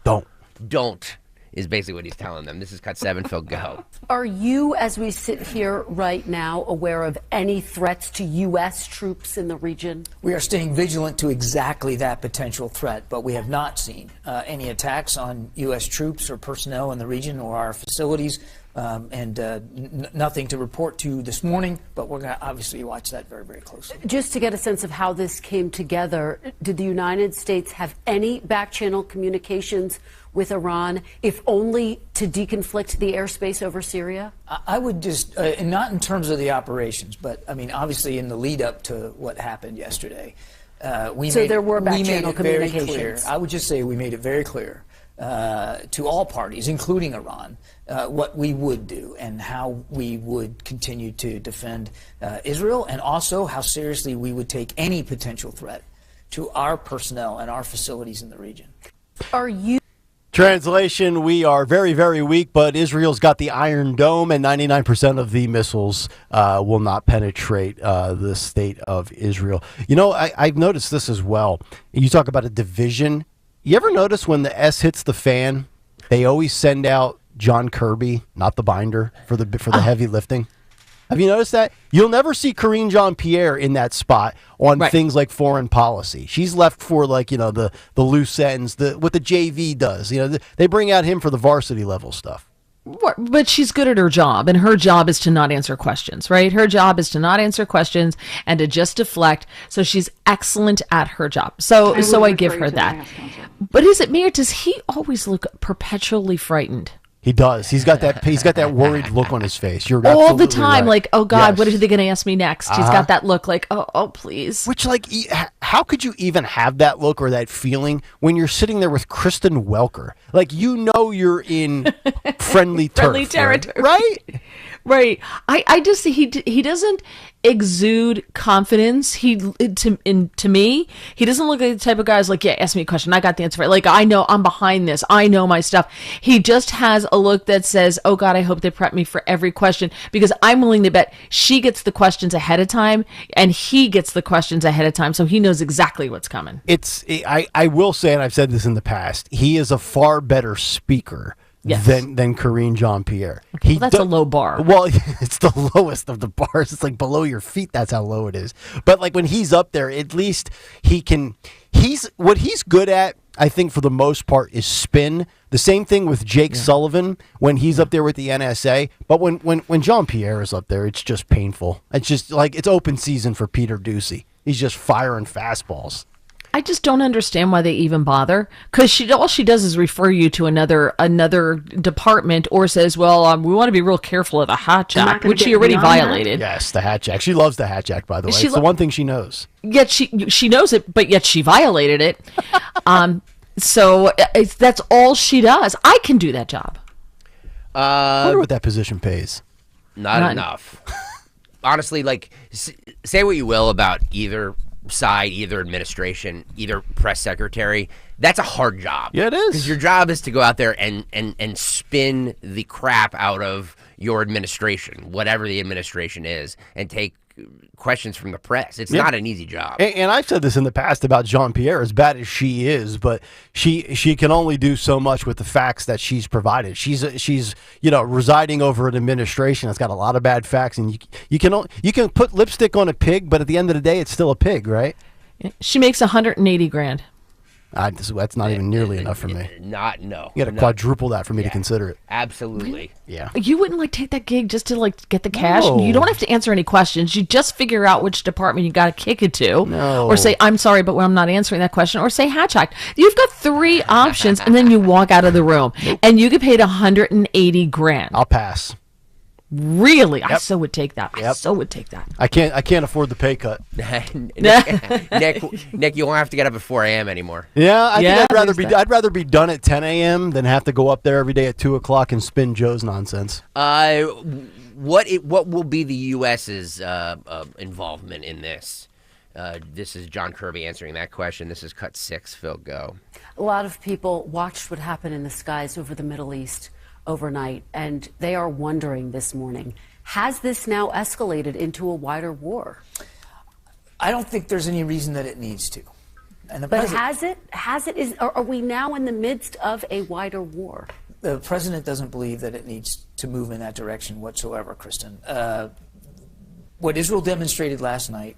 Don't. Is basically what he's telling them. This is Cut 7, Phil, go.
Are you, as we sit here right now, aware of any threats to U.S. troops in the region?
We are staying vigilant to exactly that potential threat, but we have not seen any attacks on U.S. troops or personnel in the region or our facilities, and nothing to report to you this morning, but we're going to obviously watch that very, very closely.
Just to get a sense of how this came together, did the United States have any back-channel communications with Iran, if only to deconflict the airspace over Syria?
I would just, not in terms of the operations, but I mean, obviously in the lead up to what happened yesterday,
there were back-channel communications.
I would just say we made it very clear to all parties, including Iran, what we would do and how we would continue to defend Israel, and also how seriously we would take any potential threat to our personnel and our facilities in the region.
Are you...
Translation, we are very, very weak, but Israel's got the Iron Dome, and 99% of the missiles will not penetrate the state of Israel. You know, I've noticed this as well. You talk about a division. You ever notice when the S hits the fan, they always send out John Kirby, not the binder, for the heavy lifting? Have you noticed that? You'll never see Karine Jean-Pierre in that spot on things like foreign policy. She's left for, like, you know, the loose ends, what the JV does. You know, they bring out him for the varsity level stuff.
But she's good at her job, and her job is to not answer questions, right? Her job is to not answer questions and to just deflect. So she's excellent at her job. So I give her that. But is it me, or does he always look perpetually frightened?
He does. He's got that worried look on his face. You're
all the time,
right.
Like, oh God, what are they going to ask me next? He's got that look, like, oh, please.
Which, like, how could you even have that look or that feeling when you're sitting there with Kristen Welker? Like, you know, you're in friendly turf,
territory,
right?
Right. I just he doesn't exude confidence. To me, he doesn't look like the type of guy who's like, yeah, ask me a question, I got the answer for it. Like, I know I'm behind this. I know my stuff. He just has a look that says, oh God, I hope they prep me for every question, because I'm willing to bet she gets the questions ahead of time and he gets the questions ahead of time, so he knows exactly what's coming.
I will say, and I've said this in the past, he is a far better speaker than Karine Jean-Pierre.
Okay, that's a low bar.
Well, it's the lowest of the bars. It's like below your feet. That's how low it is. But like when he's up there, at least what he's good at, I think for the most part, is spin. The same thing with Jake Sullivan when he's up there with the NSA. But when Jean-Pierre is up there, it's just painful. It's just like it's open season for Peter Doocy. He's just firing fastballs.
I just don't understand why they even bother, because all she does is refer you to another department, or says, well, we want to be real careful of the Hatch Act, which she already violated.
Yes, the Hatch Act. She loves the Hatch Act, by the way. It's the one thing she knows.
Yet she knows it, but yet she violated it. So that's all she does. I can do that job.
I wonder what that position pays.
Not enough. Honestly, like, say what you will about either side, either administration, either press secretary, that's a hard job.
Yeah, it is.
Because your job is to go out there and spin the crap out of your administration, whatever the administration is, and take questions from the press. It's not an easy job.
And I've said this in the past about Jean-Pierre, as bad as she is, but she can only do so much with the facts that she's provided. She's residing over an administration that's got a lot of bad facts, and you can put lipstick on a pig, but at the end of the day, it's still a pig, right?
She makes $180,000.
That's not even nearly enough for me.
No.
You got to quadruple that for me to consider it.
Absolutely.
Yeah.
You wouldn't take that gig just to get the cash?
No.
You don't have to answer any questions. You just figure out which department you got to kick it to.
No.
Or say, I'm sorry, but I'm not answering that question. Or say Hatch Act. You've got 3 options, and then you walk out of the room. And you get paid $180,000.
I'll pass.
Really?
Yep.
I so would take that. I so would take that.
I can't afford the pay cut.
Nick, you won't have to get up at 4 a.m. anymore.
Yeah, I think I'd rather be done at 10 a.m. than have to go up there every day at 2 o'clock and spin Joe's nonsense.
What will be the U.S.'s involvement in this? This is John Kirby answering that question. This is Cut 6. Phil, go.
A lot of people watched what happened in the skies over the Middle East overnight, and they are wondering this morning, has this now escalated into a wider war?
I don't think there's any reason that it needs to.
But has it? Are we now in the midst of a wider war?
The president doesn't believe that it needs to move in that direction whatsoever, Kristen. What Israel demonstrated last night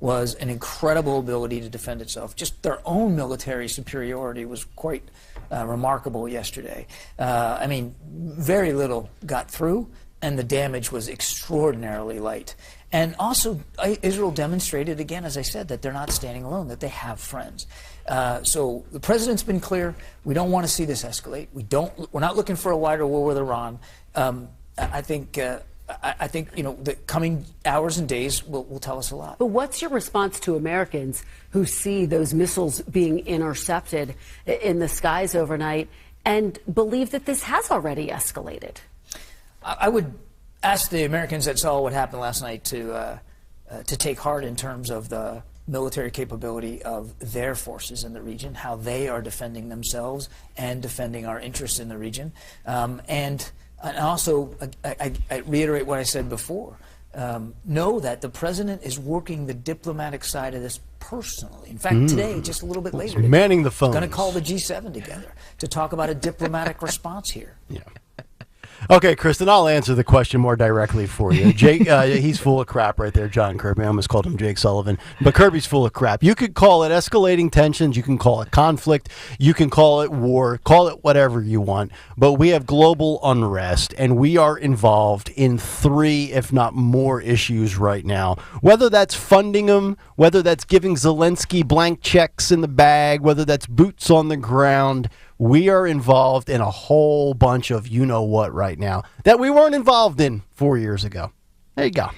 was an incredible ability to defend itself. Just their own military superiority was quite remarkable yesterday. Very little got through, and the damage was extraordinarily light. And also, Israel demonstrated again, as I said, that they're not standing alone, that they have friends. So the president's been clear. We don't want to see this escalate. We're not looking for a wider war with Iran. I think the coming hours and days will tell us a lot.
But what's your response to Americans who see those missiles being intercepted in the skies overnight and believe that this has already escalated?
I would ask the Americans that saw what happened last night to take heart in terms of the military capability of their forces in the region, how they are defending themselves and defending our interests in the region. And also, I reiterate what I said before. Know that the president is working the diplomatic side of this personally. In fact, today, just a little bit later,
manning the phones.
Going to call the G7 together to talk about a diplomatic response here.
Yeah. Okay, Kristen, I'll answer the question more directly for you. Jake, he's full of crap right there, John Kirby. I almost called him Jake Sullivan. But Kirby's full of crap. You could call it escalating tensions. You can call it conflict. You can call it war. Call it whatever you want. But we have global unrest, and we are involved in 3, if not more, issues right now. Whether that's funding them, whether that's giving Zelensky blank checks in the bag, whether that's boots on the ground, we are involved in a whole bunch of you-know-what right now that we weren't involved in 4 years ago. There you go.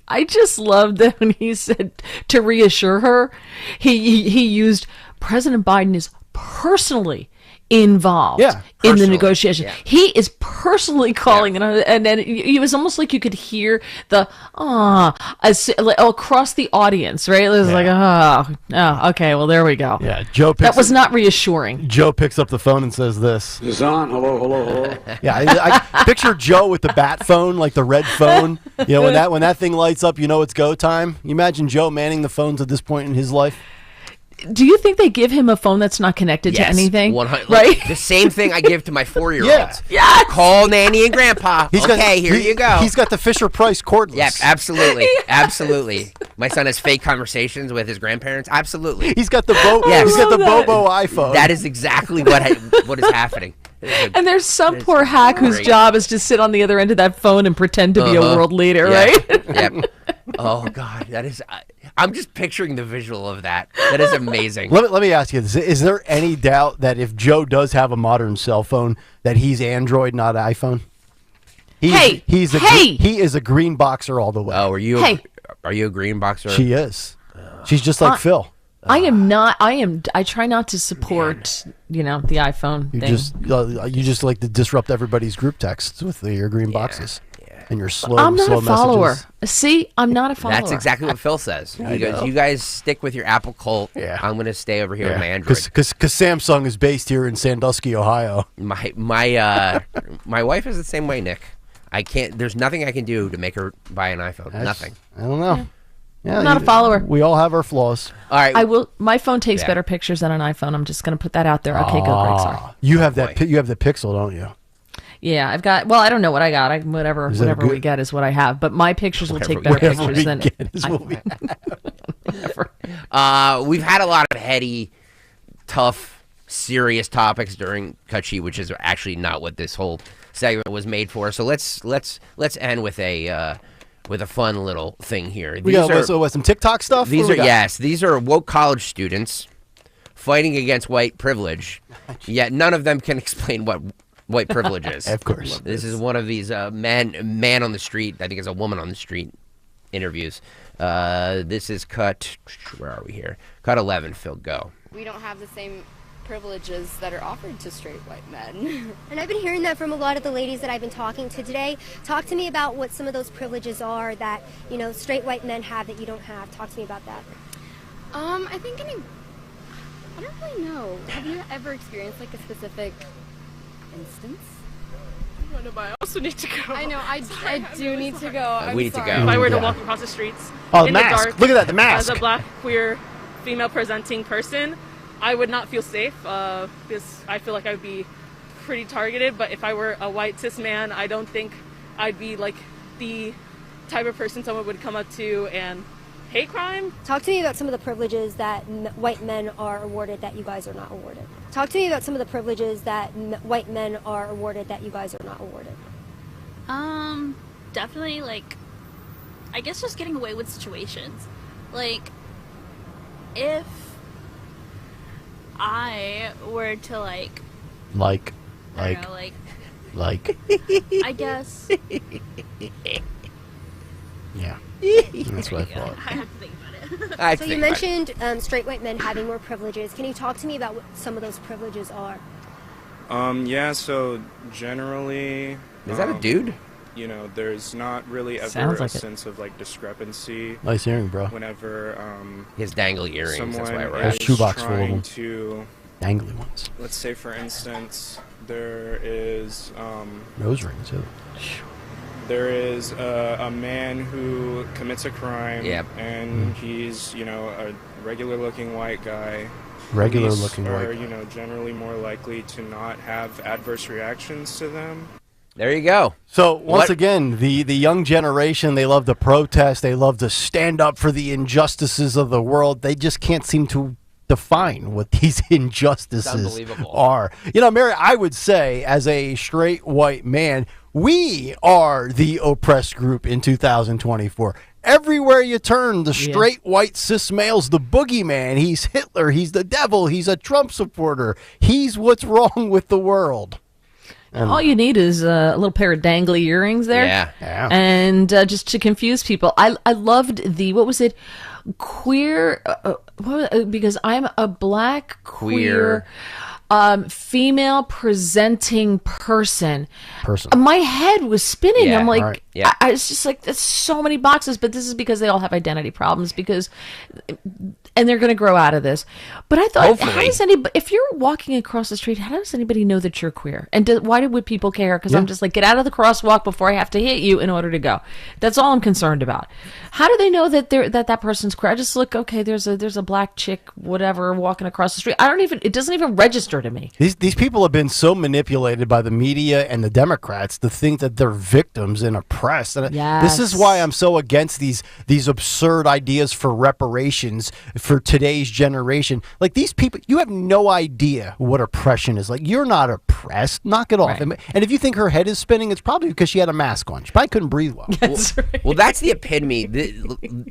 I just loved that when he said to reassure her, he used President Biden is personally involved in the
personally,
negotiation.
yeah.
He is personally calling, and then it was almost like you could hear the across the audience, right? It was like, okay, well, there we go.
Yeah,
that was not reassuring.
Joe picks up the phone and says this.
It's on. Hello.
Yeah, I picture Joe with the bat phone, like the red phone. You know, when that thing lights up, you know it's go time. You imagine Joe manning the phones at this point in his life?
Do you think they give him a phone that's not connected to anything?
100,
right?
The same thing I give to my 4-year-olds.
Yeah.
Call Nanny and Grandpa. Here you go.
He's got the Fisher-Price cordless.
Yep, absolutely. Absolutely. My son has fake conversations with his grandparents. Absolutely.
He's got the Bobo iPhone.
That is exactly what is happening.
And there's some poor hack whose job is to sit on the other end of that phone and pretend to be a world leader, right?
Yep. Oh, God. That is... I'm just picturing the visual of that. That is amazing.
Let me ask you this. Is there any doubt that if Joe does have a modern cell phone, that he's Android, not iPhone? He is a green boxer all the way.
Oh, are you a green boxer?
She is. She's just like Phil.
I am not. I try not to support, the iPhone thing.
You just like to disrupt everybody's group texts with your green boxes. And your slow
I'm not a follower.
messages.
See, I'm not a follower.
That's exactly what Phil says. He goes, "You guys stick with your Apple cult. Yeah. I'm going to stay over here with my Android."
Because Samsung is based here in Sandusky, Ohio.
My wife is the same way, Nick. I can't. There's nothing I can do to make her buy an iPhone. Nothing.
I don't know. Yeah,
I'm not a follower.
We all have our flaws.
All right.
I will. My phone takes better pictures than an iPhone. I'm just going to put that out there. Okay, go, Greg. Sorry.
You have that. You have the Pixel, don't you?
Yeah, I've got. Well, I don't know what I got. Whatever we get is what I have. But my pictures will take better pictures than.
We've had a lot of heady, tough, serious topics during Cut Sheet, which is actually not what this whole segment was made for. So let's end with a fun little thing here.
We got some TikTok stuff.
These are woke college students fighting against white privilege, yet none of them can explain what white privilege is.
Of course.
This is one of these man on the street, I think it's a woman on the street interviews. This is where are we here? Cut 11, Phil, go.
We don't have the same privileges that are offered to straight white men. And I've been hearing that from a lot of the ladies that I've been talking to today. Talk to me about what some of those privileges are that, straight white men have that you don't have. Talk to me about that.
I think I don't really know. Have you ever experienced like a specific instance?
I know, but I also need to go.
I know, I do need to go.
We need to go.
If I were to walk across the streets
the
in
mask.
the dark,
Look at that, the mask.
as a black, queer, female presenting person, I would not feel safe because I feel like I would be pretty targeted. But if I were a white cis man, I don't think I'd be like the type of person someone would come up to and hate crime.
Talk to me about some of the privileges that white men are awarded that you guys are not awarded. Talk to me about some of the privileges that white men are awarded that you guys are not awarded.
Definitely, I guess just getting away with situations. If I were to I guess.
Yeah. That's what I thought.
I have to think about it.
So you mentioned straight white men having more privileges. Can you talk to me about what some of those privileges are?
Yeah, so generally...
Is that a dude?
There's not really ever
Sounds like
a sense of discrepancy.
Nice hearing, bro.
Whenever
his dangly earrings.
Someone
that's why I wrote
is
it.
Shoebox full of them.
to
dangly ones.
Let's say, for instance, there is
nose rings too.
There is a man who commits a crime, and he's a regular-looking white guy.
Regular-looking
white
guy.
Are generally more likely to not have adverse reactions to them.
There you go.
So once again, the young generation, they love to protest. They love to stand up for the injustices of the world. They just can't seem to define what these injustices are. Mary, I would say as a straight white man, we are the oppressed group in 2024. Everywhere you turn, the straight white cis male's the boogeyman. He's Hitler. He's the devil. He's a Trump supporter. He's what's wrong with the world.
All you need is a little pair of dangly earrings there.
Yeah.
And just to confuse people. I loved what was it? queer, because I'm a black queer female presenting person. My head was spinning.
Yeah,
I'm like,
right. Yeah.
I was just like, that's so many boxes, but this is because they all have identity problems and they're going to grow out of this. But I thought,
Hopefully.
how does anybody, if you're walking across the street, how does anybody know that you're queer? And why would people care? Because I'm just like, get out of the crosswalk before I have to hit you in order to go. That's all I'm concerned about. How do they know that that person's queer? I just look, okay, there's a black chick, whatever, walking across the street. It doesn't even register to me.
These people have been so manipulated by the media and the Democrats to think that they're victims and oppressed. And this is why I'm so against these absurd ideas for reparations for today's generation. Like, these people, you have no idea what oppression is like. You're not oppressed. Knock it off.
Right.
And if you think her head is spinning, it's probably because she had a mask on. She probably couldn't breathe well.
Well, that's the epitome.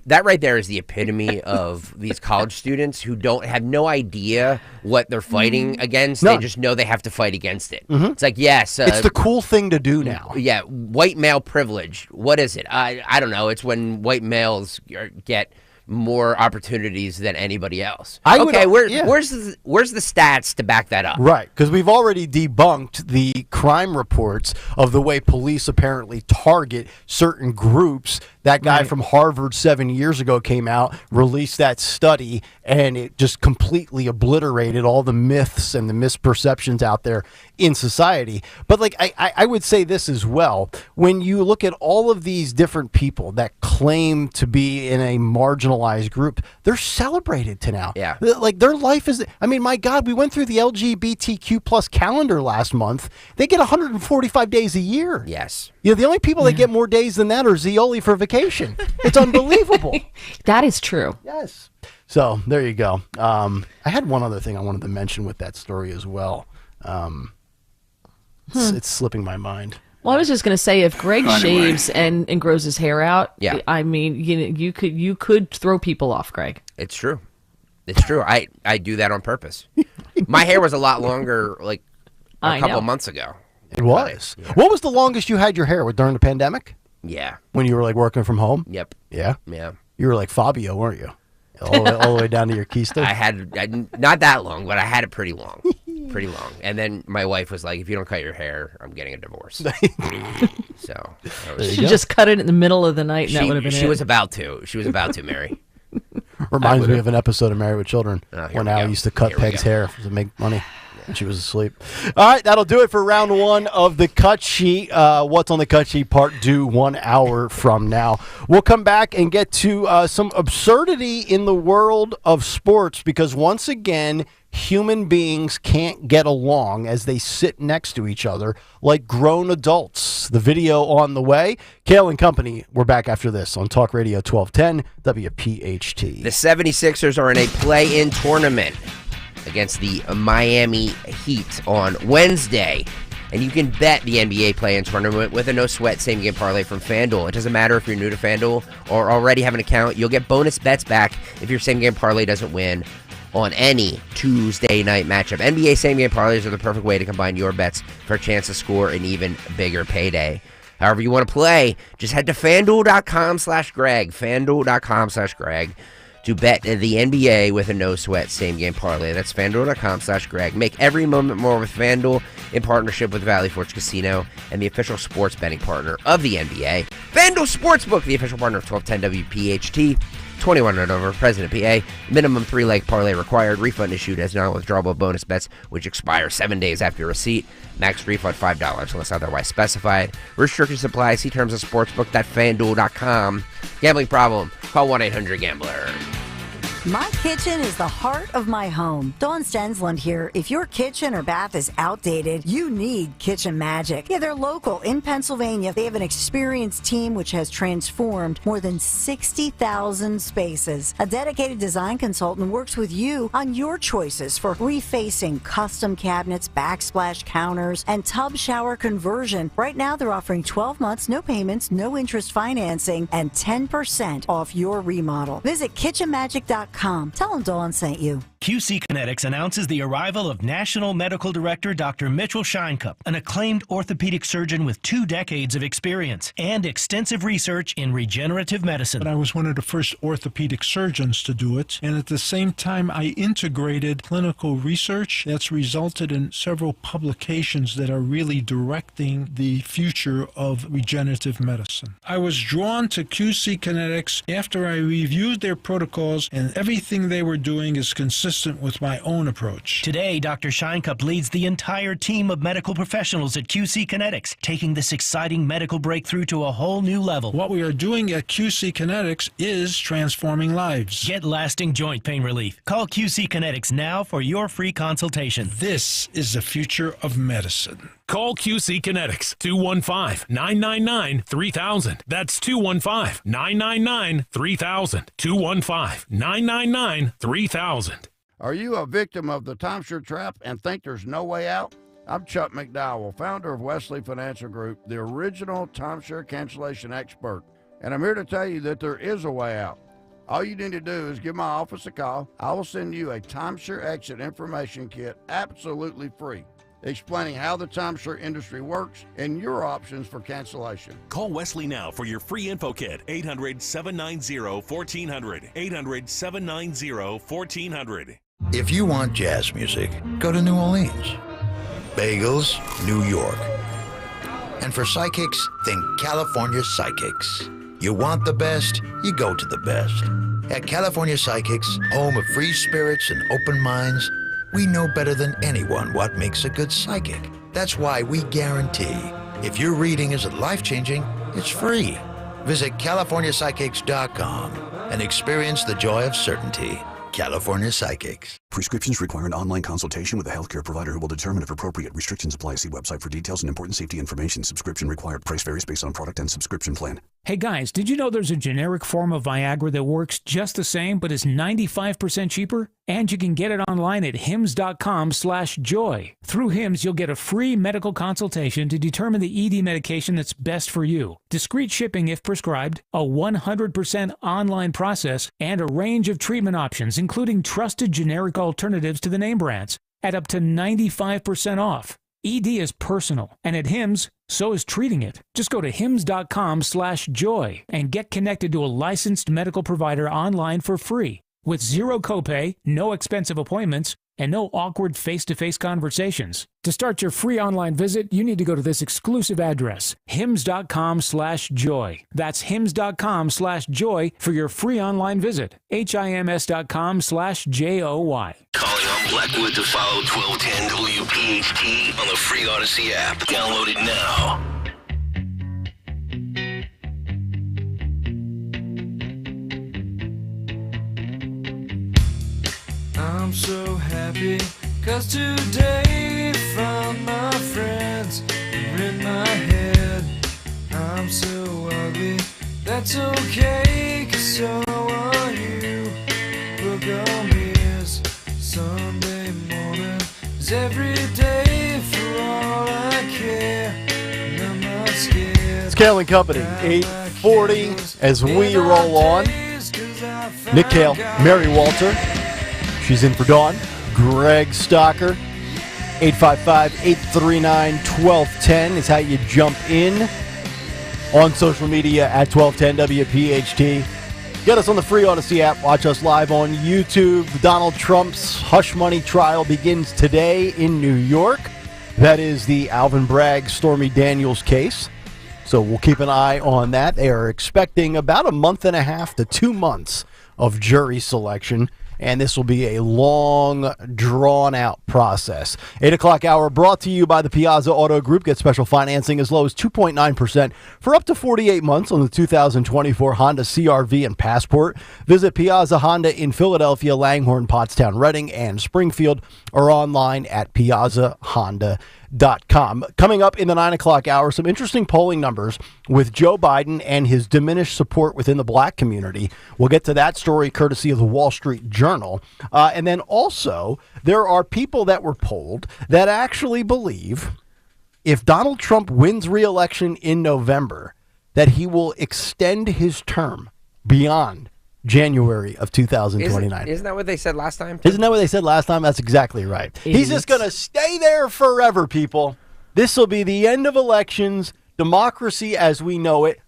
That right there is the epitome of these college students who have no idea what they're fighting against.
No.
They just know they have to fight against it. It's like, yes.
It's the cool thing to do now.
Yeah, white male privilege. What is it? I don't know. It's when white males get more opportunities than anybody else. Where's the stats to back that up?
Right, because we've already debunked the crime reports of the way police apparently target certain groups. That guy from Harvard 7 years ago came out, released that study, and it just completely obliterated all the myths and the misperceptions out there in society. But like I would say this as well. When you look at all of these different people that claim to be in a marginalized group, they're celebrated to now.
Yeah.
Like, their life is, I mean, my God, we went through the LGBTQ plus calendar last month. They get 145 days a year.
Yes.
You know, the only people that get more days than that are Zioli for vacation. It's unbelievable.
That is true.
Yes. So there you go. I had one other thing I wanted to mention with that story as well. It's slipping my mind.
Well, I was just going to say, if Greg shaves and grows his hair out,
Yeah.
I mean, you could throw people off, Greg.
It's true. It's true. I do that on purpose. My hair was a lot longer, like a couple months ago.
It was. Yeah. What was the longest you had your hair during the pandemic?
Yeah.
When you were like working from home?
Yep.
Yeah?
Yeah.
You were like Fabio, weren't you? All the way down to your keister?
I had not that long, but I had it pretty long. Pretty long. And then my wife was like, if you don't cut your hair, I'm getting a divorce. So
she just cut it in the middle of the night, and that would have been it.
She was about to, Mary.
Reminds me of an episode of Married with Children when Al used to cut
Here we
Peg's
go.
hair to make money. And she was asleep. All right, that'll do it for round one of the cut sheet. What's on the cut sheet part due 1 hour from now. We'll come back and get to some absurdity in the world of sports, because once again, human beings can't get along as they sit next to each other like grown adults. The video on the way. Kayal and Company, we're back after this on Talk Radio 1210 WPHT.
The 76ers are in a play-in tournament against the Miami Heat on Wednesday. And you can bet the NBA play-in tournament with a no-sweat same-game parlay from FanDuel. It doesn't matter if you're new to FanDuel or already have an account. You'll get bonus bets back if your same-game parlay doesn't win on any Tuesday night matchup. NBA same-game parlays are the perfect way to combine your bets for a chance to score an even bigger payday. However you want to play, just head to FanDuel.com/Greg. FanDuel.com/Greg. to bet the NBA with a no-sweat same-game parlay. That's FanDuel.com/Greg. Make every moment more with FanDuel in partnership with Valley Forge Casino and the official sports betting partner of the NBA. FanDuel Sportsbook, the official partner of 1210 WPHT. 21 and over, President PA. Minimum 3-leg parlay required. Refund issued as non-withdrawable bonus bets, which expire 7 days after your receipt. Max refund $5 unless otherwise specified. Restricted supply. See terms of sportsbook.fanduel.com. Gambling problem? Call 1-800-GAMBLER.
My kitchen is the heart of my home. Dawn Stensland here. If your kitchen or bath is outdated, you need Kitchen Magic. Yeah, they're local in Pennsylvania. They have an experienced team which has transformed more than 60,000 spaces. A dedicated design consultant works with you on your choices for refacing custom cabinets, backsplash counters, and tub shower conversion. Right now, they're offering 12 months, no payments, no interest financing, and 10% off your remodel. Visit kitchenmagic.com. Tell them Dawn sent you.
QC Kinetics announces the arrival of National Medical Director Dr. Mitchell Scheinkup, an acclaimed orthopedic surgeon with 2 decades of experience and extensive research in regenerative medicine.
I was one of the first orthopedic surgeons to do it, and at the same time I integrated clinical research that's resulted in several publications that are really directing the future of regenerative medicine. I was drawn to QC Kinetics after I reviewed their protocols, and everything they were doing is consistent with my own approach.
Today, Dr. Scheinkup leads the entire team of medical professionals at QC Kinetics, taking this exciting medical breakthrough to a whole new level.
What we are doing at QC Kinetics is transforming lives.
Get lasting joint pain relief. Call QC Kinetics now for your free consultation.
This is the future of medicine.
Call QC Kinetics, 215-999-3000. That's 215-999-3000. 215-999-3000.
Are you a victim of the timeshare trap and think there's no way out? I'm Chuck McDowell, founder of Wesley Financial Group, the original timeshare cancellation expert. And I'm here to tell you that there is a way out. All you need to do is give my office a call. I will send you a timeshare exit information kit absolutely free, explaining how the timeshare industry works and your options for cancellation.
Call Wesley now for your free info kit. 800-790-1400. 800-790-1400.
If you want jazz music, go to New Orleans. Bagels, New York. And for psychics, think California Psychics. You want the best, you go to the best. At California Psychics, home of free spirits and open minds, we know better than anyone what makes a good psychic. That's why we guarantee if your reading isn't life-changing, it's free. Visit CaliforniaPsychics.com and experience the joy of certainty. California Psychics.
Prescriptions require an online consultation with a healthcare provider who will determine if appropriate. Restrictions apply. See website for details and important safety information. Subscription required. Price varies based on product and subscription plan.
Hey guys, did you know there's a generic form of Viagra that works just the same but is 95% cheaper? And you can get it online at hims.com/joy. Through Hims, you'll get a free medical consultation to determine the ED medication that's best for you, discreet shipping if prescribed, a 100% online process, and a range of treatment options, including trusted generic alternatives to the name brands, at up to 95% off. ED is personal, and at Hims, so is treating it. Just go to hims.com/joy and get connected to a licensed medical provider online for free, with zero copay, no expensive appointments, and no awkward face-to-face conversations. To start your free online visit, you need to go to this exclusive address, hims.com/joy. That's hims.com/joy for your free online visit. HIMS.com/JOY.
Calling on Blackwood to follow 1210 WPHT on the free Odyssey app. Download it now.
I'm so happy, 'cause today found my friends are in my head. I'm so ugly, that's okay, 'cause so are you. Book on ears, Sunday morning is every day for all I care, and I'm not scared.
It's Kayal and Company, 8:40 as we roll on. Nick Kayal, Mary Walter. She's in for Dawn. Greg Stocker. 855-839-1210 is how you jump in. On social media at 1210 WPHT. Get us on the free Odyssey app. Watch us live on YouTube. Donald Trump's hush money trial begins today in New York. That is the Alvin Bragg, Stormy Daniels case. So we'll keep an eye on that. They are expecting about a month and a half to 2 months of jury selection. And this will be a long, drawn-out process. 8 o'clock hour brought to you by the Piazza Auto Group. Get special financing as low as 2.9% for up to 48 months on the 2024 Honda CRV and Passport. Visit Piazza Honda in Philadelphia, Langhorne, Pottstown, Reading, and Springfield, or online at piazzahonda.com. Coming up in the 9 o'clock hour, some interesting polling numbers with Joe Biden and his diminished support within the black community. We'll get to that story courtesy of the Wall Street Journal. And then also, there are people that were polled that actually believe if Donald Trump wins re-election in November, that he will extend his term beyond January of 2029.
Isn't that what they said last time?
Isn't that what they said last time? That's exactly right. He's just going to stay there forever, people. This will be the end of elections, democracy as we know it,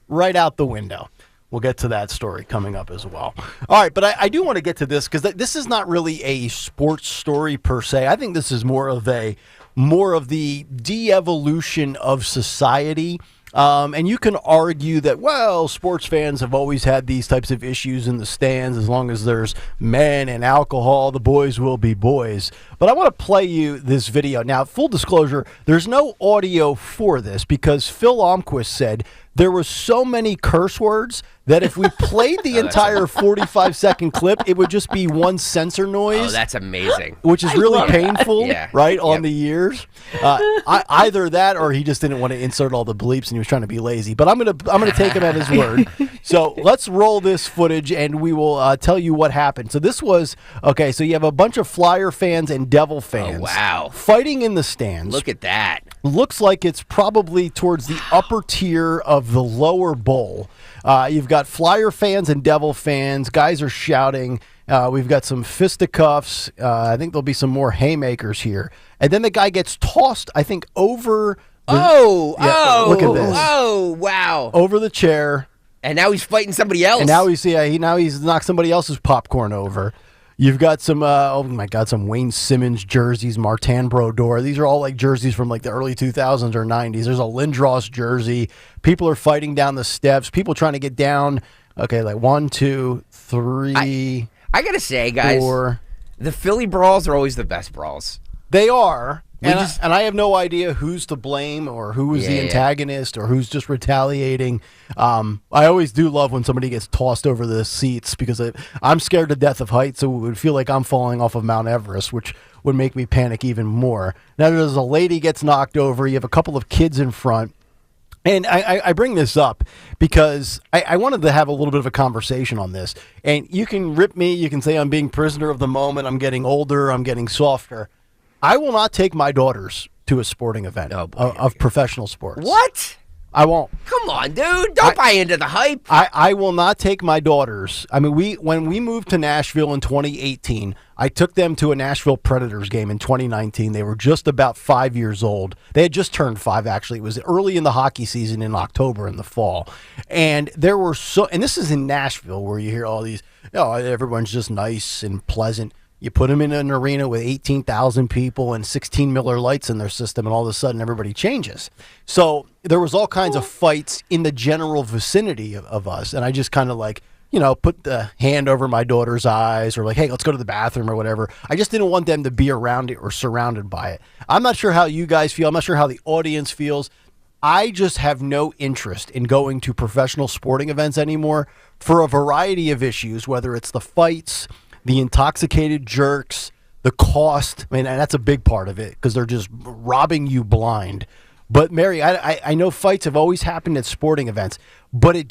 right out the window. We'll get to that story coming up as well. All right, but I do want to get to this because this is not really a sports story per se. I think this is more of the de-evolution of society. And you can argue that, well, sports fans have always had these types of issues in the stands. As long as there's men and alcohol, the boys will be boys. But I want to play you this video. Now, full disclosure, there's no audio for this because Phil Almquist said there were so many curse words that if we played the entire 45-second clip, it would just be one censor noise.
Oh, that's amazing.
Which is really painful,
yeah.
right, on the ears. Either that or he just didn't want to insert all the bleeps and he was trying to be lazy. But I'm gonna take him at his word. So let's roll this footage and we will tell you what happened. So this was, okay, so you have a bunch of Flyer fans and Devil fans fighting in the stands.
Look at that.
Looks like it's probably towards the upper tier of the lower bowl. You've got Flyer fans and Devil fans. Guys are shouting. We've got some fisticuffs. I think there'll be some more haymakers here. And then the guy gets tossed, I think, over the... look at this.
Oh, wow.
Over the chair.
And now he's fighting somebody else.
And now he's knocked somebody else's popcorn over. You've got some, some Wayne Simmons jerseys, Martin Brodeur. These are all like jerseys from like the early 2000s or 90s. There's a Lindros jersey. People are fighting down the steps. People trying to get down. Okay, like 1, 2, 3.
I got to say, guys,
4.
The Philly brawls are always the best brawls.
They are. And I have no idea who's to blame or who was the antagonist or who's just retaliating. I always do love when somebody gets tossed over the seats because I'm scared to death of heights, so it would feel like I'm falling off of Mount Everest, which would make me panic even more. Now there's a lady gets knocked over. You have a couple of kids in front. And I bring this up because I wanted to have a little bit of a conversation on this. And you can rip me. You can say I'm being prisoner of the moment. I'm getting older. I'm getting softer. I will not take my daughters to a sporting event of professional sports.
What?
I won't.
Come on, dude. Don't buy into the hype.
I will not take my daughters. I mean, when we moved to Nashville in 2018, I took them to a Nashville Predators game in 2019. They were just about 5 years old. They had just turned 5, actually. It was early in the hockey season in October in the fall. And there were and this is in Nashville where you hear all these, everyone's just nice and pleasant. You put them in an arena with 18,000 people and 16 Miller Lights in their system, and all of a sudden everybody changes. So there was all kinds of fights in the general vicinity of us, and I just kind of put the hand over my daughter's eyes or hey, let's go to the bathroom or whatever. I just didn't want them to be around it or surrounded by it. I'm not sure how you guys feel. I'm not sure how the audience feels. I just have no interest in going to professional sporting events anymore for a variety of issues, whether it's the fights, the intoxicated jerks, the cost. I mean, and that's a big part of it because they're just robbing you blind. But Mary, I know fights have always happened at sporting events, but it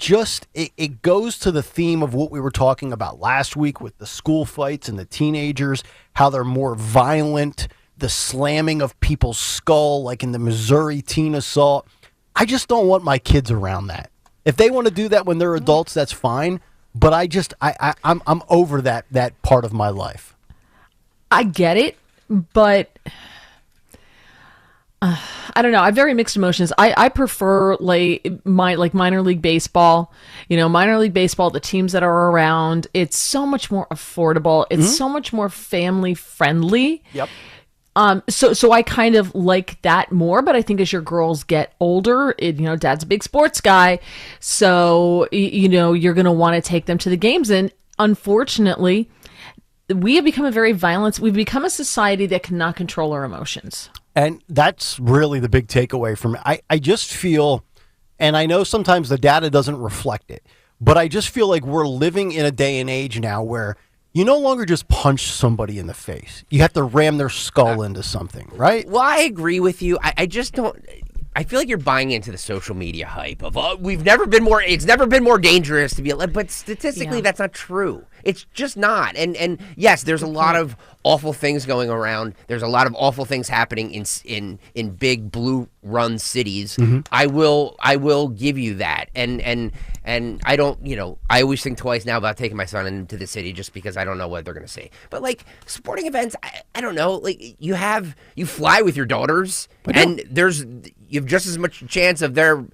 goes to the theme of what we were talking about last week with the school fights and the teenagers, how they're more violent, the slamming of people's skull, like in the Missouri teen assault. I just don't want my kids around that. If they want to do that when they're adults, that's fine. But I'm over that part of my life.
I get it, but I don't know. I have very mixed emotions. I prefer minor league baseball. Minor league baseball, the teams that are around, it's so much more affordable. It's so much more family friendly.
Yep.
So I kind of like that more, but I think as your girls get older, dad's a big sports guy. So, you're going to want to take them to the games. And unfortunately, we have become we've become a society that cannot control our emotions.
And that's really the big takeaway from it. I just feel, and I know sometimes the data doesn't reflect it, but I just feel like we're living in a day and age now where you no longer just punch somebody in the face. You have to ram their skull into something, right?
Well, I agree with you. I just don't. I feel like you're buying into the social media hype of it's never been more dangerous to be. But statistically, that's not true. It's just not. And yes, there's a lot of awful things going around. There's a lot of awful things happening in big blue run cities. I will give you that. And I don't, I always think twice now about taking my son into the city just because I don't know what they're going to see. But like sporting events, I don't know. Like you fly with your daughters, and you have just as much chance of there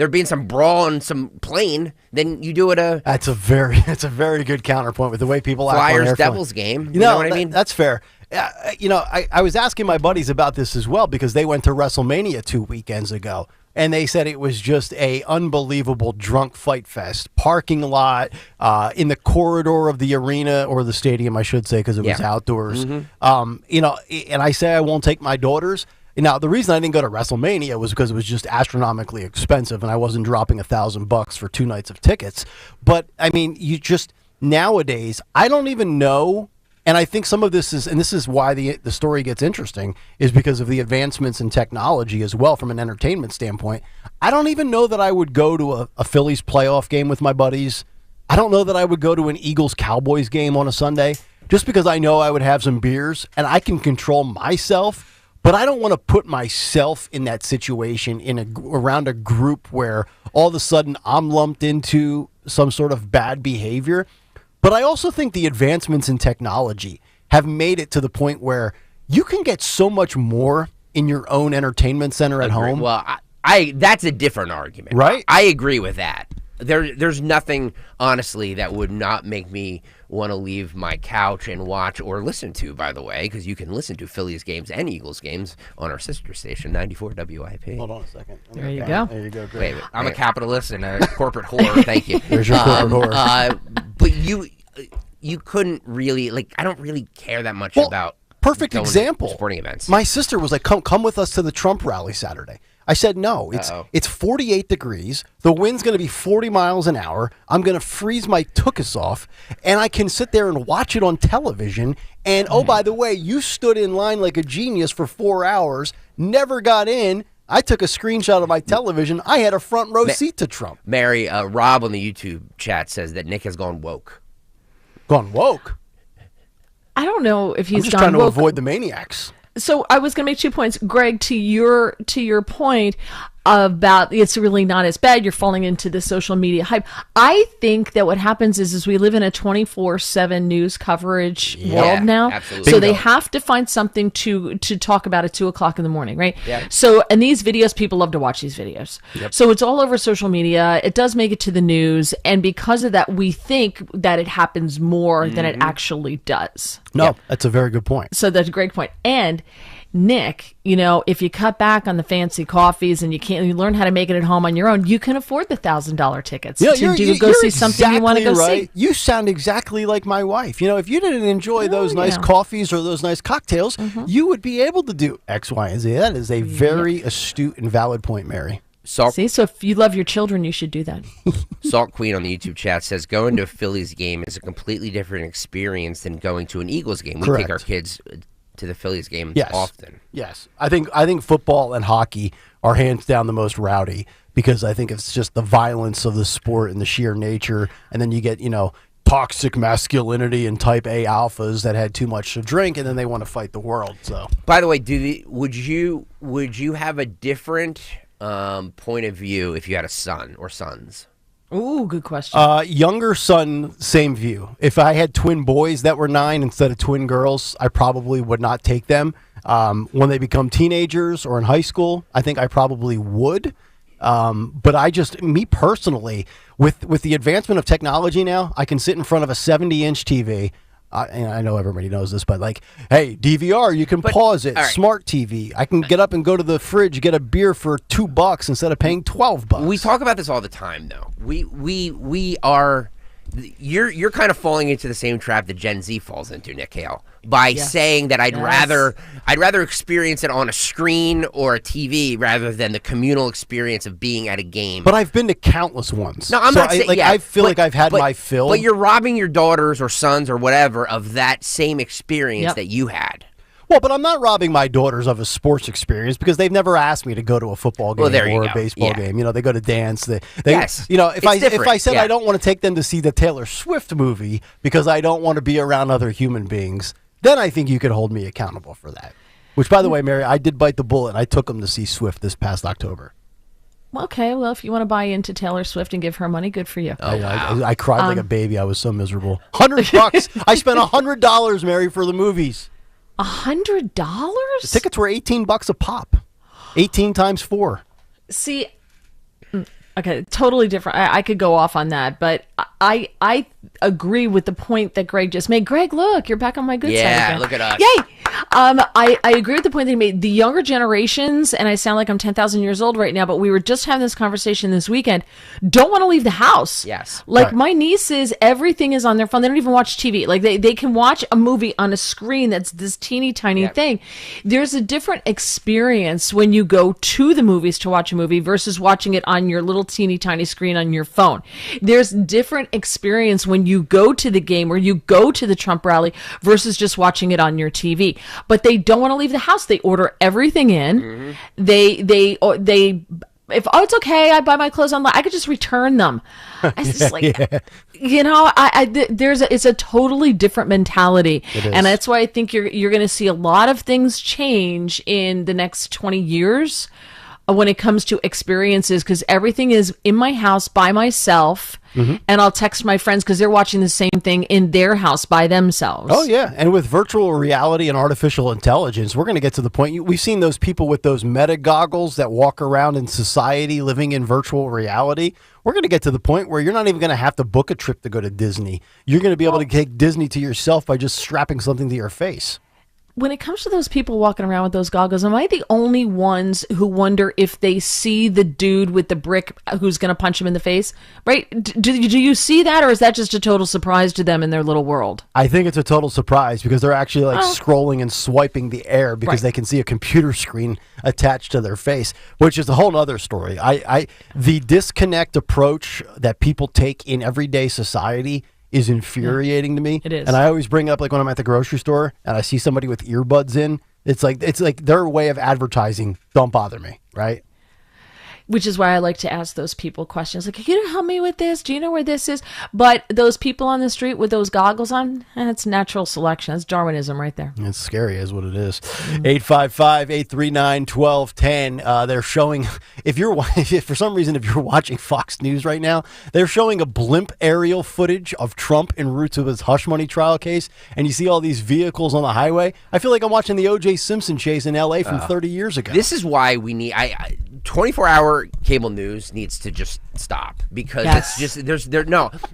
being some brawl on some plane than you do at a.
That's a very good counterpoint with the way people act on
Flyers
airplanes.
Devils game. You know what I mean?
That's fair. I was asking my buddies about this as well because they went to WrestleMania 2 weekends ago. And they said it was just a unbelievable drunk fight fest. Parking lot, in the corridor of the arena or the stadium, I should say, because it was outdoors. And I say I won't take my daughters. Now, the reason I didn't go to WrestleMania was because it was just astronomically expensive, and I wasn't dropping $1,000 for 2 nights of tickets. But I mean, nowadays, I don't even know. And I think some of this is, and this is why the story gets interesting, is because of the advancements in technology as well from an entertainment standpoint. I don't even know that I would go to a Phillies playoff game with my buddies. I don't know that I would go to an Eagles-Cowboys game on a Sunday just because I know I would have some beers and I can control myself. But I don't want to put myself in that situation around a group where all of a sudden I'm lumped into some sort of bad behavior. But I also think the advancements in technology have made it to the point where you can get so much more in your own entertainment center at home.
Well, that's a different argument.
Right?
I agree with that. There's nothing, honestly, that would not make me want to leave my couch and watch or listen to, by the way, because you can listen to Phillies games and Eagles games on our sister station, 94 WIP.
Hold on a second.
There you go.
There you go. Great.
Wait, I'm a capitalist and a corporate whore. Thank you.
There's your corporate whore.
But you couldn't really, I don't really care that much about
perfect
going
example.
to sporting events.
My sister was like, come with us to the Trump rally Saturday. I said, no, it's 48 degrees. The wind's going to be 40 miles an hour. I'm going to freeze my tuchus off, and I can sit there and watch it on television. And, oh, by the way, you stood in line like a genius for 4 hours, never got in. I took a screenshot of my television. I had a front row seat to Trump.
Mary, Rob on the YouTube chat says that Nick has gone woke.
Gone woke?
I don't know if he's
I'm just
gone
trying to
woke.
avoid the maniacs.
So I was going to make 2 points, Greg. To your point about it's really not as bad. You're falling into the social media hype. I think that what happens is we live in a 24/7 news coverage world now.
Absolutely.
So they have to find something to talk about at 2:00 in the morning, right?
Yeah.
So and these videos, people love to watch these videos.
Yep.
So it's all over social media. It does make it to the news, and because of that, we think that it happens more than it actually does.
No, that's a very good point.
So that's a great point. And Nick, if you cut back on the fancy coffees and you learn how to make it at home on your own, you can afford the $1,000 tickets to go see something you want to go see.
You sound exactly like my wife. If you didn't enjoy those nice coffees or those nice cocktails, you would be able to do X, Y, and Z. That is a very astute and valid point, Mary.
See, so if you love your children, you should do that.
Salt Queen on the YouTube chat says going to a Phillies game is a completely different experience than going to an Eagles game. We take our kids to the Phillies game often.
Yes. I think football and hockey are hands down the most rowdy because I think it's just the violence of the sport and the sheer nature. And then you get, toxic masculinity and type A alphas that had too much to drink and then they want to fight the world. So,
by the way, would you have a different point of view if you had a son or sons?
Ooh, good question.
Younger son, same view. If I had twin boys that were 9 instead of twin girls, I probably would not take them. When they become teenagers or in high school, I think I probably would. But me personally, with the advancement of technology now, I can sit in front of a 70-inch TV. And I know everybody knows this, but hey, DVR, you can pause it. Right. Smart TV. I can get up and go to the fridge, get a beer for $2 instead of paying $12.
We talk about this all the time, though. We are. You're kind of falling into the same trap that Gen Z falls into, Nick Kayal, by saying that I'd rather experience it on a screen or a TV rather than the communal experience of being at a game.
But I've been to countless ones.
No, I'm not saying
I feel like I've had my fill.
But you're robbing your daughters or sons or whatever of that same experience that you had.
Well, but I'm not robbing my daughters of a sports experience because they've never asked me to go to a football game or a baseball game. You know, they go to dance. They
Yes.
You know, if I said
Yeah.
I don't want to take them to see the Taylor Swift movie because I don't want to be around other human beings, then I think you could hold me accountable for that. Which, by the way, Mary, I did bite the bullet and I took them to see Swift this past October.
Okay, well, if you want to buy into Taylor Swift and give her money, good for you.
I cried like a baby. I was so miserable. $100. I spent $100, Mary, for the movies.
$100?
The tickets were $18 a pop. 18 times 4.
See, okay, totally different. I could go off on that, but I agree with the point that Greg just made. Greg, look, you're back on my good side again.
Yeah, look at us.
Yay! I agree with the point that he made. The younger generations, and I sound like I'm 10,000 years old right now, but we were just having this conversation this weekend, don't want to leave the house.
Yes.
Like my nieces, everything is on their phone. They don't even watch TV. Like they can watch a movie on a screen that's this teeny tiny thing. There's a different experience when you go to the movies to watch a movie versus watching it on your little teeny tiny screen on your phone. There's different experience when you go to the game or you go to the Trump rally versus just watching it on your TV. But they don't want to leave the house. They order everything in. They if it's okay, I buy my clothes online. I could just return them. It's just like, you know, it's a totally different mentality, and that's why I think you're going to see a lot of things change in the next 20 years when it comes to experiences, because everything is in my house by myself, and I'll text my friends because they're watching the same thing in their house by themselves.
Oh, yeah. And with virtual reality and artificial intelligence, we're going to get to the point. We've seen those people with those meta goggles that walk around in society living in virtual reality. We're going to get to the point where you're not even going to have to book a trip to go to Disney. You're going to be able to take Disney to yourself by just strapping something to your face.
When it comes to those people walking around with those goggles, am I the only ones who wonder if they see the dude with the brick who's going to punch him in the face? Right? Do you see that, or is that just a total surprise to them in their little world?
I think it's a total surprise because they're actually scrolling and swiping the air because they can see a computer screen attached to their face, which is a whole other story. The disconnect approach that people take in everyday society is infuriating to me.
It is.
And I always bring up, like, when I'm at the grocery store and I see somebody with earbuds in, it's like their way of advertising, don't bother me, right?
Which is why I like to ask those people questions like, can you help me with this? Do you know where this is? But those people on the street with those goggles on, it's natural selection. That's Darwinism right there.
It's scary is what it is. 855-839-1210. They're showing, if for some reason, if you're watching Fox News right now, they're showing a blimp aerial footage of Trump en route to his hush money trial case, and you see all these vehicles on the highway. I feel like I'm watching the O.J. Simpson chase in L.A. from 30 years ago.
This is why we need 24-hour cable news needs to just stop, because it's just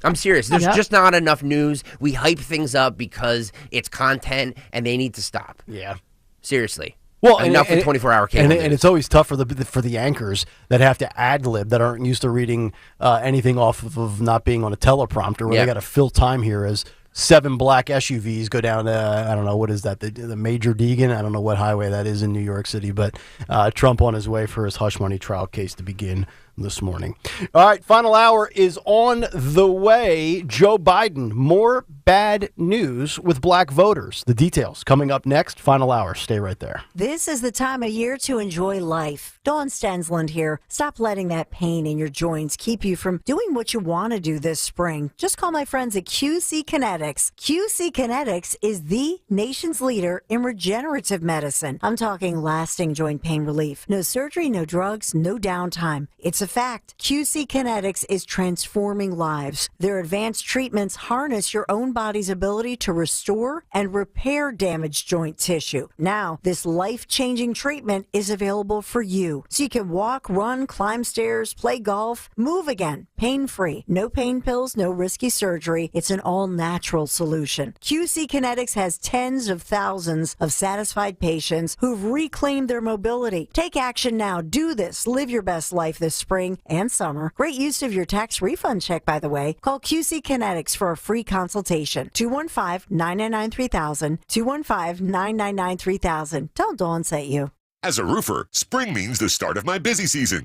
I'm serious. There's just not enough news. We hype things up because it's content, and they need to stop.
Yeah,
seriously.
Well,
enough with 24-hour cable news.
And it's always tough for the anchors that have to ad-lib, that aren't used to reading anything off of not being on a teleprompter, where they got to fill time here as 7 black SUVs go down I don't know, what is that, the Major Deegan? I don't know what highway that is in New York City, but Trump on his way for his hush money trial case to begin this morning. All right, final hour is on the way. Joe Biden, more bad news with black voters. The details coming up next. Final hour. Stay right there.
This is the time of year to enjoy life. Dawn Stensland here. Stop letting that pain in your joints keep you from doing what you want to do this spring. Just call my friends at QC Kinetics. QC Kinetics is the nation's leader in regenerative medicine. I'm talking lasting joint pain relief. No surgery, no drugs, no downtime. It's a fact. QC Kinetics is transforming lives. Their advanced treatments harness your own body's ability to restore and repair damaged joint tissue. Now, this life-changing treatment is available for you. So you can walk, run, climb stairs, play golf, move again, pain-free. No pain pills, no risky surgery. It's an all-natural solution. QC Kinetics has tens of thousands of satisfied patients who've reclaimed their mobility. Take action now. Do this. Live your best life this spring and summer. Great use of your tax refund check, by the way. Call QC Kinetics for a free consultation. 215-999-3000. 215-999-3000. Tell Dawn sent you.
As a roofer, spring means the start of my busy season.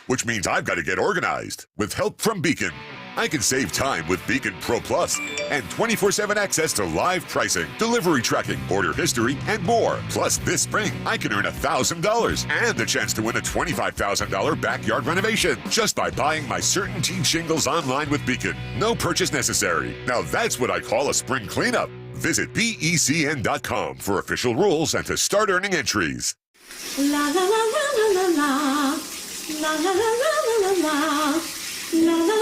which means I've got to get organized. With help from Beacon, I can save time with Beacon Pro Plus and 24/7 access to live pricing, delivery tracking, order history, and more. Plus, this spring, I can earn $1,000 and the chance to win a $25,000 backyard renovation just by buying my CertainTeed shingles online with Beacon. No purchase necessary. Now that's what I call a spring cleanup. Visit BECN.com for official rules and to start earning entries.
La la la la la la la. La la la la la la la. La la la la.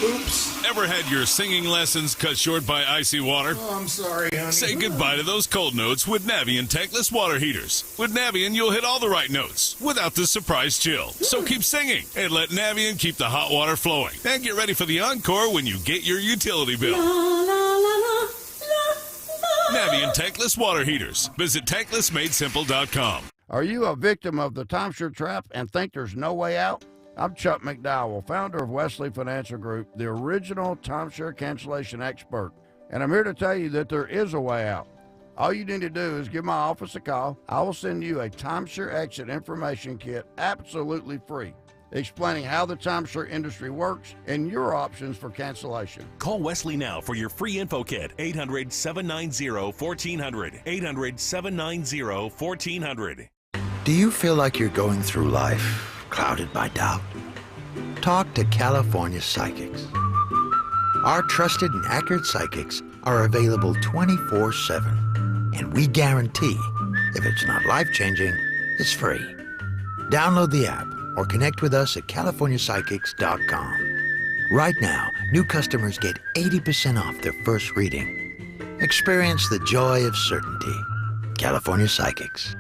Oops. Ever had your singing lessons cut short by icy water?
Oh, I'm sorry, honey.
Say goodbye to those cold notes with Navien tankless water heaters. With Navien, you'll hit all the right notes without the surprise chill. So keep singing and let Navien keep the hot water flowing. And get ready for the encore when you get your utility bill.
La la la la.
Navien tankless water heaters. Visit tanklessmadesimple.com.
Are you a victim of the timeshare trap and think there's no way out? I'm Chuck McDowell, founder of Wesley Financial Group, the original timeshare cancellation expert. And I'm here to tell you that there is a way out. All you need to do is give my office a call. I will send you a timeshare exit information kit absolutely free, explaining how the timeshare industry works and your options for cancellation.
Call Wesley now for your free info kit. 800-790-1400. 800-790-1400.
Do you feel like you're going through life clouded by doubt? Talk to California Psychics. Our trusted and accurate psychics are available 24/7. And we guarantee, if it's not life-changing, it's free. Download the app or connect with us at CaliforniaPsychics.com. Right now, new customers get 80% off their first reading. Experience the joy of certainty. California Psychics.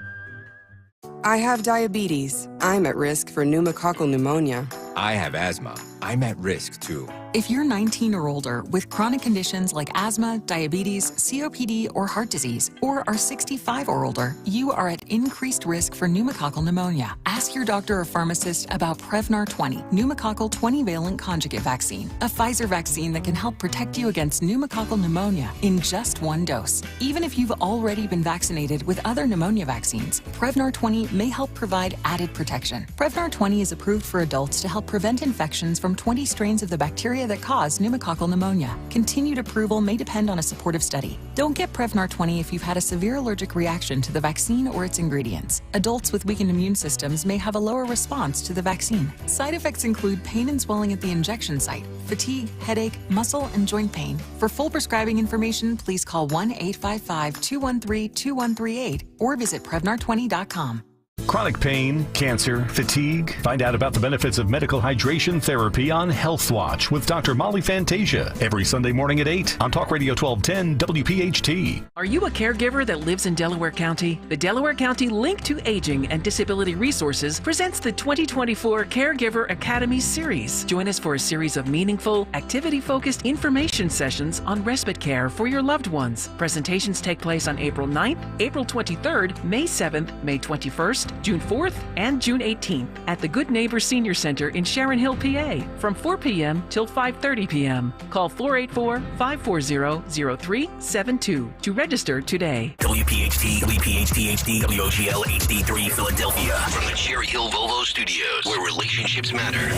I have diabetes. I'm at risk for pneumococcal pneumonia.
I have asthma. I'm at risk too.
If you're 19 or older with chronic conditions like asthma, diabetes, COPD, or heart disease, or are 65 or older, you are at increased risk for pneumococcal pneumonia. Ask your doctor or pharmacist about Prevnar 20, pneumococcal 20-valent conjugate vaccine, a Pfizer vaccine that can help protect you against pneumococcal pneumonia in just one dose. Even if you've already been vaccinated with other pneumonia vaccines, Prevnar 20 may help provide added protection. Prevnar 20 is approved for adults to help prevent infections from 20 strains of the bacteria that cause pneumococcal pneumonia. Continued approval may depend on a supportive study. Don't get Prevnar 20 if you've had a severe allergic reaction to the vaccine or its ingredients. Adults with weakened immune systems may have a lower response to the vaccine. Side effects include pain and swelling at the injection site, fatigue, headache, muscle, and joint pain. For full prescribing information, please call 1-855-213-2138 or visit Prevnar20.com.
Chronic pain, cancer, fatigue. Find out about the benefits of medical hydration therapy on Health Watch with Dr. Molly Fantasia every Sunday morning at 8 on Talk Radio 1210 WPHT.
Are you a caregiver that lives in Delaware County? The Delaware County Link to Aging and Disability Resources presents the 2024 Caregiver Academy Series. Join us for a series of meaningful, activity-focused information sessions on respite care for your loved ones. Presentations take place on April 9th, April 23rd, May 7th, May 21st, June 4th, and June 18th at the Good Neighbor Senior Center in Sharon Hill, PA, from 4 p.m. till 5:30 p.m. Call 484-540-0372 to register today.
WPHT, WPHT HD, WOGL HD3 Philadelphia. From the Cherry Hill Volvo Studios, where relationships matter.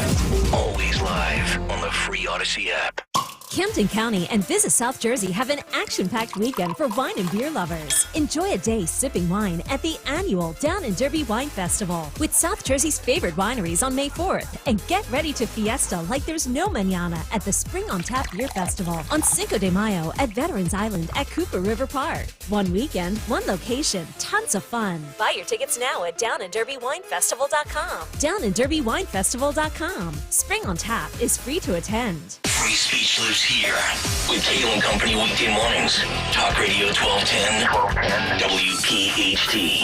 Always live on the free Odyssey app.
Camden County and Visit South Jersey have an action-packed weekend for wine and beer lovers. Enjoy a day sipping wine at the annual Down and Derby Wine Festival with South Jersey's favorite wineries on May 4th. And get ready to fiesta like there's no mañana at the Spring on Tap Beer Festival on Cinco de Mayo at Veterans Island at Cooper River Park. One weekend, one location, tons of fun. Buy your tickets now at downandderbywinefestival.com. Downandderbywinefestival.com. Spring on Tap is free to attend.
Free speech lives here with Kayal and Company weekday mornings. Talk Radio 1210 WPHT.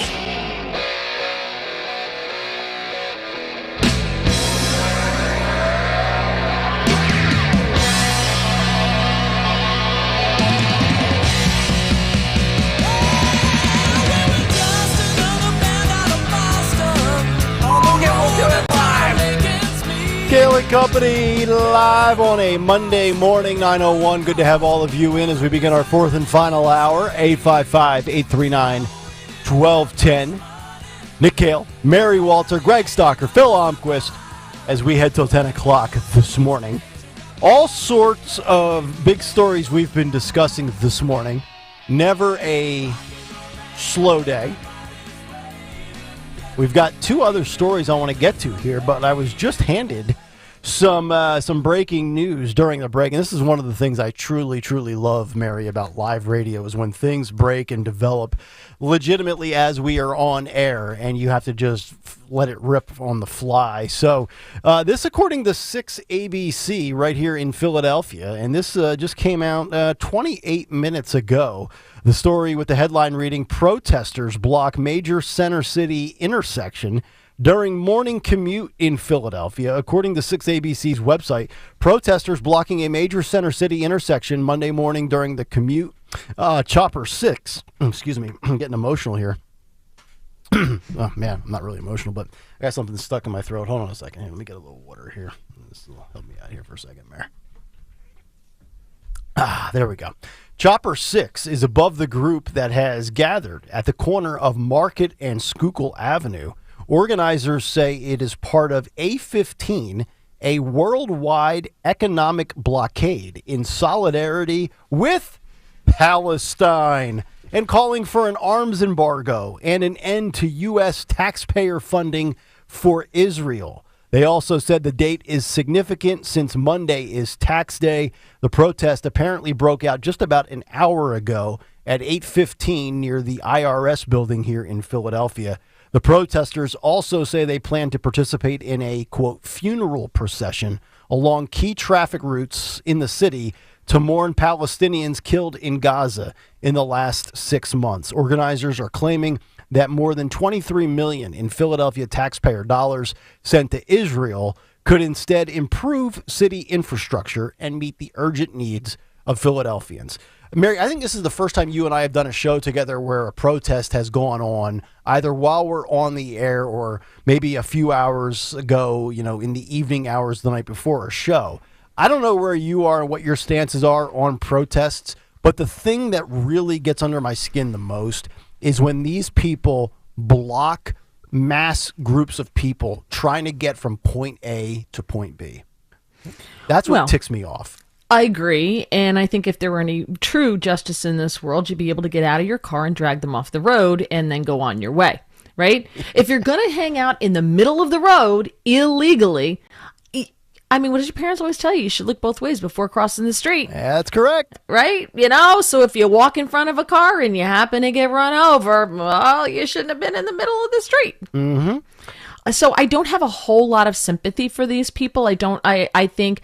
Kayal and Company live on a Monday morning, 9:01. Good to have all of you in as we begin our fourth and final hour. 855-839-1210. Nick Kayal, Mary Walter, Greg Stocker, Phil Almquist, as we head till 10 o'clock this morning. All sorts of big stories we've been discussing this morning. Never a slow day. We've got two other stories I want to get to here, but I was just handed some breaking news during the break. And this is one of the things I truly, truly love, Mary, about live radio is when things break and develop legitimately as we are on air, and you have to just let it rip on the fly. So this, according to 6 ABC right here in Philadelphia, and this just came out 28 minutes ago. The story with the headline reading, "Protesters block major center city intersection during morning commute in Philadelphia." According to 6 ABC's website, protesters blocking a major center city intersection Monday morning during the commute. Chopper 6, excuse me, I'm getting emotional here. Oh, man, I'm not really emotional, but I got something stuck in my throat. Hold on a second. Let me get a little water here. This will help me out here for a second, Mayor. There we go. Chopper 6 is above the group that has gathered at the corner of Market and Schuylkill Avenue. Organizers say it is part of A15, a worldwide economic blockade in solidarity with Palestine, and calling for an arms embargo and an end to U.S. taxpayer funding for Israel. They also said the date is significant since Monday is tax day. The protest apparently broke out just about an hour ago at 8:15 near the IRS building here in Philadelphia. The protesters also say they plan to participate in a, quote, funeral procession along key traffic routes in the city to mourn Palestinians killed in Gaza in the last 6 months. Organizers are claiming that more than $23 million in Philadelphia taxpayer dollars sent to Israel could instead improve city infrastructure and meet the urgent needs of Philadelphians. Mary, I think this is the first time you and I have done a show together where a protest has gone on, either while we're on the air or maybe a few hours ago, in the evening hours the night before a show. I don't know where you are and what your stances are on protests, but the thing that really gets under my skin the most is when these people block mass groups of people trying to get from point A to point B. That's what ticks me off.
I agree, and I think if there were any true justice in this world, you'd be able to get out of your car and drag them off the road and then go on your way, right? If you're going to hang out in the middle of the road illegally, what did your parents always tell you? You should look both ways before crossing the street.
That's correct.
Right? So if you walk in front of a car and you happen to get run over, well, you shouldn't have been in the middle of the street.
Mm-hmm.
So I don't have a whole lot of sympathy for these people. I think,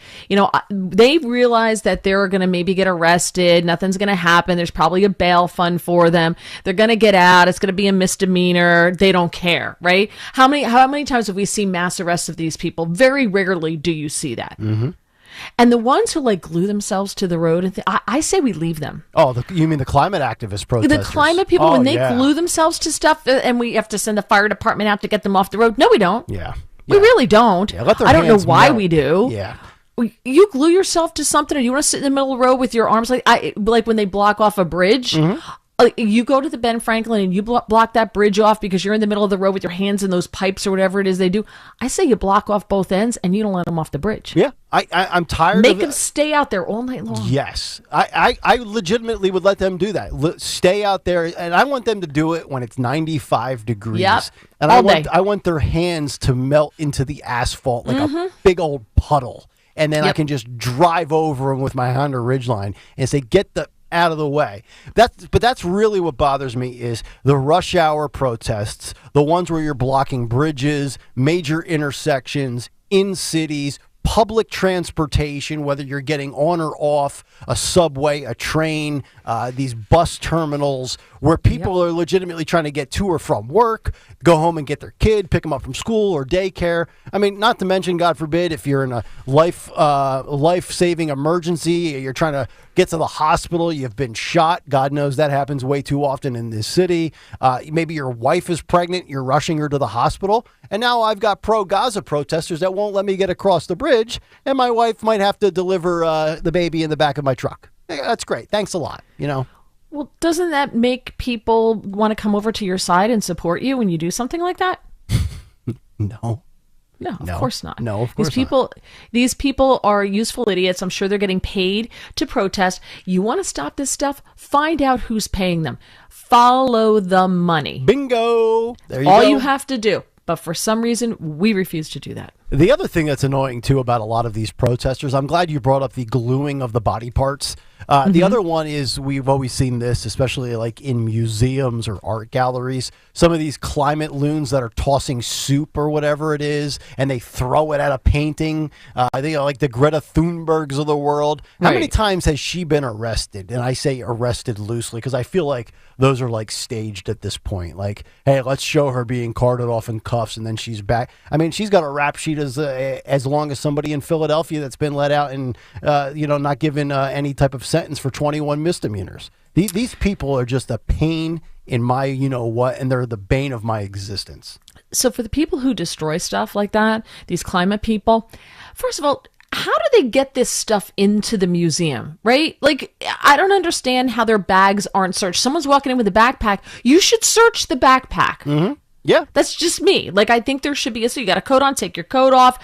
they realize that they're going to maybe get arrested. Nothing's going to happen. There's probably a bail fund for them. They're going to get out. It's going to be a misdemeanor. They don't care, right? How many times have we seen mass arrests of these people? Very rarely do you see that.
Mm-hmm.
And the ones who glue themselves to the road, and I say we leave them.
Oh, you mean the climate activist protesters?
The climate people, when they glue themselves to stuff, and we have to send the fire department out to get them off the road. No, we don't.
Yeah.
We really don't.
Yeah, let their
I don't know
hands
why
melt.
we do.
Yeah.
You glue yourself to something, or you want to sit in the middle of the road with your arms like when they block off a bridge.
Mm-hmm.
You go to the Ben Franklin and you block that bridge off because you're in the middle of the road with your hands in those pipes or whatever it is they do. I say you block off both ends and you don't let them off the bridge.
Yeah, I'm tired
Make
of
them stay out there all night long.
Yes, I legitimately would let them do that. Stay out there, and I want them to do it when it's 95 degrees.
Yep.
And
all day.
I want their hands to melt into the asphalt like a big old puddle. And then I can just drive over them with my Honda Ridgeline and say, get the out of the way. But that's really what bothers me is the rush hour protests, the ones where you're blocking bridges, major intersections in cities, public transportation, whether you're getting on or off a subway, a train, these bus terminals where people are legitimately trying to get to or from work, go home and get their kid, pick them up from school or daycare. I mean, not to mention, God forbid, if you're in a life-saving emergency, you're trying to get to the hospital, you've been shot. God knows that happens way too often in this city. Maybe your wife is pregnant, you're rushing her to the hospital. And now I've got pro-Gaza protesters that won't let me get across the bridge, and my wife might have to deliver the baby in the back of my truck. That's great. Thanks a lot,
Well, doesn't that make people want to come over to your side and support you when you do something like that?
No.
No, of course not.
No, of course
These people are useful idiots. I'm sure they're getting paid to protest. You want to stop this stuff? Find out who's paying them. Follow the money.
Bingo. There you
All
go.
you have to do. But for some reason, we refuse to do that.
The other thing that's annoying, too, about a lot of these protesters, I'm glad you brought up the gluing of the body parts. The other one is we've always seen this, especially like in museums or art galleries. Some of these climate loons that are tossing soup or whatever it is, and they throw it at a painting. I think like the Greta Thunbergs of the world. How many times has she been arrested? And I say arrested loosely because I feel like those are like staged at this point. Like, hey, let's show her being carted off in cuffs, and then she's back. I mean, she's got a rap sheet as long as somebody in Philadelphia that's been let out and not given any type of sentence for 21 misdemeanors. These people are just a pain in my what, and they're the bane of my existence.
So for the people who destroy stuff like that, these climate people, first of all, how do they get this stuff into the museum, right? Like, I don't understand how their bags aren't searched. Someone's walking in with a backpack. You should search the backpack.
Mm-hmm. Yeah.
That's just me. Like, I think there should be so you got a coat on, take your coat off.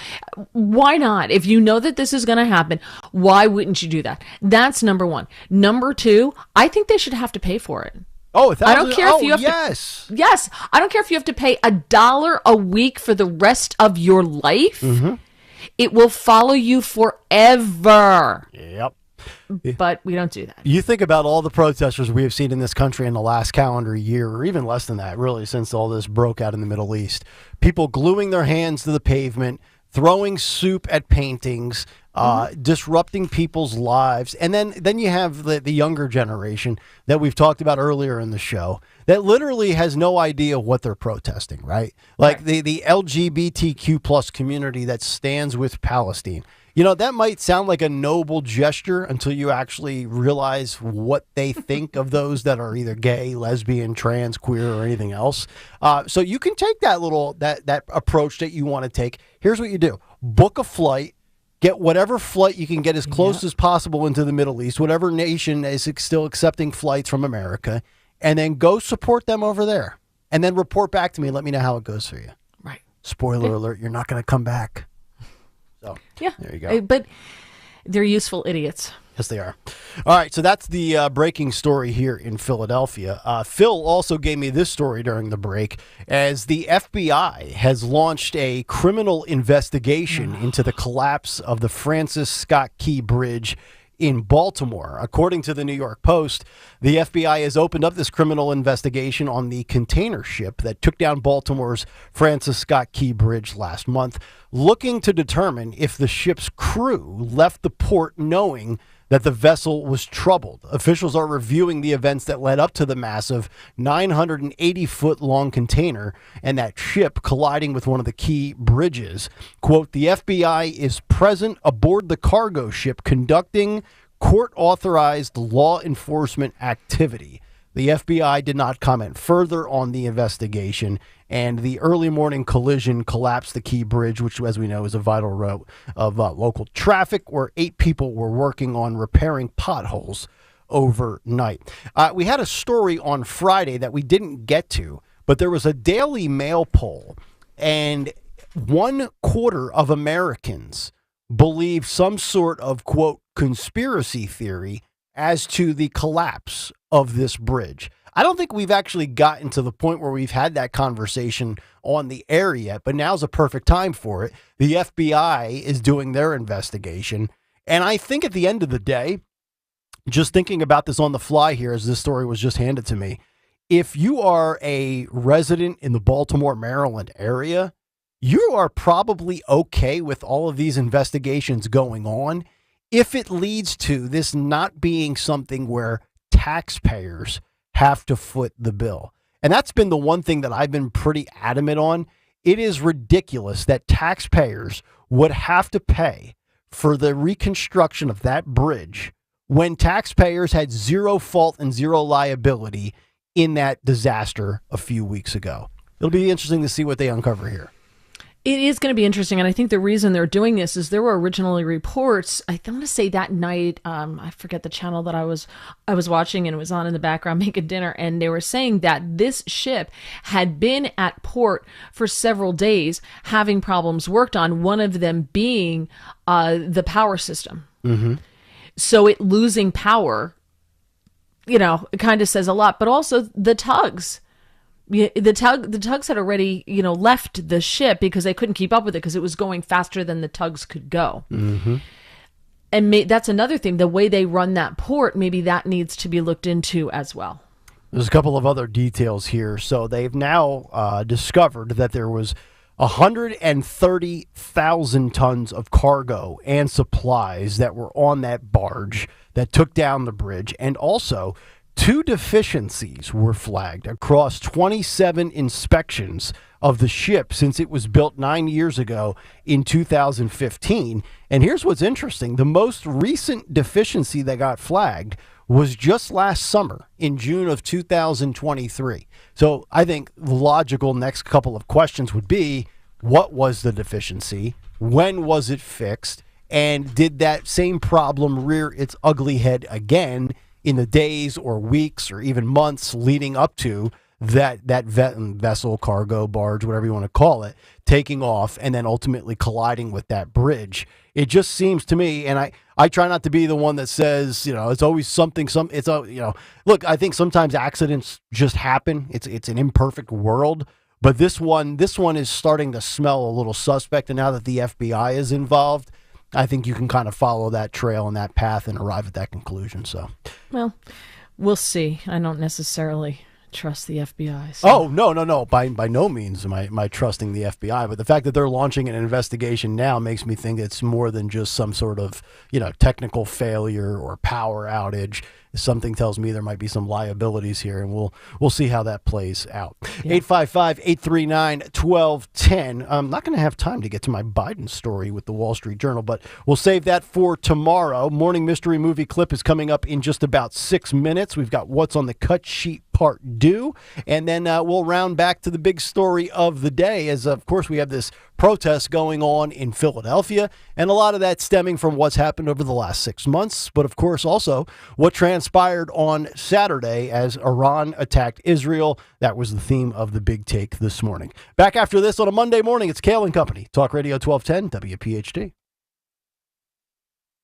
Why not? If you know that this is going to happen, why wouldn't you do that? That's number one. Number two, I think they should have to pay for it.
Oh,
I don't care if you have
yes.
to. Yes. I don't care if you have to pay $1 a week for the rest of your life.
Mm-hmm.
It will follow you forever.
Yep.
But we don't do that.
You think about all the protesters we have seen in this country in the last calendar year, or even less than that, really, since all this broke out in the Middle East. People gluing their hands to the pavement, throwing soup at paintings, disrupting people's lives. And then you have the younger generation that we've talked about earlier in the show that literally has no idea what they're protesting, right? Like the LGBTQ plus community that stands with Palestine. That might sound like a noble gesture until you actually realize what they think of those that are either gay, lesbian, trans, queer, or anything else. So you can take that approach that you want to take. Here's what you do. Book a flight. Get whatever flight you can get as close as possible into the Middle East, whatever nation is still accepting flights from America, and then go support them over there. And then report back to me and let me know how it goes for you.
Right.
Spoiler alert, you're not going to come back. So,
yeah,
there you go.
But they're useful idiots.
Yes, they are. All right, so that's the breaking story here in Philadelphia. Phil also gave me this story during the break, as the FBI has launched a criminal investigation into the collapse of the Francis Scott Key Bridge in Baltimore. According to the New York Post, the FBI has opened up this criminal investigation on the container ship that took down Baltimore's Francis Scott Key Bridge last month, looking to determine if the ship's crew left the port knowing that the vessel was troubled. Officials are reviewing the events that led up to the massive 980-foot-long container and that ship colliding with one of the key bridges. Quote, the FBI is present aboard the cargo ship conducting court-authorized law enforcement activity. The FBI did not comment further on the investigation, and the early morning collision collapsed the Key Bridge, which, as we know, is a vital route of local traffic, where 8 people were working on repairing potholes overnight. We had a story on Friday that we didn't get to, but there was a Daily Mail poll, and 1/4 of Americans believe some sort of, quote, conspiracy theory as to the collapse of this bridge. I don't think we've actually gotten to the point where we've had that conversation on the air yet, but now's a perfect time for it. The FBI is doing their investigation. And I think at the end of the day, just thinking about this on the fly here as this story was just handed to me, if you are a resident in the Baltimore, Maryland area, you are probably okay with all of these investigations going on if it leads to this not being something where taxpayers have to foot the bill. And that's been the one thing that I've been pretty adamant on. It is ridiculous that taxpayers would have to pay for the reconstruction of that bridge when taxpayers had zero fault and zero liability in that disaster a few weeks ago. It'll be interesting to see what they uncover here.
It is going to be interesting, and I think the reason they're doing this is there were originally reports. I want to say that night, I forget the channel that I was watching, and it was on in the background making dinner, and they were saying that this ship had been at port for several days, having problems worked on. One of them being the power system.
Mm-hmm.
So it losing power, it kind of says a lot. But also the tugs. The tugs had already, left the ship because they couldn't keep up with it because it was going faster than the tugs could go.
Mm-hmm.
And that's another thing. The way they run that port, maybe that needs to be looked into as well.
There's a couple of other details here. So they've now discovered that there was 130,000 tons of cargo and supplies that were on that barge that took down the bridge, and also 2 deficiencies were flagged across 27 inspections of the ship since it was built 9 years ago in 2015. And here's what's interesting. The most recent deficiency that got flagged was just last summer in June of 2023. So I think the logical next couple of questions would be, what was the deficiency? When was it fixed? And did that same problem rear its ugly head again in the days or weeks or even months leading up to that vessel, cargo, barge, whatever you want to call it, taking off and then ultimately colliding with that bridge? It just seems to me, and I try not to be the one that says, it's always something, look, I think sometimes accidents just happen. It's an imperfect world, but this one is starting to smell a little suspect. And now that the FBI is involved, I think you can kind of follow that trail and that path and arrive at that conclusion. So,
well, we'll see. I don't necessarily trust the FBI.
So. Oh, no. By no means am I trusting the FBI. But the fact that they're launching an investigation now makes me think it's more than just some sort of, technical failure or power outage. Something tells me there might be some liabilities here, and we'll see how that plays out. 855-839-1210. I'm not going to have time to get to my Biden story with the Wall Street Journal, but we'll save that for tomorrow. Morning Mystery Movie Clip is coming up in just about 6 minutes. We've got What's on the Cut Sheet Part Due, and then we'll round back to the big story of the day, as of course we have this protest going on in Philadelphia, and a lot of that stemming from what's happened over the last 6 months, but of course also what transpired on Saturday as Iran attacked Israel. That was the theme of the Big Take this morning. Back after this on a Monday morning, it's Kayal and Company. Talk Radio 1210, WPHT.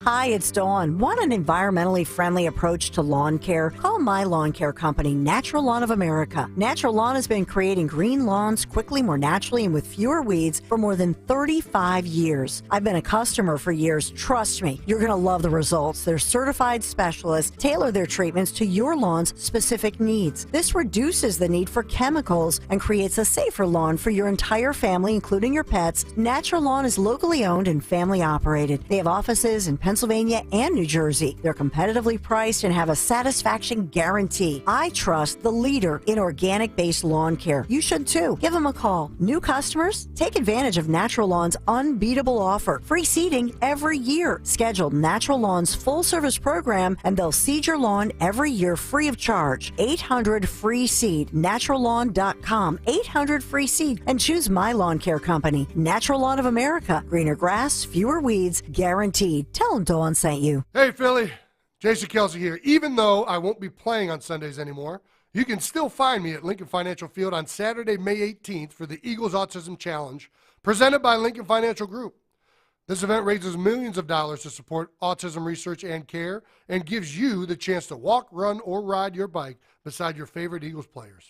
Hi, it's Dawn. Want an environmentally friendly approach to lawn care? Call my lawn care company, Natural Lawn of America. Natural Lawn has been creating green lawns quickly, more naturally, and with fewer weeds for more than 35 years. I've been a customer for years. Trust me, you're going to love the results. Their certified specialists tailor their treatments to your lawn's specific needs. This reduces the need for chemicals and creates a safer lawn for your entire family, including your pets. Natural Lawn is locally owned and family operated. They have offices in Pennsylvania and New Jersey. They're competitively priced and have a satisfaction guarantee. I trust the leader in organic-based lawn care. You should too. Give them a call. New customers, take advantage of Natural Lawn's unbeatable offer. Free seeding every year. Schedule Natural Lawn's full-service program and they'll seed your lawn every year free of charge. 800-FREE-SEED. NaturalLawn.com. 800-FREE-SEED. And choose my lawn care company. Natural Lawn of America. Greener grass, fewer weeds, guaranteed. Tell them Dawn sent you.
Hey, Philly. Jason Kelsey here. Even though I won't be playing on Sundays anymore, you can still find me at Lincoln Financial Field on Saturday, May 18th for the Eagles Autism Challenge, presented by Lincoln Financial Group. This event raises millions of dollars to support autism research and care and gives you the chance to walk, run, or ride your bike beside your favorite Eagles players.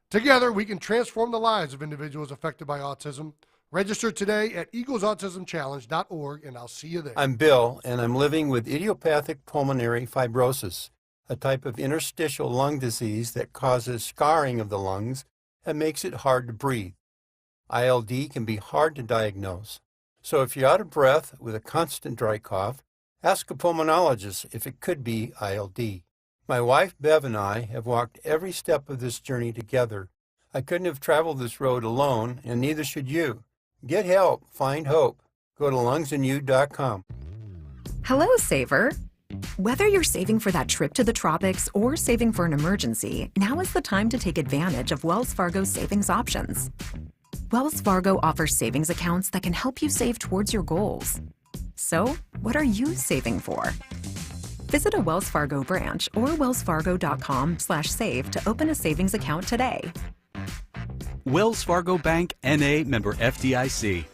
Together, we can transform the lives of individuals affected by autism. Register today at eaglesautismchallenge.org, and I'll see you there.
I'm Bill, and I'm living with idiopathic pulmonary fibrosis, a type of interstitial lung disease that causes scarring of the lungs and makes it hard to breathe. ILD can be hard to diagnose, so if you're out of breath with a constant dry cough, ask a pulmonologist if it could be ILD. My wife, Bev, and I have walked every step of this journey together. I couldn't have traveled this road alone, and neither should you. Get help. Find hope. Go to lungsandyou.com.
Hello, Saver. Whether you're saving for that trip to the tropics or saving for an emergency, now is the time to take advantage of Wells Fargo's savings options. Wells Fargo offers savings accounts that can help you save towards your goals. So, what are you saving for? Visit a Wells Fargo branch or wellsfargo.com/save to open a savings account today.
Wells Fargo Bank, N.A., member FDIC.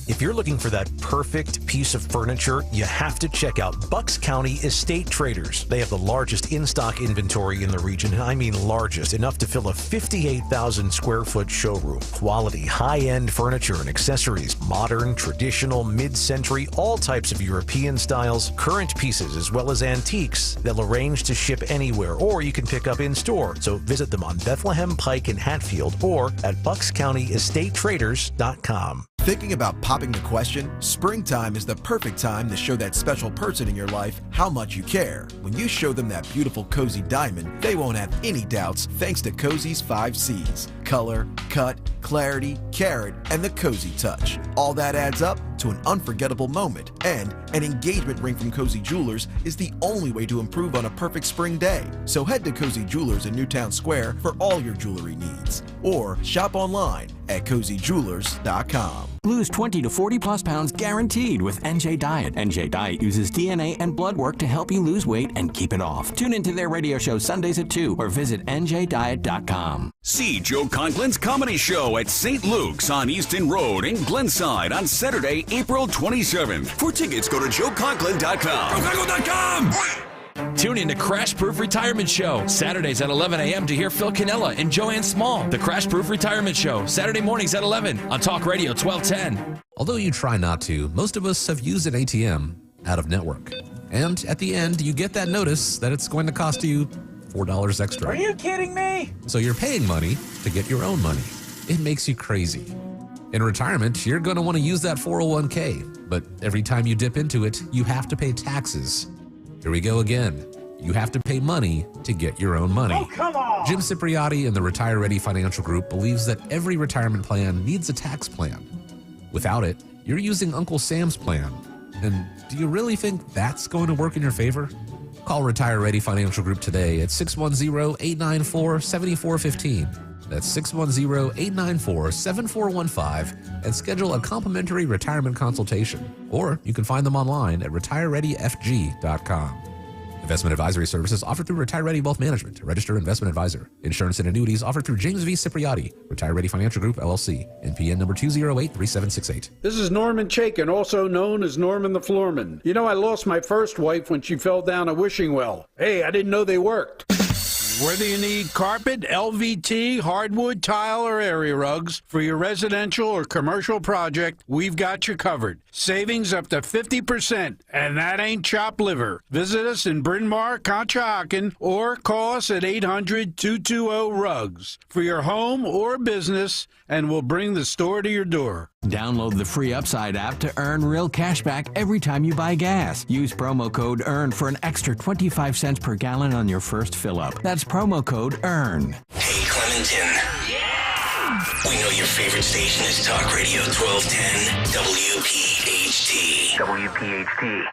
If you're looking for that perfect piece of furniture, you have to check out Bucks County Estate Traders. They have the largest in-stock inventory in the region, and I mean largest, enough to fill a 58,000 square foot showroom. Quality, high-end furniture and accessories, modern, traditional, mid-century, all types of European styles, current pieces, as well as antiques. They'll arrange to ship anywhere, or you can pick up in-store. So visit them on Bethlehem Pike in Hatfield or at buckscountyestatetraders.com.
Thinking about popping the question? Springtime is the perfect time to show that special person in your life how much you care. When you show them that beautiful cozy diamond, they won't have any doubts thanks to Cozy's 5 C's. Color, cut, clarity, carat, and the cozy touch. All that adds up to an unforgettable moment. And an engagement ring from Cozy Jewelers is the only way to improve on a perfect spring day. So head to Cozy Jewelers in Newtown Square for all your jewelry needs. Or shop online at cozyjewelers.com.
Lose 20 to 40 plus pounds guaranteed with NJ Diet. NJ Diet uses DNA and blood work to help you lose weight and keep it off. Tune into their radio show Sundays at 2 or visit njdiet.com.
See Joe Conklin's comedy show at St. Luke's on Easton Road in Glenside on Saturday, April 27th. For tickets, go to joeconklin.com. joeconklin.com!
Tune in to Crash Proof Retirement Show, Saturdays at 11 a.m. to hear Phil Cannella and Joanne Small. The Crash Proof Retirement Show, Saturday mornings at 11 on Talk Radio 1210.
Although you try not to, most of us have used an ATM out of network. And at the end, you get that notice that it's going to cost you $4 extra.
Are you kidding me?
So you're paying money to get your own money. It makes you crazy. In retirement, you're going to want to use that 401k, but every time you dip into it, you have to pay taxes. Here we go again. You have to pay money to get your own money.
Oh, come on!
Jim Cipriotti and the Retire Ready Financial Group believes that every retirement plan needs a tax plan. Without it, you're using Uncle Sam's plan. And do you really think that's going to work in your favor? Call Retire Ready Financial Group today at 610-894-7415. That's 610-894-7415 and schedule a complimentary retirement consultation. Or you can find them online at retirereadyfg.com. Investment advisory services offered through Retire Ready Wealth Management, registered investment advisor. Insurance and annuities offered through James V. Cipriotti, Retire Ready Financial Group, LLC, NPN number 2083768.
This is Norman Chaikin, also known as Norman the Floorman. You know, I lost my first wife when she fell down a wishing well. Hey, I didn't know they worked. Whether you need carpet, LVT, hardwood, tile, or area rugs for your residential or commercial project, we've got you covered. Savings up to 50%, and that ain't chopped liver. Visit us in Bryn Mawr, Conshohocken, or call us at 800-220-RUGS for your home or business, and we'll bring the store to your door.
Download the free Upside app to earn real cash back every time you buy gas. Use promo code EARN for an extra 25 cents per gallon on your first fill-up. That's promo code EARN.
Hey, Clementon. Yeah! We know your favorite station is Talk Radio 1210 WPHT. WPHT.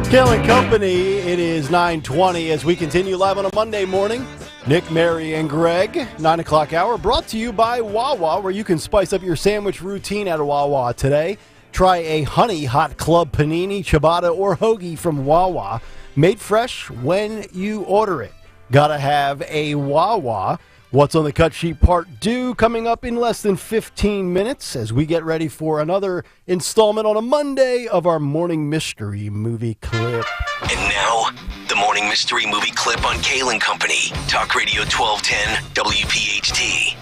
Kayal and Company, it is 9:20 as we continue live on a Monday morning. Nick, Mary, and Greg, 9 o'clock hour, brought to you by Wawa, where you can spice up your sandwich routine at Wawa today. Try a honey hot club panini, ciabatta, or hoagie from Wawa, made fresh when you order it. Gotta have a Wawa. What's on the Cut Sheet Part 2 coming up in less than 15 minutes as we get ready for another installment on a Monday of our Morning Mystery Movie Clip.
And now, the Morning Mystery Movie Clip on Kayal and Company. Talk Radio 1210 WPHT.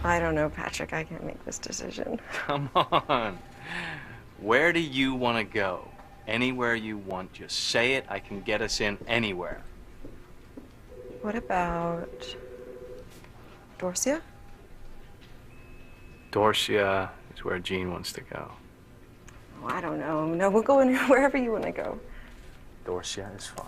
I don't know, Patrick. I can't make this decision.
Come on.
Where do you want to go? Anywhere you want. Just say it. I can get us in anywhere.
What about Dorsia?
Dorsia is where Jean wants to go.
Oh, I don't know. No, we'll go in wherever you want to go.
Dorsia is fine.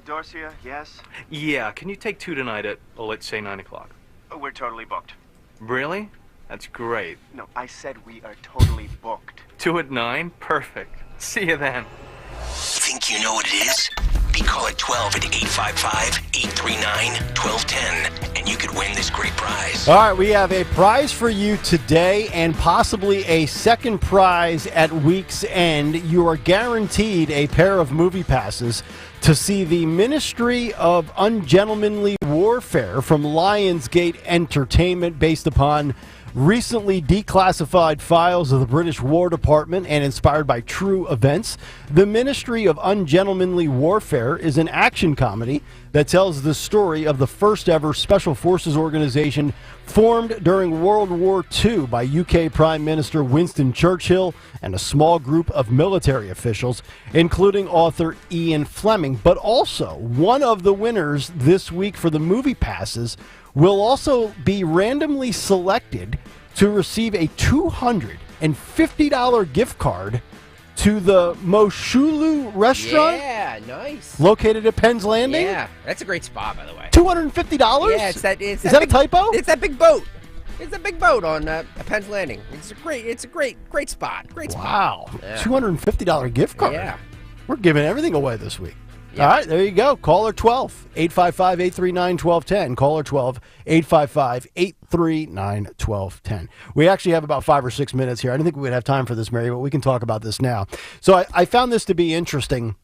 Dorsia, yes?
Yeah, can you take 2 tonight at, let's say, 9 o'clock?
We're totally booked.
Really? That's great.
No, I said we are totally booked.
2 at 9? Perfect. See you then.
Think you know what it is? Be call at 12 at 855-839-1210, and you could win this great prize.
All right, we have a prize for you today and possibly a second prize at week's end. You are guaranteed a pair of movie passes to see the Ministry of Ungentlemanly Warfare from Lionsgate Entertainment, based upon recently declassified files of the British War Department and inspired by true events. The Ministry of Ungentlemanly Warfare is an action comedy that tells the story of the first ever Special Forces organization formed during World War II by UK Prime Minister Winston Churchill and a small group of military officials, including author Ian Fleming. But also, one of the winners this week for the movie passes will also be randomly selected to receive a $250 gift card to the Moshulu restaurant.
Yeah, nice.
Located at Penn's Landing.
Yeah, that's a great spot, by the way.
$250?
Yeah, it's that.
Is that a typo?
It's that big boat. It's a big boat on Penn's Landing. It's a great spot. Great spot.
Wow,
Yeah.
$250 gift card.
Yeah.
We're giving everything away this week.
Yeah.
All right, there you go. Caller 12, 855-839-1210. Caller 12, 855-839-1210. We actually have about 5 or 6 minutes here. I didn't think we would have time for this, Mary, but we can talk about this now. So I found this to be interesting.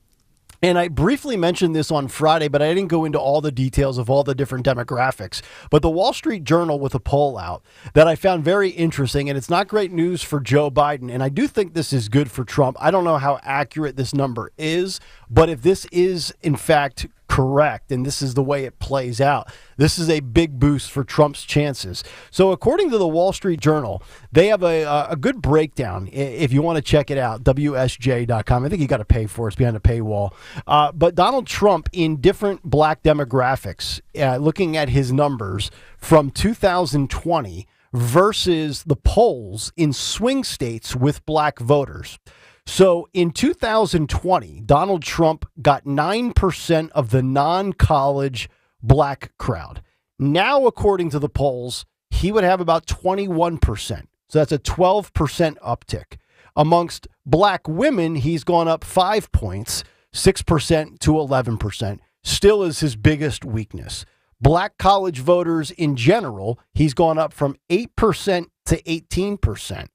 And I briefly mentioned this on Friday, but I didn't go into all the details of all the different demographics. But the Wall Street Journal with a poll out that I found very interesting, and it's not great news for Joe Biden. And I do think this is good for Trump. I don't know how accurate this number is, but if this is, in fact, correct, and this is the way it plays out, this is a big boost for Trump's chances. So according to the Wall Street Journal, they have a good breakdown. If you want to check it out, WSJ.com. I think you got to pay for it. It's behind a paywall. But Donald Trump in different black demographics, looking at his numbers from 2020 versus the polls in swing states with black voters. So in 2020, Donald Trump got 9% of the non-college black crowd. Now, according to the polls, he would have about 21%. So that's a 12% uptick. Amongst black women, he's gone up 5 points, 6% to 11%. Still is his biggest weakness. Black college voters in general, he's gone up from 8% to 18%.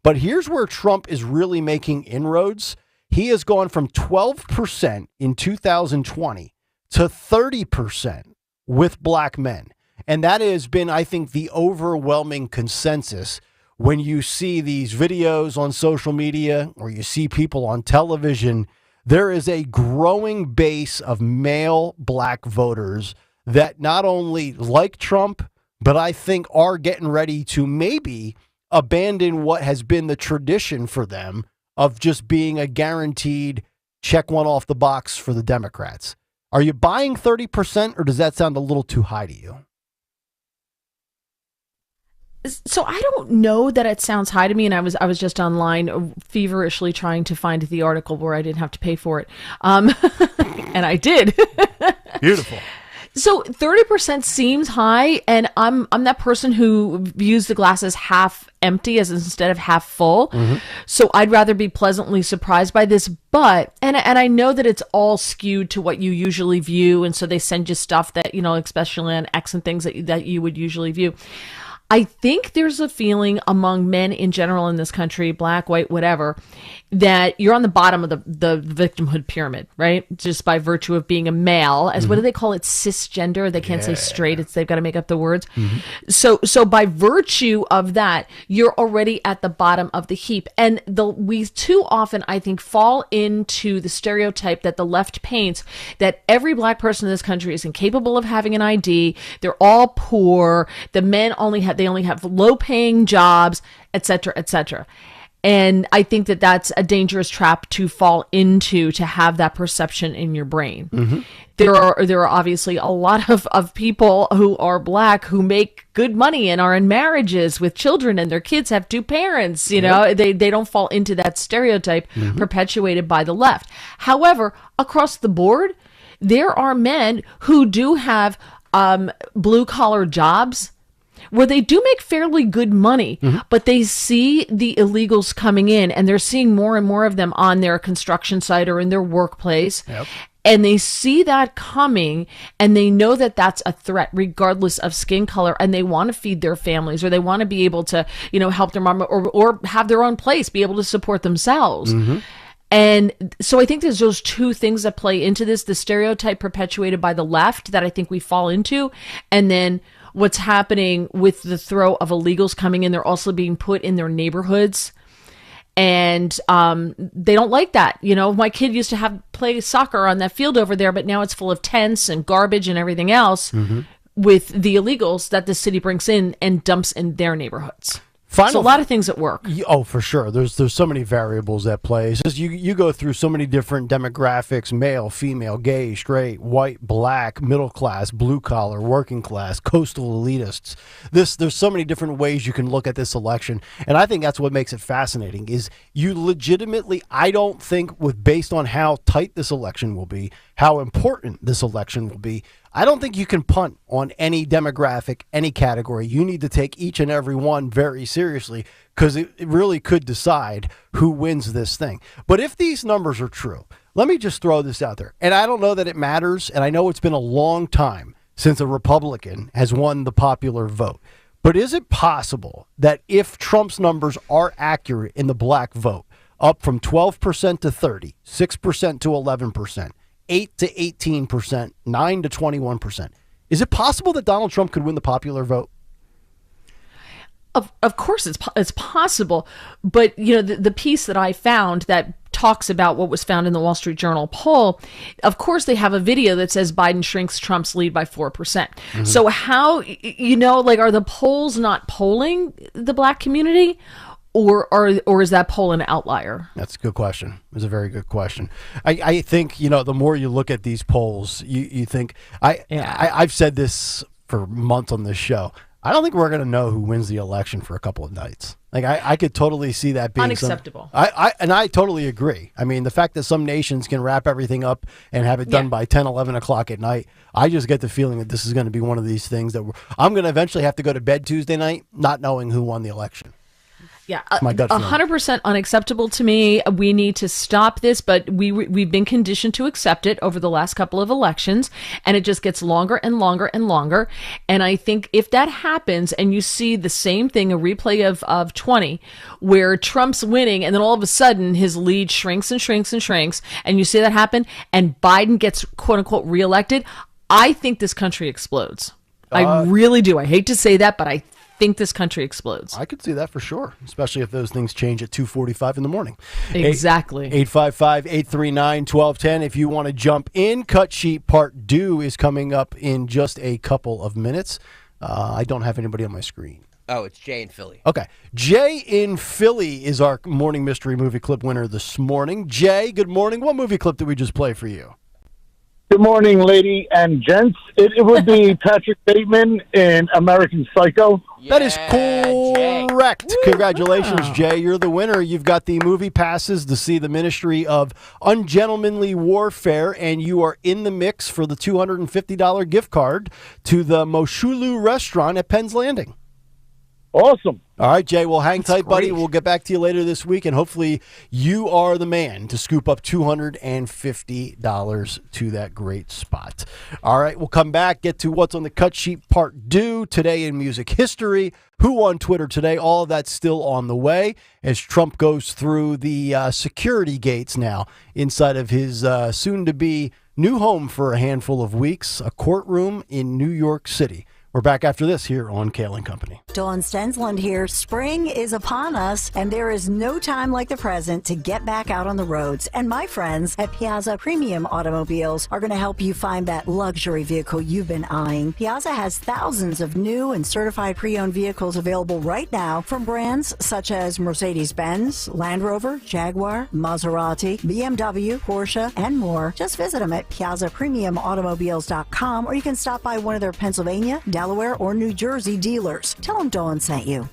But here's where Trump is really making inroads. He has gone from 12% in 2020 to 30% with black men. And that has been, I think, the overwhelming consensus when you see these videos on social media or you see people on television. There is a growing base of male black voters that not only like Trump, but I think are getting ready to maybe abandon what has been the tradition for them of just being a guaranteed check one off the box for the Democrats. Are you buying 30%, or does that sound a little too high to you?
So I don't know that it sounds high to me, and I was just online feverishly trying to find the article where I didn't have to pay for it, and I did.
Beautiful.
So 30% seems high, and I'm that person who views the glass as half empty as instead of half full. Mm-hmm. So I'd rather be pleasantly surprised by this, but and I know that it's all skewed to what you usually view, and so they send you stuff that, you know, especially on X and things that you would usually view. I think there's a feeling among men in general in this country, black, white, whatever, that you're on the bottom of the victimhood pyramid, right? Just by virtue of being a male, as what do they call it? Cisgender. They can't say straight. They've got to make up the words. So by virtue of that, you're already at the bottom of the heap. And we too often, I think, fall into the stereotype that the left paints that every black person in this country is incapable of having an ID. They're all poor. The men only have low paying jobs, et cetera, et cetera. And I think that that's a dangerous trap to fall into, to have that perception in your brain. There are obviously a lot of people who are black who make good money and are in marriages with children, and their kids have two parents. You know, they don't fall into that stereotype perpetuated by the left. However, across the board, there are men who do have blue collar jobs where they do make fairly good money, but they see the illegals coming in, and they're seeing more and more of them on their construction site or in their workplace. And they see that coming, and they know that that's a threat regardless of skin color, and they want to feed their families, or they want to be able to, help their mom, or have their own place, be able to support themselves. And so I think there's those two things that play into this: the stereotype perpetuated by the left that I think we fall into, and then what's happening with the throw of illegals coming in. They're also being put in their neighborhoods, and they don't like that. My kid used to play soccer on that field over there, but now it's full of tents and garbage and everything else with the illegals that the city brings in and dumps in their neighborhoods. So a lot of things at work.
Oh, for sure. There's so many variables at play. It's just you go through so many different demographics: male, female, gay, straight, white, black, middle class, blue collar, working class, coastal elitists. There's so many different ways you can look at this election, and I think that's what makes it fascinating. Is you legitimately, I don't think, based on how tight this election will be, how important this election will be, I don't think you can punt on any demographic, any category. You need to take each and every one very seriously, because it really could decide who wins this thing. But if these numbers are true, let me just throw this out there. And I don't know that it matters, and I know it's been a long time since a Republican has won the popular vote. But is it possible that if Trump's numbers are accurate in the black vote, up from 12% to 30%, 6% to 11%, 8 to 18%, 9 to 21%. Is it possible that Donald Trump could win the popular vote?
Of course it's possible. But, the piece that I found that talks about what was found in the Wall Street Journal poll, of course they have a video that says Biden shrinks Trump's lead by 4%. So how, are the polls not polling the black community? Or is that poll an outlier?
That's a good question. It's a very good question. I think, the more you look at these polls, you think, I've said this for months on this show. I don't think we're going to know who wins the election for a couple of nights. I could totally see that being
unacceptable.
And I totally agree. I mean, the fact that some nations can wrap everything up and have it done by 10, 11 o'clock at night, I just get the feeling that this is going to be one of these things that I'm going to eventually have to go to bed Tuesday night not knowing who won the election.
Yeah, 100% unacceptable to me. We need to stop this, but we've been conditioned to accept it over the last couple of elections, and it just gets longer and longer and longer. And I think if that happens, and you see the same thing, a replay of 20, where Trump's winning, and then all of a sudden his lead shrinks and shrinks and shrinks, and you see that happen, and Biden gets quote unquote reelected, I think this country explodes. I really do. I hate to say that, but I think this country explodes.
I could see that for sure, especially if those things change at 2:45 in the morning.
Exactly.
855-839-1210. If you want to jump in, Cut Sheet Part 2 is coming up in just a couple of minutes. I don't have anybody on my screen.
Oh, it's Jay in Philly.
Okay. Jay in Philly is our morning mystery movie clip winner this morning. Jay, good morning. What movie clip did we just play for you?
Good morning, lady and gents. It would be Patrick Bateman in American Psycho.
That is correct. Congratulations, Jay. You're the winner. You've got the movie passes to see the Ministry of Ungentlemanly Warfare, and you are in the mix for the $250 gift card to the Moshulu restaurant at Penn's Landing.
Awesome.
All right, Jay. Well, hang tight, buddy.
great.
We'll get back to you later this week, and hopefully you are the man to scoop up $250 to that great spot. All right, we'll come back, get to What's on the Cut Sheet Part 2 today in music history. Who on Twitter today? All of that's still on the way as Trump goes through the security gates now inside of his soon-to-be new home for a handful of weeks, a courtroom in New York City. We're back after this here on Kayal & Company.
Dawn Stensland here. Spring is upon us, and there is no time like the present to get back out on the roads. And my friends at Piazza Premium Automobiles are going to help you find that luxury vehicle you've been eyeing. Piazza has thousands of new and certified pre-owned vehicles available right now from brands such as Mercedes-Benz, Land Rover, Jaguar, Maserati, BMW, Porsche, and more. Just visit them at PiazzaPremiumAutomobiles.com, or you can stop by one of their Pennsylvania, Delaware, or New Jersey dealers. Tell them Dawn sent you.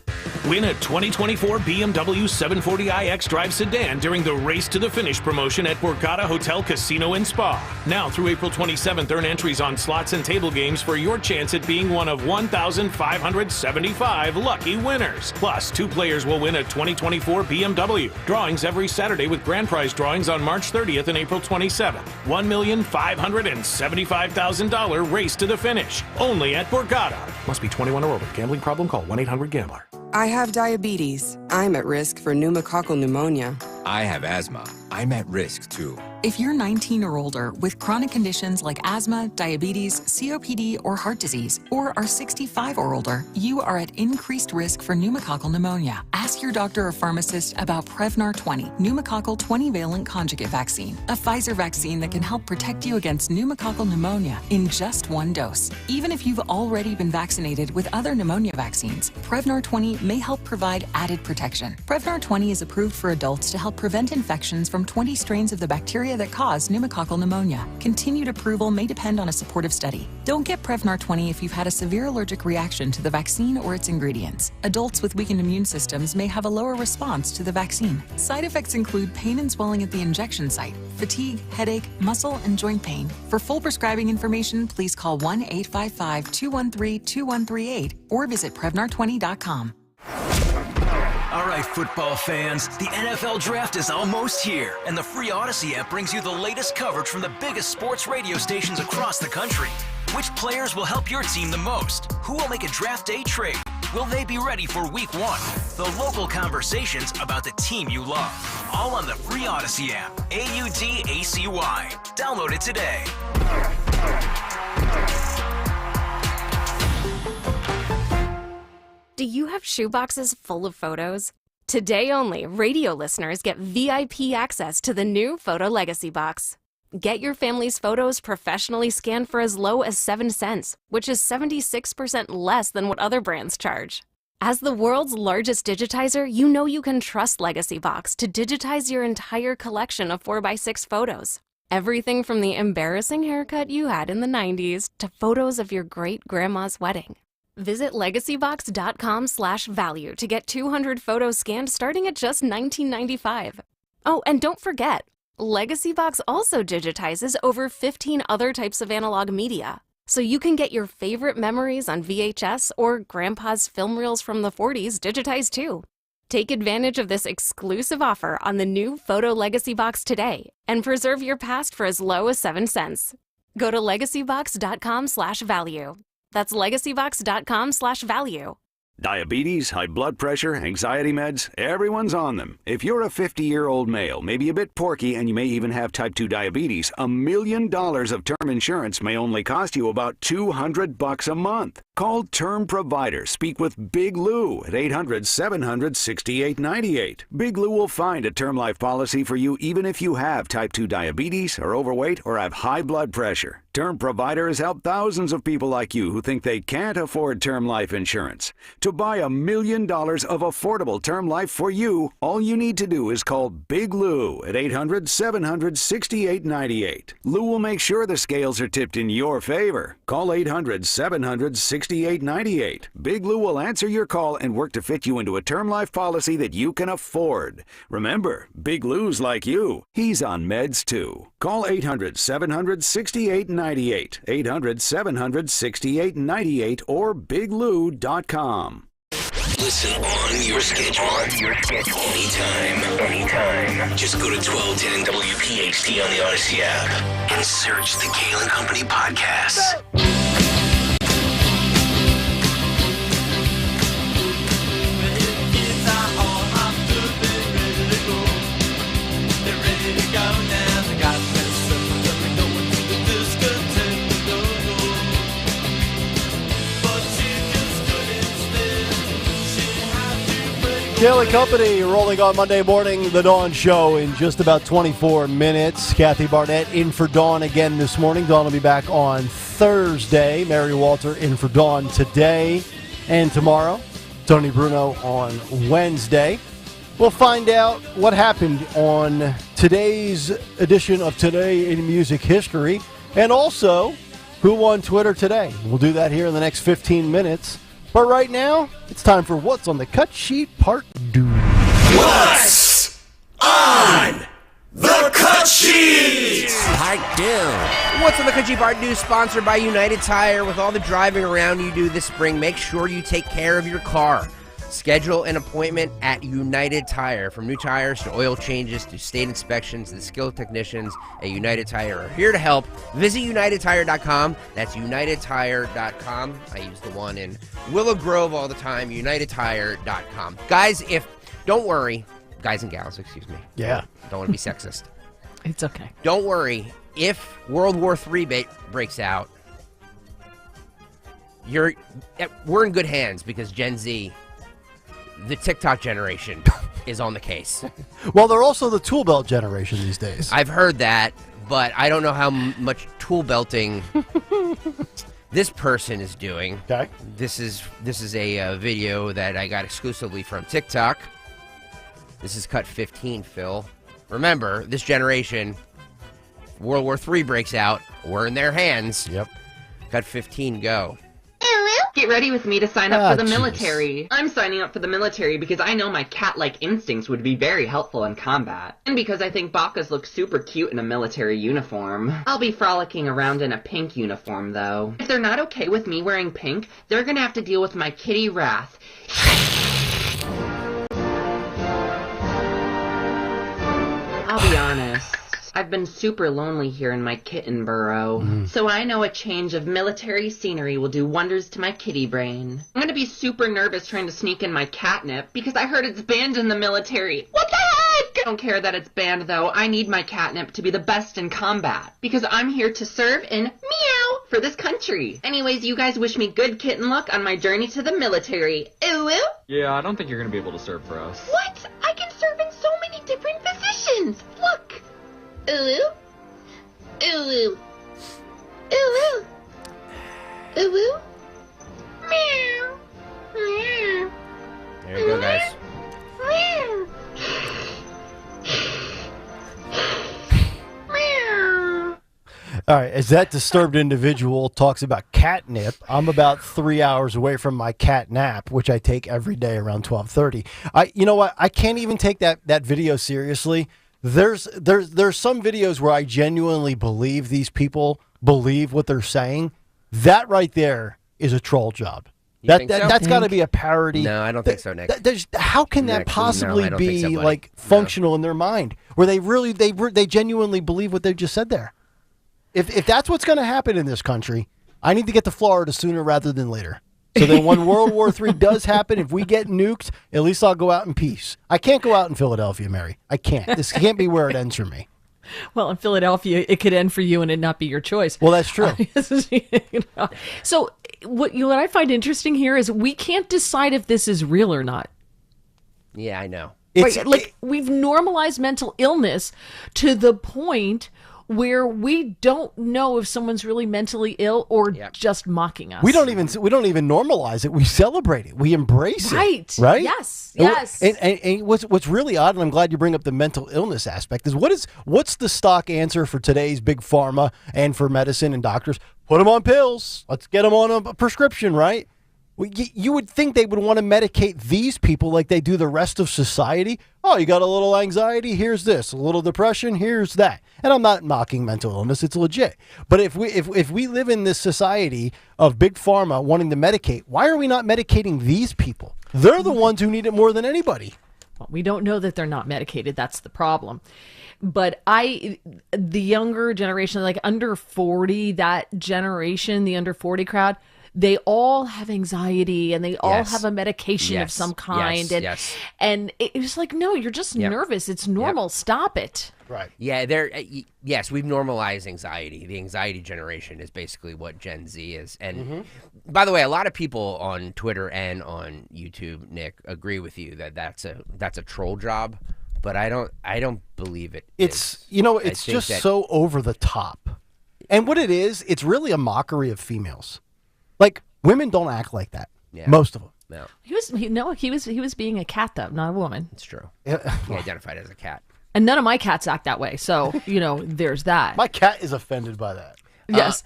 Win a 2024 BMW 740iX Drive sedan during the Race to the Finish promotion at Borgata Hotel Casino and Spa. Now through April 27th, earn entries on slots and table games for your chance at being one of 1,575 lucky winners. Plus, 2 players will win a 2024 BMW. Drawings every Saturday with grand prize drawings on March 30th and April 27th. $1,575,000 Race to the Finish. Only at Borgata. Must be 21 or older. Gambling problem? Call 1-800-GAMBLER.
I have diabetes. I'm at risk for pneumococcal pneumonia.
I have asthma. I'm at risk too.
If you're 19 or older with chronic conditions like asthma, diabetes, COPD, or heart disease, or are 65 or older, you are at increased risk for pneumococcal pneumonia. Ask your doctor or pharmacist about Prevnar 20, pneumococcal 20-valent conjugate vaccine, a Pfizer vaccine that can help protect you against pneumococcal pneumonia in just 1 dose. Even if you've already been vaccinated with other pneumonia vaccines, Prevnar 20 may help provide added protection. Prevnar 20 is approved for adults to help prevent infections from 20 strains of the bacteria that cause pneumococcal pneumonia. Continued approval may depend on a supportive study. Don't get Prevnar 20 if you've had a severe allergic reaction to the vaccine or its ingredients. Adults with weakened immune systems may have a lower response to the vaccine. Side effects include pain and swelling at the injection site, fatigue, headache, muscle, and joint pain. For full prescribing information, please call 1-855-213-2138 or visit Prevnar20.com.
All right, football fans, the NFL Draft is almost here, and the free Odyssey app brings you the latest coverage from the biggest sports radio stations across the country. Which players will help your team the most? Who will make a draft day trade? Will they be ready for Week 1? The local conversations about the team you love. All on the free Odyssey app. AUDACY. Download it today.
Do you have shoeboxes full of photos? Today only, radio listeners get VIP access to the new Photo Legacy Box. Get your family's photos professionally scanned for as low as 7 cents, which is 76% less than what other brands charge. As the world's largest digitizer, you know you can trust Legacy Box to digitize your entire collection of 4x6 photos. Everything from the embarrassing haircut you had in the 90s to photos of your great-grandma's wedding. Visit legacybox.com/value to get 200 photos scanned starting at just $19.95. Oh, and don't forget, LegacyBox also digitizes over 15 other types of analog media, so you can get your favorite memories on VHS or Grandpa's film reels from the 40s digitized too. Take advantage of this exclusive offer on the new Photo Legacy Box today and preserve your past for as low as 7 cents. Go to legacybox.com/value. That's legacybox.com/value.
Diabetes, high blood pressure, anxiety meds, everyone's on them. If you're a 50-year-old male, maybe a bit porky, and you may even have type 2 diabetes, $1 million of term insurance may only cost you about $200 a month. Call Term Provider. Speak with Big Lou at 800-700-6898. Big Lou will find a term life policy for you even if you have type 2 diabetes, are overweight, or have high blood pressure. Term Provider has helped thousands of people like you who think they can't afford term life insurance. To buy $1 million of affordable term life for you, all you need to do is call Big Lou at 800-700-6898. Lou will make sure the scales are tipped in your favor. Call 800-700-6898. Big Lou will answer your call and work to fit you into a term life policy that you can afford. Remember, Big Lou's like you. He's on meds too. Call 800-700-6898. 800-700-6898 or biglou.com.
Listen on your schedule. Anytime. Just go to 1210 WPHT on the Odyssey app and search the Kayal and Company podcast.
Kayal and Company rolling on Monday morning, the Dawn Show in just about 24 minutes. Kathy Barnett in for Dawn again this morning. Dawn will be back on Thursday. Mary Walter in for Dawn today and tomorrow. Tony Bruno on Wednesday. We'll find out what happened on today's edition of Today in Music History and also who won Twitter today. We'll do that here in the next 15 minutes. But right now, it's time for What's on the Cut Sheet Part 2.
What's on the Cut Sheet?
Part 2. What's on the Cut Sheet Part 2 sponsored by United Tire. With all the driving around you do this spring, make sure you take care of your car. Schedule an appointment at United Tire. From new tires to oil changes to state inspections, the skilled technicians at United Tire are here to help. Visit UnitedTire.com. That's UnitedTire.com. I use the one in Willow Grove all the time. UnitedTire.com. Guys, don't worry. Guys and gals, excuse me.
Yeah.
Don't want to be sexist.
It's okay.
Don't worry. If World War III breaks out, we're in good hands because Gen Z, the TikTok generation, is on the case.
Well, they're also the tool belt generation these days.
I've heard that, but I don't know how much tool belting this person is doing.
Okay.
This is a video that I got exclusively from TikTok. This is cut 15, Phil. Remember, this generation, World War III breaks out, we're in their hands.
Yep.
Cut 15, go.
Get ready with me to sign up for the
geez.
military. I'm signing up for the military because I know my cat-like instincts would be very helpful in combat. And because I think Bakas look super cute in a military uniform. I'll be frolicking around in a pink uniform, though. If they're not okay with me wearing pink, they're gonna have to deal with my kitty wrath. I'll be honest. I've been super lonely here in my kitten burrow, so I know a change of military scenery will do wonders to my kitty brain. I'm gonna be super nervous trying to sneak in my catnip because I heard it's banned in the military. What the heck? I don't care that it's banned though. I need my catnip to be the best in combat because I'm here to serve in meow for this country. Anyways, you guys wish me good kitten luck on my journey to the military. Ooh, ooh.
Yeah, I don't think you're gonna be able to serve for us.
What? I can serve in so many different positions. Look. Ooh, ooh, ooh, ooh, ooh, ooh, ooh, meow, meow.
There you go, guys.
Meow, meow.
All right, as that disturbed individual talks about catnip, I'm about 3 hours away from my cat nap, which I take every day around 12:30. You know what? I can't even take that video seriously. There's some videos where I genuinely believe these people believe what they're saying. That right there is a troll job.
Think so?
That's got to be a parody.
No, I don't think so, Nick.
How can that
Nick,
possibly
no, I don't think
be
so, buddy.
like functional in their mind, where they genuinely believe what they just said there? If that's what's going to happen in this country, I need to get to Florida sooner rather than later. So then when World War III does happen, if we get nuked, at least I'll go out in peace. I can't go out in Philadelphia, Mary. I can't. This can't be where it ends for me.
Well, in Philadelphia, it could end for you and it not be your choice.
Well, that's true.
So what I find interesting here is we can't decide if this is real or not.
Yeah, I know.
We've normalized mental illness to the point where we don't know if someone's really mentally ill or just mocking us.
We don't even normalize it. We celebrate it. We embrace it. Right?
Yes.
And what's really odd, and I'm glad you bring up the mental illness aspect, is what's the stock answer for today's big pharma and for medicine and doctors? Put them on pills. Let's get them on a prescription, right? Well, you would think they would want to medicate these people like they do the rest of society. Oh, you got a little anxiety? Here's this. A little depression? Here's that. And I'm not mocking mental illness. It's legit. But if we live in this society of big pharma wanting to medicate, why are we not medicating these people? They're the ones who need it more than anybody.
Well, we don't know that they're not medicated. That's the problem. But the younger generation, like under 40, that generation, the under 40 crowd, they all have anxiety and they all have a medication of some kind. And it's like, no, you're just nervous. It's normal. Stop it.
Right.
Yeah, yes, we've normalized anxiety. The anxiety generation is basically what Gen Z is. And by the way, a lot of people on Twitter and on YouTube, Nick, agree with you that that's a troll job, but I don't believe it.
It's it's just so over the top. And what it is, it's really a mockery of females. Like, women don't act like that. Yeah. Most of them.
No.
He was being a cat though, not a woman.
It's true. He identified as a cat.
And none of my cats act that way. So, there's that.
My cat is offended by that.
Yes.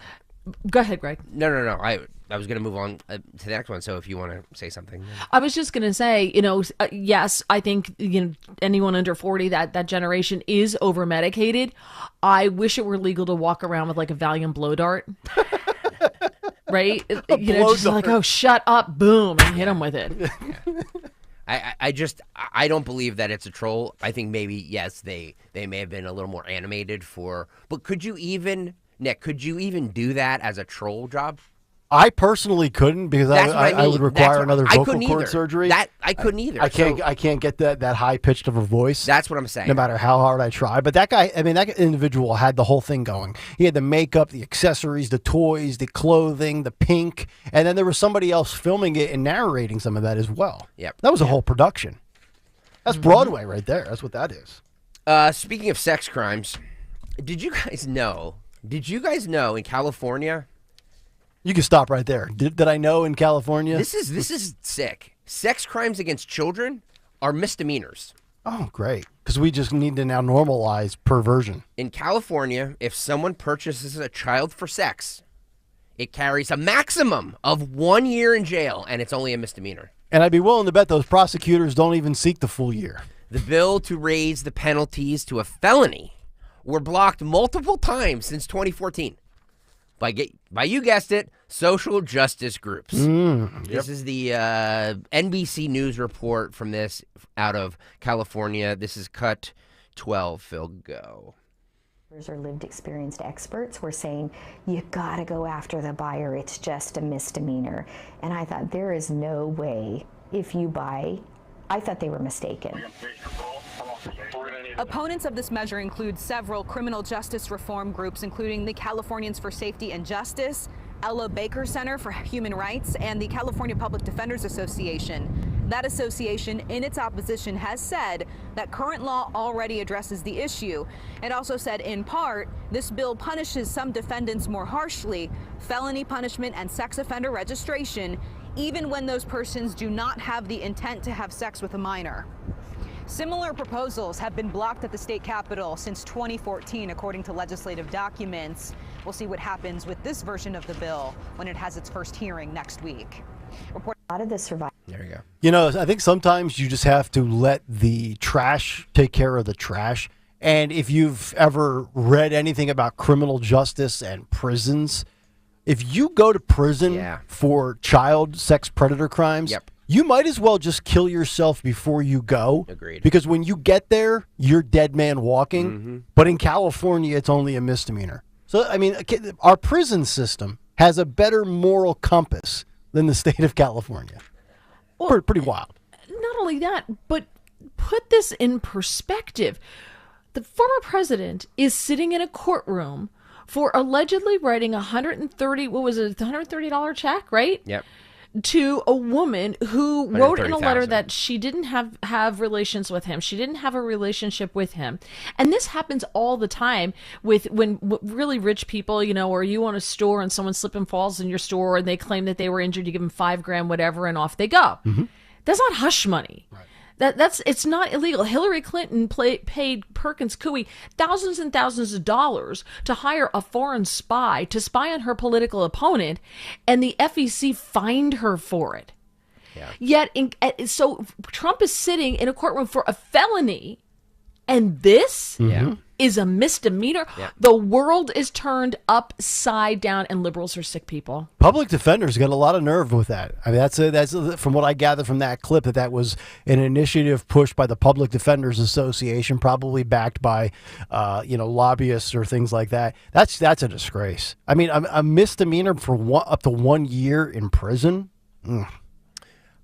Go ahead, Greg.
No. I was going to move on to the next one. So if you want to say something.
I was just going to say, yes, I think, anyone under 40, that generation is over medicated. I wish it were legal to walk around with like a Valium blow dart. Right? Just like, oh, shut up, boom, and hit them with it.
I don't believe that it's a troll. I think maybe, yes, they may have been a little more animated but could you even, Nick, do that as a troll job?
I personally couldn't because I would require another vocal cord surgery.
I couldn't either.
I can't get that high pitched of a voice.
That's what I'm saying.
No matter how hard I try. But that guy, that individual had the whole thing going. He had the makeup, the accessories, the toys, the clothing, the pink, and then there was somebody else filming it and narrating some of that as well.
Yep.
That was a whole production. That's Broadway right there. That's what that is.
Speaking of sex crimes, did you guys know in California?
You can stop right there. Did I know in California?
This is sick. Sex crimes against children are misdemeanors.
Oh, great. Because we just need to now normalize perversion.
In California, if someone purchases a child for sex, it carries a maximum of 1 year in jail, and it's only a misdemeanor.
And I'd be willing to bet those prosecutors don't even seek the full year.
The bill to raise the penalties to a felony were blocked multiple times since 2014. By you guessed it, social justice groups. This is the NBC News report from this out of California. This is cut 12. Phil, go.
Or lived experienced experts were saying, you gotta go after the buyer. It's just a misdemeanor. And I thought, there is no way if you buy. I thought they were mistaken.
Opponents of this measure include several criminal justice reform groups, including the Californians for Safety and Justice, Ella Baker Center for Human Rights, and the California Public Defenders Association. That association, in its opposition, has said that current law already addresses the issue. It also said, in part, this bill punishes some defendants more harshly, felony punishment and sex offender registration, even when those persons do not have the intent to have sex with a minor. Similar proposals have been blocked at the state capitol since 2014, according to legislative documents. We'll see what happens with this version of the bill when it has its first hearing next week.
A lot of the survivors.
There you go.
I think sometimes you just have to let the trash take care of the trash. And if you've ever read anything about criminal justice and prisons, if you go to prison for child sex predator crimes, you might as well just kill yourself before you go.
Agreed.
Because when you get there, you're dead man walking. But in California, it's only a misdemeanor. So, our prison system has a better moral compass than the state of California. Well, pretty wild.
Not only that, but put this in perspective. The former president is sitting in a courtroom for allegedly writing $130 check, right?
Yep.
To a woman who wrote in a letter that she didn't have relations with him. She didn't have a relationship with him. And this happens all the time when really rich people, or you own a store and someone slip and falls in your store and they claim that they were injured, you give them $5,000, whatever, and off they go. That's not hush money. Right. It's not illegal. Hillary Clinton paid Perkins Coie thousands and thousands of dollars to hire a foreign spy to spy on her political opponent, and the FEC fined her for it. Yeah. Yet, so Trump is sitting in a courtroom for a felony, and this?
Yeah.
is a misdemeanor.
Yeah.
The world is turned upside down, and liberals are sick people.
Public defenders got a lot of nerve with that. I mean, that's from what I gather from that clip, that was an initiative pushed by the Public Defenders Association, probably backed by, lobbyists or things like that. That's a disgrace. I mean, a misdemeanor for up to 1 year in prison.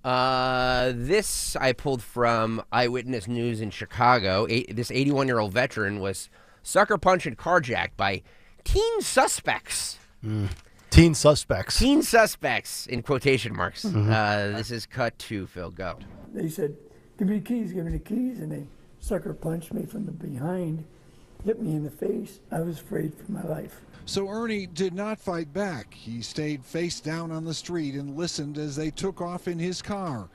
This I pulled from Eyewitness News in Chicago. This 81-year-old veteran was sucker punched and carjacked by teen suspects.
Teen suspects.
Teen suspects, in quotation marks.
Mm-hmm.
This is cut to Phil. Go.
They said, give me the keys, and they sucker punched me from the behind, hit me in the face. I was afraid for my life.
So Ernie did not fight back. He stayed face down on the street and listened as they took off in his car.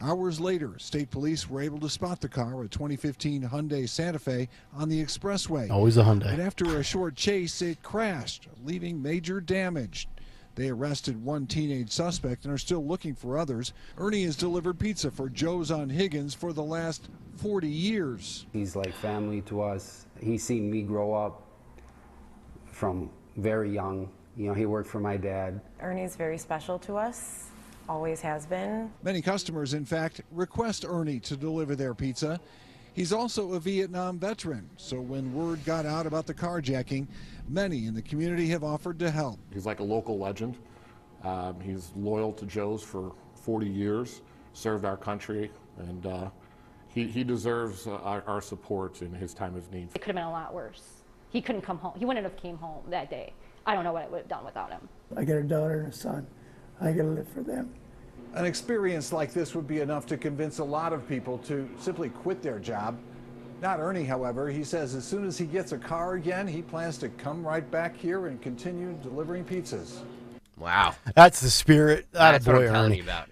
Hours later, state police were able to spot the car, a 2015 Hyundai Santa Fe, on the expressway.
Always a Hyundai.
And after a short chase, it crashed, leaving major damage. They arrested one teenage suspect and are still looking for others. Ernie has delivered pizza for Joe's on Higgins for the last 40 years.
He's like family to us. He's seen me grow up from very young. You know, he worked for my dad.
Ernie's very special to us, always has been.
Many customers, in fact, request Ernie to deliver their pizza. He's also a Vietnam veteran, so when word got out about the carjacking, many in the community have offered to help.
He's like a local legend. He's loyal to Joe's for 40 years, served our country, and he deserves our support in his time of need.
It could have been a lot worse. He couldn't come home. He wouldn't have came home that day. I don't know what I would have done without him.
I got a daughter and a son. I got to live for them.
An experience like this would be enough to convince a lot of people to simply quit their job. Not Ernie, however. He says as soon as he gets a car again, he plans to come right back here and continue delivering pizzas.
Wow.
That's the spirit.
That's what I'm telling
Ernie.
you about.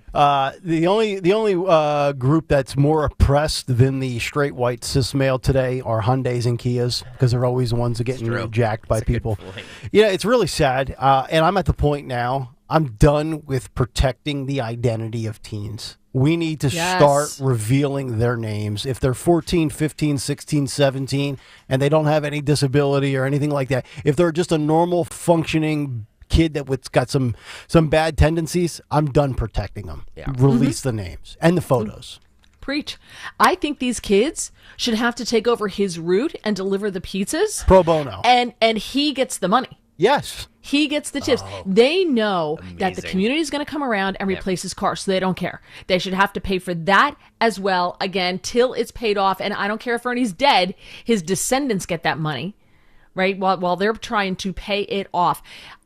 The only group that's more oppressed than the straight white cis male today are Hyundais and Kias, because they're always the ones that getting jacked by people. Yeah, it's really sad. And I'm at the point now, I'm done with protecting the identity of teens. We need to start revealing their names. If they're 14, 15, 16, 17, and they don't have any disability or anything like that, if they're just a normal functioning kid that's got some bad tendencies, I'm done protecting them.
Yeah.
Release the names and the photos.
Preach. I think these kids should have to take over his route and deliver the pizzas.
Pro bono.
And he gets the money.
Yes.
He gets the tips. They know that the
amazing.
community is going to come around and replace his car, so they don't care. They should have to pay for that as well, again, till it's paid off. And I don't care if Ernie's dead, his descendants get that money, right, while they're trying to pay it off.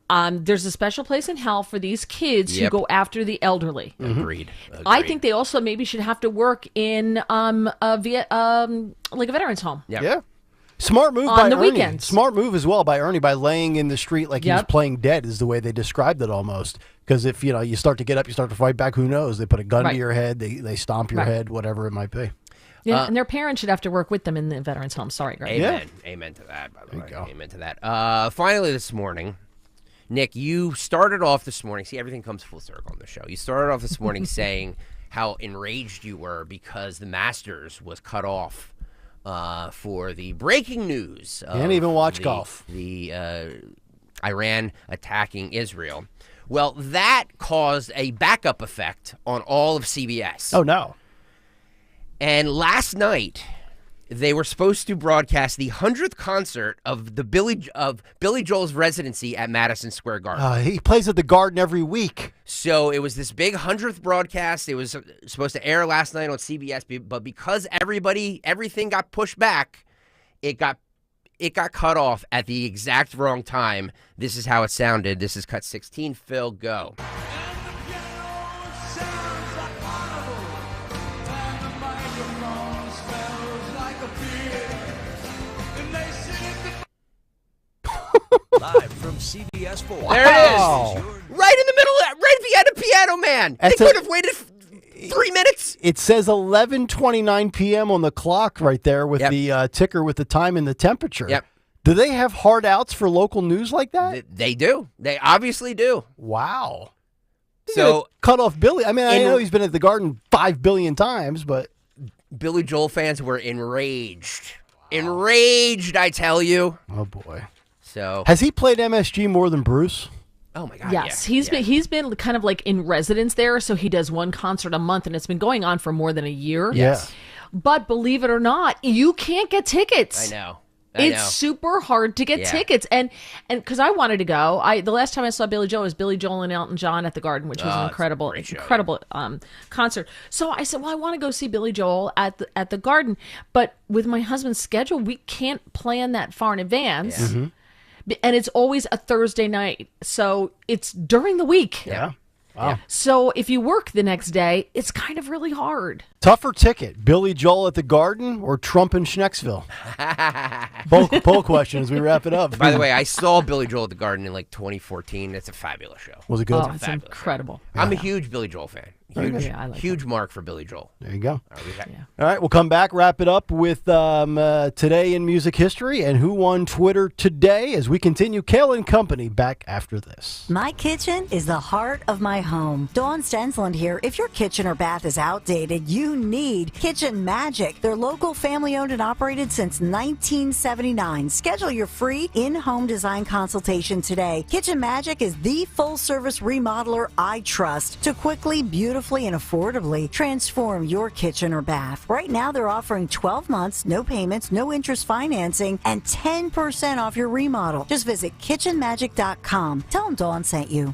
There's a special place in hell for these kids who go after the elderly.
Agreed.
I think they also maybe should have to work in like a veterans home.
Yeah. Smart move
On
by
the
Ernie.
weekends.
Smart move as well by Ernie by laying in the street like he was playing dead is the way they described it almost. Because if you start to get up, you start to fight back, who knows? They put a gun to your head, they stomp your head, whatever it might be.
Yeah, and their parents should have to work with them in the veterans home. Sorry, Greg.
Amen. Amen to that, by the way. Amen to that. Finally this morning, Nick, you started off this morning. See, everything comes full circle on the show. You started off this morning saying how enraged you were because the Masters was cut off for the breaking news.
Can't even watch golf.
The Iran attacking Israel. Well, that caused a backup effect on all of CBS.
Oh, no.
And last night, they were supposed to broadcast the 100th concert of Billy Joel's residency at Madison Square Garden.
He plays at the Garden every week.
So it was this big 100th broadcast. It was supposed to air last night on CBS, but because everything got pushed back, it got cut off at the exact wrong time. This is how it sounded. This is cut 16. Phil, go.
Live from CBS 4.
There it is. Right in the middle of that, right behind the Piano Man. They could have waited 3 minutes.
It says 11:29 p.m. on the clock right there with the ticker with the time and the temperature.
Yep.
Do they have hard outs for local news like that?
They do. They obviously do.
Wow.
So
cut off Billy. I mean, I know he's been at the Garden 5 billion times, but
Billy Joel fans were enraged. Enraged, I tell you.
Oh, boy.
So
has he played MSG more than Bruce?
Oh, my God.
Yes,
yeah.
he's been kind of like in residence there, so he does one concert a month, and it's been going on for more than a year.
Yes.
But believe it or not, you can't get tickets.
I know.
It's super hard to get tickets, and because I wanted to go, the last time I saw Billy Joel was Billy Joel and Elton John at the Garden, which was an incredible concert. So I said, well, I want to go see Billy Joel at the Garden, but with my husband's schedule, we can't plan that far in advance.
Yeah.
Mm-hmm.
And it's always a Thursday night, so it's during the week.
Yeah. Wow.
So if you work the next day, it's kind of really hard.
Tougher ticket, Billy Joel at the Garden or Trump in Schnecksville? Poll question as we wrap it up.
By the way, I saw Billy Joel at the Garden in like 2014. It's a fabulous show.
Was it good?
Oh, it's incredible.
I'm a huge Billy Joel fan. Huge mark for Billy Joel.
There you go. All right, we'll come back, wrap it up with Today in Music History and Who Won Twitter Today as we continue Kayal and Company back after this.
My kitchen is the heart of my home. Dawn Stensland here. If your kitchen or bath is outdated, you need Kitchen Magic. They're local, family-owned and operated since 1979. Schedule your free in-home design consultation today. Kitchen Magic is the full-service remodeler I trust to quickly, beautifully, and affordably transform your kitchen or bath. Right now, they're offering 12 months, no payments, no interest financing, and 10% off your remodel. Just visit kitchenmagic.com. Tell them Dawn sent you.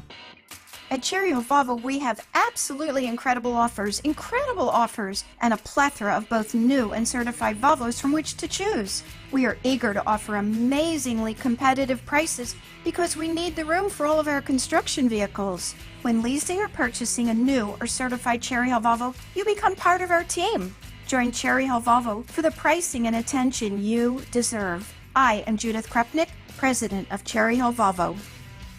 At Cherry Hill Volvo, we have absolutely incredible offers, and a plethora of both new and certified Volvos from which to choose. We are eager to offer amazingly competitive prices because we need the room for all of our construction vehicles. When leasing or purchasing a new or certified Cherry Hill Volvo, you become part of our team. Join Cherry Hill Volvo for the pricing and attention you deserve. I am Judith Krepnick, president of Cherry Hill Volvo.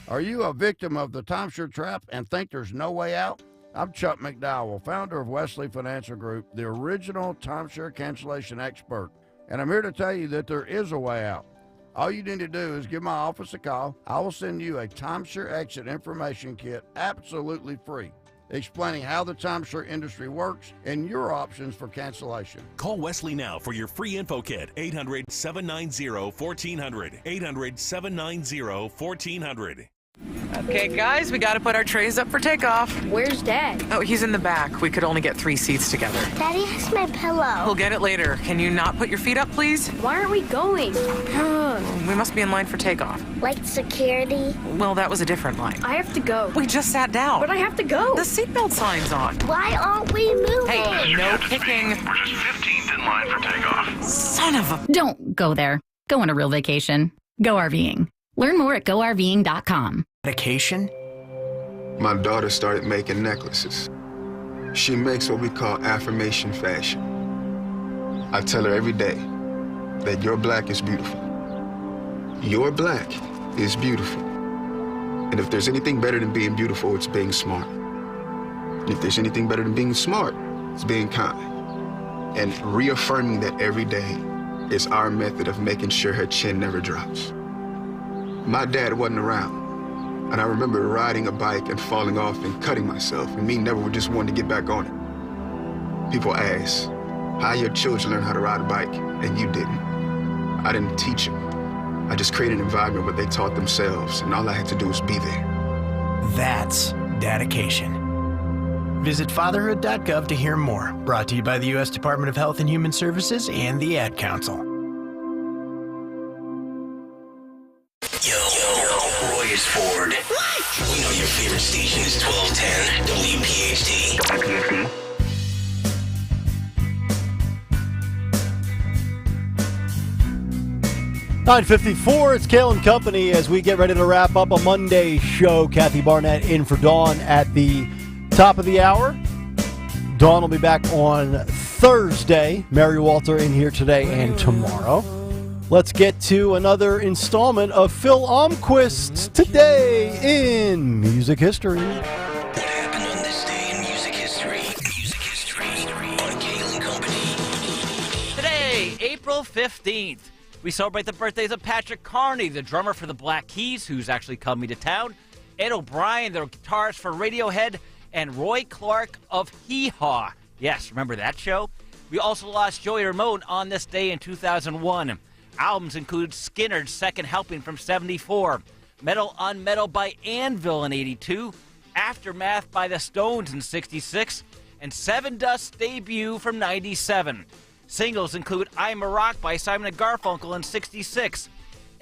Are you a victim of the timeshare trap and think there's no way out? I'm Chuck McDowell, founder of Wesley Financial Group, the original timeshare cancellation expert. And I'm here to tell you that there is a way out. All you need to do is give my office a call. I will send you a timeshare exit information kit absolutely free, explaining how the timeshare industry works and your options for cancellation.
Call Wesley now for your free info kit. 800-790-1400. 800-790-1400.
Okay, guys, we got to put our trays up for takeoff.
Where's Dad?
Oh, he's in the back. We could only get 3 seats together.
Daddy has my pillow.
We'll get it later. Can you not put your feet up, please?
Why aren't we going?
We must be in line for takeoff.
Like security?
Well, that was a different line.
I have to go.
We just sat down.
But I have to go.
The seatbelt sign's on.
Why aren't we moving?
Hey, no kicking.
We're just 15th in line for takeoff.
Son of a...
Don't go there. Go on a real vacation. Go RVing. Learn more at GoRVing.com.
Vacation? My daughter started making necklaces. She makes what we call affirmation fashion. I tell her every day that your black is beautiful. Your black is beautiful. And if there's anything better than being beautiful, it's being smart. And if there's anything better than being smart, it's being kind. And reaffirming that every day is our method of making sure her chin never drops. My dad wasn't around. And I remember riding a bike and falling off and cutting myself, and me never just wanted to get back on it. People ask, how your children learn how to ride a bike, and you didn't. I didn't teach them. I just created an environment where they taught themselves, and all I had to do was be there.
That's dedication. Visit fatherhood.gov to hear more. Brought to you by the U.S. Department of Health and Human Services and the Ad Council.
Roy is Ford. What? We know your favorite station is 1210 WPHT. WPHT.
.954, it's Kayal and Company as we get ready to wrap up a Monday show. Kathy Barnett in for Dawn at the top of the hour. Dawn will be back on Thursday. Mary Walter in here today and tomorrow. Let's get to another installment of Phil Almquist's Today in Music History.
What happened on this day in music history? Music history on Kayal and Company.
Today, April 15th, we celebrate the birthdays of Patrick Carney, the drummer for the Black Keys, who's actually coming to town, Ed O'Brien, the guitarist for Radiohead, and Roy Clark of Hee Haw. Yes, remember that show? We also lost Joey Ramone on this day in 2001. Albums include Skinner's Second Helping from 74, Metal on Metal by Anvil in 82, Aftermath by the Stones in 66, and Seven Dust's debut from 97. Singles include I'm a Rock by Simon & Garfunkel in 66,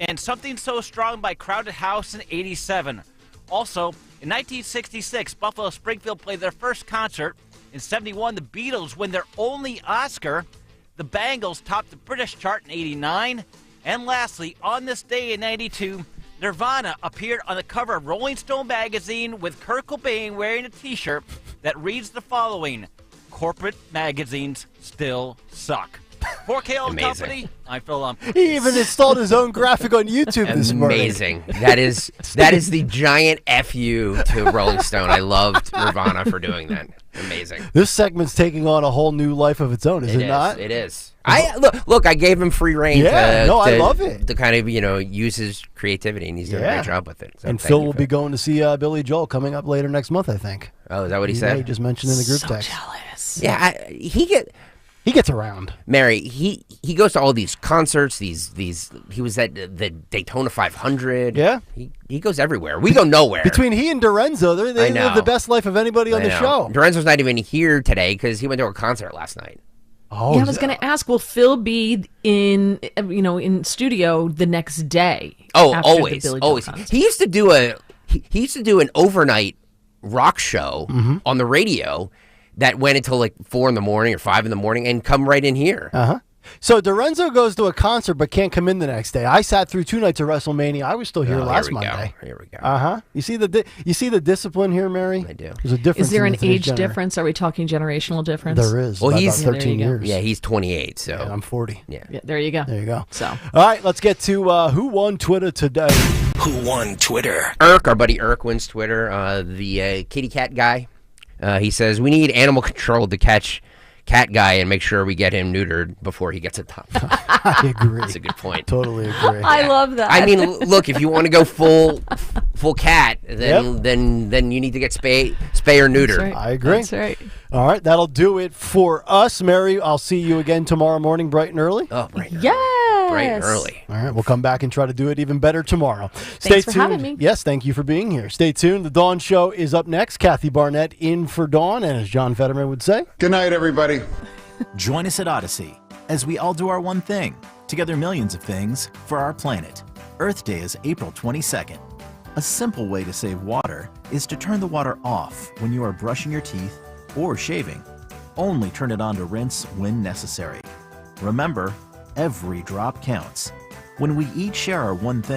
and Something So Strong by Crowded House in 87. Also, in 1966, Buffalo Springfield played their first concert. In 71, the Beatles win their only Oscar. The Bangles topped the British chart in 89. And lastly, on this day in 92, Nirvana appeared on the cover of Rolling Stone magazine with Kurt Cobain wearing a t-shirt that reads the following: corporate magazines still suck. For Kayal Company, I'm Phil Lump.
He even installed his own graphic on YouTube this morning.
Amazing. That is the giant FU to Rolling Stone. I loved Nirvana for doing that. Amazing.
This segment's taking on a whole new life of its own, is it not?
It is. Look, I gave him free reign
I love it.
To kind of, use his creativity, and he's doing a great job with it. So
and Phil will be going to see Billy Joel coming up later next month, I think.
Oh, is that what he said?
He just mentioned in the group text.
Jealous.
Yeah,
he gets around.
Mary, he goes to all these concerts, these he was at the Daytona 500.
Yeah.
He goes everywhere. We go nowhere.
Between he and Dorenzo, they live the best life of anybody on the show.
Dorenzo's not even here today because he went to a concert last night.
Oh,
yeah, I was going to ask, will Phil be in studio the next day?
Oh,
after
always,
the Billy
always.
Joel concert?
He used to do an overnight rock show on the radio that went until like 4 in the morning or 5 in the morning and come right in here.
So Dorenzo goes to a concert but can't come in the next day. I sat through 2 nights of WrestleMania. I was still here last Monday.
Here we go.
You see the discipline here, Mary?
I do.
There's a difference.
Is there
in
an age difference? Are we talking generational difference?
There is.
Well,
he's about 13 years.
Yeah, he's 28. So
I'm 40.
Yeah.
There you go.
There you go.
So,
all right, let's get to who won Twitter today.
Who won Twitter?
Irk, our buddy Irk wins Twitter. The kitty cat guy. He says we need animal control to catch cat guy and make sure we get him neutered before he gets a top.
I agree.
That's a good point.
Totally agree.
I love that.
I mean, look, if you want to go full cat, then you need to get spay or neuter.
Right.
I agree.
That's right.
All right, that'll do it for us, Mary. I'll see you again tomorrow morning, bright and early.
Oh, bright and early.
Yes.
Bright and early.
All right, we'll come back and try to do it even better tomorrow.
Thanks for having me.
Yes, thank you for being here. Stay tuned. The Dawn Show is up next. Kathy Barnett in for Dawn, and as John Fetterman would say,
Good night, everybody.
Join us at Odyssey as we all do our one thing, together millions of things for our planet. Earth Day is April 22nd. A simple way to save water is to turn the water off when you are brushing your teeth or shaving. Only turn it on to rinse when necessary. Remember, every drop counts. When we each share our one thing,